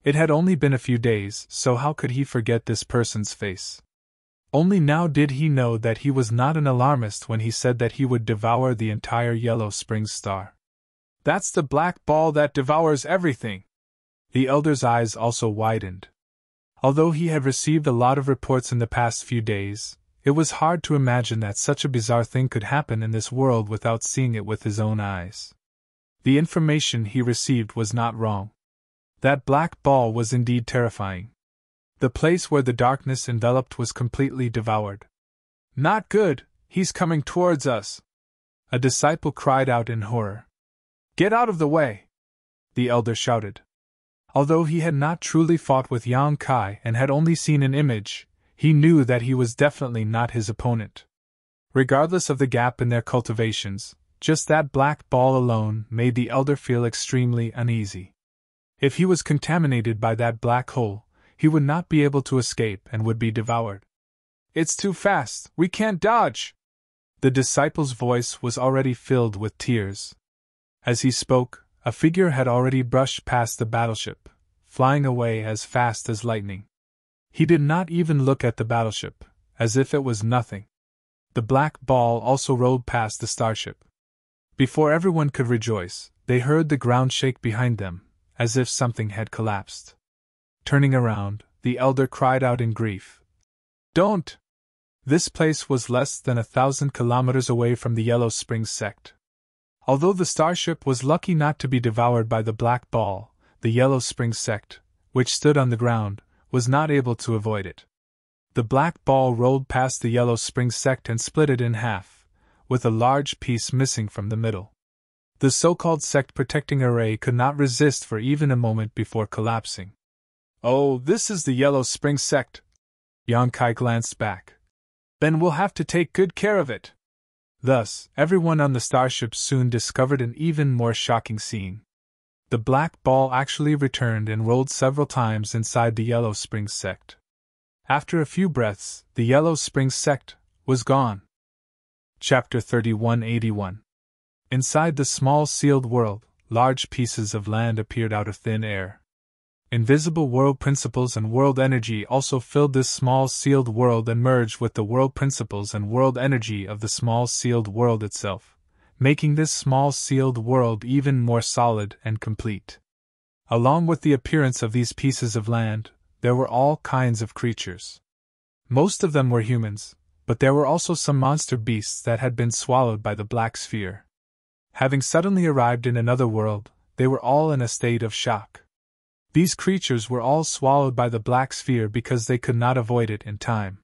It had only been a few days, so how could he forget this person's face? Only now did he know that he was not an alarmist when he said that he would devour the entire Yellow Springs star. That's the black ball that devours everything! The elder's eyes also widened. Although he had received a lot of reports in the past few days, it was hard to imagine that such a bizarre thing could happen in this world without seeing it with his own eyes. The information he received was not wrong. That black ball was indeed terrifying. The place where the darkness enveloped was completely devoured. Not good, he's coming towards us! A disciple cried out in horror. Get out of the way! The elder shouted. Although he had not truly fought with Yang Kai and had only seen an image, he knew that he was definitely not his opponent. Regardless of the gap in their cultivations, just that black ball alone made the elder feel extremely uneasy. If he was contaminated by that black hole, he would not be able to escape and would be devoured. "It's too fast, we can't dodge!" The disciple's voice was already filled with tears. As he spoke, a figure had already brushed past the battleship, flying away as fast as lightning. He did not even look at the battleship, as if it was nothing. The black ball also rolled past the starship. Before everyone could rejoice, they heard the ground shake behind them, as if something had collapsed. Turning around, the elder cried out in grief, "Don't!" This place was less than 1,000 kilometers away from the Yellow Springs sect. Although the starship was lucky not to be devoured by the black ball, the Yellow Springs sect, which stood on the ground, was not able to avoid it. The black ball rolled past the Yellow Springs sect and split it in half, with a large piece missing from the middle. The so-called sect protecting array could not resist for even a moment before collapsing. "Oh, this is the Yellow Springs sect." Yonkai glanced back. "Then we'll have to take good care of it." Thus, everyone on the starship soon discovered an even more shocking scene. The black ball actually returned and rolled several times inside the Yellow Springs sect. After a few breaths, the Yellow Springs sect was gone. Chapter 3181. Inside the small sealed world, large pieces of land appeared out of thin air. Invisible world principles and world energy also filled this small sealed world and merged with the world principles and world energy of the small sealed world itself, making this small sealed world even more solid and complete. Along with the appearance of these pieces of land, there were all kinds of creatures. Most of them were humans, but there were also some monster beasts that had been swallowed by the black sphere. Having suddenly arrived in another world, they were all in a state of shock. These creatures were all swallowed by the black sphere because they could not avoid it in time.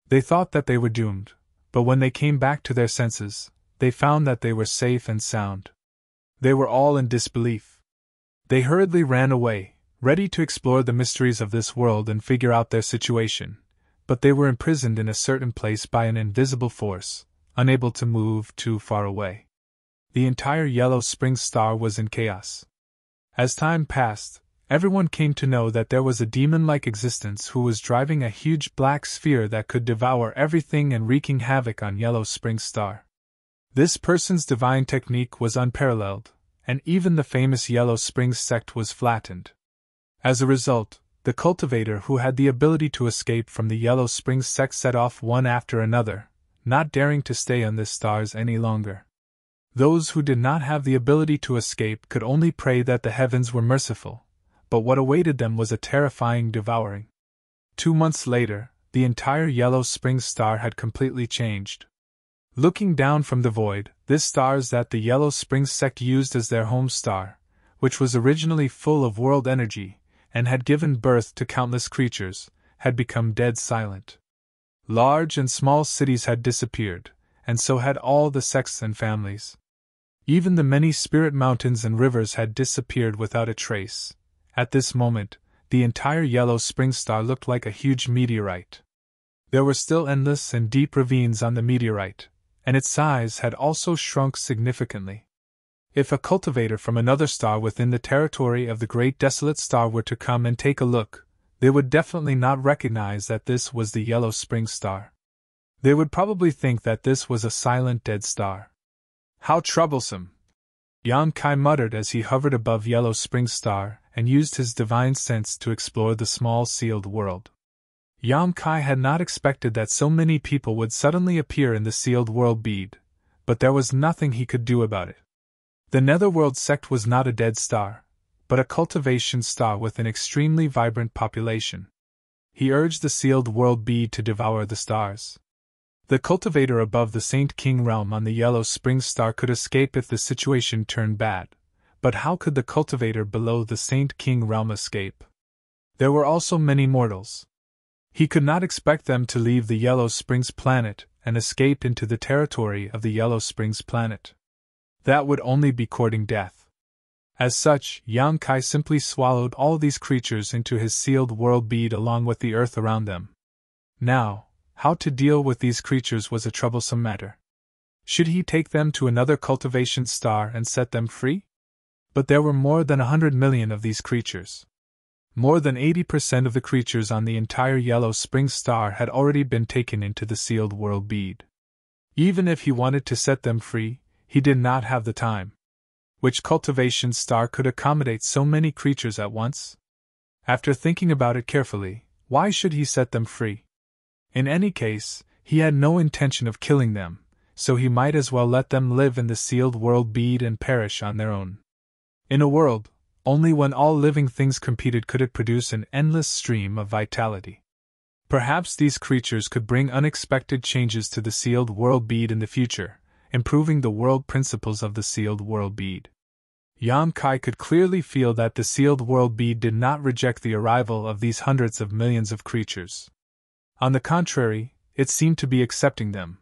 They thought that they were doomed, but when they came back to their senses, they found that they were safe and sound. They were all in disbelief. They hurriedly ran away, ready to explore the mysteries of this world and figure out their situation, but they were imprisoned in a certain place by an invisible force, unable to move too far away. The entire Yellow Springs star was in chaos. As time passed, everyone came to know that there was a demon-like existence who was driving a huge black sphere that could devour everything and wreaking havoc on Yellow Springs star. This person's divine technique was unparalleled, and even the famous Yellow Springs sect was flattened. As a result, the cultivator who had the ability to escape from the Yellow Springs sect set off one after another, not daring to stay on this stars any longer. Those who did not have the ability to escape could only pray that the heavens were merciful, but what awaited them was a terrifying devouring. 2 months later, the entire Yellow Springs star had completely changed. Looking down from the void, this stars that the Yellow Springs sect used as their home star, which was originally full of world energy, and had given birth to countless creatures, had become dead silent. Large and small cities had disappeared, and so had all the sects and families. Even the many spirit mountains and rivers had disappeared without a trace. At this moment, the entire Yellow Springs star looked like a huge meteorite. There were still endless and deep ravines on the meteorite, and its size had also shrunk significantly. If a cultivator from another star within the territory of the Great Desolate Star were to come and take a look, they would definitely not recognize that this was the Yellow Springs star. They would probably think that this was a silent dead star. How troublesome! Yonkai muttered as he hovered above Yellow Springs star and used his divine sense to explore the small sealed world. Yonkai had not expected that so many people would suddenly appear in the sealed world bead, but there was nothing he could do about it. The Netherworld sect was not a dead star, but a cultivation star with an extremely vibrant population. He urged the sealed world bead to devour the stars. The cultivator above the Saint King realm on the Yellow Springs star could escape if the situation turned bad, but how could the cultivator below the Saint King realm escape? There were also many mortals. He could not expect them to leave the Yellow Springs planet and escape into the territory of the Yellow Springs planet. That would only be courting death. As such, Yonkai simply swallowed all these creatures into his sealed world bead along with the earth around them. Now, how to deal with these creatures was a troublesome matter. Should he take them to another cultivation star and set them free? But there were more than 100 million of these creatures. More than 80% of the creatures on the entire yellow spring star had already been taken into the sealed world bead. Even if he wanted to set them free, he did not have the time. Which cultivation star could accommodate so many creatures at once? After thinking about it carefully, why should he set them free? In any case, he had no intention of killing them, so he might as well let them live in the sealed world bead and perish on their own. In a world, only when all living things competed could it produce an endless stream of vitality. Perhaps these creatures could bring unexpected changes to the sealed world bead in the future, improving the world principles of the sealed world bead. Yan Kai could clearly feel that the sealed world bead did not reject the arrival of these hundreds of millions of creatures. On the contrary, it seemed to be accepting them.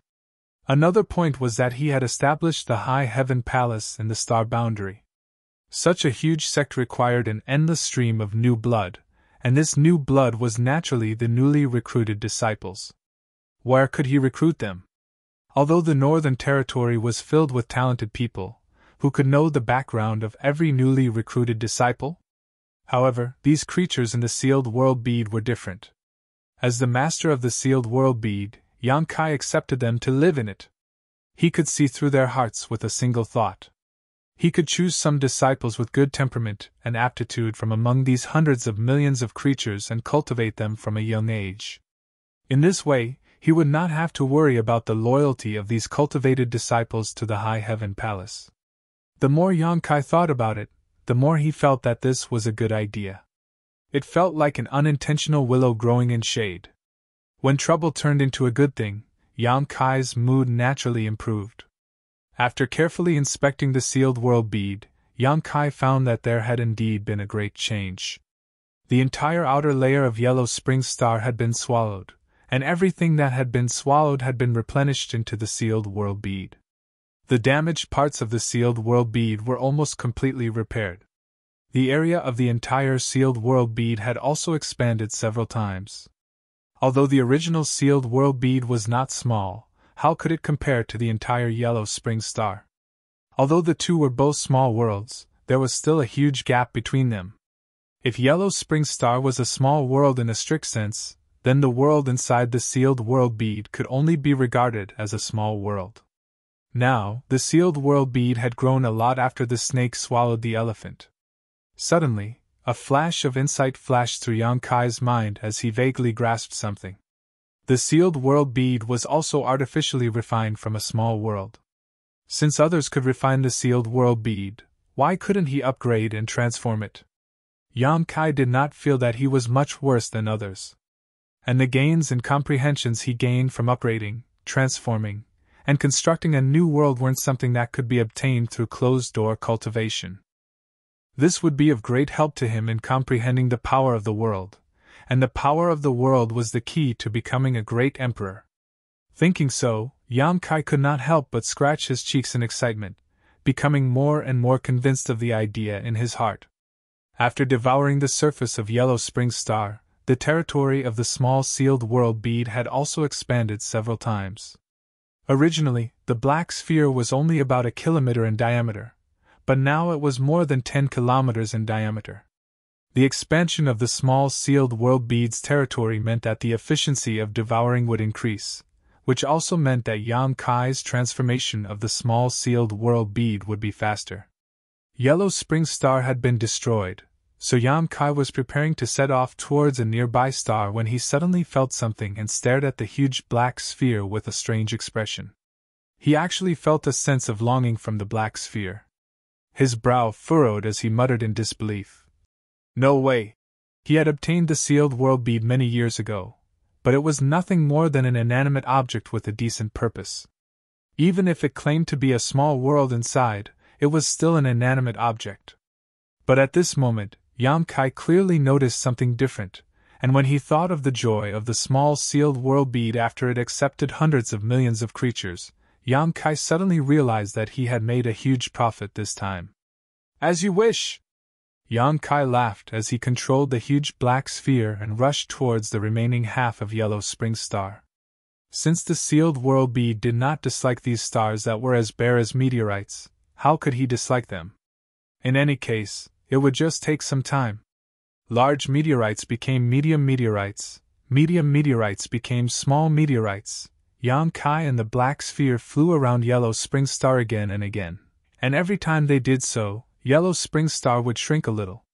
Another point was that he had established the High Heaven Palace in the star boundary. Such a huge sect required an endless stream of new blood, and this new blood was naturally the newly recruited disciples. Where could he recruit them? Although the Northern Territory was filled with talented people, who could know the background of every newly recruited disciple? However, these creatures in the sealed world bead were different. As the master of the sealed world bead, Yan Kai accepted them to live in it. He could see through their hearts with a single thought. He could choose some disciples with good temperament and aptitude from among these hundreds of millions of creatures and cultivate them from a young age. In this way, he would not have to worry about the loyalty of these cultivated disciples to the High Heaven Palace. The more Yan Kai thought about it, the more he felt that this was a good idea. It felt like an unintentional willow growing in shade. When trouble turned into a good thing, Yan Kai's mood naturally improved. After carefully inspecting the sealed world bead, Yan Kai found that there had indeed been a great change. The entire outer layer of yellow spring star had been swallowed, and everything that had been swallowed had been replenished into the sealed world bead. The damaged parts of the sealed world bead were almost completely repaired. The area of the entire sealed world bead had also expanded several times. Although the original sealed world bead was not small, how could it compare to the entire yellow spring star? Although the two were both small worlds, there was still a huge gap between them. If yellow spring star was a small world in a strict sense, then the world inside the sealed world bead could only be regarded as a small world. Now, the sealed world bead had grown a lot after the snake swallowed the elephant. Suddenly, a flash of insight flashed through Yan Kai's mind as he vaguely grasped something. The sealed world bead was also artificially refined from a small world. Since others could refine the sealed world bead, why couldn't he upgrade and transform it? Yan Kai did not feel that he was much worse than others. And the gains and comprehensions he gained from upgrading, transforming, and constructing a new world weren't something that could be obtained through closed-door cultivation. This would be of great help to him in comprehending the power of the world, and the power of the world was the key to becoming a great emperor. Thinking so, Yan Kai could not help but scratch his cheeks in excitement, becoming more and more convinced of the idea in his heart. After devouring the surface of yellow spring star, the territory of the small sealed world bead had also expanded several times. Originally, the black sphere was only about 1 kilometer in diameter, but now it was more than 10 kilometers in diameter. The expansion of the small sealed world bead's territory meant that the efficiency of devouring would increase, which also meant that Yan Kai's transformation of the small sealed world bead would be faster. Yellow spring star had been destroyed, so Yan Kai was preparing to set off towards a nearby star when he suddenly felt something and stared at the huge black sphere with a strange expression. He actually felt a sense of longing from the black sphere. His brow furrowed as he muttered in disbelief. No way! He had obtained the sealed world bead many years ago, but it was nothing more than an inanimate object with a decent purpose. Even if it claimed to be a small world inside, it was still an inanimate object. But at this moment, Yan Kai clearly noticed something different, and when he thought of the joy of the small sealed world bead after it accepted hundreds of millions of creatures, Yan Kai suddenly realized that he had made a huge profit this time. As you wish! Yang Kai laughed as he controlled the huge black sphere and rushed towards the remaining half of Yellow Spring Star. Since the sealed world bead did not dislike these stars that were as bare as meteorites, how could he dislike them? In any case, it would just take some time. Large meteorites became medium meteorites became small meteorites. Yang Kai and the black sphere flew around Yellow Spring Star again and again, and every time they did so, Yellow Spring Star would shrink a little.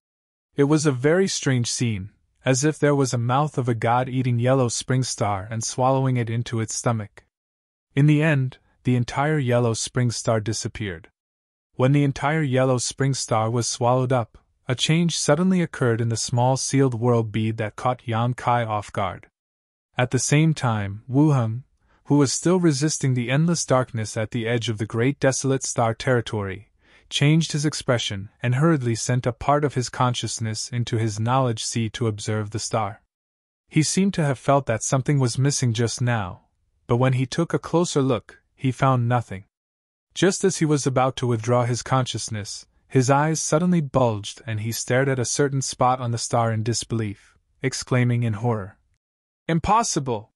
It was a very strange scene, as if there was a mouth of a god eating Yellow Spring Star and swallowing it into its stomach. In the end, the entire Yellow Spring Star disappeared. When the entire Yellow Spring Star was swallowed up, a change suddenly occurred in the small sealed world bead that caught Yang Kai off guard. At the same time, Wu Heng, who was still resisting the endless darkness at the edge of the great desolate star territory, changed his expression and hurriedly sent a part of his consciousness into his knowledge sea to observe the star. He seemed to have felt that something was missing just now, but when he took a closer look, he found nothing. Just as he was about to withdraw his consciousness, his eyes suddenly bulged and he stared at a certain spot on the star in disbelief, exclaiming in horror, "Impossible!"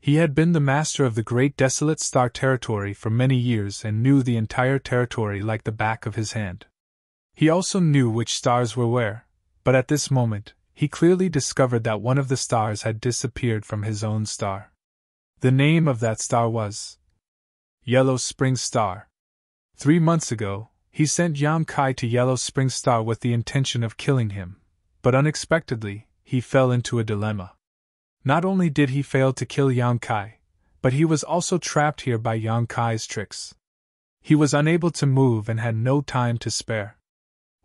He had been the master of the great desolate star territory for many years and knew the entire territory like the back of his hand. He also knew which stars were where, but at this moment, he clearly discovered that one of the stars had disappeared from his own star. The name of that star was Yellow Spring Star. 3 months ago, he sent Yang Kai to Yellow Spring Star with the intention of killing him, but unexpectedly, he fell into a dilemma. Not only did he fail to kill Yang Kai, but he was also trapped here by Yang Kai's tricks. He was unable to move and had no time to spare.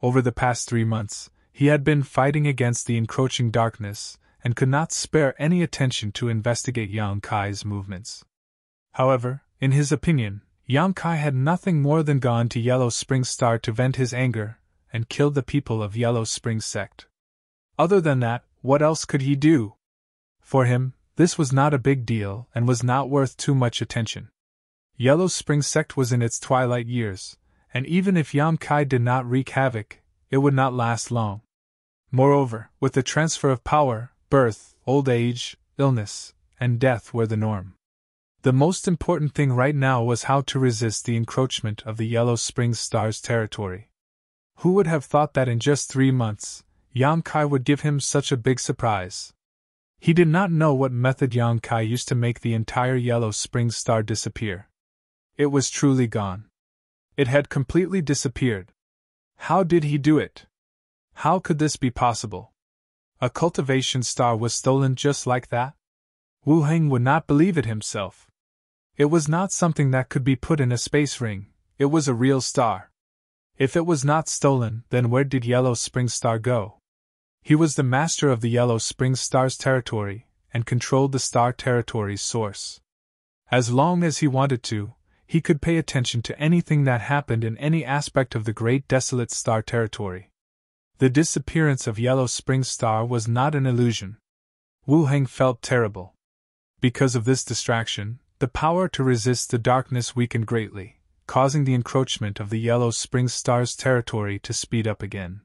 Over the past 3 months, he had been fighting against the encroaching darkness and could not spare any attention to investigate Yang Kai's movements. However, in his opinion, Yang Kai had nothing more than gone to Yellow Spring Star to vent his anger and kill the people of Yellow Spring Sect. Other than that, what else could he do? For him, this was not a big deal and was not worth too much attention. Yellow Spring Sect was in its twilight years, and even if Yang Kai did not wreak havoc, it would not last long. Moreover, with the transfer of power, birth, old age, illness, and death were the norm. The most important thing right now was how to resist the encroachment of the Yellow Spring Star's territory. Who would have thought that in just 3 months, Yang Kai would give him such a big surprise? He did not know what method Yang Kai used to make the entire Yellow Spring Star disappear. It was truly gone. It had completely disappeared. How did he do it? How could this be possible? A cultivation star was stolen just like that? Wu Heng would not believe it himself. It was not something that could be put in a space ring, it was a real star. If it was not stolen, then where did Yellow Spring Star go? He was the master of the Yellow Spring Star's territory, and controlled the star territory's source. As long as he wanted to, he could pay attention to anything that happened in any aspect of the great desolate star territory. The disappearance of Yellow Spring Star was not an illusion. Wu Heng felt terrible. Because of this distraction, the power to resist the darkness weakened greatly, causing the encroachment of the Yellow Spring Star's territory to speed up again.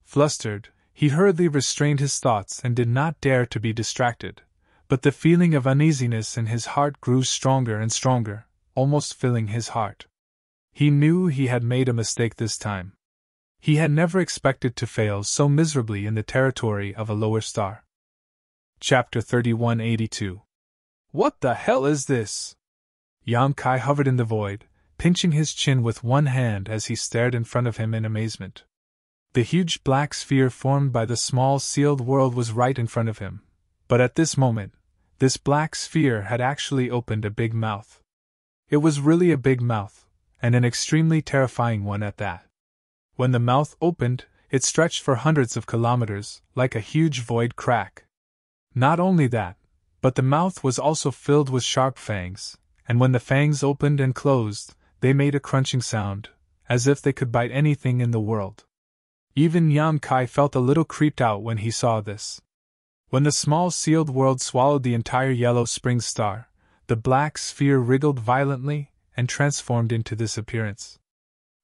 Flustered, he hurriedly restrained his thoughts and did not dare to be distracted, but the feeling of uneasiness in his heart grew stronger and stronger, almost filling his heart. He knew he had made a mistake this time. He had never expected to fail so miserably in the territory of a lower star. Chapter 3182. What the hell is this? Yang Kai hovered in the void, pinching his chin with one hand as he stared in front of him in amazement. The huge black sphere formed by the small sealed world was right in front of him, but at this moment, this black sphere had actually opened a big mouth. It was really a big mouth, and an extremely terrifying one at that. When the mouth opened, it stretched for hundreds of kilometers, like a huge void crack. Not only that, but the mouth was also filled with sharp fangs, and when the fangs opened and closed, they made a crunching sound, as if they could bite anything in the world. Even Yang Kai felt a little creeped out when he saw this. When the small sealed world swallowed the entire Yellow Spring Star, the black sphere wriggled violently and transformed into this appearance.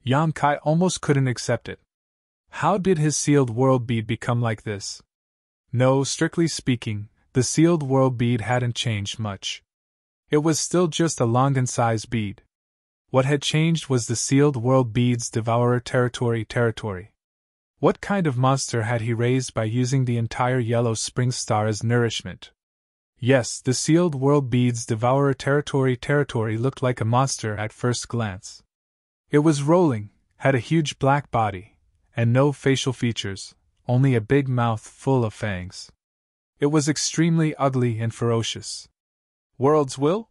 Yang Kai almost couldn't accept it. How did his sealed world bead become like this? No, strictly speaking, the sealed world bead hadn't changed much. It was still just a London-sized bead. What had changed was the sealed world bead's devourer territory. What kind of monster had he raised by using the entire yellow spring star as nourishment? Yes, the sealed world bead's devourer territory looked like a monster at first glance. It was rolling, had a huge black body, and no facial features, only a big mouth full of fangs. It was extremely ugly and ferocious. World's will?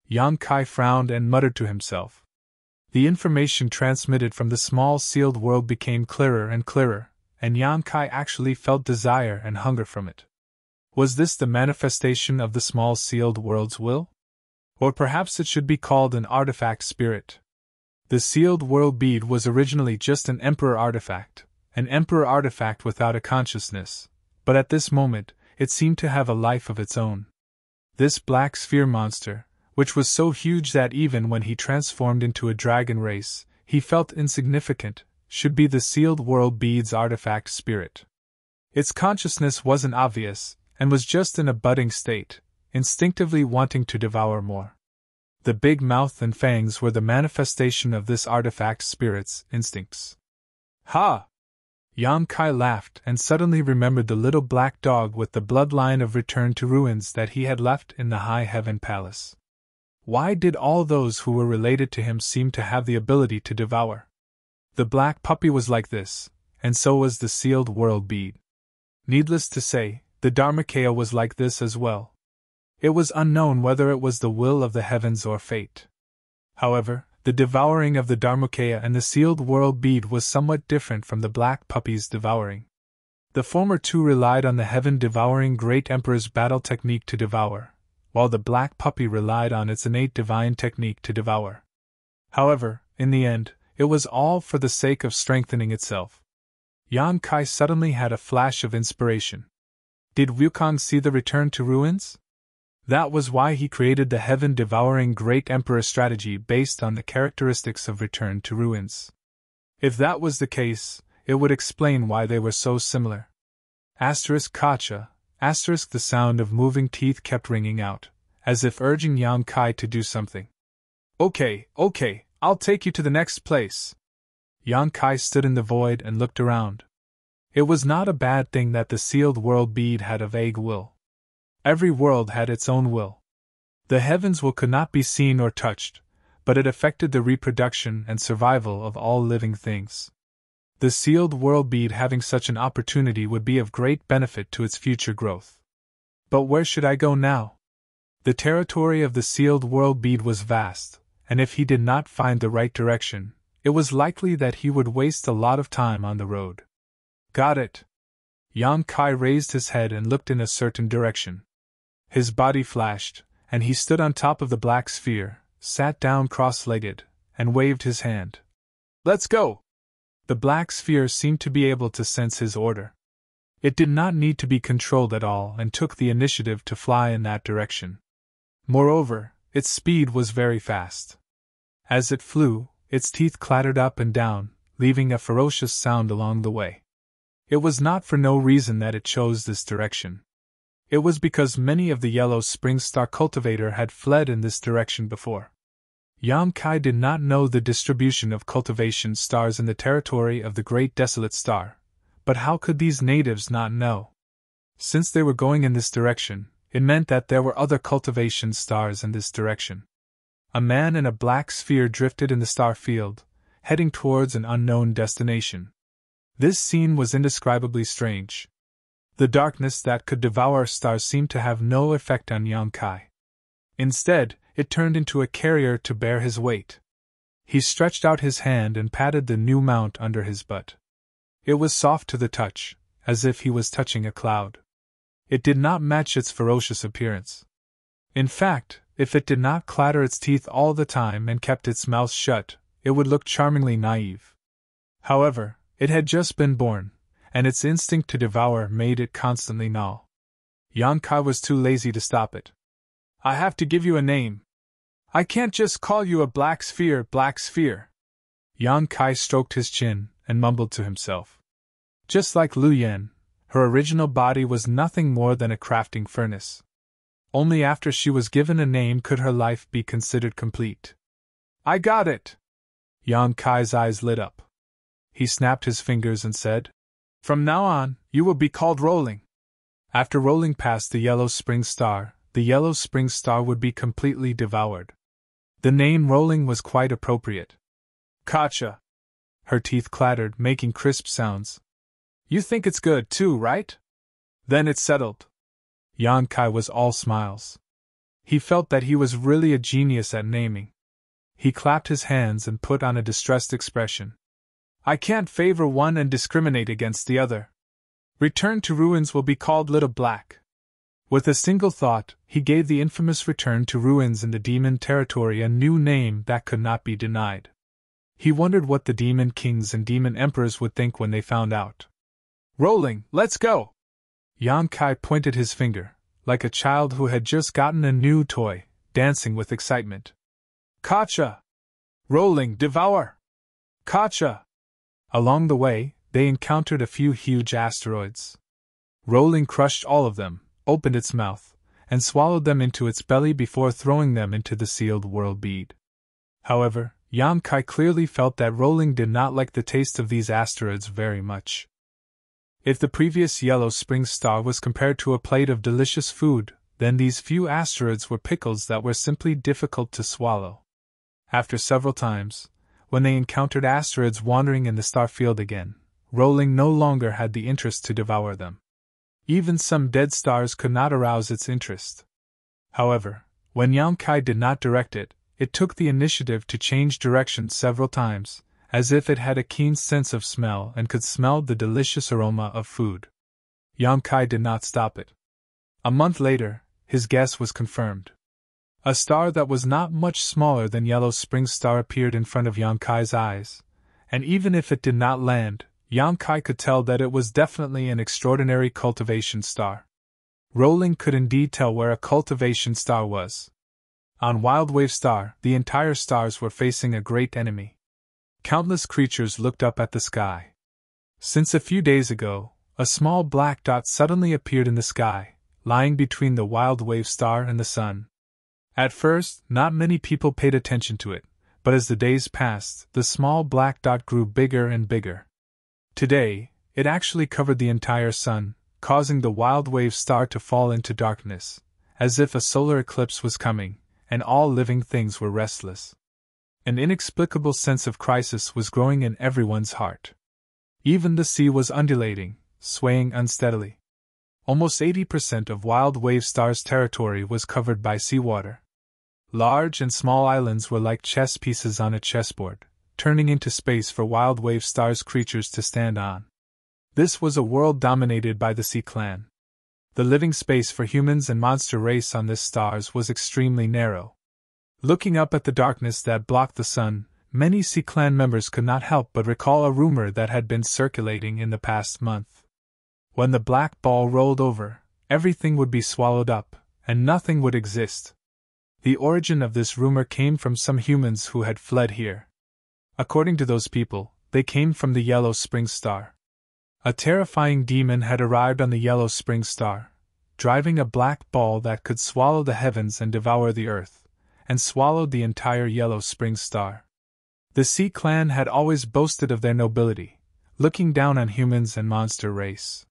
Yang Kai frowned and muttered to himself. The information transmitted from the small sealed world became clearer, and Yang Kai actually felt desire and hunger from it. Was this the manifestation of the small sealed world's will? Or perhaps it should be called an artifact spirit. The sealed world bead was originally just an emperor artifact without a consciousness, but at this moment, it seemed to have a life of its own. This black sphere monster, which was so huge that even when he transformed into a dragon race, he felt insignificant, should be the sealed world bead's artifact spirit. Its consciousness wasn't obvious, and was just in a budding state, instinctively wanting to devour more. The big mouth and fangs were the manifestation of this artifact spirit's instincts. Ha! Yang Kai laughed and suddenly remembered the little black dog with the bloodline of return to ruins that he had left in the High Heaven Palace. Why did all those who were related to him seem to have the ability to devour? The black puppy was like this, and so was the sealed world bead. Needless to say, the Dharmakaya was like this as well. It was unknown whether it was the will of the heavens or fate. However, the devouring of the Dharmakaya and the sealed world bead was somewhat different from the black puppy's devouring. The former two relied on the heaven-devouring Great Emperor's battle technique to devour, while the black puppy relied on its innate divine technique to devour. However, in the end, it was all for the sake of strengthening itself. Yang Kai suddenly had a flash of inspiration. Did Wukong see the return to ruins? That was why he created the heaven-devouring Great Emperor strategy based on the characteristics of return to ruins. If that was the case, it would explain why they were so similar. Kacha, the sound of moving teeth kept ringing out, as if urging Yang Kai to do something. Okay, I'll take you to the next place. Yang Kai stood in the void and looked around. It was not a bad thing that the sealed world bead had a vague will. Every world had its own will. The heavens' will could not be seen or touched, but it affected the reproduction and survival of all living things. The sealed world bead having such an opportunity would be of great benefit to its future growth. But where should I go now? The territory of the sealed world bead was vast, and if he did not find the right direction, it was likely that he would waste a lot of time on the road. Got it. Yang Kai raised his head and looked in a certain direction. His body flashed, and he stood on top of the black sphere, sat down cross-legged, and waved his hand. Let's go! The black sphere seemed to be able to sense his order. It did not need to be controlled at all and took the initiative to fly in that direction. Moreover, its speed was very fast. As it flew, its teeth clattered up and down, leaving a ferocious sound along the way. It was not for no reason that it chose this direction. It was because many of the yellow spring star cultivator had fled in this direction before. Yang Kai did not know the distribution of cultivation stars in the territory of the Great Desolate Star, but how could these natives not know? Since they were going in this direction, it meant that there were other cultivation stars in this direction. A man in a black sphere drifted in the star field, heading towards an unknown destination. This scene was indescribably strange. The darkness that could devour stars seemed to have no effect on Yang Kai. Instead, it turned into a carrier to bear his weight. He stretched out his hand and patted the new mount under his butt. It was soft to the touch, as if he was touching a cloud. It did not match its ferocious appearance. In fact, if it did not clatter its teeth all the time and kept its mouth shut, it would look charmingly naive. However, it had just been born, and its instinct to devour made it constantly gnaw. Yang Kai was too lazy to stop it. I have to give you a name. I can't just call you a black sphere. Yang Kai stroked his chin and mumbled to himself. Just like Lu Yan, her original body was nothing more than a crafting furnace. Only after she was given a name could her life be considered complete. I got it! Yang Kai's eyes lit up. He snapped his fingers and said, From now on, you will be called Rolling. After rolling past the yellow spring star, the yellow spring star would be completely devoured. The name Rolling was quite appropriate. Gotcha! Her teeth clattered, making crisp sounds. You think it's good too, right? Then it's settled. Yang Kai was all smiles. He felt that he was really a genius at naming. He clapped his hands and put on a distressed expression. I can't favor one and discriminate against the other. Return to Ruins will be called Little Black. With a single thought, he gave the infamous Return to Ruins in the demon territory a new name that could not be denied. He wondered what the demon kings and demon emperors would think when they found out. Rolling, let's go! Yang Kai pointed his finger, like a child who had just gotten a new toy, dancing with excitement. Gotcha! Rolling, devour! Gotcha! Along the way, they encountered a few huge asteroids. Rolling crushed all of them, opened its mouth, and swallowed them into its belly before throwing them into the sealed world bead. However, Yang Kai clearly felt that Rolling did not like the taste of these asteroids very much. If the previous yellow spring star was compared to a plate of delicious food, then these few asteroids were pickles that were simply difficult to swallow. After several times, when they encountered asteroids wandering in the star field again, Rolling no longer had the interest to devour them. Even some dead stars could not arouse its interest. However, when Yang Kai did not direct it, it took the initiative to change direction several times, as if it had a keen sense of smell and could smell the delicious aroma of food. Yang Kai did not stop it. A month later, his guess was confirmed. A star that was not much smaller than Yellow Spring Star appeared in front of Yang Kai's eyes, and even if it did not land, Yang Kai could tell that it was definitely an extraordinary cultivation star. Rolling could indeed tell where a cultivation star was. On Wild Wave Star, the entire stars were facing a great enemy. Countless creatures looked up at the sky. Since a few days ago, a small black dot suddenly appeared in the sky, lying between the Wild Wave Star and the sun. At first, not many people paid attention to it, but as the days passed, the small black dot grew bigger and bigger. Today, it actually covered the entire sun, causing the Wild Wave Star to fall into darkness, as if a solar eclipse was coming, and all living things were restless. An inexplicable sense of crisis was growing in everyone's heart. Even the sea was undulating, swaying unsteadily. Almost 80% of Wild Wave Star's territory was covered by seawater. Large and small islands were like chess pieces on a chessboard, turning into space for Wild Wave Star's creatures to stand on. This was a world dominated by the Sea Clan. The living space for humans and monster race on this stars was extremely narrow. Looking up at the darkness that blocked the sun, many Sea Clan members could not help but recall a rumor that had been circulating in the past month. When the black ball rolled over, everything would be swallowed up, and nothing would exist. The origin of this rumor came from some humans who had fled here. According to those people, they came from the Yellow Spring Star. A terrifying demon had arrived on the Yellow Spring Star, driving a black ball that could swallow the heavens and devour the earth, and swallowed the entire Yellow Spring Star. The Sea Clan had always boasted of their nobility, looking down on humans and monster race.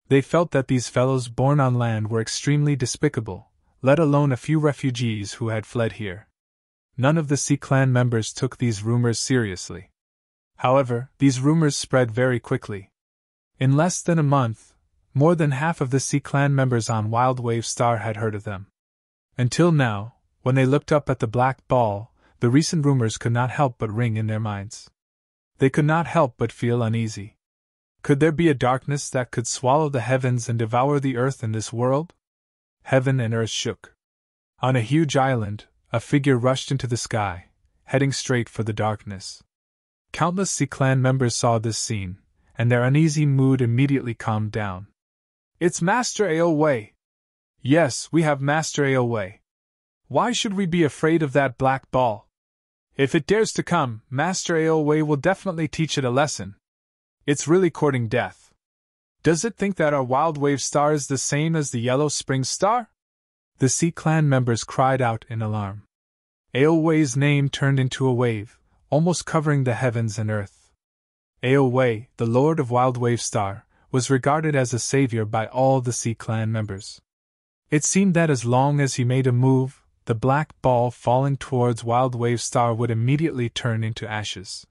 They felt that these fellows born on land were extremely despicable, let alone a few refugees who had fled here. None of the Sea Clan members took these rumors seriously. However, these rumors spread very quickly. In less than a month, more than half of the Sea Clan members on Wild Wave Star had heard of them. Until now, when they looked up at the black ball, the recent rumors could not help but ring in their minds. They could not help but feel uneasy. Could there be a darkness that could swallow the heavens and devour the earth in this world? Heaven and earth shook. On a huge island, a figure rushed into the sky, heading straight for the darkness. Countless Sea Clan members saw this scene, and their uneasy mood immediately calmed down. It's Master Aowei! Yes, we have Master Aowei. Why should we be afraid of that black ball? If it dares to come, Master Aowei will definitely teach it a lesson. It's really courting death. Does it think that our wild wave star is the same as the yellow spring star? The Sea Clan members cried out in alarm. Aowei's name turned into a wave, almost covering the heavens and earth. Aowei, the Lord of Wild Wave Star, was regarded as a savior by all the Sea Clan members. It seemed that as long as he made a move, the black ball falling towards Wild Wave Star would immediately turn into ashes.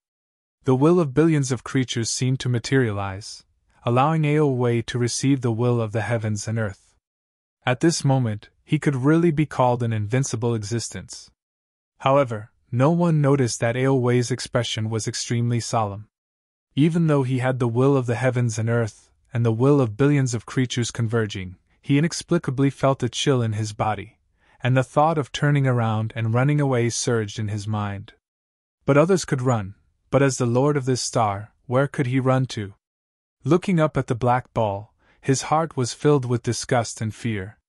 The will of billions of creatures seemed to materialize, allowing Aowei to receive the will of the heavens and earth. At this moment, he could really be called an invincible existence. However, no one noticed that Aowei's expression was extremely solemn. Even though he had the will of the heavens and earth, and the will of billions of creatures converging, he inexplicably felt a chill in his body, and the thought of turning around and running away surged in his mind. But others could run, but as the lord of this star, where could he run to? Looking up at the black ball, his heart was filled with disgust and fear.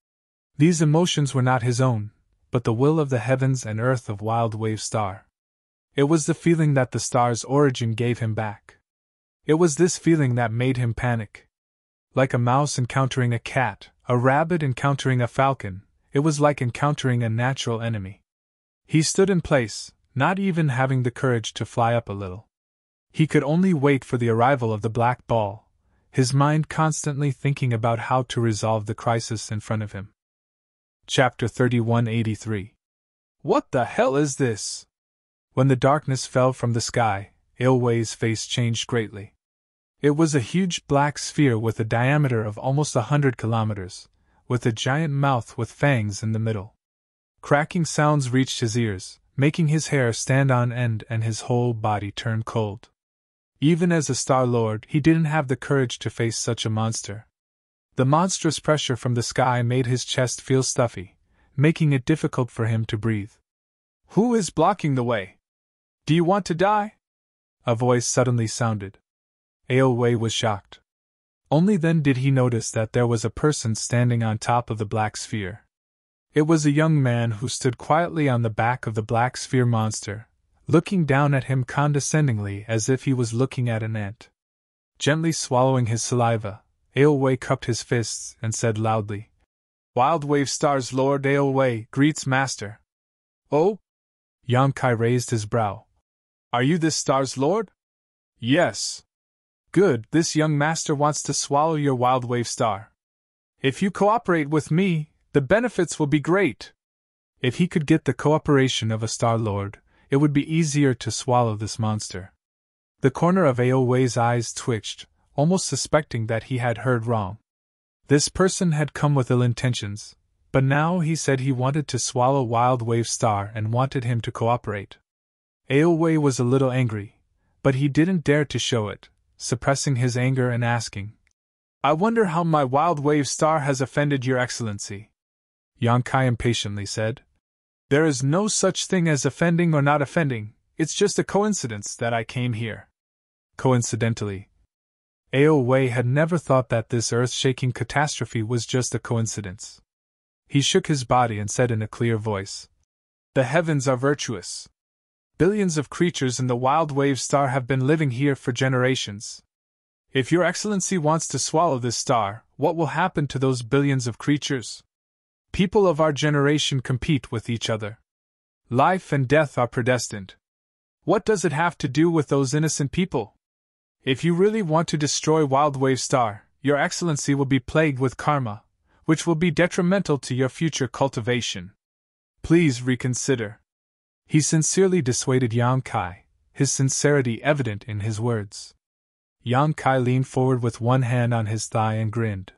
These emotions were not his own, but the will of the heavens and earth of Wild Wave Star. It was the feeling that the star's origin gave him back. It was this feeling that made him panic. Like a mouse encountering a cat, a rabbit encountering a falcon, it was like encountering a natural enemy. He stood in place, not even having the courage to fly up a little. He could only wait for the arrival of the black ball, his mind constantly thinking about how to resolve the crisis in front of him. Chapter 3183. What the hell is this? When the darkness fell from the sky, Aowei's face changed greatly. It was a huge black sphere with a diameter of almost 100 kilometers, with a giant mouth with fangs in the middle. Cracking sounds reached his ears, making his hair stand on end and his whole body turn cold. Even as a Star Lord, he didn't have the courage to face such a monster. The monstrous pressure from the sky made his chest feel stuffy, making it difficult for him to breathe. Who is blocking the way? Do you want to die? A voice suddenly sounded. Aowei was shocked. Only then did he notice that there was a person standing on top of the black sphere. It was a young man who stood quietly on the back of the black sphere monster, looking down at him condescendingly as if he was looking at an ant. Gently swallowing his saliva, Aowei cupped his fists and said loudly, Wild Wave Star's Lord Aowei greets Master. Oh? Yonkai raised his brow. Are you this star's lord? Yes. Good, this young master wants to swallow your Wild Wave Star. If you cooperate with me, the benefits will be great. If he could get the cooperation of a Star Lord, it would be easier to swallow this monster. The corner of Aowei's eyes twitched, almost suspecting that he had heard wrong. This person had come with ill intentions, but now he said he wanted to swallow Wild Wave Star and wanted him to cooperate. Aowei was a little angry, but he didn't dare to show it, suppressing his anger and asking, I wonder how my Wild Wave Star has offended your excellency. Yonkai impatiently said, There is no such thing as offending or not offending, it's just a coincidence that I came here. Coincidentally. Aowei had never thought that this earth-shaking catastrophe was just a coincidence. He shook his body and said in a clear voice, The heavens are virtuous. Billions of creatures in the Wild Wave Star have been living here for generations. If your excellency wants to swallow this star, what will happen to those billions of creatures? People of our generation compete with each other. Life and death are predestined. What does it have to do with those innocent people? If you really want to destroy Wild Wave Star, your excellency will be plagued with karma, which will be detrimental to your future cultivation. Please reconsider. He sincerely dissuaded Yonkai, his sincerity evident in his words. Yonkai leaned forward with one hand on his thigh and grinned.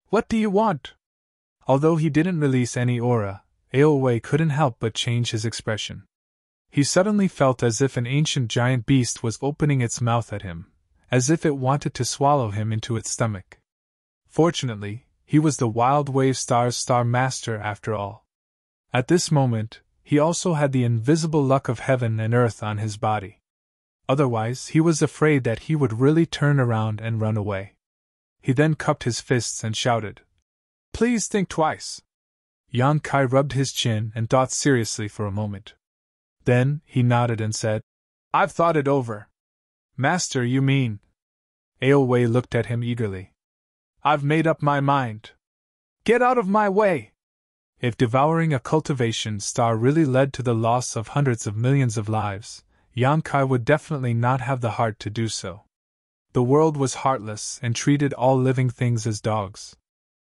What do you want? Although he didn't release any aura, Aowei couldn't help but change his expression. He suddenly felt as if an ancient giant beast was opening its mouth at him, as if it wanted to swallow him into its stomach. Fortunately, he was the Wild Wave Star's Star Master after all. At this moment, he also had the invisible luck of heaven and earth on his body. Otherwise, he was afraid that he would really turn around and run away. He then cupped his fists and shouted, Please think twice. Yonkai rubbed his chin and thought seriously for a moment. Then, he nodded and said, I've thought it over. Master, you mean? Aowei looked at him eagerly. I've made up my mind. Get out of my way! If devouring a cultivation star really led to the loss of hundreds of millions of lives, Yankai would definitely not have the heart to do so. The world was heartless and treated all living things as dogs.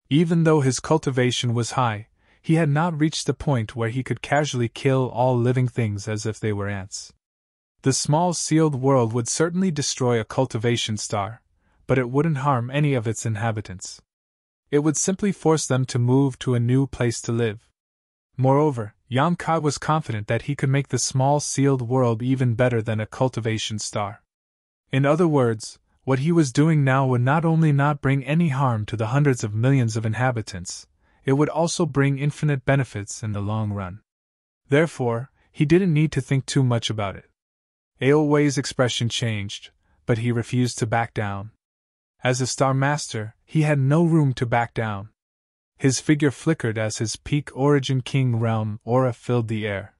Even though his cultivation was high, he had not reached the point where he could casually kill all living things as if they were ants. The small sealed world would certainly destroy a cultivation star, but it wouldn't harm any of its inhabitants. It would simply force them to move to a new place to live. Moreover, Yankai was confident that he could make the small sealed world even better than a cultivation star. In other words, what he was doing now would not only not bring any harm to the hundreds of millions of inhabitants, it would also bring infinite benefits in the long run. Therefore, he didn't need to think too much about it. Aowei's expression changed, but he refused to back down. As a Star Master, he had no room to back down. His figure flickered as his peak Origin King realm aura filled the air.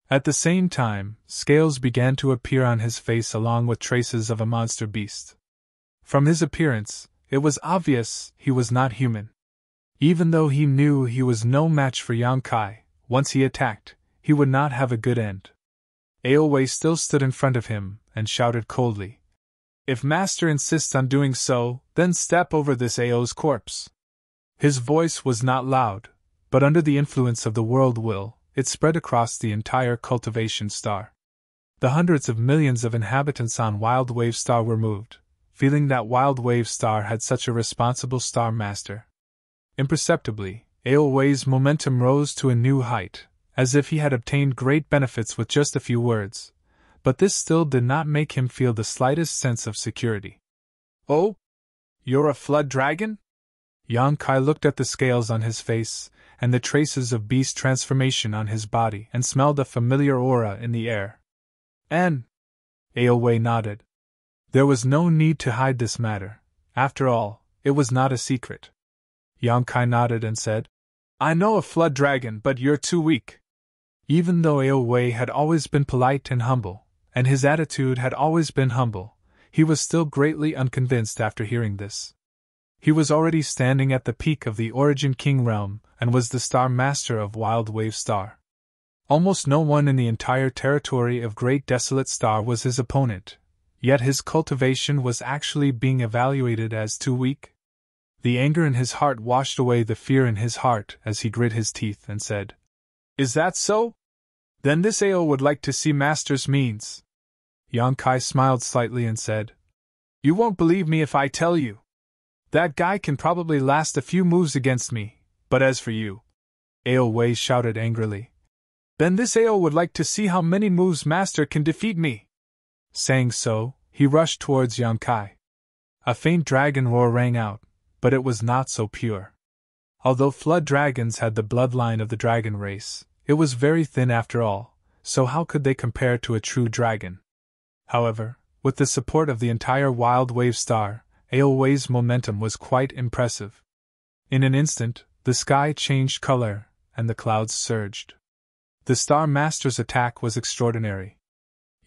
At the same time, scales began to appear on his face along with traces of a monster beast. From his appearance, it was obvious he was not human. Even though he knew he was no match for Yankai, once he attacked, he would not have a good end. Aowei still stood in front of him and shouted coldly, "If Master insists on doing so, then step over this Ao's corpse." His voice was not loud, but under the influence of the world will, it spread across the entire cultivation star. The hundreds of millions of inhabitants on Wild Wave Star were moved, feeling that Wild Wave Star had such a responsible Star Master. Imperceptibly, Aowei's momentum rose to a new height, as if he had obtained great benefits with just a few words, but this still did not make him feel the slightest sense of security. "Oh? You're a flood dragon?" Yankai looked at the scales on his face, and the traces of beast transformation on his body, and smelled a familiar aura in the air. Aowei nodded. There was no need to hide this matter. After all, it was not a secret. Yankai nodded and said, "I know a flood dragon, but you're too weak." Even though Aowei had always been polite and humble, and his attitude had always been humble, he was still greatly unconvinced after hearing this. He was already standing at the peak of the Origin King realm, and was the Star Master of Wild Wave Star. Almost no one in the entire territory of Great Desolate Star was his opponent, yet his cultivation was actually being evaluated as too weak. The anger in his heart washed away the fear in his heart as he grit his teeth and said, "Is that so? Then this AO would like to see Master's means." Yankai smiled slightly and said, "You won't believe me if I tell you. That guy can probably last a few moves against me, but as for you," Aowei shouted angrily, "then this AO would like to see how many moves Master can defeat me." Saying so, he rushed towards Yankai. A faint dragon roar rang out, but it was not so pure. Although flood dragons had the bloodline of the dragon race, it was very thin after all, so how could they compare to a true dragon? However, with the support of the entire Wild Wave Star, Aowei's momentum was quite impressive. In an instant, the sky changed color, and the clouds surged. The Star Master's attack was extraordinary.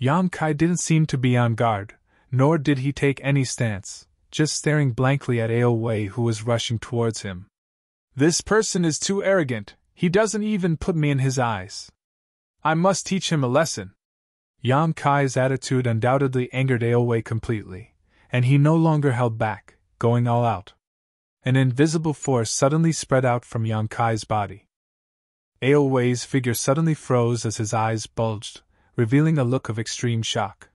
Yankai didn't seem to be on guard, nor did he take any stance, just staring blankly at Aowei, who was rushing towards him. "This person is too arrogant, he doesn't even put me in his eyes. I must teach him a lesson." Yankai's attitude undoubtedly angered Aowei completely, and he no longer held back, going all out. An invisible force suddenly spread out from Yankai's body. Aowei's figure suddenly froze as his eyes bulged, revealing a look of extreme shock.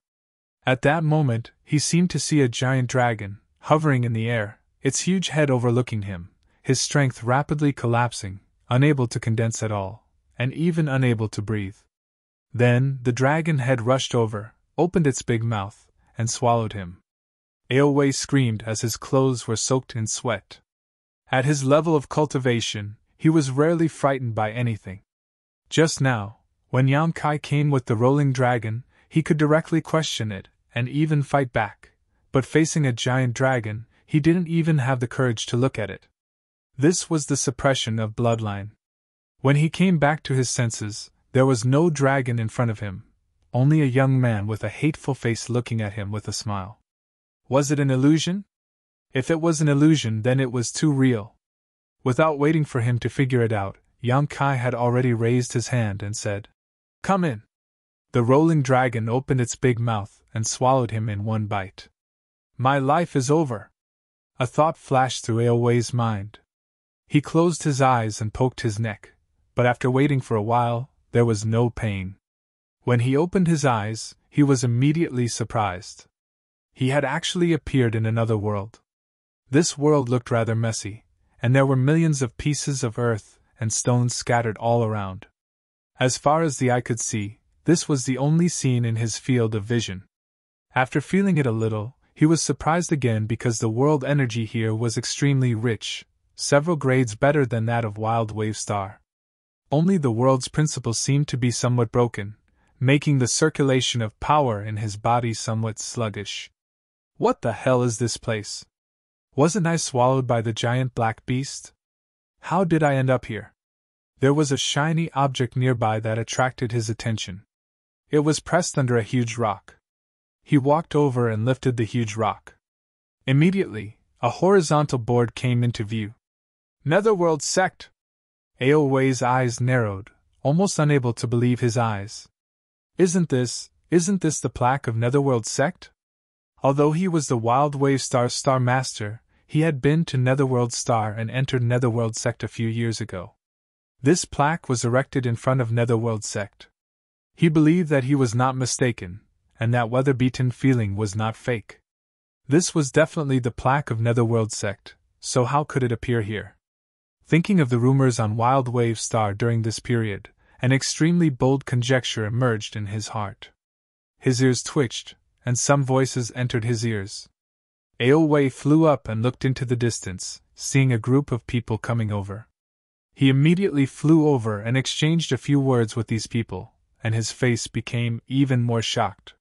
At that moment, he seemed to see a giant dragon, hovering in the air, its huge head overlooking him, his strength rapidly collapsing, unable to condense at all, and even unable to breathe. Then, the dragon head rushed over, opened its big mouth, and swallowed him. Aowei screamed as his clothes were soaked in sweat. At his level of cultivation, he was rarely frightened by anything. Just now, when Yankai came with the rolling dragon, he could directly question it, and even fight back, but facing a giant dragon, he didn't even have the courage to look at it. This was the suppression of bloodline. When he came back to his senses, there was no dragon in front of him, only a young man with a hateful face looking at him with a smile. Was it an illusion? If it was an illusion, then it was too real. Without waiting for him to figure it out, Yang Kai had already raised his hand and said, "Come in." The rolling dragon opened its big mouth and swallowed him in one bite. My life is over. A thought flashed through Aowei's mind. He closed his eyes and poked his neck, but after waiting for a while, there was no pain. When he opened his eyes, he was immediately surprised. He had actually appeared in another world. This world looked rather messy, and there were millions of pieces of earth and stones scattered all around. As far as the eye could see, this was the only scene in his field of vision. After feeling it a little, he was surprised again because the world energy here was extremely rich, several grades better than that of Wild Wave Star. Only the world's principle seemed to be somewhat broken, making the circulation of power in his body somewhat sluggish. What the hell is this place? Wasn't I swallowed by the giant black beast? How did I end up here? There was a shiny object nearby that attracted his attention. It was pressed under a huge rock. He walked over and lifted the huge rock. Immediately, a horizontal board came into view. Netherworld Sect! Aowei's eyes narrowed, almost unable to believe his eyes. Isn't this the plaque of Netherworld Sect? Although he was the Wild Wave Star's Star Master, he had been to Netherworld Star and entered Netherworld Sect a few years ago. This plaque was erected in front of Netherworld Sect. He believed that he was not mistaken, and that weather-beaten feeling was not fake. This was definitely the plaque of Netherworld Sect, so how could it appear here? Thinking of the rumors on Wild Wave Star during this period, an extremely bold conjecture emerged in his heart. His ears twitched, and some voices entered his ears. Aowei flew up and looked into the distance, seeing a group of people coming over. He immediately flew over and exchanged a few words with these people, and his face became even more shocked.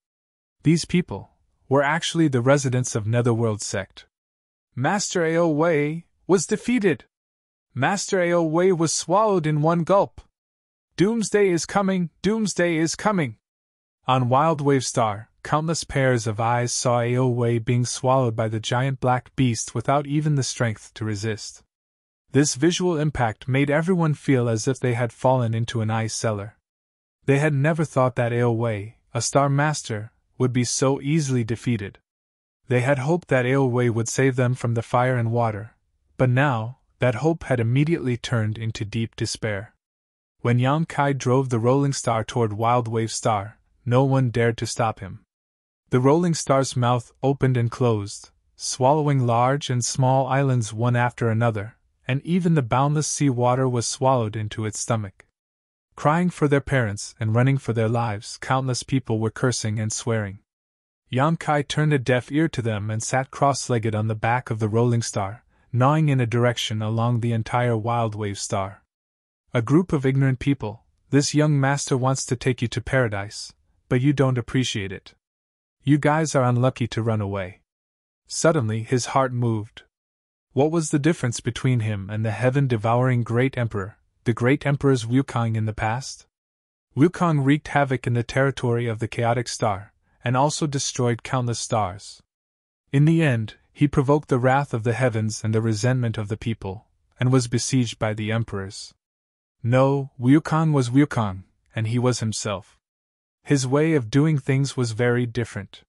These people were actually the residents of Netherworld Sect. Master Aowei was defeated! Master Aowei was swallowed in one gulp! Doomsday is coming! Doomsday is coming! On Wild Wave Star, countless pairs of eyes saw Aowei being swallowed by the giant black beast without even the strength to resist. This visual impact made everyone feel as if they had fallen into an ice cellar. They had never thought that Aowei, a Star Master, would be so easily defeated. They had hoped that Aowei would save them from the fire and water, but now, that hope had immediately turned into deep despair. When Yang Kai drove the Rolling Star toward Wild Wave Star, no one dared to stop him. The Rolling Star's mouth opened and closed, swallowing large and small islands one after another, and even the boundless sea water was swallowed into its stomach. Crying for their parents and running for their lives, countless people were cursing and swearing. Yang Kai turned a deaf ear to them and sat cross-legged on the back of the Rolling Star, gnawing in a direction along the entire Wild Wave Star. A group of ignorant people, this young master wants to take you to paradise, but you don't appreciate it. You guys are unlucky to run away. Suddenly his heart moved. What was the difference between him and the heaven-devouring Great Emperor, the Great Emperor's Wukong in the past? Wukong wreaked havoc in the territory of the Chaotic Star, and also destroyed countless stars. In the end, he provoked the wrath of the heavens and the resentment of the people, and was besieged by the emperors. No, Wukong was Wukong, and he was himself. His way of doing things was very different.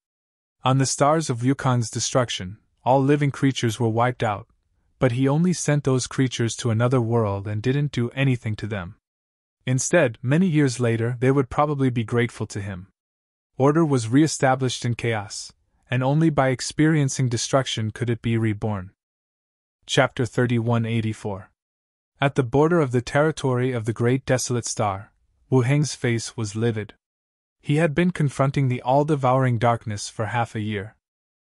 On the stars of Wukong's destruction, all living creatures were wiped out, but he only sent those creatures to another world and didn't do anything to them. Instead, many years later, they would probably be grateful to him. Order was re-established in chaos, and only by experiencing destruction could it be reborn. Chapter 3184. At the border of the territory of the Great Desolate Star, Wu Heng's face was livid. He had been confronting the all-devouring darkness for half a year.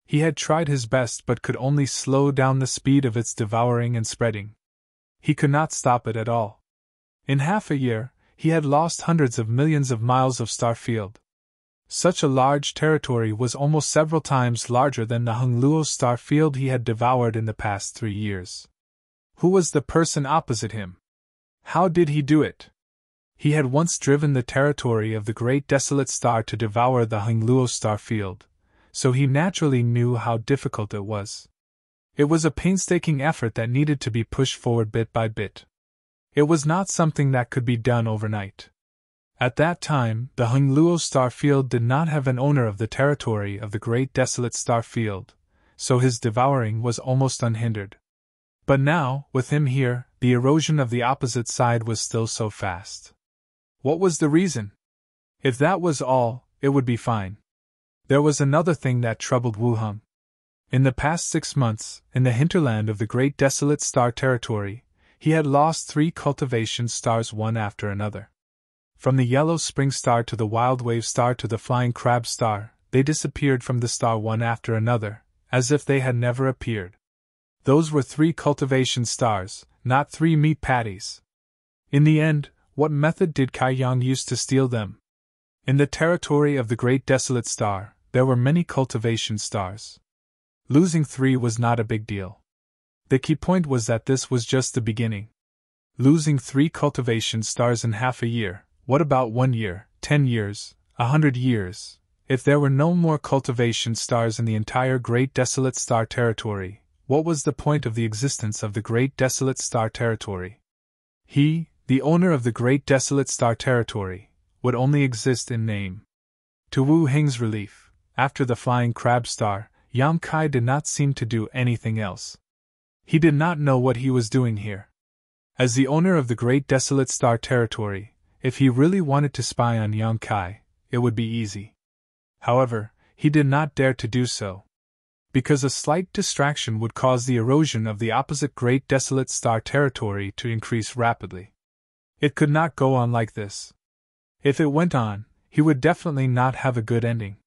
He had tried his best but could only slow down the speed of its devouring and spreading. He could not stop it at all. In half a year, he had lost hundreds of millions of miles of star field. Such a large territory was almost several times larger than the Hongluo star field he had devoured in the past 3 years. Who was the person opposite him? How did he do it? He had once driven the territory of the Great Desolate Star to devour the Hongluo star field, so he naturally knew how difficult it was. It was a painstaking effort that needed to be pushed forward bit by bit. It was not something that could be done overnight. At that time, the Hungluo star field did not have an owner of the territory of the Great Desolate Star Field, so his devouring was almost unhindered. But now, with him here, the erosion of the opposite side was still so fast. What was the reason? If that was all, it would be fine. There was another thing that troubled Wu Heng. In the past 6 months, in the hinterland of the Great Desolate Star Territory, he had lost 3 cultivation stars one after another. From the Yellow Spring Star to the Wild Wave Star to the Flying Crab Star, they disappeared from the star one after another, as if they had never appeared. Those were 3 cultivation stars, not 3 meat patties. In the end, what method did Kai Yang use to steal them? In the territory of the Great Desolate Star, there were many cultivation stars. Losing 3 was not a big deal. The key point was that this was just the beginning. Losing 3 cultivation stars in half a year, what about 1 year, 10 years, 100 years? If there were no more cultivation stars in the entire Great Desolate Star Territory, what was the point of the existence of the Great Desolate Star Territory? He, the owner of the Great Desolate Star Territory, would only exist in name. To Wu Heng's relief, after the Flying Crab Star, Yang Kai did not seem to do anything else. He did not know what he was doing here. As the owner of the Great Desolate Star Territory, if he really wanted to spy on Yang Kai, it would be easy. However, he did not dare to do so, because a slight distraction would cause the erosion of the opposite Great Desolate Star Territory to increase rapidly. It could not go on like this. If it went on, he would definitely not have a good ending.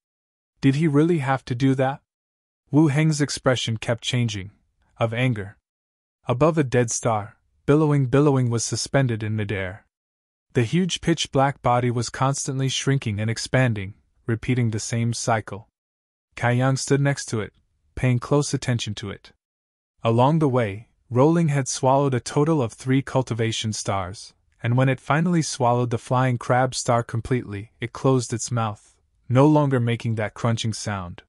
Did he really have to do that? Wu Heng's expression kept changing, of anger. Above a dead star, billowing was suspended in midair. The huge pitch-black body was constantly shrinking and expanding, repeating the same cycle. Kai Yang stood next to it, paying close attention to it. Along the way, Rolling had swallowed a total of 3 cultivation stars, and when it finally swallowed the Flying Crab Star completely, it closed its mouth, no longer making that crunching sound.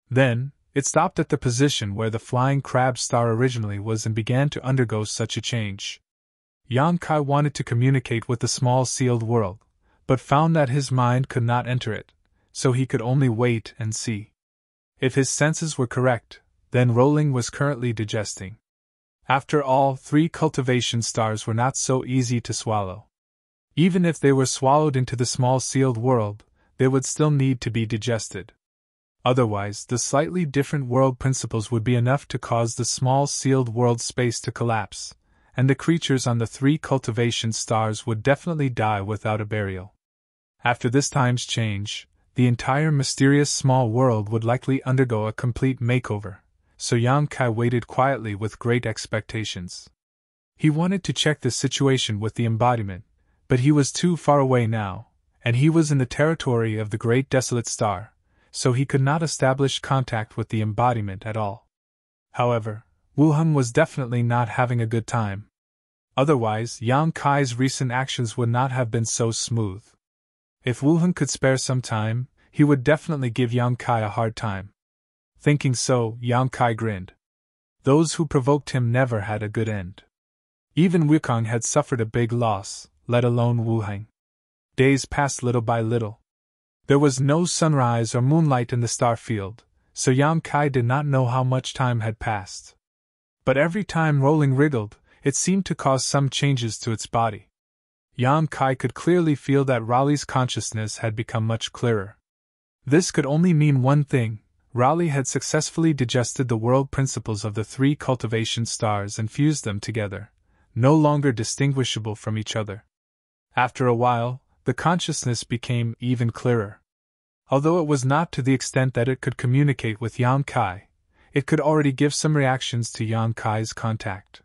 Then, it stopped at the position where the Flying Crab Star originally was and began to undergo such a change. Yang Kai wanted to communicate with the small sealed world, but found that his mind could not enter it, so he could only wait and see. If his senses were correct, then Rolling was currently digesting. After all, 3 cultivation stars were not so easy to swallow. Even if they were swallowed into the small sealed world, they would still need to be digested. Otherwise, the slightly different world principles would be enough to cause the small sealed world space to collapse, and the creatures on the 3 cultivation stars would definitely die without a burial. After this time's change, the entire mysterious small world would likely undergo a complete makeover, so Yang Kai waited quietly with great expectations. He wanted to check the situation with the embodiment, but he was too far away now, and he was in the territory of the Great Desolate Star, so he could not establish contact with the embodiment at all. However, Wu Heng was definitely not having a good time. Otherwise, Yang Kai's recent actions would not have been so smooth. If Wu Heng could spare some time, he would definitely give Yang Kai a hard time. Thinking so, Yang Kai grinned. Those who provoked him never had a good end. Even Wukong had suffered a big loss, let alone Wu Heng. Days passed little by little. There was no sunrise or moonlight in the star field, so Yang Kai did not know how much time had passed. But every time Rolling wriggled, it seemed to cause some changes to its body. Yang Kai could clearly feel that Raleigh's consciousness had become much clearer. This could only mean one thing: Raleigh had successfully digested the world principles of the 3 cultivation stars and fused them together, no longer distinguishable from each other. After a while, the consciousness became even clearer. Although it was not to the extent that it could communicate with Yang Kai, it could already give some reactions to Yang Kai's contact.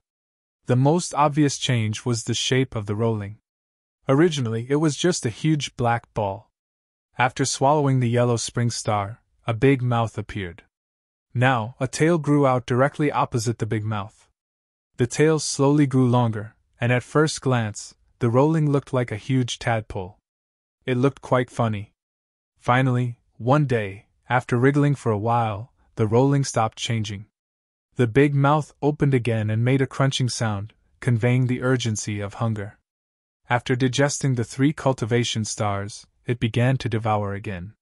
The most obvious change was the shape of the Rolling. Originally, it was just a huge black ball. After swallowing the Yellow Spring Star, a big mouth appeared. Now, a tail grew out directly opposite the big mouth. The tail slowly grew longer, and at first glance, the Rolling looked like a huge tadpole. It looked quite funny. Finally, one day, after wriggling for a while, the Rolling stopped changing. The big mouth opened again and made a crunching sound, conveying the urgency of hunger. After digesting the 3 cultivation stars, it began to devour again.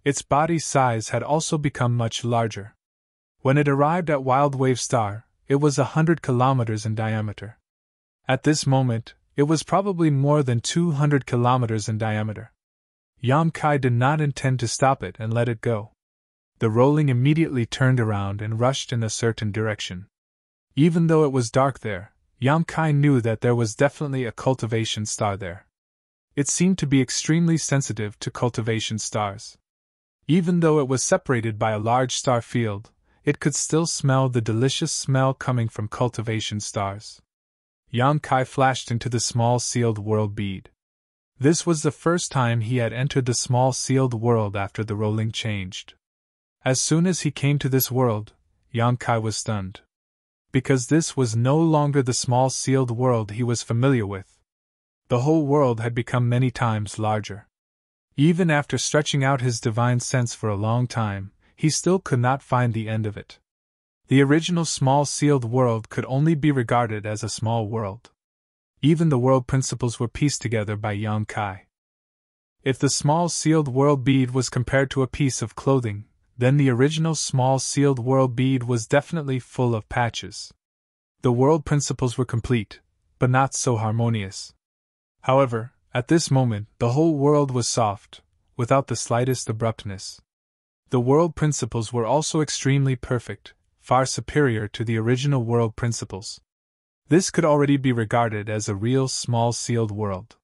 Its body size had also become much larger. When it arrived at Wild Wave Star, it was 100 kilometers in diameter. At this moment, it was probably more than 200 kilometers in diameter. Yang Kai did not intend to stop it and let it go. The rolling immediately turned around and rushed in a certain direction. Even though it was dark there, Yang Kai knew that there was definitely a cultivation star there. It seemed to be extremely sensitive to cultivation stars. Even though it was separated by a large star field, it could still smell the delicious smell coming from cultivation stars. Yang Kai flashed into the small sealed world bead. This was the first time he had entered the small sealed world after the rolling changed. As soon as he came to this world, Yang Kai was stunned. Because this was no longer the small sealed world he was familiar with. The whole world had become many times larger. Even after stretching out his divine sense for a long time, he still could not find the end of it. The original small sealed world could only be regarded as a small world. Even the world principles were pieced together by Yang Kai. If the small sealed world bead was compared to a piece of clothing, then the original small sealed world bead was definitely full of patches. The world principles were complete, but not so harmonious. However, at this moment, the whole world was soft, without the slightest abruptness. The world principles were also extremely perfect, far superior to the original world principles. This could already be regarded as a real small sealed world.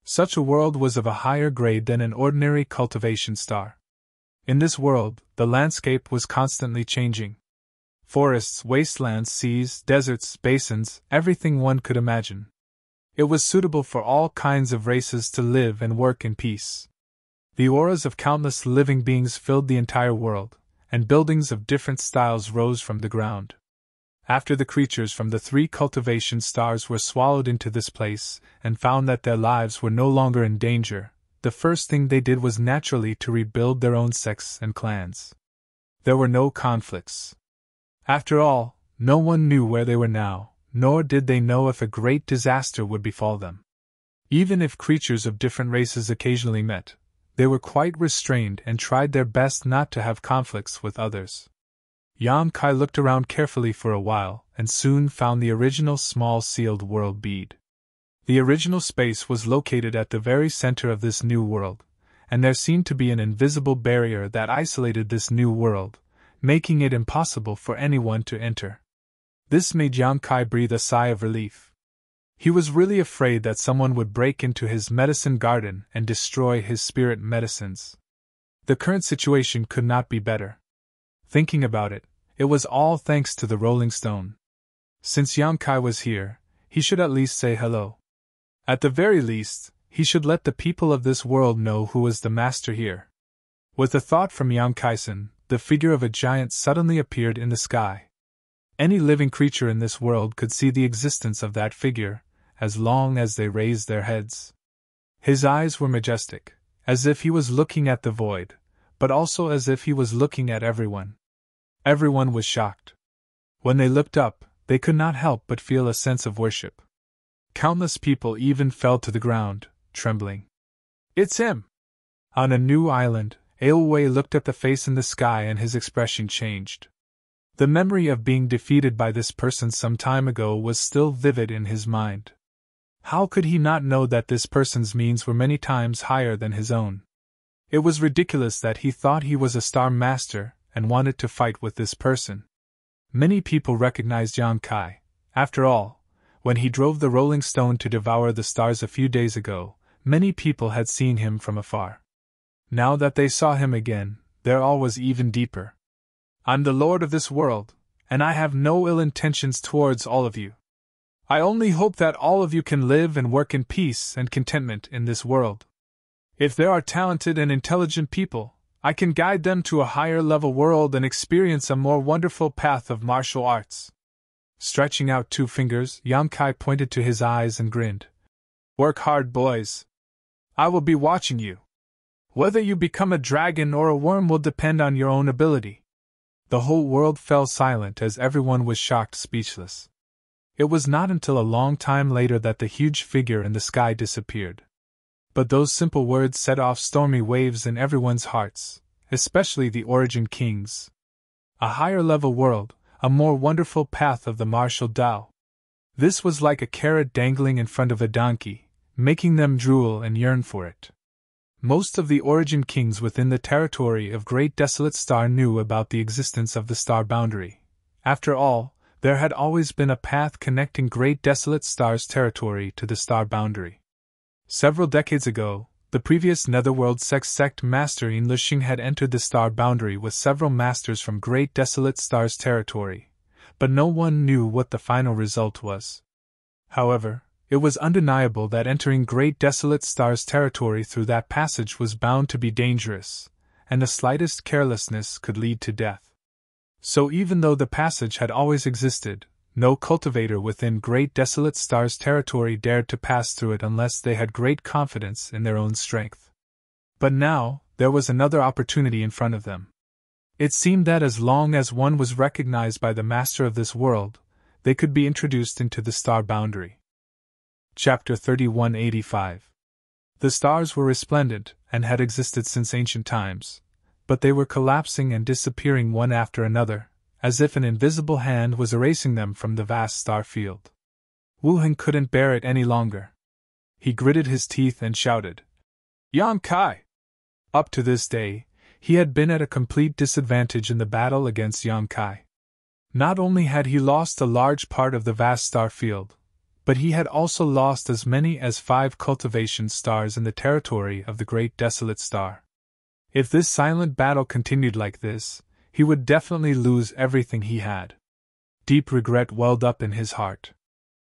Such a world was of a higher grade than an ordinary cultivation star. In this world, the landscape was constantly changing. Forests, wastelands, seas, deserts, basins, everything one could imagine. It was suitable for all kinds of races to live and work in peace. The auras of countless living beings filled the entire world, and buildings of different styles rose from the ground. After the creatures from the 3 cultivation stars were swallowed into this place and found that their lives were no longer in danger, the first thing they did was naturally to rebuild their own sects and clans. There were no conflicts. After all, no one knew where they were now, nor did they know if a great disaster would befall them. Even if creatures of different races occasionally met, they were quite restrained and tried their best not to have conflicts with others. Yang Kai looked around carefully for a while and soon found the original small sealed world bead. The original space was located at the very center of this new world, and there seemed to be an invisible barrier that isolated this new world, making it impossible for anyone to enter. This made Yang Kai breathe a sigh of relief. He was really afraid that someone would break into his medicine garden and destroy his spirit medicines. The current situation could not be better. Thinking about it, it was all thanks to the rolling stone. Since Yang Kai was here, he should at least say hello. At the very least, he should let the people of this world know who was the master here. With a thought from Yang Kai-san, the figure of a giant suddenly appeared in the sky. Any living creature in this world could see the existence of that figure, as long as they raised their heads. His eyes were majestic, as if he was looking at the void, but also as if he was looking at everyone. Everyone was shocked. When they looked up, they could not help but feel a sense of worship. Countless people even fell to the ground, trembling. It's him! On a new island, Ailwei looked at the face in the sky and his expression changed. The memory of being defeated by this person some time ago was still vivid in his mind. How could he not know that this person's means were many times higher than his own? It was ridiculous that he thought he was a star master and wanted to fight with this person. Many people recognized Yang Kai. After all, when he drove the rolling stone to devour the stars a few days ago, many people had seen him from afar. Now that they saw him again, their awe was even deeper. I'm the lord of this world, and I have no ill intentions towards all of you. I only hope that all of you can live and work in peace and contentment in this world. If there are talented and intelligent people, I can guide them to a higher level world and experience a more wonderful path of martial arts. Stretching out 2 fingers, Yang Kai pointed to his eyes and grinned. Work hard, boys. I will be watching you. Whether you become a dragon or a worm will depend on your own ability. The whole world fell silent as everyone was shocked speechless. It was not until a long time later that the huge figure in the sky disappeared. But those simple words set off stormy waves in everyone's hearts, especially the Origin King's. A higher level world, a more wonderful path of the martial Tao. This was like a carrot dangling in front of a donkey, making them drool and yearn for it. Most of the Origin Kings within the territory of Great Desolate Star knew about the existence of the star boundary. After all, there had always been a path connecting Great Desolate Star's territory to the star boundary. Several decades ago, the previous Netherworld sect master Yin Lixing had entered the star boundary with several masters from Great Desolate Star's territory, but no one knew what the final result was. However, it was undeniable that entering Great Desolate Star's territory through that passage was bound to be dangerous, and the slightest carelessness could lead to death. So even though the passage had always existed, no cultivator within Great Desolate Star's territory dared to pass through it unless they had great confidence in their own strength. But now, there was another opportunity in front of them. It seemed that as long as one was recognized by the master of this world, they could be introduced into the star boundary. Chapter 3185. The stars were resplendent, and had existed since ancient times, but they were collapsing and disappearing one after another, as if an invisible hand was erasing them from the vast star field. Wu Heng couldn't bear it any longer. He gritted his teeth and shouted, "Yang Kai!" Up to this day, he had been at a complete disadvantage in the battle against Yang Kai. Not only had he lost a large part of the vast star field, but he had also lost as many as 5 cultivation stars in the territory of the Great Desolate Star. If this silent battle continued like this, he would definitely lose everything he had. Deep regret welled up in his heart.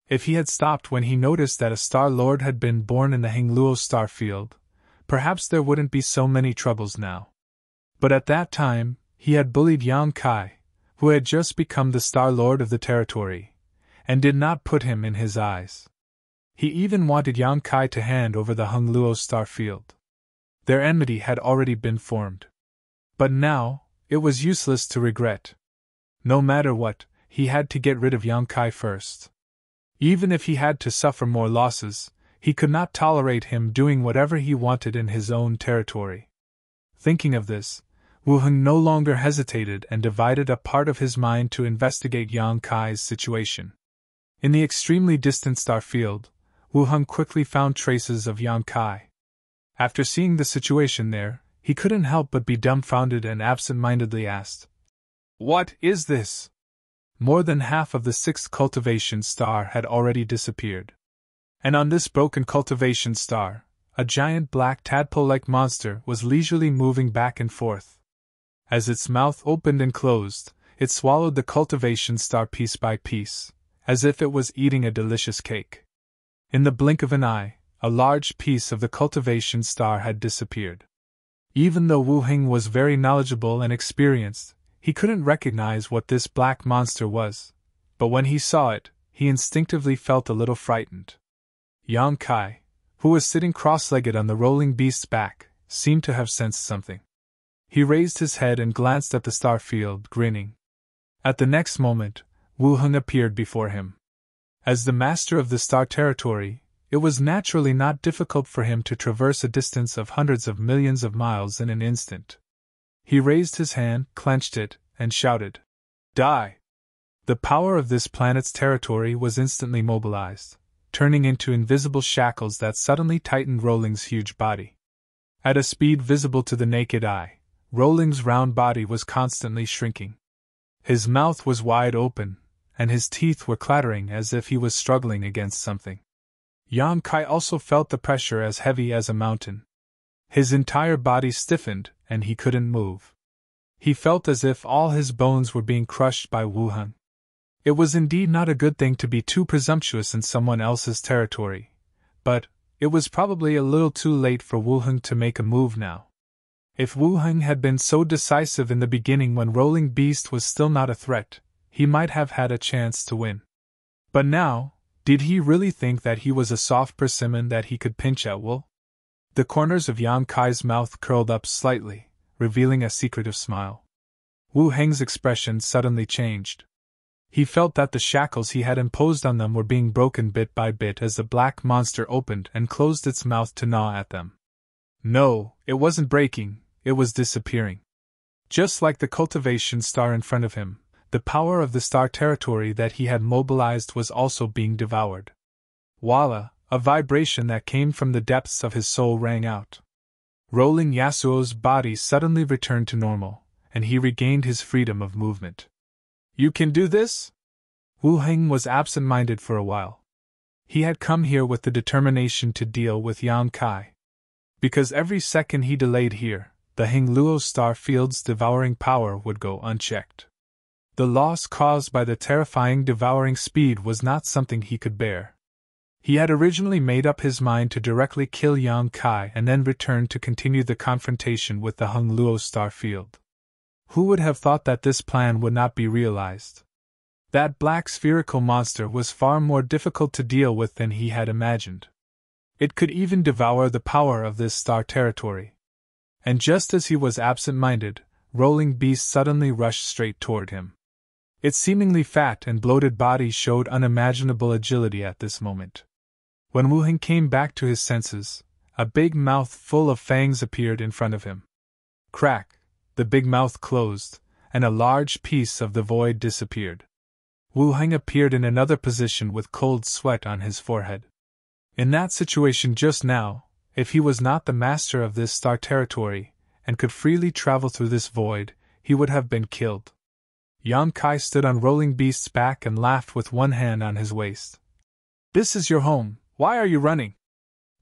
If he had stopped when he noticed that a Star Lord had been born in the Hengluo star field, perhaps there wouldn't be so many troubles now. But at that time, he had bullied Yang Kai, who had just become the Star Lord of the territory, and did not put him in his eyes. He even wanted Yang Kai to hand over the Hengluo star field. Their enmity had already been formed. But now, it was useless to regret. No matter what, he had to get rid of Yang Kai first. Even if he had to suffer more losses, he could not tolerate him doing whatever he wanted in his own territory. Thinking of this, Wu Heng no longer hesitated and divided a part of his mind to investigate Yang Kai's situation. In the extremely distant star field, Wu Heng quickly found traces of Yang Kai. After seeing the situation there, he couldn't help but be dumbfounded and absent-mindedly asked, "What is this?" More than half of the 6th cultivation star had already disappeared. And on this broken cultivation star, a giant black tadpole-like monster was leisurely moving back and forth. As its mouth opened and closed, it swallowed the cultivation star piece by piece, as if it was eating a delicious cake. In the blink of an eye, a large piece of the cultivation star had disappeared. Even though Wu Heng was very knowledgeable and experienced, he couldn't recognize what this black monster was, but when he saw it, he instinctively felt a little frightened. Yang Kai, who was sitting cross-legged on the rolling beast's back, seemed to have sensed something. He raised his head and glanced at the star field, grinning. At the next moment, Wu Heng appeared before him. As the master of the star territory, it was naturally not difficult for him to traverse a distance of hundreds of millions of miles in an instant. He raised his hand, clenched it, and shouted, "Die!" The power of this planet's territory was instantly mobilized, turning into invisible shackles that suddenly tightened Rolling's huge body. At a speed visible to the naked eye, Rolling's round body was constantly shrinking. His mouth was wide open, and his teeth were clattering as if he was struggling against something. Yang Kai also felt the pressure as heavy as a mountain. His entire body stiffened, and he couldn't move. He felt as if all his bones were being crushed by Wu Heng. It was indeed not a good thing to be too presumptuous in someone else's territory, but it was probably a little too late for Wu Heng to make a move now. If Wu Heng had been so decisive in the beginning when Rolling Beast was still not a threat, he might have had a chance to win. But now, did he really think that he was a soft persimmon that he could pinch at will? The corners of Yang Kai's mouth curled up slightly, revealing a secretive smile. Wu Heng's expression suddenly changed. He felt that the shackles he had imposed on them were being broken bit by bit as the black monster opened and closed its mouth to gnaw at them. No, it wasn't breaking, it was disappearing. Just like the cultivation star in front of him, the power of the star territory that he had mobilized was also being devoured. Voila! A vibration that came from the depths of his soul rang out. Rolling Yasuo's body suddenly returned to normal, and he regained his freedom of movement. You can do this? Wu Heng was absent-minded for a while. He had come here with the determination to deal with Yang Kai. Because every second he delayed here, the Hengluo star field's devouring power would go unchecked. The loss caused by the terrifying devouring speed was not something he could bear. He had originally made up his mind to directly kill Yang Kai and then return to continue the confrontation with the Hengluo star field. Who would have thought that this plan would not be realized? That black spherical monster was far more difficult to deal with than he had imagined. It could even devour the power of this star territory. And just as he was absent-minded, Rolling Beast suddenly rushed straight toward him. Its seemingly fat and bloated body showed unimaginable agility at this moment. When Wu Heng came back to his senses, a big mouth full of fangs appeared in front of him. Crack! The big mouth closed, and a large piece of the void disappeared. Wu Heng appeared in another position with cold sweat on his forehead. In that situation just now, if he was not the master of this star territory, and could freely travel through this void, he would have been killed. Yang Kai stood on Rolling Beast's back and laughed with one hand on his waist. This is your home, why are you running?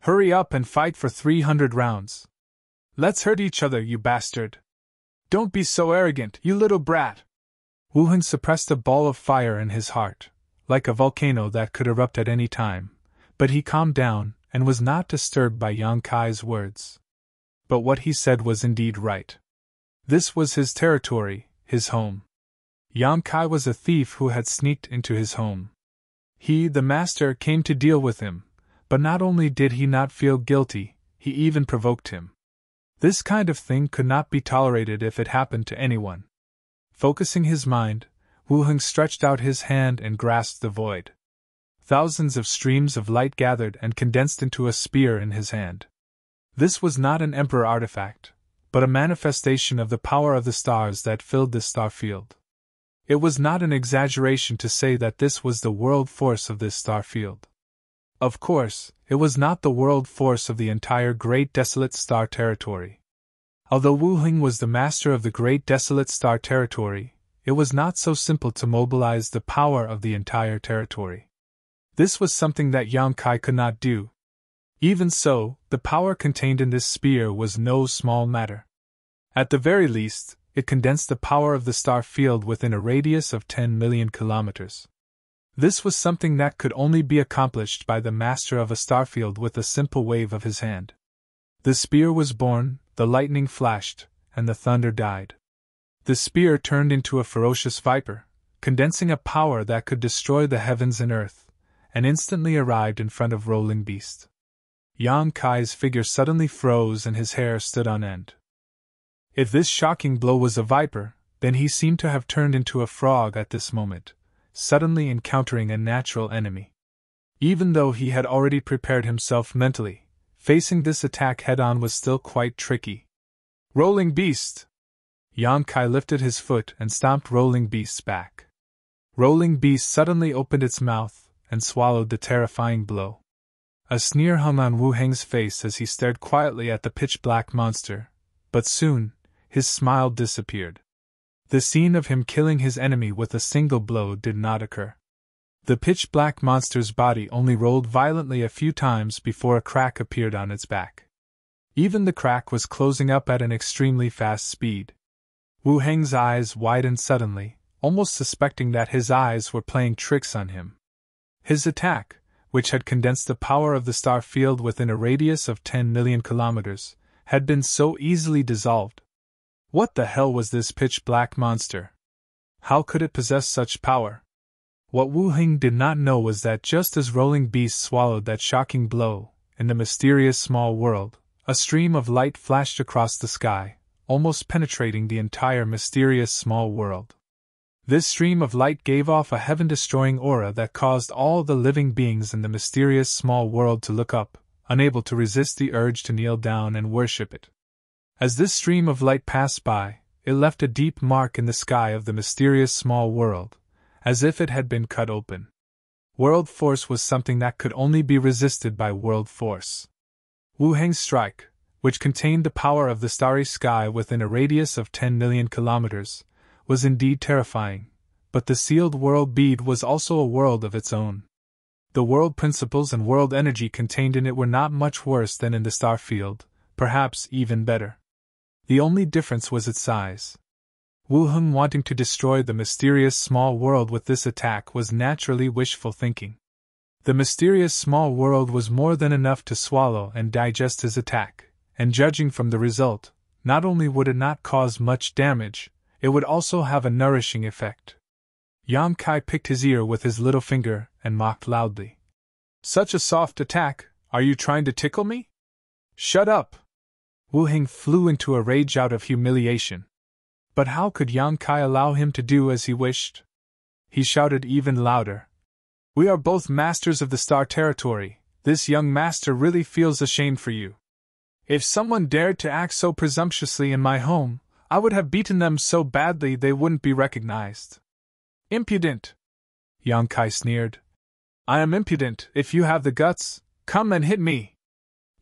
Hurry up and fight for 300 rounds. Let's hurt each other, you bastard. Don't be so arrogant, you little brat. Wu Heng suppressed a ball of fire in his heart, like a volcano that could erupt at any time, but he calmed down and was not disturbed by Yang Kai's words. But what he said was indeed right. This was his territory, his home. Yang Kai was a thief who had sneaked into his home. He, the master, came to deal with him, but not only did he not feel guilty, he even provoked him. This kind of thing could not be tolerated if it happened to anyone. Focusing his mind, Wu Heng stretched out his hand and grasped the void. Thousands of streams of light gathered and condensed into a spear in his hand. This was not an emperor artifact, but a manifestation of the power of the stars that filled this star field. It was not an exaggeration to say that this was the world force of this star field. Of course, it was not the world force of the entire Great Desolate Star Territory. Although Wu Heng was the master of the Great Desolate Star Territory, it was not so simple to mobilize the power of the entire territory. This was something that Yang Kai could not do. Even so, the power contained in this spear was no small matter. At the very least, it condensed the power of the star field within a radius of 10 million kilometers. This was something that could only be accomplished by the master of a starfield with a simple wave of his hand. The spear was born, the lightning flashed, and the thunder died. The spear turned into a ferocious viper, condensing a power that could destroy the heavens and earth, and instantly arrived in front of Rolling Beast. Yang Kai's figure suddenly froze and his hair stood on end. If this shocking blow was a viper, then he seemed to have turned into a frog at this moment, suddenly encountering a natural enemy. Even though he had already prepared himself mentally, facing this attack head-on was still quite tricky. Rolling Beast! Yang Kai lifted his foot and stomped Rolling Beast's back. Rolling Beast suddenly opened its mouth and swallowed the terrifying blow. A sneer hung on Wu Heng's face as he stared quietly at the pitch-black monster, but soon, his smile disappeared. The scene of him killing his enemy with a single blow did not occur. The pitch-black monster's body only rolled violently a few times before a crack appeared on its back. Even the crack was closing up at an extremely fast speed. Wu Heng's eyes widened suddenly, almost suspecting that his eyes were playing tricks on him. His attack, which had condensed the power of the star field within a radius of 10 million kilometers, had been so easily dissolved. What the hell was this pitch-black monster? How could it possess such power? What Wu Heng did not know was that just as Rolling Beast swallowed that shocking blow, in the mysterious small world, a stream of light flashed across the sky, almost penetrating the entire mysterious small world. This stream of light gave off a heaven-destroying aura that caused all the living beings in the mysterious small world to look up, unable to resist the urge to kneel down and worship it. As this stream of light passed by, it left a deep mark in the sky of the mysterious small world, as if it had been cut open. World force was something that could only be resisted by world force. Wu Heng's strike, which contained the power of the starry sky within a radius of 10 million kilometers, was indeed terrifying, but the sealed world bead was also a world of its own. The world principles and world energy contained in it were not much worse than in the star field, perhaps even better. The only difference was its size. Wu Heng wanting to destroy the mysterious small world with this attack was naturally wishful thinking. The mysterious small world was more than enough to swallow and digest his attack, and judging from the result, not only would it not cause much damage, it would also have a nourishing effect. Yang Kai picked his ear with his little finger and mocked loudly. "Such a soft attack, are you trying to tickle me?" "Shut up!" Wu Heng flew into a rage out of humiliation. But how could Yang Kai allow him to do as he wished? He shouted even louder. "We are both masters of the star territory. This young master really feels ashamed for you. If someone dared to act so presumptuously in my home, I would have beaten them so badly they wouldn't be recognized." "Impudent!" Yang Kai sneered. "I am impudent. If you have the guts, come and hit me."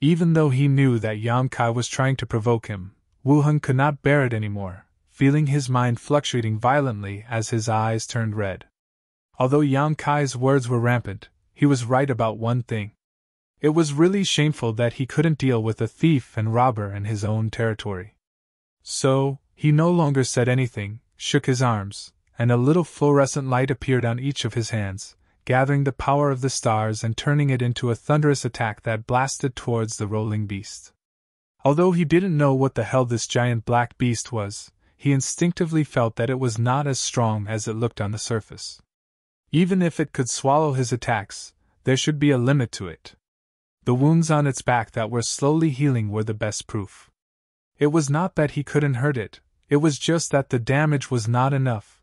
Even though he knew that Yang Kai was trying to provoke him, Wu Heng could not bear it anymore, feeling his mind fluctuating violently as his eyes turned red. Although Yang Kai's words were rampant, he was right about one thing. It was really shameful that he couldn't deal with a thief and robber in his own territory. So, he no longer said anything, shook his arms, and a little fluorescent light appeared on each of his hands, gathering the power of the stars and turning it into a thunderous attack that blasted towards the rolling beast. Although he didn't know what the hell this giant black beast was, he instinctively felt that it was not as strong as it looked on the surface. Even if it could swallow his attacks, there should be a limit to it. The wounds on its back that were slowly healing were the best proof. It was not that he couldn't hurt it, it was just that the damage was not enough.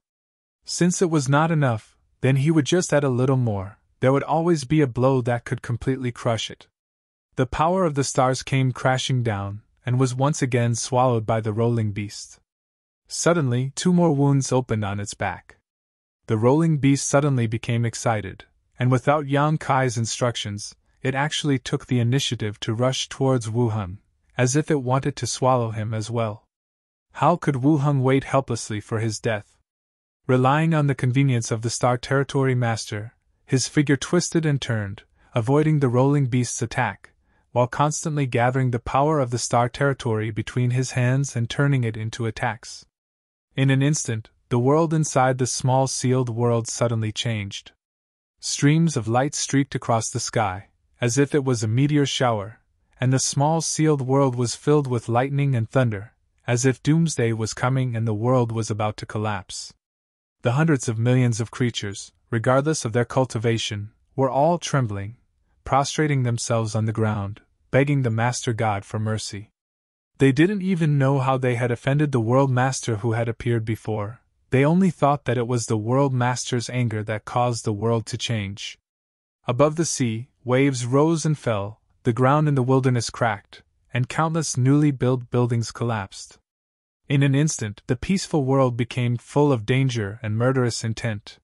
Since it was not enough, then he would just add a little more, there would always be a blow that could completely crush it. The power of the stars came crashing down, and was once again swallowed by the rolling beast. Suddenly, 2 more wounds opened on its back. The rolling beast suddenly became excited, and without Yang Kai's instructions, it actually took the initiative to rush towards Wu Heng, as if it wanted to swallow him as well. How could Wu Heng wait helplessly for his death? Relying on the convenience of the Star Territory Master, his figure twisted and turned, avoiding the rolling beast's attack, while constantly gathering the power of the Star Territory between his hands and turning it into attacks. In an instant, the world inside the small sealed world suddenly changed. Streams of light streaked across the sky, as if it was a meteor shower, and the small sealed world was filled with lightning and thunder, as if doomsday was coming and the world was about to collapse. The hundreds of millions of creatures, regardless of their cultivation, were all trembling, prostrating themselves on the ground, begging the Master God for mercy. They didn't even know how they had offended the World Master who had appeared before, they only thought that it was the World Master's anger that caused the world to change. Above the sea, waves rose and fell, the ground in the wilderness cracked, and countless newly built buildings collapsed. In an instant, the peaceful world became full of danger and murderous intent.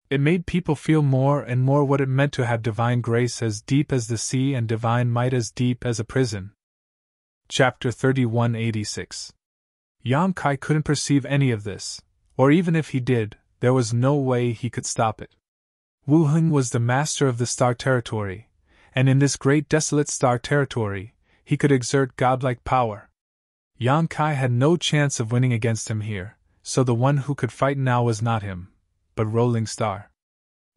It made people feel more and more what it meant to have divine grace as deep as the sea and divine might as deep as a prison. Chapter 3186. Yang Kai couldn't perceive any of this, or even if he did, there was no way he could stop it. Wu Heng was the master of the Star Territory, and in this great desolate Star Territory, he could exert godlike power. Yang Kai had no chance of winning against him here, so the one who could fight now was not him, but Rolling Star.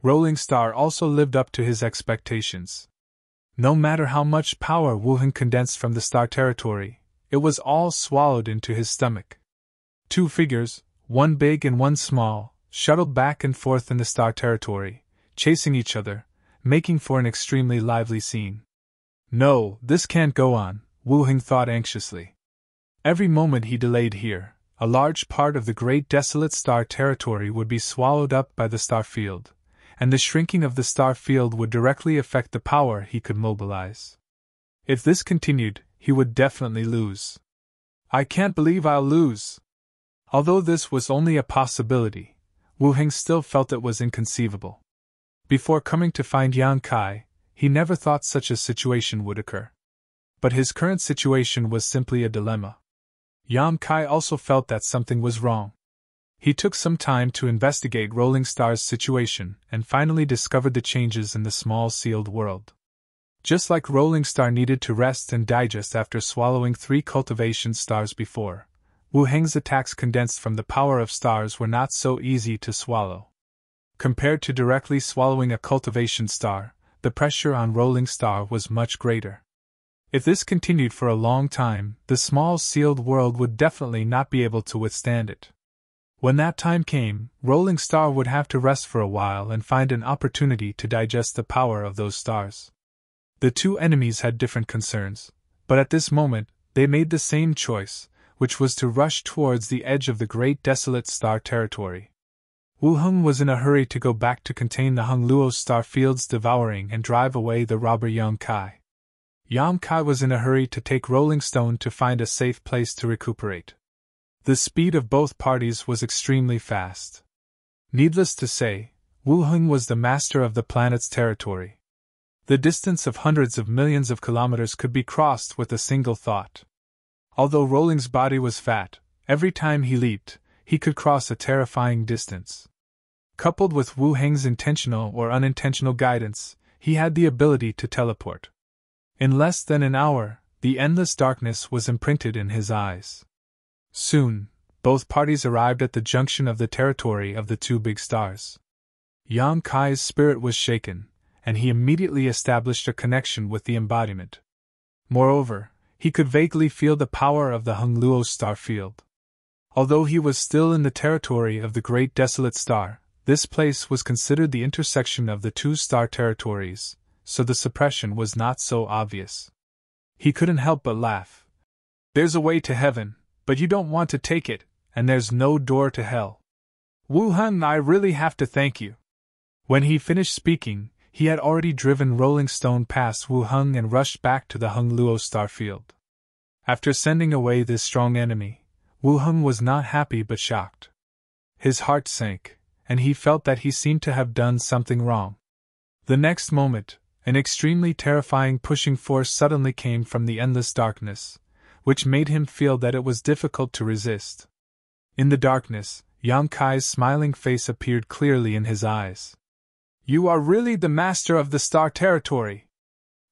Rolling Star also lived up to his expectations. No matter how much power Wu Heng condensed from the Star Territory, it was all swallowed into his stomach. 2 figures, one big and one small, shuttled back and forth in the Star Territory, chasing each other, making for an extremely lively scene. No, this can't go on, Wu Heng thought anxiously. Every moment he delayed here, a large part of the great desolate star territory would be swallowed up by the star field, and the shrinking of the star field would directly affect the power he could mobilize. If this continued, he would definitely lose. I can't believe I'll lose. Although this was only a possibility, Wu Heng still felt it was inconceivable. Before coming to find Yang Kai, he never thought such a situation would occur. But his current situation was simply a dilemma. Yang Kai also felt that something was wrong. He took some time to investigate Rolling Star's situation and finally discovered the changes in the small sealed world. Just like Rolling Star needed to rest and digest after swallowing 3 cultivation stars before, Wu Heng's attacks condensed from the power of stars were not so easy to swallow. Compared to directly swallowing a cultivation star, the pressure on Rolling Star was much greater. If this continued for a long time, the small sealed world would definitely not be able to withstand it. When that time came, Rolling Star would have to rest for a while and find an opportunity to digest the power of those stars. The two enemies had different concerns, but at this moment, they made the same choice, which was to rush towards the edge of the great desolate star territory. Wu Heng was in a hurry to go back to contain the Hongluo star fields devouring and drive away the robber Yang Kai. Yang Kai was in a hurry to take Rolling Stone to find a safe place to recuperate. The speed of both parties was extremely fast. Needless to say, Wu Heng was the master of the planet's territory. The distance of hundreds of millions of kilometers could be crossed with a single thought. Although Rolling's body was fat, every time he leaped, he could cross a terrifying distance. Coupled with Wu Heng's intentional or unintentional guidance, he had the ability to teleport. In less than an hour, the endless darkness was imprinted in his eyes. Soon, both parties arrived at the junction of the territory of the 2 big stars. Yang Kai's spirit was shaken, and he immediately established a connection with the embodiment. Moreover, he could vaguely feel the power of the Hongluo star field. Although he was still in the territory of the great desolate star, this place was considered the intersection of the 2 star territories, so the suppression was not so obvious. He couldn't help but laugh. There's a way to heaven, but you don't want to take it, and there's no door to hell. Wu Heng, I really have to thank you. When he finished speaking, he had already driven Rolling Stone past Wu Heng and rushed back to the Hongluo star field. After sending away this strong enemy, Wu Heng was not happy but shocked. His heart sank, and he felt that he seemed to have done something wrong. The next moment, an extremely terrifying pushing force suddenly came from the endless darkness, which made him feel that it was difficult to resist. In the darkness, Yang Kai's smiling face appeared clearly in his eyes. You are really the master of the star territory,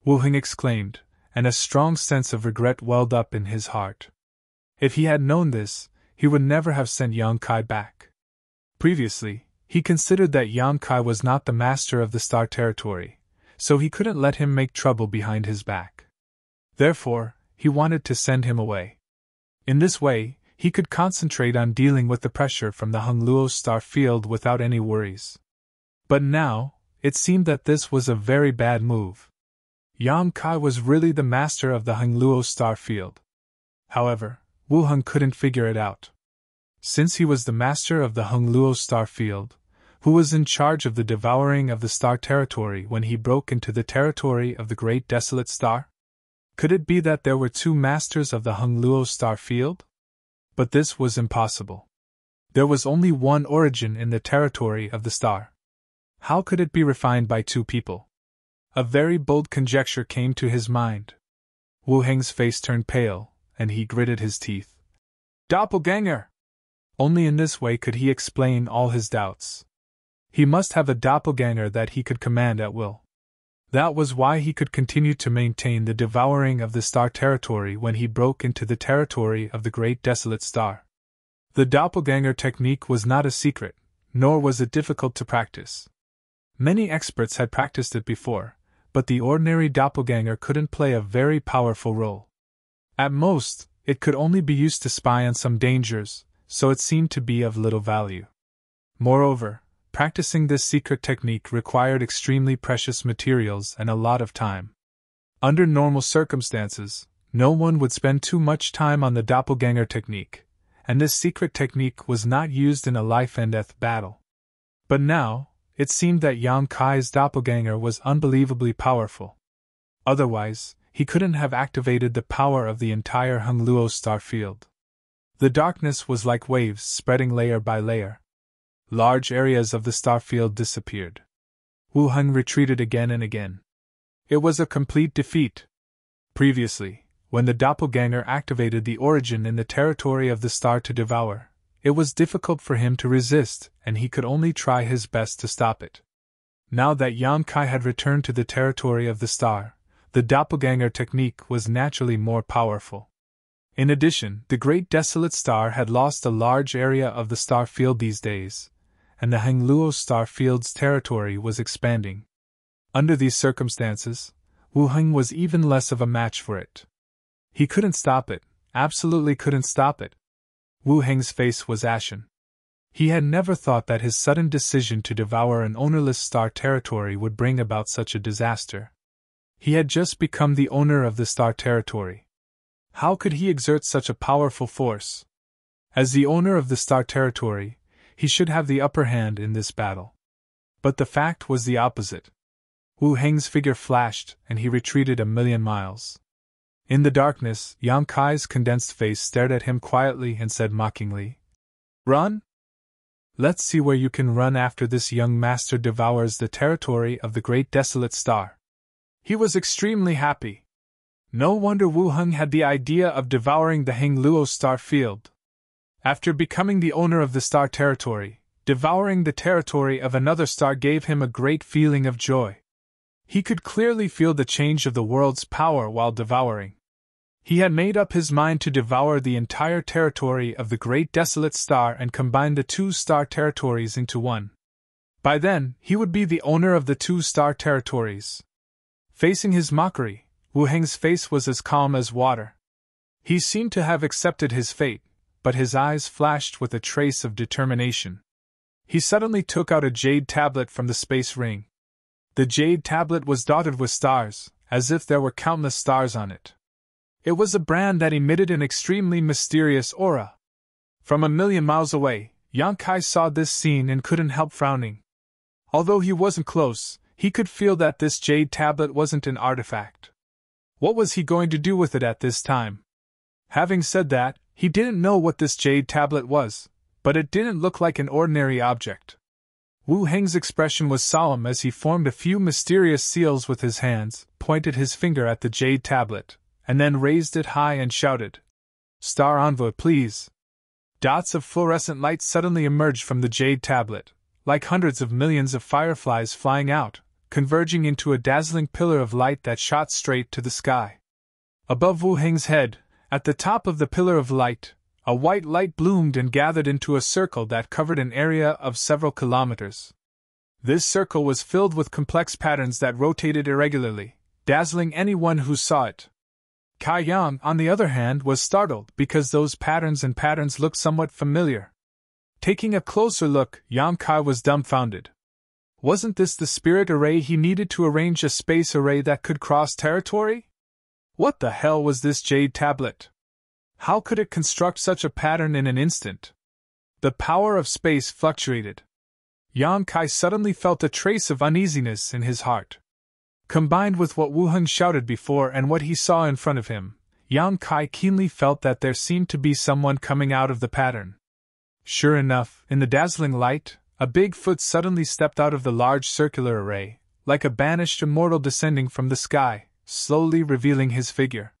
Wu Heng exclaimed, and a strong sense of regret welled up in his heart. If he had known this, he would never have sent Yang Kai back. Previously, he considered that Yang Kai was not the master of the star territory, so he couldn't let him make trouble behind his back. Therefore, he wanted to send him away. In this way, he could concentrate on dealing with the pressure from the Hongluo star field without any worries. But now, it seemed that this was a very bad move. Yang Kai was really the master of the Hongluo star field. However, Wu Heng couldn't figure it out. Since he was the master of the Hongluo star field, who was in charge of the devouring of the star territory when he broke into the territory of the great desolate star? Could it be that there were 2 masters of the Hongluo star field? But this was impossible. There was only one origin in the territory of the star. How could it be refined by 2 people? A very bold conjecture came to his mind. Wu Heng's face turned pale, and he gritted his teeth. Doppelganger! Only in this way could he explain all his doubts. He must have a doppelganger that he could command at will. That was why he could continue to maintain the devouring of the star territory when he broke into the territory of the great desolate star. The doppelganger technique was not a secret, nor was it difficult to practice. Many experts had practiced it before, but the ordinary doppelganger couldn't play a very powerful role. At most, it could only be used to spy on some dangers, so it seemed to be of little value. Moreover, practicing this secret technique required extremely precious materials and a lot of time. Under normal circumstances, No one would spend too much time on the doppelganger technique, and this secret technique was not used in a life-and-death battle. But now, it seemed that Yang Kai's doppelganger was unbelievably powerful. Otherwise, he couldn't have activated the power of the entire Hengluo star field. The darkness was like waves spreading layer by layer. Large areas of the star field disappeared. Wu Heng retreated again and again. It was a complete defeat. Previously, when the doppelganger activated the origin in the territory of the star to devour, it was difficult for him to resist, and he could only try his best to stop it. Now that Yang Kai had returned to the territory of the star, the doppelganger technique was naturally more powerful. In addition, the Great Desolate Star had lost a large area of the star field these days, and the Hengluo star field's territory was expanding. Under these circumstances, Wu Heng was even less of a match for it. He couldn't stop it, absolutely couldn't stop it. Wu Heng's face was ashen. He had never thought that his sudden decision to devour an ownerless star territory would bring about such a disaster. He had just become the owner of the star territory. How could he exert such a powerful force? As the owner of the star territory, he should have the upper hand in this battle. But the fact was the opposite. Wu Heng's figure flashed, and he retreated 1,000,000 miles. In the darkness, Yang Kai's condensed face stared at him quietly and said mockingly, "Run? Let's see where you can run after this young master devours the territory of the Great Desolate Star." He was extremely happy. No wonder Wu Heng had the idea of devouring the Hengluo star field. After becoming the owner of the star territory, devouring the territory of another star gave him a great feeling of joy. He could clearly feel the change of the world's power while devouring. He had made up his mind to devour the entire territory of the Great Desolate Star and combine the two star territories into one. By then, he would be the owner of the two star territories. Facing his mockery, Wu Heng's face was as calm as water. He seemed to have accepted his fate, but his eyes flashed with a trace of determination. He suddenly took out a jade tablet from the space ring. The jade tablet was dotted with stars, as if there were countless stars on it. It was a brand that emitted an extremely mysterious aura. From 1,000,000 miles away, Yang Kai saw this scene and couldn't help frowning. Although he wasn't close, he could feel that this jade tablet wasn't an artifact. What was he going to do with it at this time? Having said that, he didn't know what this jade tablet was, but it didn't look like an ordinary object. Wu Heng's expression was solemn as he formed a few mysterious seals with his hands, pointed his finger at the jade tablet, and then raised it high and shouted, "Star envoy, please." Dots of fluorescent light suddenly emerged from the jade tablet, like hundreds of millions of fireflies flying out, converging into a dazzling pillar of light that shot straight to the sky. Above Wu Heng's head, at the top of the pillar of light, a white light bloomed and gathered into a circle that covered an area of several kilometers. This circle was filled with complex patterns that rotated irregularly, dazzling anyone who saw it. Kai Yang, on the other hand, was startled because those patterns looked somewhat familiar. Taking a closer look, Yang Kai was dumbfounded. Wasn't this the spirit array he needed to arrange a space array that could cross territory? What the hell was this jade tablet? How could it construct such a pattern in an instant? The power of space fluctuated. Yang Kai suddenly felt a trace of uneasiness in his heart. Combined with what Wu Heng shouted before and what he saw in front of him, Yang Kai keenly felt that there seemed to be someone coming out of the pattern. Sure enough, in the dazzling light, a big foot suddenly stepped out of the large circular array, like a banished immortal descending from the sky, slowly revealing his figure.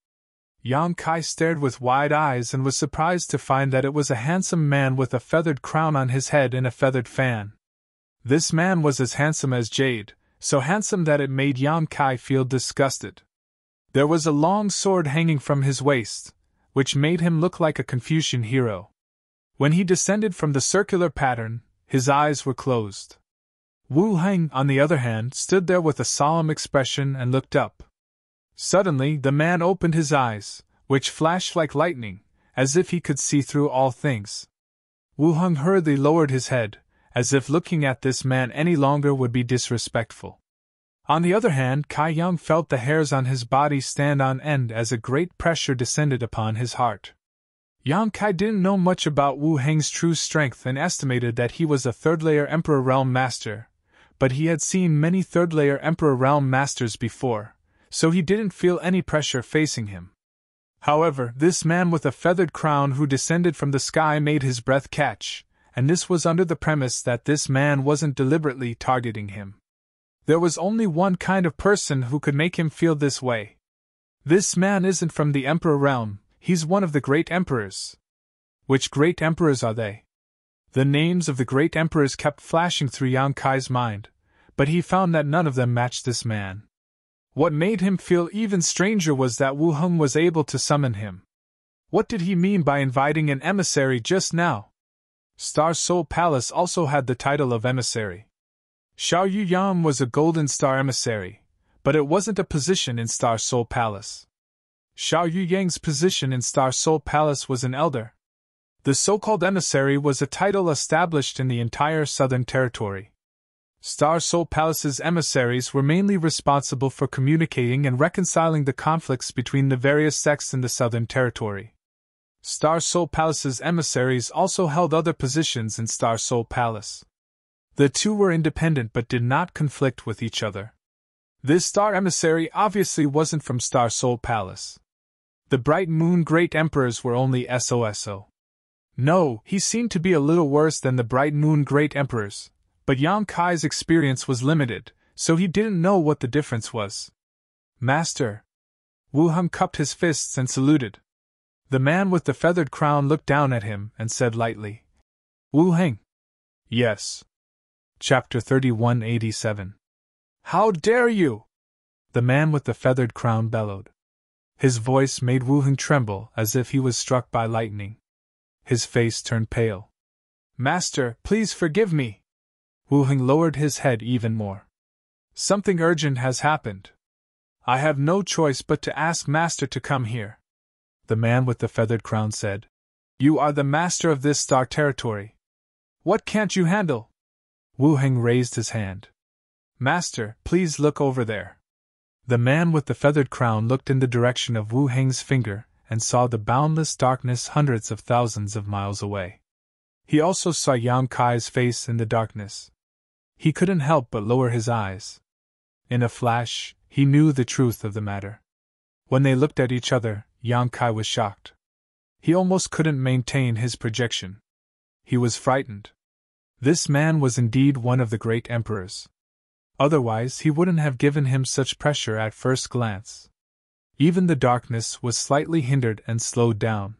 Yang Kai stared with wide eyes and was surprised to find that it was a handsome man with a feathered crown on his head and a feathered fan. This man was as handsome as jade, so handsome that it made Yang Kai feel disgusted. There was a long sword hanging from his waist, which made him look like a Confucian hero. When he descended from the circular pattern, his eyes were closed. Wu Heng, on the other hand, stood there with a solemn expression and looked up. Suddenly, the man opened his eyes, which flashed like lightning, as if he could see through all things. Wu Heng hurriedly lowered his head, as if looking at this man any longer would be disrespectful. On the other hand, Kai Yang felt the hairs on his body stand on end as a great pressure descended upon his heart. Yang Kai didn't know much about Wu Heng's true strength and estimated that he was a third-layer Emperor Realm Master, but he had seen many third-layer Emperor Realm Masters before, so he didn't feel any pressure facing him. However, this man with a feathered crown who descended from the sky made his breath catch, and this was under the premise that this man wasn't deliberately targeting him. There was only one kind of person who could make him feel this way. This man isn't from the Emperor realm, he's one of the great emperors. Which great emperors are they? The names of the great emperors kept flashing through Yang Kai's mind, but he found that none of them matched this man. What made him feel even stranger was that Wu Heng was able to summon him. What did he mean by inviting an emissary just now? Star Soul Palace also had the title of emissary. Xiao Yu Yang was a Golden Star emissary, but it wasn't a position in Star Soul Palace. Xiao Yu Yang's position in Star Soul Palace was an elder. The so-called emissary was a title established in the entire Southern Territory. Star Soul Palace's emissaries were mainly responsible for communicating and reconciling the conflicts between the various sects in the Southern Territory. Star Soul Palace's emissaries also held other positions in Star Soul Palace. The two were independent but did not conflict with each other. This star emissary obviously wasn't from Star Soul Palace. The Bright Moon Great Emperors were only SOSO. No, he seemed to be a little worse than the Bright Moon Great Emperors, but Yang Kai's experience was limited, so he didn't know what the difference was. Master. Wu Heng cupped his fists and saluted. The man with the feathered crown looked down at him and said lightly, Wu Heng. Yes. Chapter 3187. How dare you? The man with the feathered crown bellowed. His voice made Wu Heng tremble as if he was struck by lightning. His face turned pale. Master, please forgive me. Wu Heng lowered his head even more. Something urgent has happened. I have no choice but to ask Master to come here. The man with the feathered crown said. You are the master of this star territory. What can't you handle? Wu Heng raised his hand. Master, please look over there. The man with the feathered crown looked in the direction of Wu Heng's finger and saw the boundless darkness hundreds of thousands of miles away. He also saw Yang Kai's face in the darkness. He couldn't help but lower his eyes. In a flash, he knew the truth of the matter. When they looked at each other, Yang Kai was shocked. He almost couldn't maintain his projection. He was frightened. This man was indeed one of the great emperors. Otherwise, he wouldn't have given him such pressure at first glance. Even the darkness was slightly hindered and slowed down.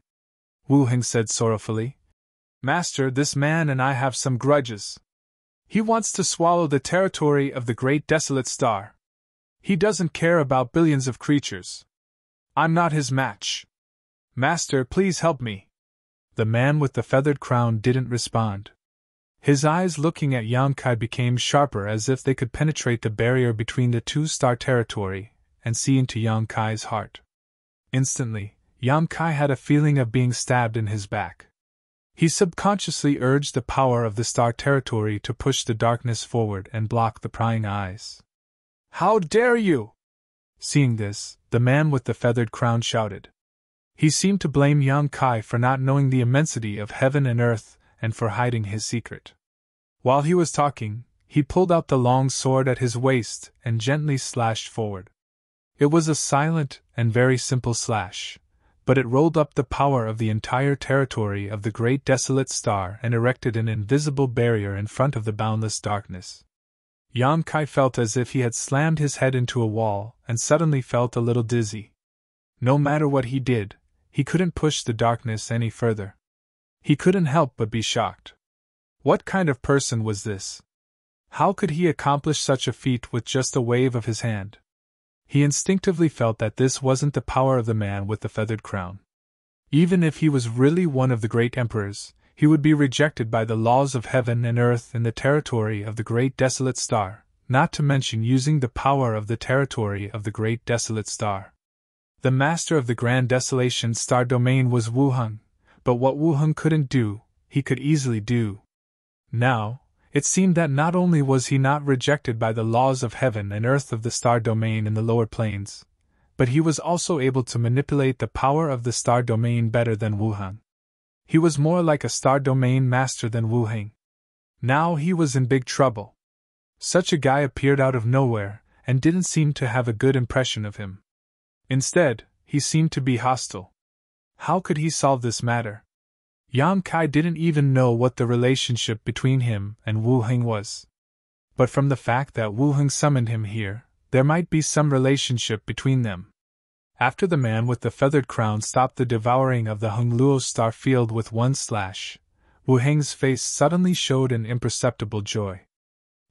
Wu Heng said sorrowfully, Master, this man and I have some grudges. He wants to swallow the territory of the great desolate star. He doesn't care about billions of creatures. I'm not his match. Master, please help me. The man with the feathered crown didn't respond. His eyes looking at Yang Kai became sharper as if they could penetrate the barrier between the two-star territory and see into Yang Kai's heart. Instantly, Yang Kai had a feeling of being stabbed in his back. He subconsciously urged the power of the star territory to push the darkness forward and block the prying eyes. How dare you! Seeing this, the man with the feathered crown shouted. He seemed to blame Yang Kai for not knowing the immensity of heaven and earth and for hiding his secret. While he was talking, he pulled out the long sword at his waist and gently slashed forward. It was a silent and very simple slash, but it rolled up the power of the entire territory of the great desolate star and erected an invisible barrier in front of the boundless darkness. Yang Kai felt as if he had slammed his head into a wall and suddenly felt a little dizzy. No matter what he did, he couldn't push the darkness any further. He couldn't help but be shocked. What kind of person was this? How could he accomplish such a feat with just a wave of his hand? He instinctively felt that this wasn't the power of the man with the feathered crown. Even if he was really one of the great emperors, he would be rejected by the laws of heaven and earth in the territory of the great desolate star, not to mention using the power of the territory of the great desolate star. The master of the grand desolation star domain was Wu Heng, but what Wu Heng couldn't do, he could easily do. Now, It seemed that not only was he not rejected by the laws of heaven and earth of the star domain in the lower planes, but he was also able to manipulate the power of the star domain better than Wu Heng. He was more like a star domain master than Wu Heng. Now he was in big trouble. Such a guy appeared out of nowhere and didn't seem to have a good impression of him. Instead, he seemed to be hostile. How could he solve this matter? Yang Kai didn't even know what the relationship between him and Wu Heng was. But from the fact that Wu Heng summoned him here, there might be some relationship between them. After the man with the feathered crown stopped the devouring of the Hongluo star field with one slash, Wu Heng's face suddenly showed an imperceptible joy.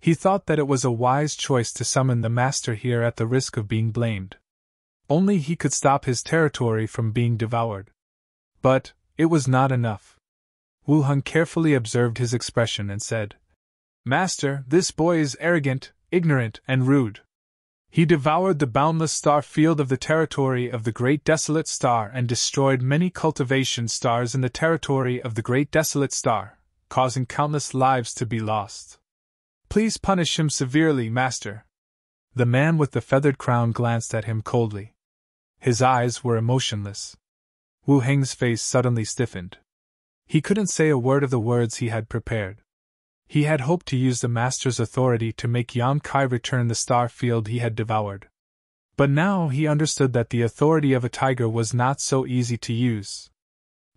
He thought that it was a wise choice to summon the master here at the risk of being blamed. Only he could stop his territory from being devoured. But it was not enough. Wu Heng carefully observed his expression and said, "Master, this boy is arrogant, ignorant, and rude. He devoured the boundless star field of the territory of the Great Desolate Star and destroyed many cultivation stars in the territory of the Great Desolate Star, causing countless lives to be lost. Please punish him severely, Master." The man with the feathered crown glanced at him coldly. His eyes were emotionless. Wu Heng's face suddenly stiffened. He couldn't say a word of the words he had prepared. He had hoped to use the master's authority to make Yang Kai return the star field he had devoured. But now he understood that the authority of a tiger was not so easy to use.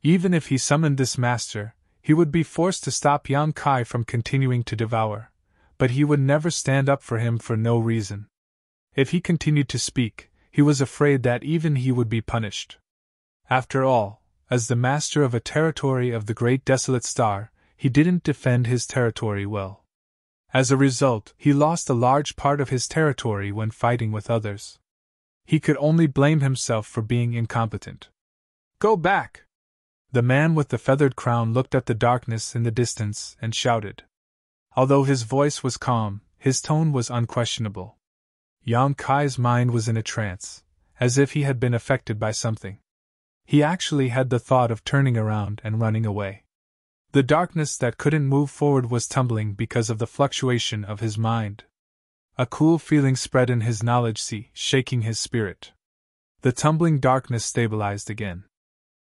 Even if he summoned this master, he would be forced to stop Yang Kai from continuing to devour, but he would never stand up for him for no reason. If he continued to speak, he was afraid that even he would be punished. After all, as the master of a territory of the Great Desolate Star, he didn't defend his territory well. As a result, he lost a large part of his territory when fighting with others. He could only blame himself for being incompetent. "Go back!" The man with the feathered crown looked at the darkness in the distance and shouted. Although his voice was calm, his tone was unquestionable. Yang Kai's mind was in a trance, as if he had been affected by something. He actually had the thought of turning around and running away. The darkness that couldn't move forward was tumbling because of the fluctuation of his mind. A cool feeling spread in his knowledge sea, shaking his spirit. The tumbling darkness stabilized again.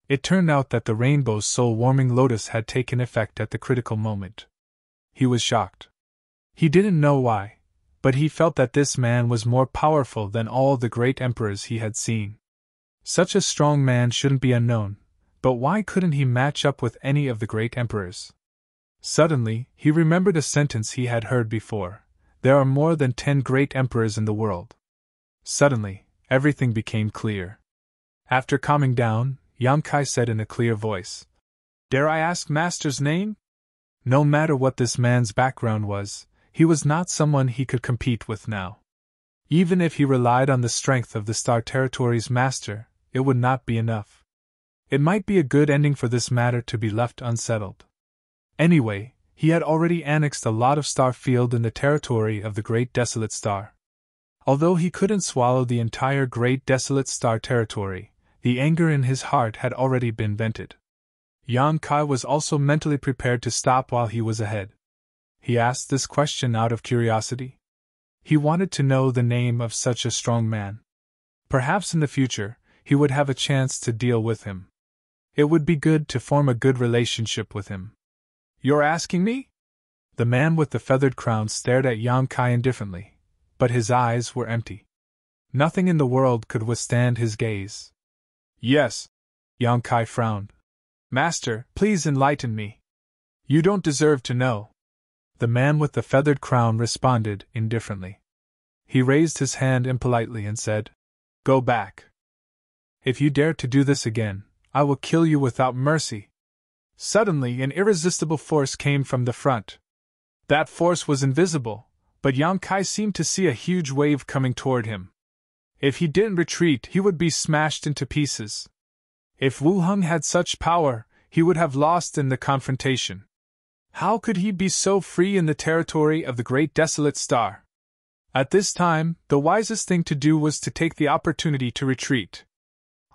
It turned out that the rainbow's soul-warming lotus had taken effect at the critical moment. He was shocked. He didn't know why, but he felt that this man was more powerful than all the great emperors he had seen. Such a strong man shouldn't be unknown, but why couldn't he match up with any of the great emperors? Suddenly, he remembered a sentence he had heard before: "There are more than 10 great emperors in the world." Suddenly, everything became clear. After calming down, Yang Kai said in a clear voice, "Dare I ask Master's name?" No matter what this man's background was, he was not someone he could compete with now. Even if he relied on the strength of the Star Territory's master, it would not be enough. It might be a good ending for this matter to be left unsettled. Anyway, he had already annexed a lot of star field in the territory of the Great Desolate Star. Although he couldn't swallow the entire Great Desolate Star territory, the anger in his heart had already been vented. Yang Kai was also mentally prepared to stop while he was ahead. He asked this question out of curiosity. He wanted to know the name of such a strong man. Perhaps in the future, he would have a chance to deal with him. It would be good to form a good relationship with him. "You're asking me?" The man with the feathered crown stared at Yang Kai indifferently, but his eyes were empty. Nothing in the world could withstand his gaze. "Yes." Yang Kai frowned. "Master, please enlighten me." "You don't deserve to know." The man with the feathered crown responded indifferently. He raised his hand impolitely and said, "Go back. If you dare to do this again, I will kill you without mercy." Suddenly, an irresistible force came from the front. That force was invisible, but Yang Kai seemed to see a huge wave coming toward him. If he didn't retreat, he would be smashed into pieces. If Wu Heng had such power, he would have lost in the confrontation. How could he be so free in the territory of the Great Desolate Star? At this time, the wisest thing to do was to take the opportunity to retreat.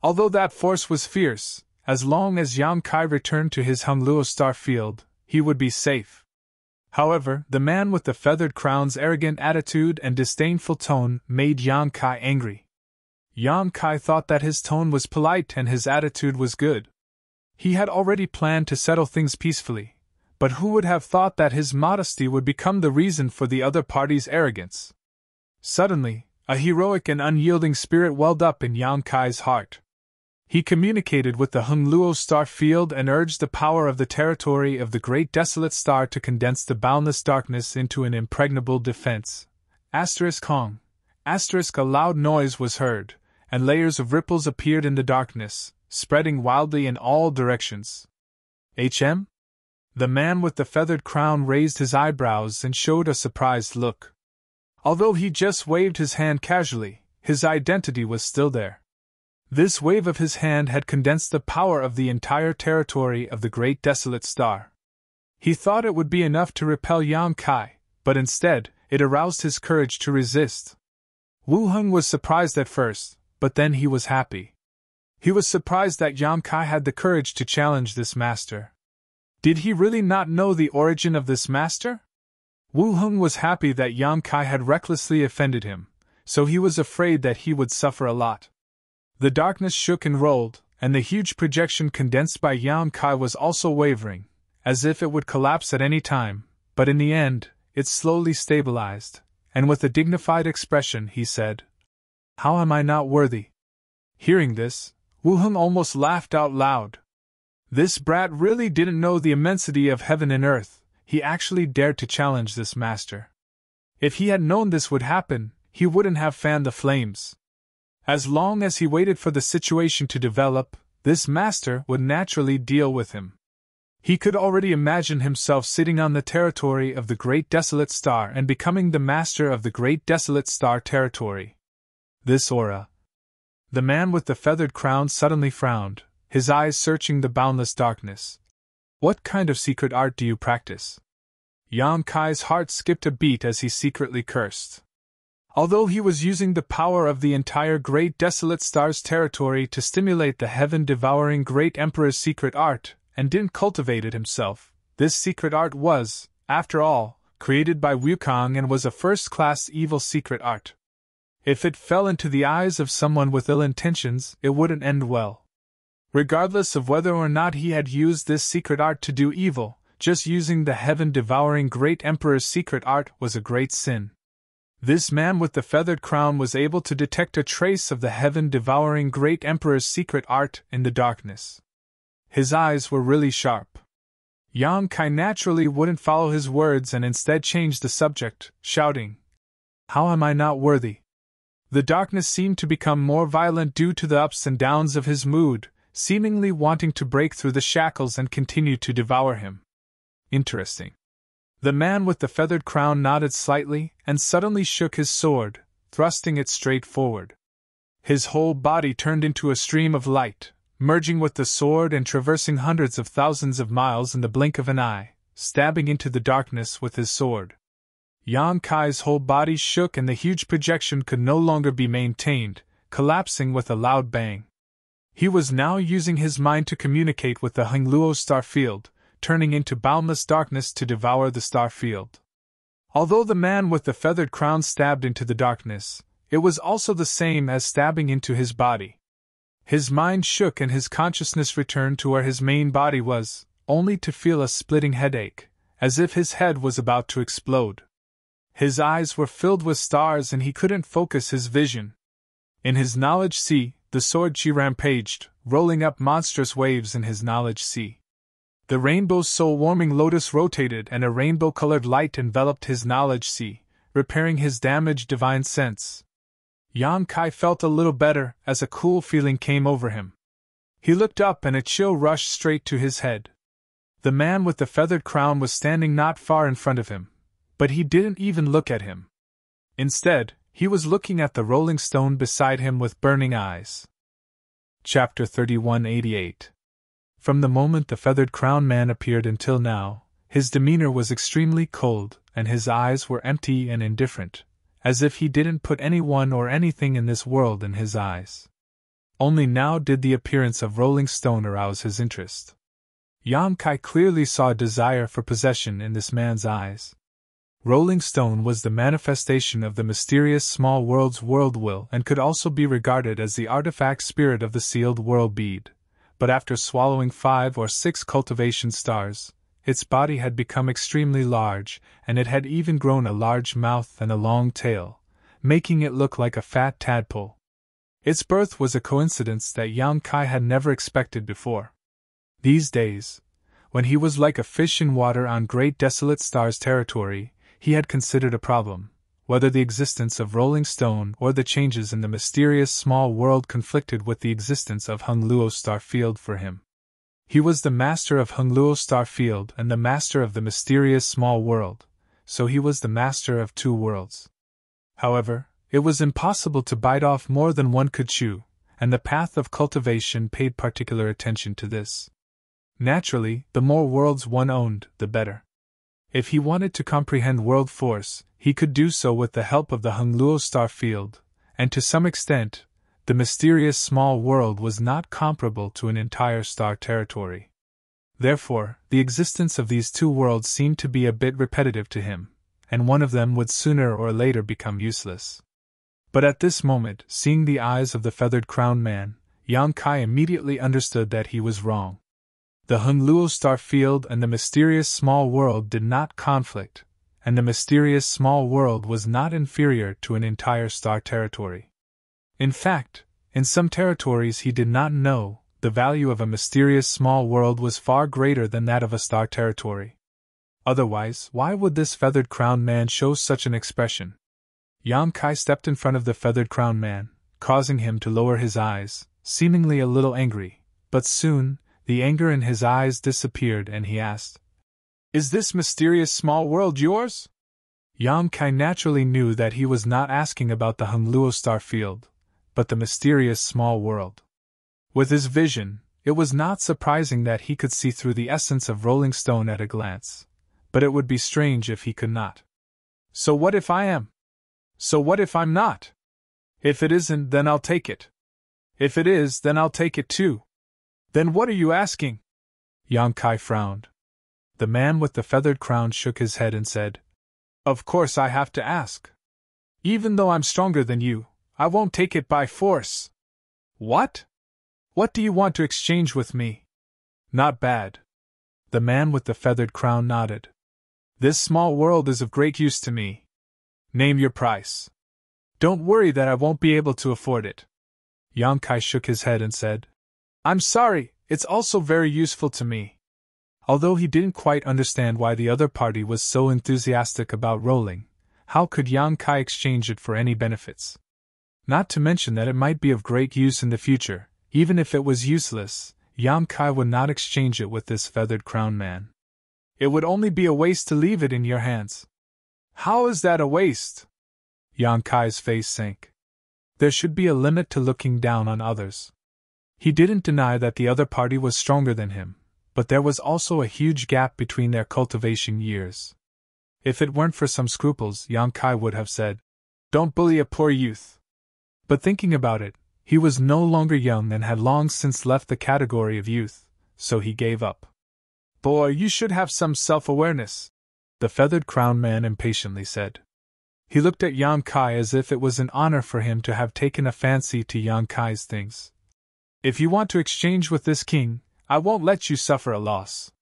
Although that force was fierce, as long as Yang Kai returned to his Hongluo star field, he would be safe. However, the man with the feathered crown's arrogant attitude and disdainful tone made Yang Kai angry. Yang Kai thought that his tone was polite and his attitude was good. He had already planned to settle things peacefully, but who would have thought that his modesty would become the reason for the other party's arrogance? Suddenly, a heroic and unyielding spirit welled up in Yang Kai's heart. He communicated with the Hongluo star field and urged the power of the territory of the great desolate star to condense the boundless darkness into an impregnable defense. Kong. A loud noise was heard, and layers of ripples appeared in the darkness, spreading wildly in all directions. HM? The man with the feathered crown raised his eyebrows and showed a surprised look. Although he just waved his hand casually, his identity was still there. This wave of his hand had condensed the power of the entire territory of the great desolate star. He thought it would be enough to repel Yang Kai, but instead, it aroused his courage to resist. Wu Heng was surprised at first, but then he was happy. He was surprised that Yang Kai had the courage to challenge this master. Did he really not know the origin of this master? Wu Heng was happy that Yang Kai had recklessly offended him, so he was afraid that he would suffer a lot. The darkness shook and rolled, and the huge projection condensed by Yang Kai was also wavering, as if it would collapse at any time, but in the end, it slowly stabilized, and with a dignified expression he said, "How am I not worthy?" Hearing this, Wu Heng almost laughed out loud. This brat really didn't know the immensity of heaven and earth. He actually dared to challenge this master. If he had known this would happen, he wouldn't have fanned the flames. As long as he waited for the situation to develop, this master would naturally deal with him. He could already imagine himself sitting on the territory of the Great Desolate Star and becoming the master of the Great Desolate Star territory. This aura. The man with the feathered crown suddenly frowned, his eyes searching the boundless darkness. What kind of secret art do you practice? Yang Kai's heart skipped a beat as he secretly cursed. Although he was using the power of the entire Great Desolate Star's territory to stimulate the heaven-devouring Great Emperor's secret art, and didn't cultivate it himself, this secret art was, after all, created by Wukong and was a first-class evil secret art. If it fell into the eyes of someone with ill intentions, it wouldn't end well. Regardless of whether or not he had used this secret art to do evil, just using the heaven-devouring Great Emperor's secret art was a great sin. This man with the feathered crown was able to detect a trace of the heaven-devouring Great Emperor's secret art in the darkness. His eyes were really sharp. Yang Kai naturally wouldn't follow his words and instead changed the subject, shouting, "How am I not worthy?" The darkness seemed to become more violent due to the ups and downs of his mood, seemingly wanting to break through the shackles and continue to devour him. Interesting. The man with the feathered crown nodded slightly and suddenly shook his sword, thrusting it straight forward. His whole body turned into a stream of light, merging with the sword and traversing hundreds of thousands of miles in the blink of an eye, stabbing into the darkness with his sword. Yang Kai's whole body shook and the huge projection could no longer be maintained, collapsing with a loud bang. He was now using his mind to communicate with the Hongluo star field, turning into boundless darkness to devour the star field. Although the man with the feathered crown stabbed into the darkness, it was also the same as stabbing into his body. His mind shook and his consciousness returned to where his main body was, only to feel a splitting headache, as if his head was about to explode. His eyes were filled with stars and he couldn't focus his vision. In his knowledge sea, the sword chi rampaged, rolling up monstrous waves in his knowledge sea. The rainbow's soul-warming lotus rotated and a rainbow-colored light enveloped his knowledge sea, repairing his damaged divine sense. Yang Kai felt a little better as a cool feeling came over him. He looked up and a chill rushed straight to his head. The man with the feathered crown was standing not far in front of him, but he didn't even look at him. Instead, he was looking at the rolling stone beside him with burning eyes. Chapter 3188. From the moment the feathered crown man appeared until now, his demeanor was extremely cold, and his eyes were empty and indifferent, as if he didn't put anyone or anything in this world in his eyes. Only now did the appearance of Rolling Stone arouse his interest. Yang Kai clearly saw a desire for possession in this man's eyes. Rolling Stone was the manifestation of the mysterious small world's world will and could also be regarded as the artifact spirit of the sealed world bead, but after swallowing 5 or 6 cultivation stars, its body had become extremely large, and it had even grown a large mouth and a long tail, making it look like a fat tadpole. Its birth was a coincidence that Yang Kai had never expected before. These days, when he was like a fish in water on great desolate stars territory, he had considered a problem, whether the existence of Rolling Stone or the changes in the mysterious small world conflicted with the existence of Hung Luo star field for him. He was the master of Hung Luo star field and the master of the mysterious small world, so he was the master of 2 worlds. However, it was impossible to bite off more than one could chew, and the path of cultivation paid particular attention to this. Naturally, the more worlds one owned, the better. If he wanted to comprehend world force, he could do so with the help of the Hung Luo star field, and to some extent, the mysterious small world was not comparable to an entire star territory. Therefore, the existence of these 2 worlds seemed to be a bit repetitive to him, and one of them would sooner or later become useless. But at this moment, seeing the eyes of the feathered crowned man, Yang Kai immediately understood that he was wrong. The Hung Luo star field and the mysterious small world did not conflict, and the mysterious small world was not inferior to an entire star territory. In fact, in some territories he did not know, the value of a mysterious small world was far greater than that of a star territory. Otherwise, why would this feathered crowned man show such an expression? Yang Kai stepped in front of the feathered crowned man, causing him to lower his eyes, seemingly a little angry, but soon, the anger in his eyes disappeared and he asked, "Is this mysterious small world yours?" Yang Kai naturally knew that he was not asking about the Hung Luo star field, but the mysterious small world. With his vision, it was not surprising that he could see through the essence of Rolling Stone at a glance, but it would be strange if he could not. So what if I am? So what if I'm not? If it isn't, then I'll take it. If it is, then I'll take it too. Then what are you asking? Yang Kai frowned. The man with the feathered crown shook his head and said, "Of course I have to ask. Even though I'm stronger than you, I won't take it by force." "What? What do you want to exchange with me?" "Not bad." The man with the feathered crown nodded. "This small world is of great use to me. Name your price." "Don't worry that I won't be able to afford it." Yang Kai shook his head and said, "I'm sorry, it's also very useful to me." Although he didn't quite understand why the other party was so enthusiastic about rolling, how could Yang Kai exchange it for any benefits? Not to mention that it might be of great use in the future. Even if it was useless, Yang Kai would not exchange it with this feathered crown man. "It would only be a waste to leave it in your hands." "How is that a waste?" Yang Kai's face sank. There should be a limit to looking down on others. He didn't deny that the other party was stronger than him, but there was also a huge gap between their cultivation years. If it weren't for some scruples, Yang Kai would have said, "Don't bully a poor youth." But thinking about it, he was no longer young and had long since left the category of youth, so he gave up. "Boy, you should have some self-awareness," the feathered crowned man impatiently said. He looked at Yang Kai as if it was an honor for him to have taken a fancy to Yang Kai's things. "If you want to exchange with this king, I won't let you suffer a loss.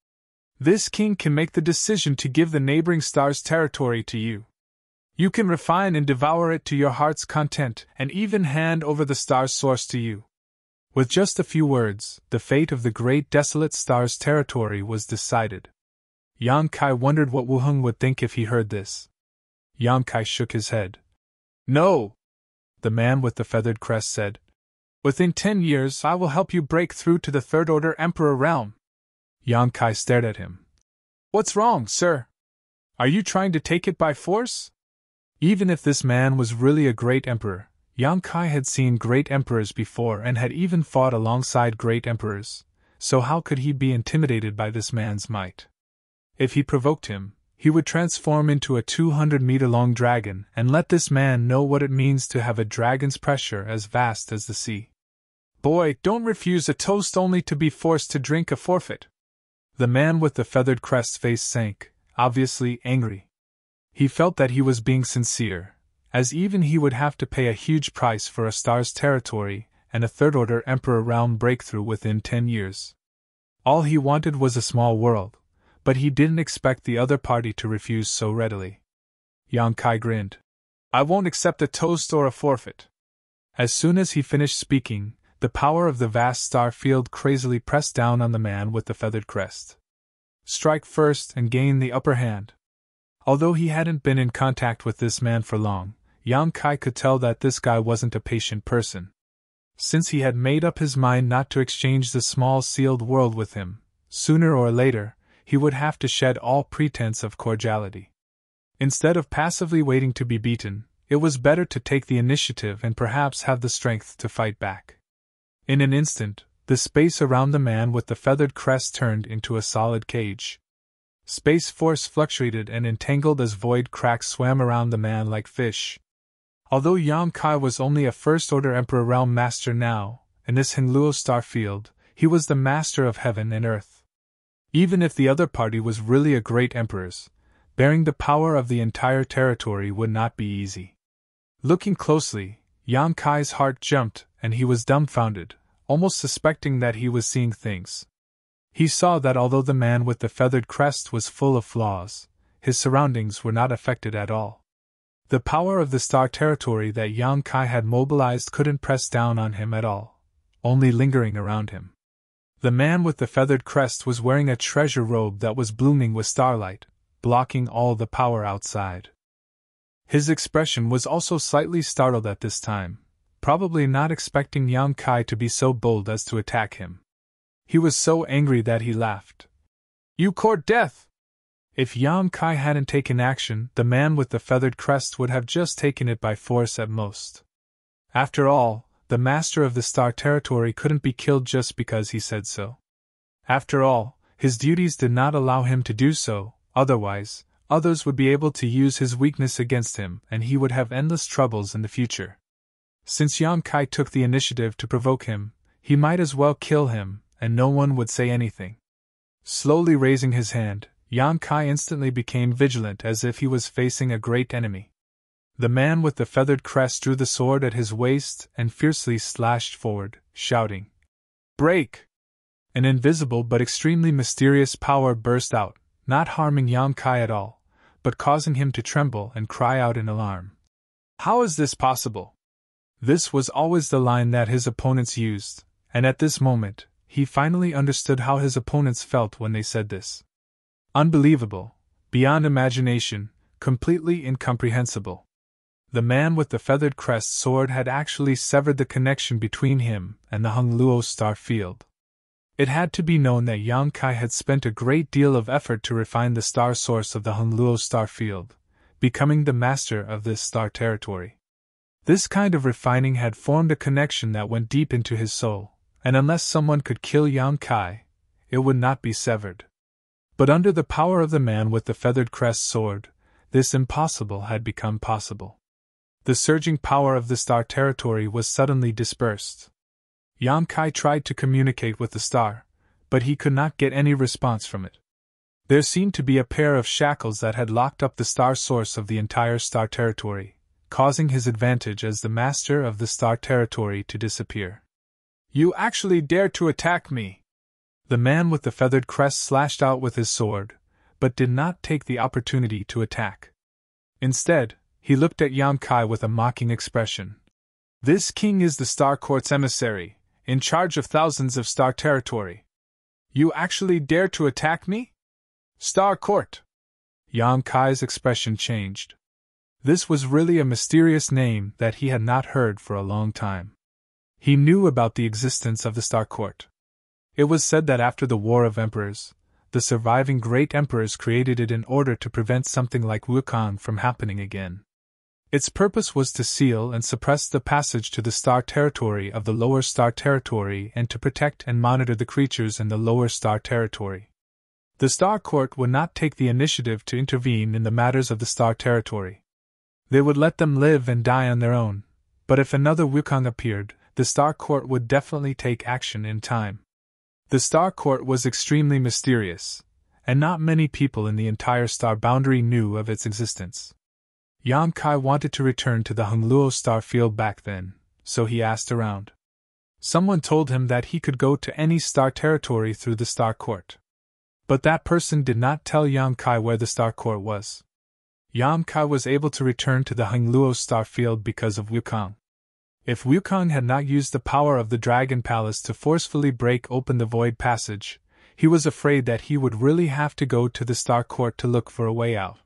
This king can make the decision to give the neighboring star's territory to you. You can refine and devour it to your heart's content, and even hand over the star's source to you." With just a few words, the fate of the great desolate star's territory was decided. Yang Kai wondered what Wu Heng would think if he heard this. Yang Kai shook his head. "No," the man with the feathered crest said. "Within 10 years I will help you break through to the Third Order Emperor realm." Yang Kai stared at him. "What's wrong, sir? Are you trying to take it by force?" Even if this man was really a great emperor, Yang Kai had seen great emperors before and had even fought alongside great emperors, so how could he be intimidated by this man's might? If he provoked him, he would transform into a 200-meter-long dragon and let this man know what it means to have a dragon's pressure as vast as the sea. "Boy, don't refuse a toast only to be forced to drink a forfeit." The man with the feathered crest's face sank, obviously angry. He felt that he was being sincere, as even he would have to pay a huge price for a star's territory and a third-order Emperor realm breakthrough within 10 years. All he wanted was a small world, but he didn't expect the other party to refuse so readily. Yang Kai grinned. I won't accept a toast or a forfeit. As soon as he finished speaking, the power of the vast star field crazily pressed down on the man with the feathered crest. Strike first and gain the upper hand. Although he hadn't been in contact with this man for long, Yang Kai could tell that this guy wasn't a patient person. Since he had made up his mind not to exchange the small sealed world with him, sooner or later, he would have to shed all pretense of cordiality. Instead of passively waiting to be beaten, it was better to take the initiative and perhaps have the strength to fight back. In an instant, the space around the man with the feathered crest turned into a solid cage. Space force fluctuated and entangled as void cracks swam around the man like fish. Although Yang Kai was only a First-Order Emperor Realm Master now, in this Hengluo star field, he was the master of heaven and earth. Even if the other party was really a great emperor's, bearing the power of the entire territory would not be easy. Looking closely, Yang Kai's heart jumped and he was dumbfounded, almost suspecting that he was seeing things. He saw that although the man with the feathered crest was full of flaws, his surroundings were not affected at all. The power of the star territory that Yang Kai had mobilized couldn't press down on him at all, only lingering around him. The man with the feathered crest was wearing a treasure robe that was blooming with starlight, blocking all the power outside. His expression was also slightly startled at this time, probably not expecting Yang Kai to be so bold as to attack him. He was so angry that he laughed. You court death! If Yang Kai hadn't taken action, the man with the feathered crest would have just taken it by force at most. After all, the master of the star territory couldn't be killed just because he said so. After all, his duties did not allow him to do so, otherwise, others would be able to use his weakness against him and he would have endless troubles in the future. Since Yang Kai took the initiative to provoke him, he might as well kill him, and no one would say anything. Slowly raising his hand, Yang Kai instantly became vigilant as if he was facing a great enemy. The man with the feathered crest drew the sword at his waist and fiercely slashed forward, shouting, Break! An invisible but extremely mysterious power burst out, not harming Yang Kai at all, but causing him to tremble and cry out in alarm. How is this possible? This was always the line that his opponents used, and at this moment, he finally understood how his opponents felt when they said this. Unbelievable, beyond imagination, completely incomprehensible. The man with the feathered crest sword had actually severed the connection between him and the Hengluo star field. It had to be known that Yang Kai had spent a great deal of effort to refine the star source of the Hengluo star field, becoming the master of this star territory. This kind of refining had formed a connection that went deep into his soul, and unless someone could kill Yang Kai, it would not be severed. But under the power of the man with the feathered crest sword, this impossible had become possible. The surging power of the star territory was suddenly dispersed. Yang Kai tried to communicate with the star, but he could not get any response from it. There seemed to be a pair of shackles that had locked up the star source of the entire star territory, causing his advantage as the master of the star territory to disappear. You actually dare to attack me! The man with the feathered crest slashed out with his sword, but did not take the opportunity to attack. Instead, he looked at Yang Kai with a mocking expression. This king is the Star Court's emissary, in charge of thousands of star territory. You actually dare to attack me? Star Court! Yang Kai's expression changed. This was really a mysterious name that he had not heard for a long time. He knew about the existence of the Star Court. It was said that after the War of Emperors, the surviving great emperors created it in order to prevent something like Wukong from happening again. Its purpose was to seal and suppress the passage to the star territory of the lower star territory and to protect and monitor the creatures in the lower star territory. The Star Court would not take the initiative to intervene in the matters of the star territory. They would let them live and die on their own, but if another Wukong appeared, the Star Court would definitely take action in time. The Star Court was extremely mysterious, and not many people in the entire star boundary knew of its existence. Yang Kai wanted to return to the Hongluo star field back then, so he asked around. Someone told him that he could go to any star territory through the Star Court. But that person did not tell Yang Kai where the Star Court was. Yang Kai was able to return to the Hongluo star field because of Wukong. If Wukong had not used the power of the Dragon Palace to forcefully break open the Void Passage, he was afraid that he would really have to go to the Star Court to look for a way out.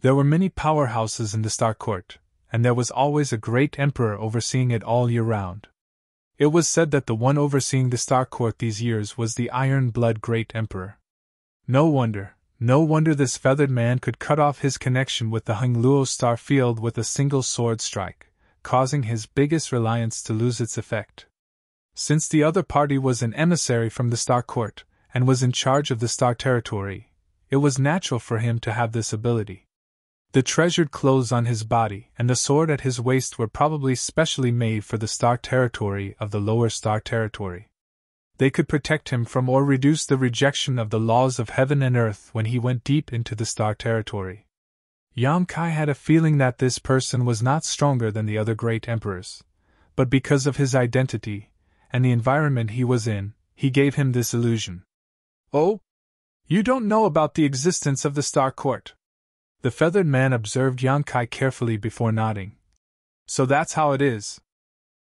There were many powerhouses in the Star Court, and there was always a great emperor overseeing it all year round. It was said that the one overseeing the Star Court these years was the Iron Blood Great Emperor. No wonder this feathered man could cut off his connection with the Hongluo star field with a single sword strike, causing his biggest reliance to lose its effect. Since the other party was an emissary from the Star Court, and was in charge of the Star Territory, it was natural for him to have this ability. The treasured clothes on his body and the sword at his waist were probably specially made for the Star Territory of the Lower Star Territory. They could protect him from or reduce the rejection of the laws of heaven and earth when he went deep into the Star Territory. Yang Kai had a feeling that this person was not stronger than the other great emperors, but because of his identity and the environment he was in, he gave him this illusion. Oh? You don't know about the existence of the Star Court? The feathered man observed Yang Kai carefully before nodding. So that's how it is.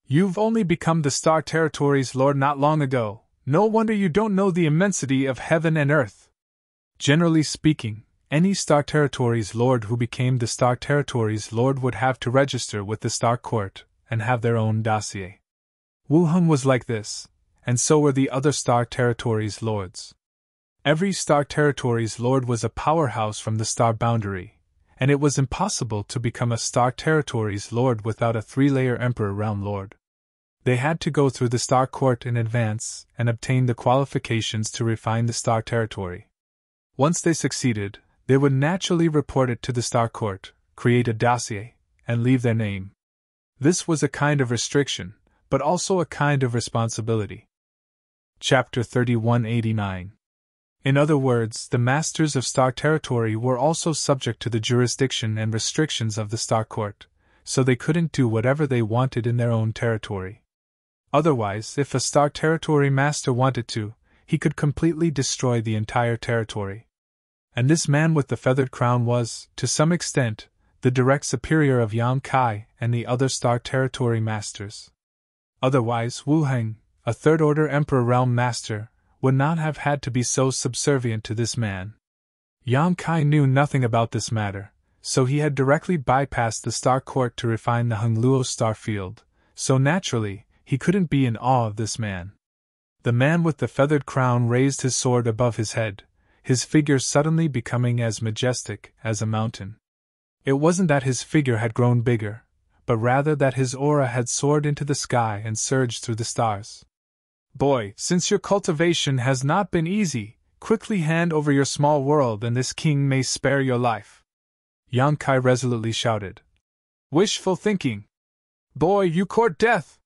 You've only become the Star Territory's lord not long ago. No wonder you don't know the immensity of heaven and earth. Generally speaking, any Star Territory's lord who became the Star Territory's lord would have to register with the Star Court and have their own dossier. Wu Heng was like this, and so were the other Star Territory's lords. Every Star Territory's lord was a powerhouse from the star boundary, and it was impossible to become a Star Territory's lord without a three-layer Emperor Realm Lord. They had to go through the Star Court in advance and obtain the qualifications to refine the Star Territory. Once they succeeded, they would naturally report it to the Star Court, create a dossier, and leave their name. This was a kind of restriction, but also a kind of responsibility. Chapter 3189. In other words, the masters of Star Territory were also subject to the jurisdiction and restrictions of the Star Court, so they couldn't do whatever they wanted in their own territory. Otherwise, if a Star Territory master wanted to, he could completely destroy the entire territory. And this man with the feathered crown was, to some extent, the direct superior of Yang Kai and the other Star Territory masters. Otherwise, Wu Heng, a third-order Emperor Realm Master, would not have had to be so subservient to this man. Yang Kai knew nothing about this matter, so he had directly bypassed the Star Court to refine the Hongluo star field, so naturally, he couldn't be in awe of this man. The man with the feathered crown raised his sword above his head, his figure suddenly becoming as majestic as a mountain. It wasn't that his figure had grown bigger, but rather that his aura had soared into the sky and surged through the stars. Boy, since your cultivation has not been easy, quickly hand over your small world and this king may spare your life. Yang Kai resolutely shouted. Wishful thinking! Boy, you court death!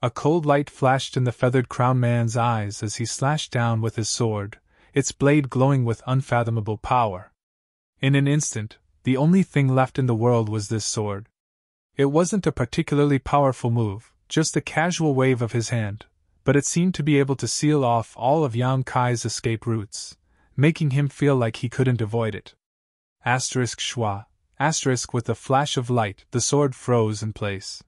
A cold light flashed in the feathered crown man's eyes as he slashed down with his sword, its blade glowing with unfathomable power. In an instant, the only thing left in the world was this sword. It wasn't a particularly powerful move, just a casual wave of his hand, but it seemed to be able to seal off all of Yang Kai's escape routes, making him feel like he couldn't avoid it. Schwa. With a flash of light, the sword froze in place.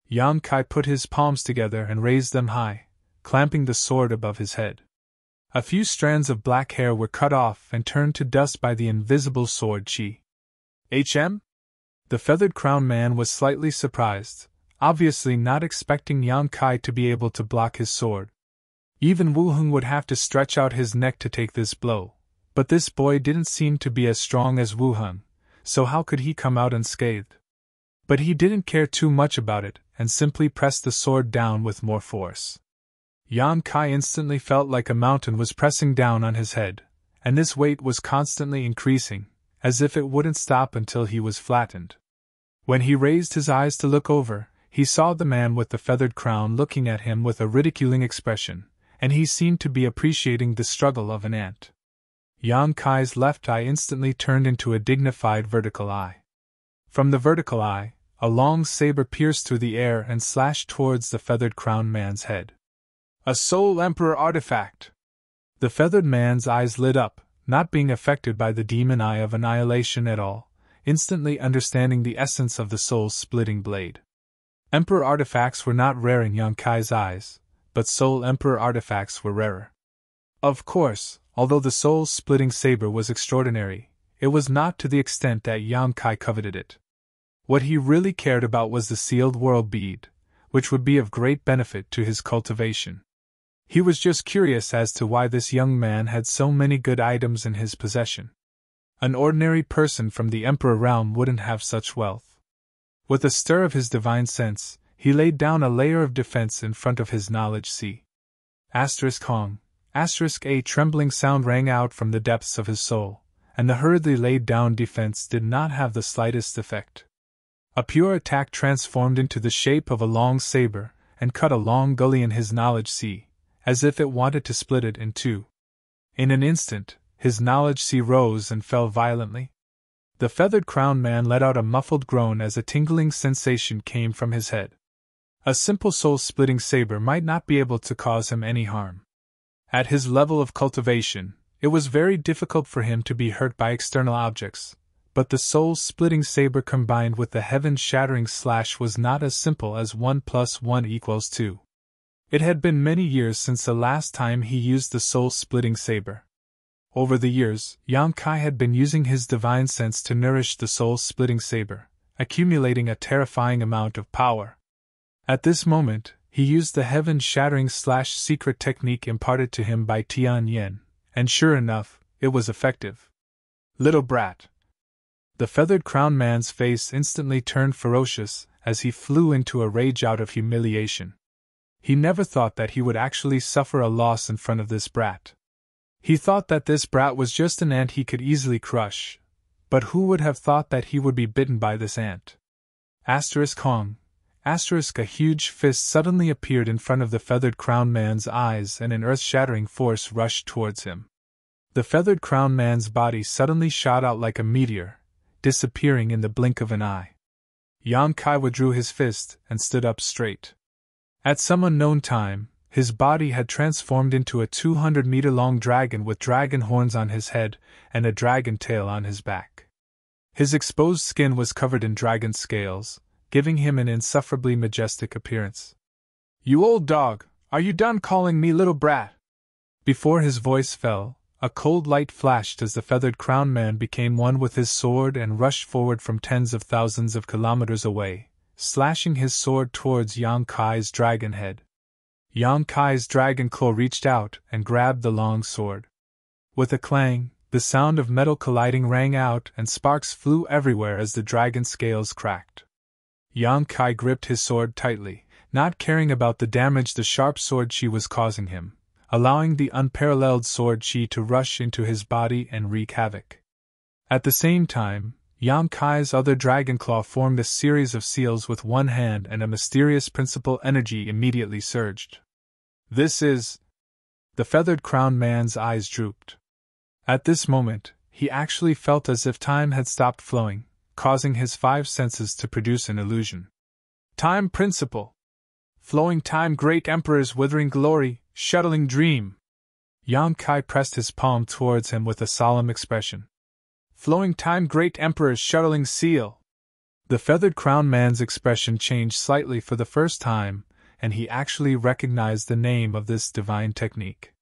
Yang Kai put his palms together and raised them high, clamping the sword above his head. A few strands of black hair were cut off and turned to dust by the invisible sword chi. The feathered crown man was slightly surprised, obviously not expecting Yang Kai to be able to block his sword. Even Wu Heng would have to stretch out his neck to take this blow, but this boy didn't seem to be as strong as Wu Heng, so how could he come out unscathed? But he didn't care too much about it, and simply pressed the sword down with more force. Yang Kai instantly felt like a mountain was pressing down on his head, and this weight was constantly increasing, as if it wouldn't stop until he was flattened. When he raised his eyes to look over, he saw the man with the feathered crown looking at him with a ridiculing expression, and he seemed to be appreciating the struggle of an ant. Yang Kai's left eye instantly turned into a dignified vertical eye. From the vertical eye, a long saber pierced through the air and slashed towards the feathered crowned man's head. A Soul Emperor artifact! The feathered man's eyes lit up, not being affected by the demon eye of annihilation at all, instantly understanding the essence of the soul-splitting blade. Emperor artifacts were not rare in Yang Kai's eyes, but Soul Emperor artifacts were rarer. Of course, although the soul-splitting saber was extraordinary, it was not to the extent that Yang Kai coveted it. What he really cared about was the sealed world bead, which would be of great benefit to his cultivation. He was just curious as to why this young man had so many good items in his possession. An ordinary person from the Emperor realm wouldn't have such wealth. With a stir of his divine sense, he laid down a layer of defense in front of his knowledge sea. Hong. A trembling sound rang out from the depths of his soul, and the hurriedly laid down defense did not have the slightest effect. A pure attack transformed into the shape of a long saber, and cut a long gully in his knowledge sea, as if it wanted to split it in two. In an instant, his knowledge sea rose and fell violently. The feathered crowned man let out a muffled groan as a tingling sensation came from his head. A simple soul-splitting saber might not be able to cause him any harm. At his level of cultivation, it was very difficult for him to be hurt by external objects, but the soul-splitting saber combined with the heaven-shattering slash was not as simple as 1 + 1 = 2. It had been many years since the last time he used the soul-splitting saber. Over the years, Yang Kai had been using his divine sense to nourish the soul-splitting saber, accumulating a terrifying amount of power. At this moment, he used the heaven-shattering slash secret technique imparted to him by Tian Yen, and sure enough, it was effective. Little brat! The feathered crowned man's face instantly turned ferocious as he flew into a rage out of humiliation. He never thought that he would actually suffer a loss in front of this brat. He thought that this brat was just an ant he could easily crush, but who would have thought that he would be bitten by this ant? Hong. A huge fist suddenly appeared in front of the feathered crowned man's eyes and an earth-shattering force rushed towards him. The feathered crowned man's body suddenly shot out like a meteor, disappearing in the blink of an eye. Yang Kai withdrew his fist and stood up straight. At some unknown time, his body had transformed into a 200-meter-long dragon with dragon horns on his head and a dragon tail on his back. His exposed skin was covered in dragon scales, giving him an insufferably majestic appearance. "You old dog, are you done calling me little brat?" Before his voice fell, a cold light flashed as the feathered crowned man became one with his sword and rushed forward from tens of thousands of kilometers away, slashing his sword towards Yang Kai's dragon head. Yang Kai's dragon claw reached out and grabbed the long sword. With a clang, the sound of metal colliding rang out and sparks flew everywhere as the dragon scales cracked. Yang Kai gripped his sword tightly, not caring about the damage the sharp sword chi was causing him, allowing the unparalleled sword chi to rush into his body and wreak havoc. At the same time, Yang Kai's other dragon claw formed a series of seals with one hand and a mysterious principal energy immediately surged. "This is..." The feathered crowned man's eyes drooped. At this moment, he actually felt as if time had stopped flowing, causing his five senses to produce an illusion. "Time principle! Flowing time, great emperor's withering glory, shuttling dream!" Yang Kai pressed his palm towards him with a solemn expression. "Flowing time, great emperor's shuttling seal!" The feathered crowned man's expression changed slightly for the first time, and he actually recognized the name of this divine technique.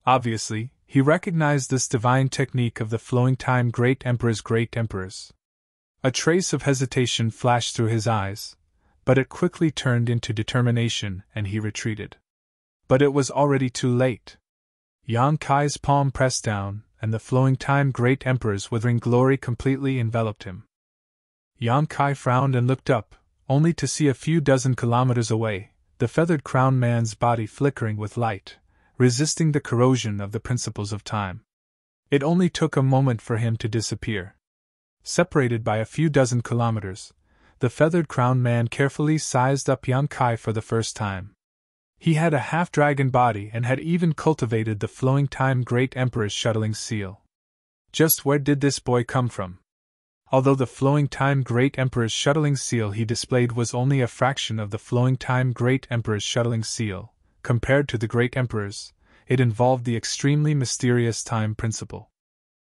Obviously, he recognized this divine technique of the flowing time great emperors. A trace of hesitation flashed through his eyes, but it quickly turned into determination and he retreated. But it was already too late. Yang Kai's palm pressed down, and the flowing time great emperor's withering glory completely enveloped him. Yang Kai frowned and looked up, only to see a few dozen kilometers away, the feathered crowned man's body flickering with light, resisting the corrosion of the principles of time. It only took a moment for him to disappear. Separated by a few dozen kilometers, the feathered crowned man carefully sized up Yang Kai for the first time. He had a half-dragon body and had even cultivated the flowing time Great Emperor's shuttling seal. Just where did this boy come from? Although the flowing time Great Emperor's shuttling seal he displayed was only a fraction of the flowing time Great Emperor's shuttling seal, compared to the Great Emperor's, it involved the extremely mysterious time principle.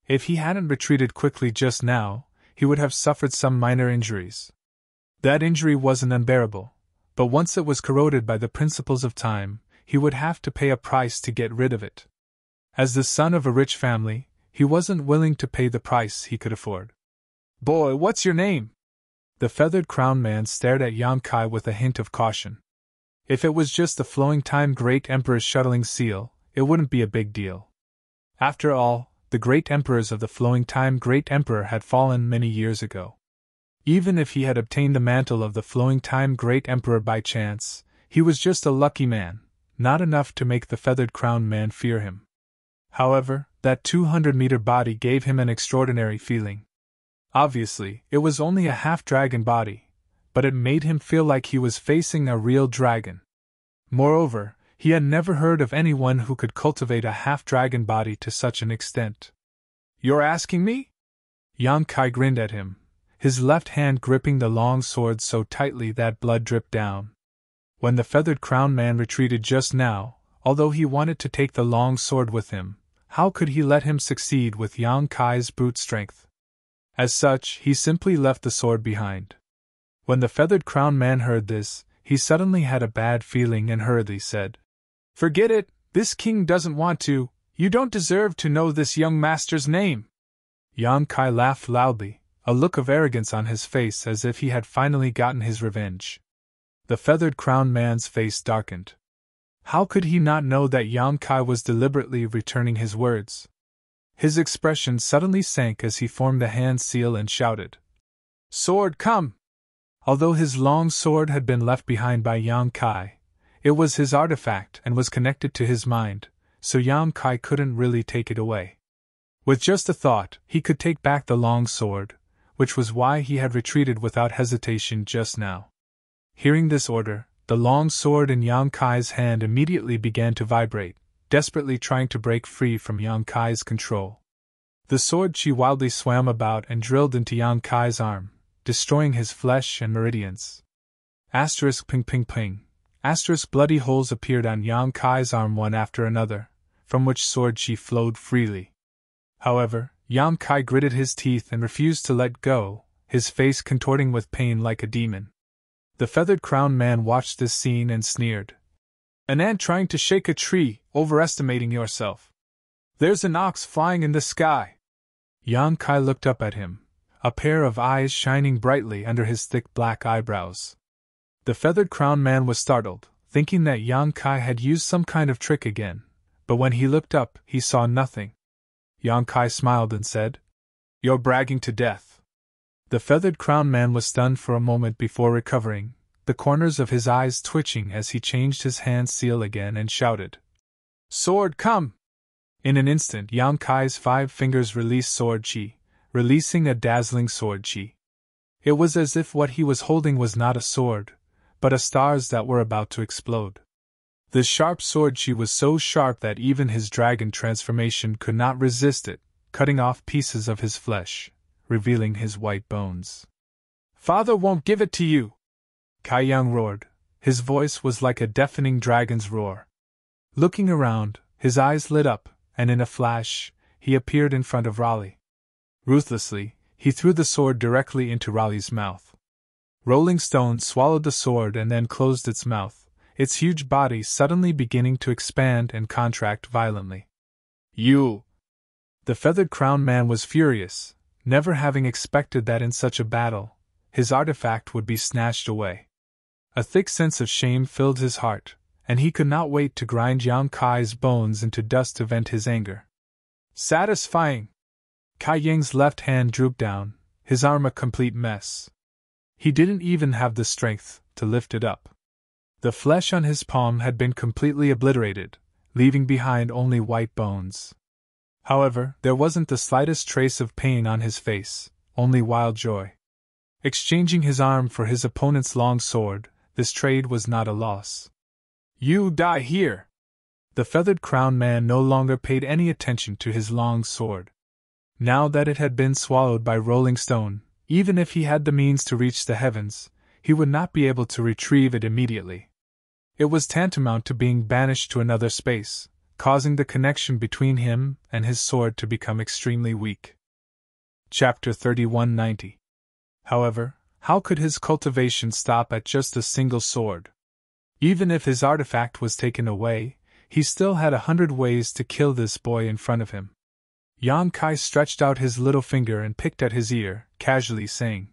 If he hadn't retreated quickly just now, he would have suffered some minor injuries. That injury wasn't unbearable, but once it was corroded by the principles of time, he would have to pay a price to get rid of it. As the son of a rich family, he wasn't willing to pay the price he could afford. "Boy, what's your name?" The feathered crown man stared at Yang Kai with a hint of caution. If it was just the flowing time Great Emperor's shuttling seal, it wouldn't be a big deal. After all, the great emperors of the flowing time Great Emperor had fallen many years ago. Even if he had obtained the mantle of the flowing time Great Emperor by chance, he was just a lucky man, not enough to make the feathered crown man fear him. However, that 200-meter body gave him an extraordinary feeling. Obviously, it was only a half-dragon body, but it made him feel like he was facing a real dragon. Moreover, he had never heard of anyone who could cultivate a half-dragon body to such an extent. "You're asking me?" Yang Kai grinned at him, his left hand gripping the long sword so tightly that blood dripped down. When the feathered crown man retreated just now, although he wanted to take the long sword with him, how could he let him succeed with Yang Kai's brute strength? As such, he simply left the sword behind. When the feathered crown man heard this, he suddenly had a bad feeling and hurriedly said, "Forget it, this king doesn't want to, you don't deserve to know this young master's name." Yang Kai laughed loudly, a look of arrogance on his face as if he had finally gotten his revenge. The feathered crown man's face darkened. How could he not know that Yang Kai was deliberately returning his words? His expression suddenly sank as he formed the hand seal and shouted, "Sword, come!" Although his long sword had been left behind by Yang Kai, it was his artifact and was connected to his mind, so Yang Kai couldn't really take it away. With just a thought, he could take back the long sword, which was why he had retreated without hesitation just now. Hearing this order, the long sword in Yang Kai's hand immediately began to vibrate, desperately trying to break free from Yang Kai's control. The sword chi wildly swam about and drilled into Yang Kai's arm, destroying his flesh and meridians. Asterisk ping ping ping. Asterisk bloody holes appeared on Yang Kai's arm one after another, from which sword chi flowed freely. However, Yang Kai gritted his teeth and refused to let go, his face contorting with pain like a demon. The feathered crown man watched this scene and sneered. "An ant trying to shake a tree, overestimating yourself. There's an ox flying in the sky." Yang Kai looked up at him, a pair of eyes shining brightly under his thick black eyebrows. The feathered crown man was startled, thinking that Yang Kai had used some kind of trick again, but when he looked up, he saw nothing. Yang Kai smiled and said, "You're bragging to death." The feathered crown man was stunned for a moment before recovering, the corners of his eyes twitching as he changed his hand seal again and shouted, "Sword, come!" In an instant, Yang Kai's 5 fingers released sword chi, releasing a dazzling sword chi. It was as if what he was holding was not a sword, but a stars that were about to explode. The sharp sword chi was so sharp that even his dragon transformation could not resist it, cutting off pieces of his flesh, revealing his white bones. "Father won't give it to you!" Kai Yang roared. His voice was like a deafening dragon's roar. Looking around, his eyes lit up, and in a flash, he appeared in front of Raleigh. Ruthlessly, he threw the sword directly into Raleigh's mouth. Rolling Stone swallowed the sword and then closed its mouth, its huge body suddenly beginning to expand and contract violently. "You!" The feathered crown man was furious, never having expected that in such a battle, his artifact would be snatched away. A thick sense of shame filled his heart, and he could not wait to grind Yang Kai's bones into dust to vent his anger. "Satisfying!" Kai Yang's left hand drooped down, his arm a complete mess. He didn't even have the strength to lift it up. The flesh on his palm had been completely obliterated, leaving behind only white bones. However, there wasn't the slightest trace of pain on his face, only wild joy. Exchanging his arm for his opponent's long sword, this trade was not a loss. You die here! The feathered crowned man no longer paid any attention to his long sword. Now that it had been swallowed by rolling stone, even if he had the means to reach the heavens, he would not be able to retrieve it immediately. It was tantamount to being banished to another space, causing the connection between him and his sword to become extremely weak. Chapter 3190. However, how could his cultivation stop at just a single sword? Even if his artifact was taken away, he still had 100 ways to kill this boy in front of him. Yang Kai stretched out his little finger and picked at his ear, casually saying,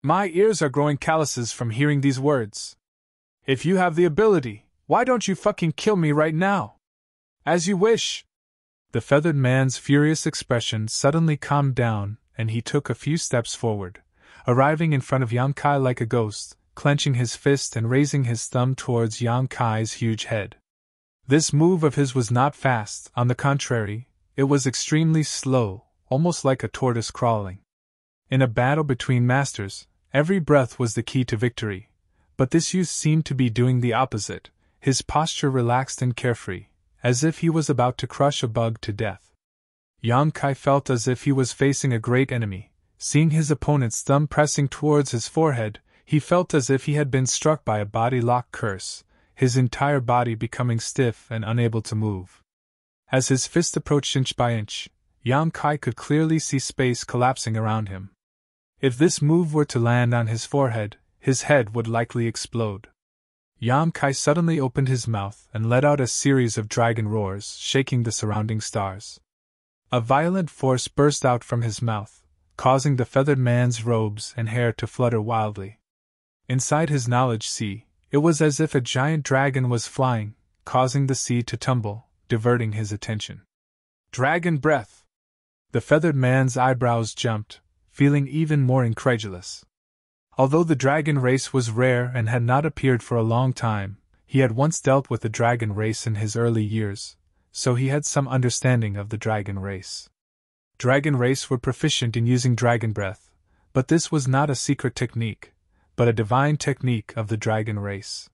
"My ears are growing calluses from hearing these words. If you have the ability, why don't you fucking kill me right now? As you wish." The feathered man's furious expression suddenly calmed down, and he took a few steps forward, arriving in front of Yang Kai like a ghost, clenching his fist and raising his thumb towards Yang Kai's huge head. This move of his was not fast, on the contrary, it was extremely slow, almost like a tortoise crawling. In a battle between masters, every breath was the key to victory, but this youth seemed to be doing the opposite, his posture relaxed and carefree, as if he was about to crush a bug to death. Yang Kai felt as if he was facing a great enemy. Seeing his opponent's thumb pressing towards his forehead, he felt as if he had been struck by a body-lock curse, his entire body becoming stiff and unable to move. As his fist approached inch by inch, Yang Kai could clearly see space collapsing around him. If this move were to land on his forehead, his head would likely explode. Yang Kai suddenly opened his mouth and let out a series of dragon roars, shaking the surrounding stars. A violent force burst out from his mouth, causing the feathered man's robes and hair to flutter wildly. Inside his knowledge sea, it was as if a giant dragon was flying, causing the sea to tumble, diverting his attention. Dragon breath! The feathered man's eyebrows jumped, feeling even more incredulous. Although the dragon race was rare and had not appeared for a long time, he had once dealt with the dragon race in his early years, so he had some understanding of the dragon race. Dragon race were proficient in using dragon breath, but this was not a secret technique, but a divine technique of the dragon race.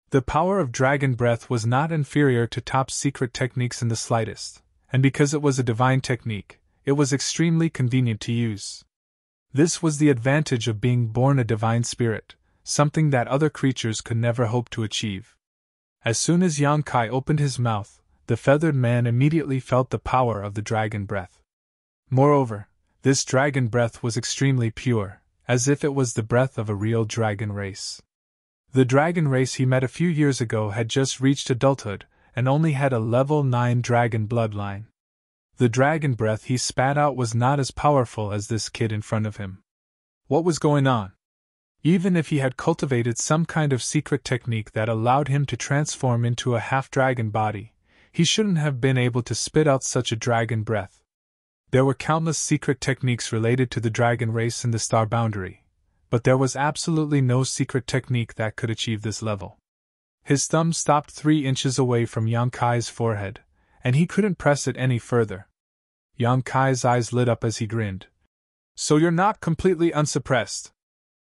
The power of dragon breath was not inferior to top secret techniques in the slightest, and because it was a divine technique, it was extremely convenient to use. This was the advantage of being born a divine spirit, something that other creatures could never hope to achieve. As soon as Yang Kai opened his mouth, the feathered man immediately felt the power of the dragon breath. Moreover, this dragon breath was extremely pure, as if it was the breath of a real dragon race. The dragon race he met a few years ago had just reached adulthood, and only had a level 9 dragon bloodline. The dragon breath he spat out was not as powerful as this kid in front of him. What was going on? Even if he had cultivated some kind of secret technique that allowed him to transform into a half-dragon body, he shouldn't have been able to spit out such a dragon breath. There were countless secret techniques related to the dragon race in the star boundary, but there was absolutely no secret technique that could achieve this level. His thumb stopped 3 inches away from Yang Kai's forehead, and he couldn't press it any further. Yang Kai's eyes lit up as he grinned. "So you're not completely unsuppressed."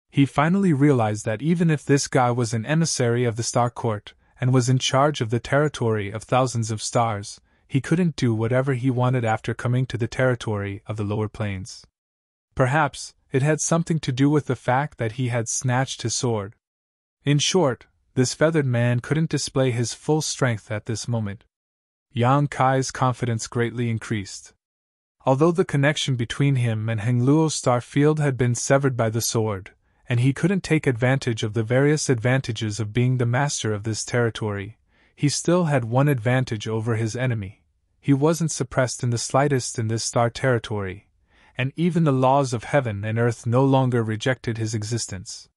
He finally realized that even if this guy was an emissary of the Star Court, and was in charge of the territory of thousands of stars, he couldn't do whatever he wanted after coming to the territory of the lower planes. Perhaps it had something to do with the fact that he had snatched his sword. In short, this feathered man couldn't display his full strength at this moment. Yang Kai's confidence greatly increased. Although the connection between him and Hengluo's star field had been severed by the sword, and he couldn't take advantage of the various advantages of being the master of this territory, he still had one advantage over his enemy. He wasn't suppressed in the slightest in this star territory, and even the laws of heaven and earth no longer rejected his existence.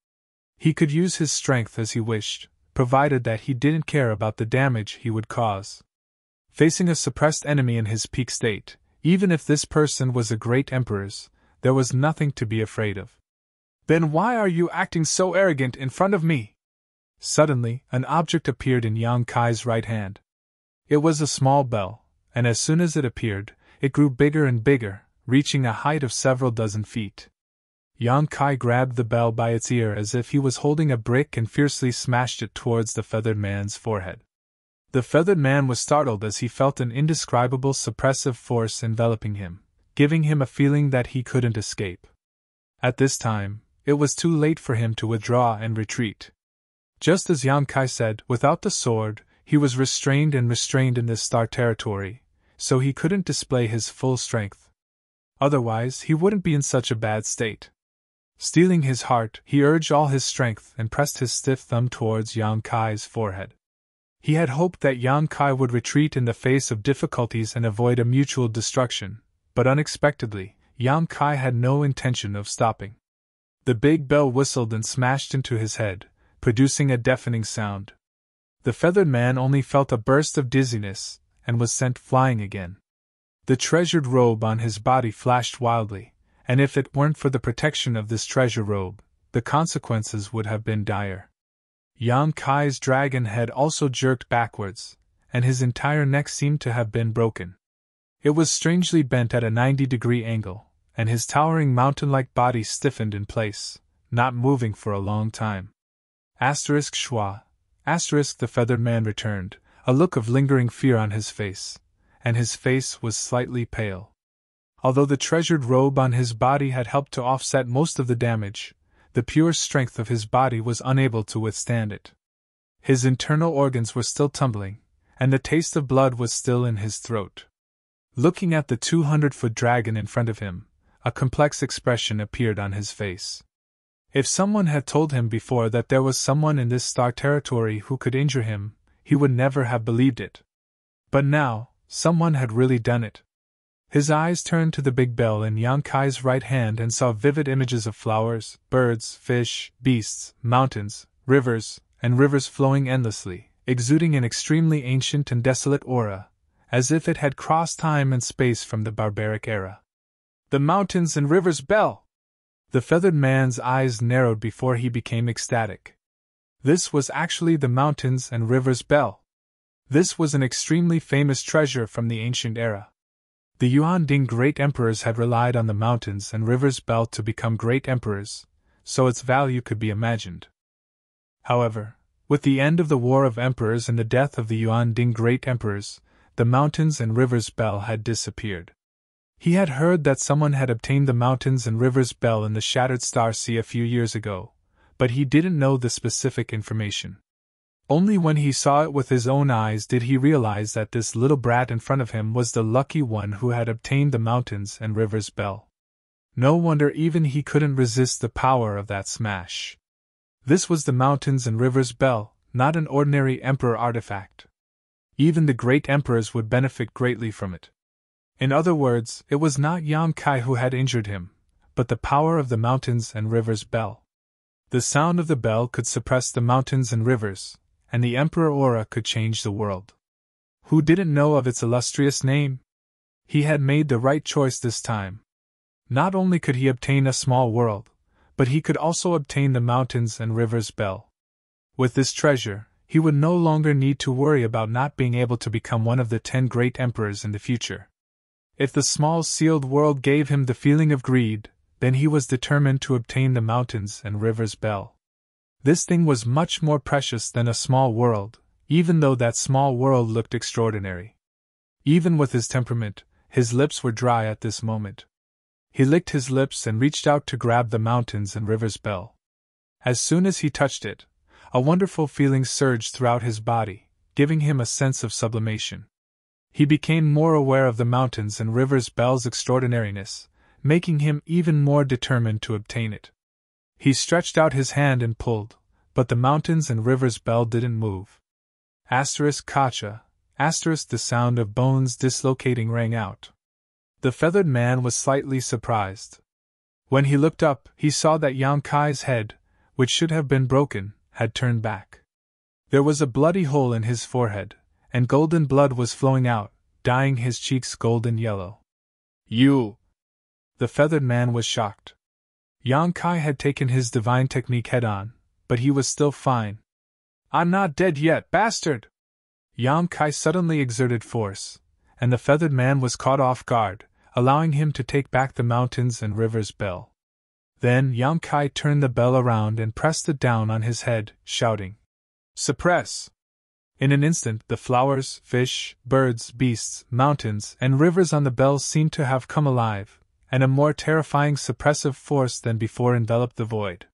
He could use his strength as he wished, provided that he didn't care about the damage he would cause. Facing a suppressed enemy in his peak state, even if this person was a great emperor's, there was nothing to be afraid of. "Then why are you acting so arrogant in front of me?" Suddenly, an object appeared in Yang Kai's right hand. It was a small bell, and as soon as it appeared, it grew bigger and bigger, reaching a height of several dozen feet. Yang Kai grabbed the bell by its ear as if he was holding a brick and fiercely smashed it towards the feathered man's forehead. The feathered man was startled as he felt an indescribable suppressive force enveloping him, giving him a feeling that he couldn't escape. At this time, it was too late for him to withdraw and retreat. Just as Yang Kai said, without the sword, he was restrained in this star territory, so he couldn't display his full strength. Otherwise, he wouldn't be in such a bad state. Steeling his heart, he urged all his strength and pressed his stiff thumb towards Yang Kai's forehead. He had hoped that Yang Kai would retreat in the face of difficulties and avoid a mutual destruction, but unexpectedly, Yang Kai had no intention of stopping. The big bell whistled and smashed into his head, producing a deafening sound. The feathered man only felt a burst of dizziness, and was sent flying again. The treasured robe on his body flashed wildly, and if it weren't for the protection of this treasure robe, the consequences would have been dire. Yang Kai's dragon head also jerked backwards, and his entire neck seemed to have been broken. It was strangely bent at a 90-degree angle, and his towering mountain-like body stiffened in place, not moving for a long time. Schwa. The feathered man returned, a look of lingering fear on his face, and his face was slightly pale. Although the treasured robe on his body had helped to offset most of the damage, the pure strength of his body was unable to withstand it. His internal organs were still tumbling, and the taste of blood was still in his throat. Looking at the 200-foot dragon in front of him, a complex expression appeared on his face. If someone had told him before that there was someone in this star territory who could injure him, he would never have believed it. But now, someone had really done it. His eyes turned to the big bell in Yang Kai's right hand and saw vivid images of flowers, birds, fish, beasts, mountains, rivers, and rivers flowing endlessly, exuding an extremely ancient and desolate aura, as if it had crossed time and space from the barbaric era. The mountains and rivers bell! The feathered man's eyes narrowed before he became ecstatic. This was actually the mountains and rivers bell. This was an extremely famous treasure from the ancient era. The Yuan Ding great emperors had relied on the mountains and rivers bell to become great emperors, so its value could be imagined. However, with the end of the War of Emperors and the death of the Yuan Ding great emperors, the mountains and rivers bell had disappeared. He had heard that someone had obtained the mountains and rivers bell in the Shattered Star Sea a few years ago, but he didn't know the specific information. Only when he saw it with his own eyes did he realize that this little brat in front of him was the lucky one who had obtained the mountains and rivers bell. No wonder even he couldn't resist the power of that smash. This was the mountains and rivers bell, not an ordinary emperor artifact. Even the great emperors would benefit greatly from it. In other words, it was not Yang Kai who had injured him, but the power of the mountains and rivers bell. The sound of the bell could suppress the mountains and rivers, and the Emperor Aura could change the world. Who didn't know of its illustrious name? He had made the right choice this time. Not only could he obtain a small world, but he could also obtain the mountains and rivers bell. With this treasure, he would no longer need to worry about not being able to become one of the 10 great emperors in the future. If the small sealed world gave him the feeling of greed, then he was determined to obtain the mountains and rivers bell. This thing was much more precious than a small world, even though that small world looked extraordinary. Even with his temperament, his lips were dry at this moment. He licked his lips and reached out to grab the mountains and rivers bell. As soon as he touched it, a wonderful feeling surged throughout his body, giving him a sense of sublimation. He became more aware of the mountains and rivers bell's extraordinariness, making him even more determined to obtain it. He stretched out his hand and pulled, but the mountains and rivers bell didn't move. Kacha, the sound of bones dislocating rang out. The feathered man was slightly surprised. When he looked up, he saw that Yang Kai's head, which should have been broken, had turned back. There was a bloody hole in his forehead, and golden blood was flowing out, dyeing his cheeks golden yellow. You! The feathered man was shocked. Yang Kai had taken his divine technique head-on, but he was still fine. I'm not dead yet, bastard! Yang Kai suddenly exerted force, and the feathered man was caught off guard, allowing him to take back the mountains and rivers bell. Then Yang Kai turned the bell around and pressed it down on his head, shouting, "Suppress!" In an instant, the flowers, fish, birds, beasts, mountains, and rivers on the bell seemed to have come alive, and a more terrifying suppressive force than before enveloped the void.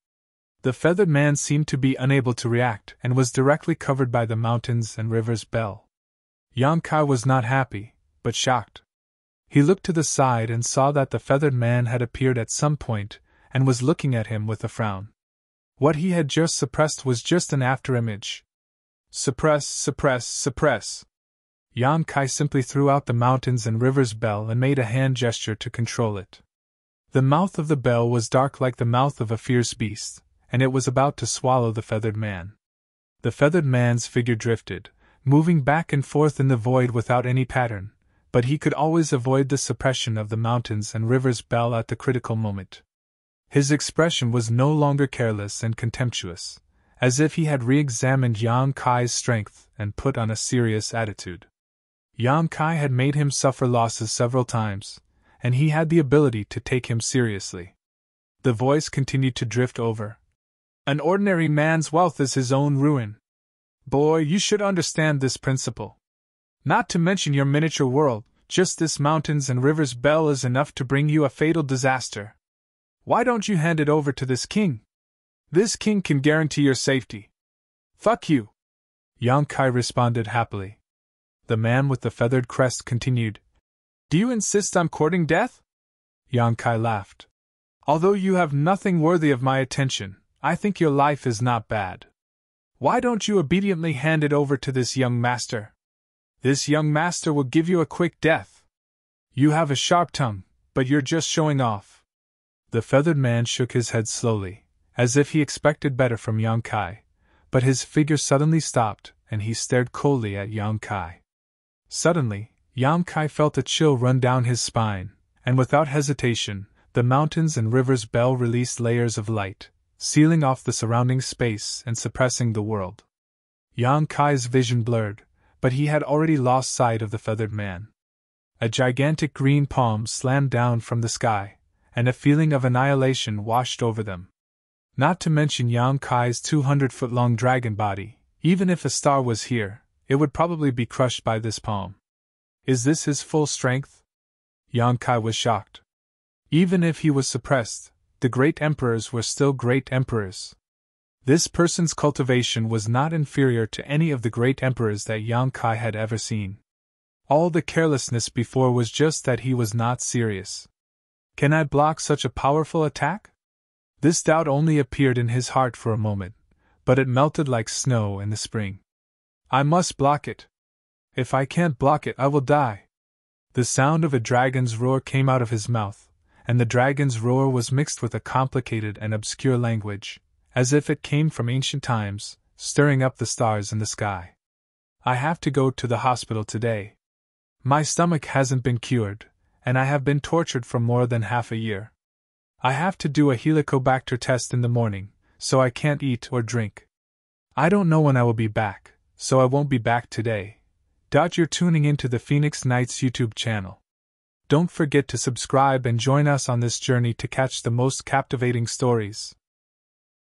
The feathered man seemed to be unable to react and was directly covered by the mountains and rivers bell. Yang Kai was not happy, but shocked. He looked to the side and saw that the feathered man had appeared at some point and was looking at him with a frown. What he had just suppressed was just an afterimage. Suppress, suppress, suppress. Yang Kai simply threw out the mountains and rivers bell and made a hand gesture to control it. The mouth of the bell was dark like the mouth of a fierce beast, and it was about to swallow the feathered man. The feathered man's figure drifted, moving back and forth in the void without any pattern, but he could always avoid the suppression of the mountains and rivers bell at the critical moment. His expression was no longer careless and contemptuous, as if he had re-examined Yang Kai's strength and put on a serious attitude. Yang Kai had made him suffer losses several times, and he had the ability to take him seriously. The voice continued to drift over. An ordinary man's wealth is his own ruin. Boy, you should understand this principle. Not to mention your miniature world, just this mountains and rivers bell is enough to bring you a fatal disaster. Why don't you hand it over to this king? This king can guarantee your safety. Fuck you. Yang Kai responded happily. The man with the feathered crest continued. Do you insist on courting death? Yang Kai laughed. Although you have nothing worthy of my attention, I think your life is not bad. Why don't you obediently hand it over to this young master? This young master will give you a quick death. You have a sharp tongue, but you're just showing off. The feathered man shook his head slowly, as if he expected better from Yang Kai, but his figure suddenly stopped, and he stared coldly at Yang Kai. Suddenly, Yang Kai felt a chill run down his spine, and without hesitation, the mountains and rivers bell released layers of light, sealing off the surrounding space and suppressing the world. Yang Kai's vision blurred, but he had already lost sight of the feathered man. A gigantic green palm slammed down from the sky, and a feeling of annihilation washed over them. Not to mention Yang Kai's 200-foot-long dragon body, even if a star was here, it would probably be crushed by this palm. Is this his full strength? Yang Kai was shocked. Even if he was suppressed, the great emperors were still great emperors. This person's cultivation was not inferior to any of the great emperors that Yang Kai had ever seen. All the carelessness before was just that he was not serious. Can I block such a powerful attack? This doubt only appeared in his heart for a moment, but it melted like snow in the spring. I must block it. If I can't block it, I will die. The sound of a dragon's roar came out of his mouth, and the dragon's roar was mixed with a complicated and obscure language, as if it came from ancient times, stirring up the stars in the sky. I have to go to the hospital today. My stomach hasn't been cured, and I have been tortured for more than half a year. I have to do a Helicobacter test in the morning, so I can't eat or drink. I don't know when I will be back, so I won't be back today. You're tuning into the Phoenix Nights YouTube channel. Don't forget to subscribe and join us on this journey to catch the most captivating stories.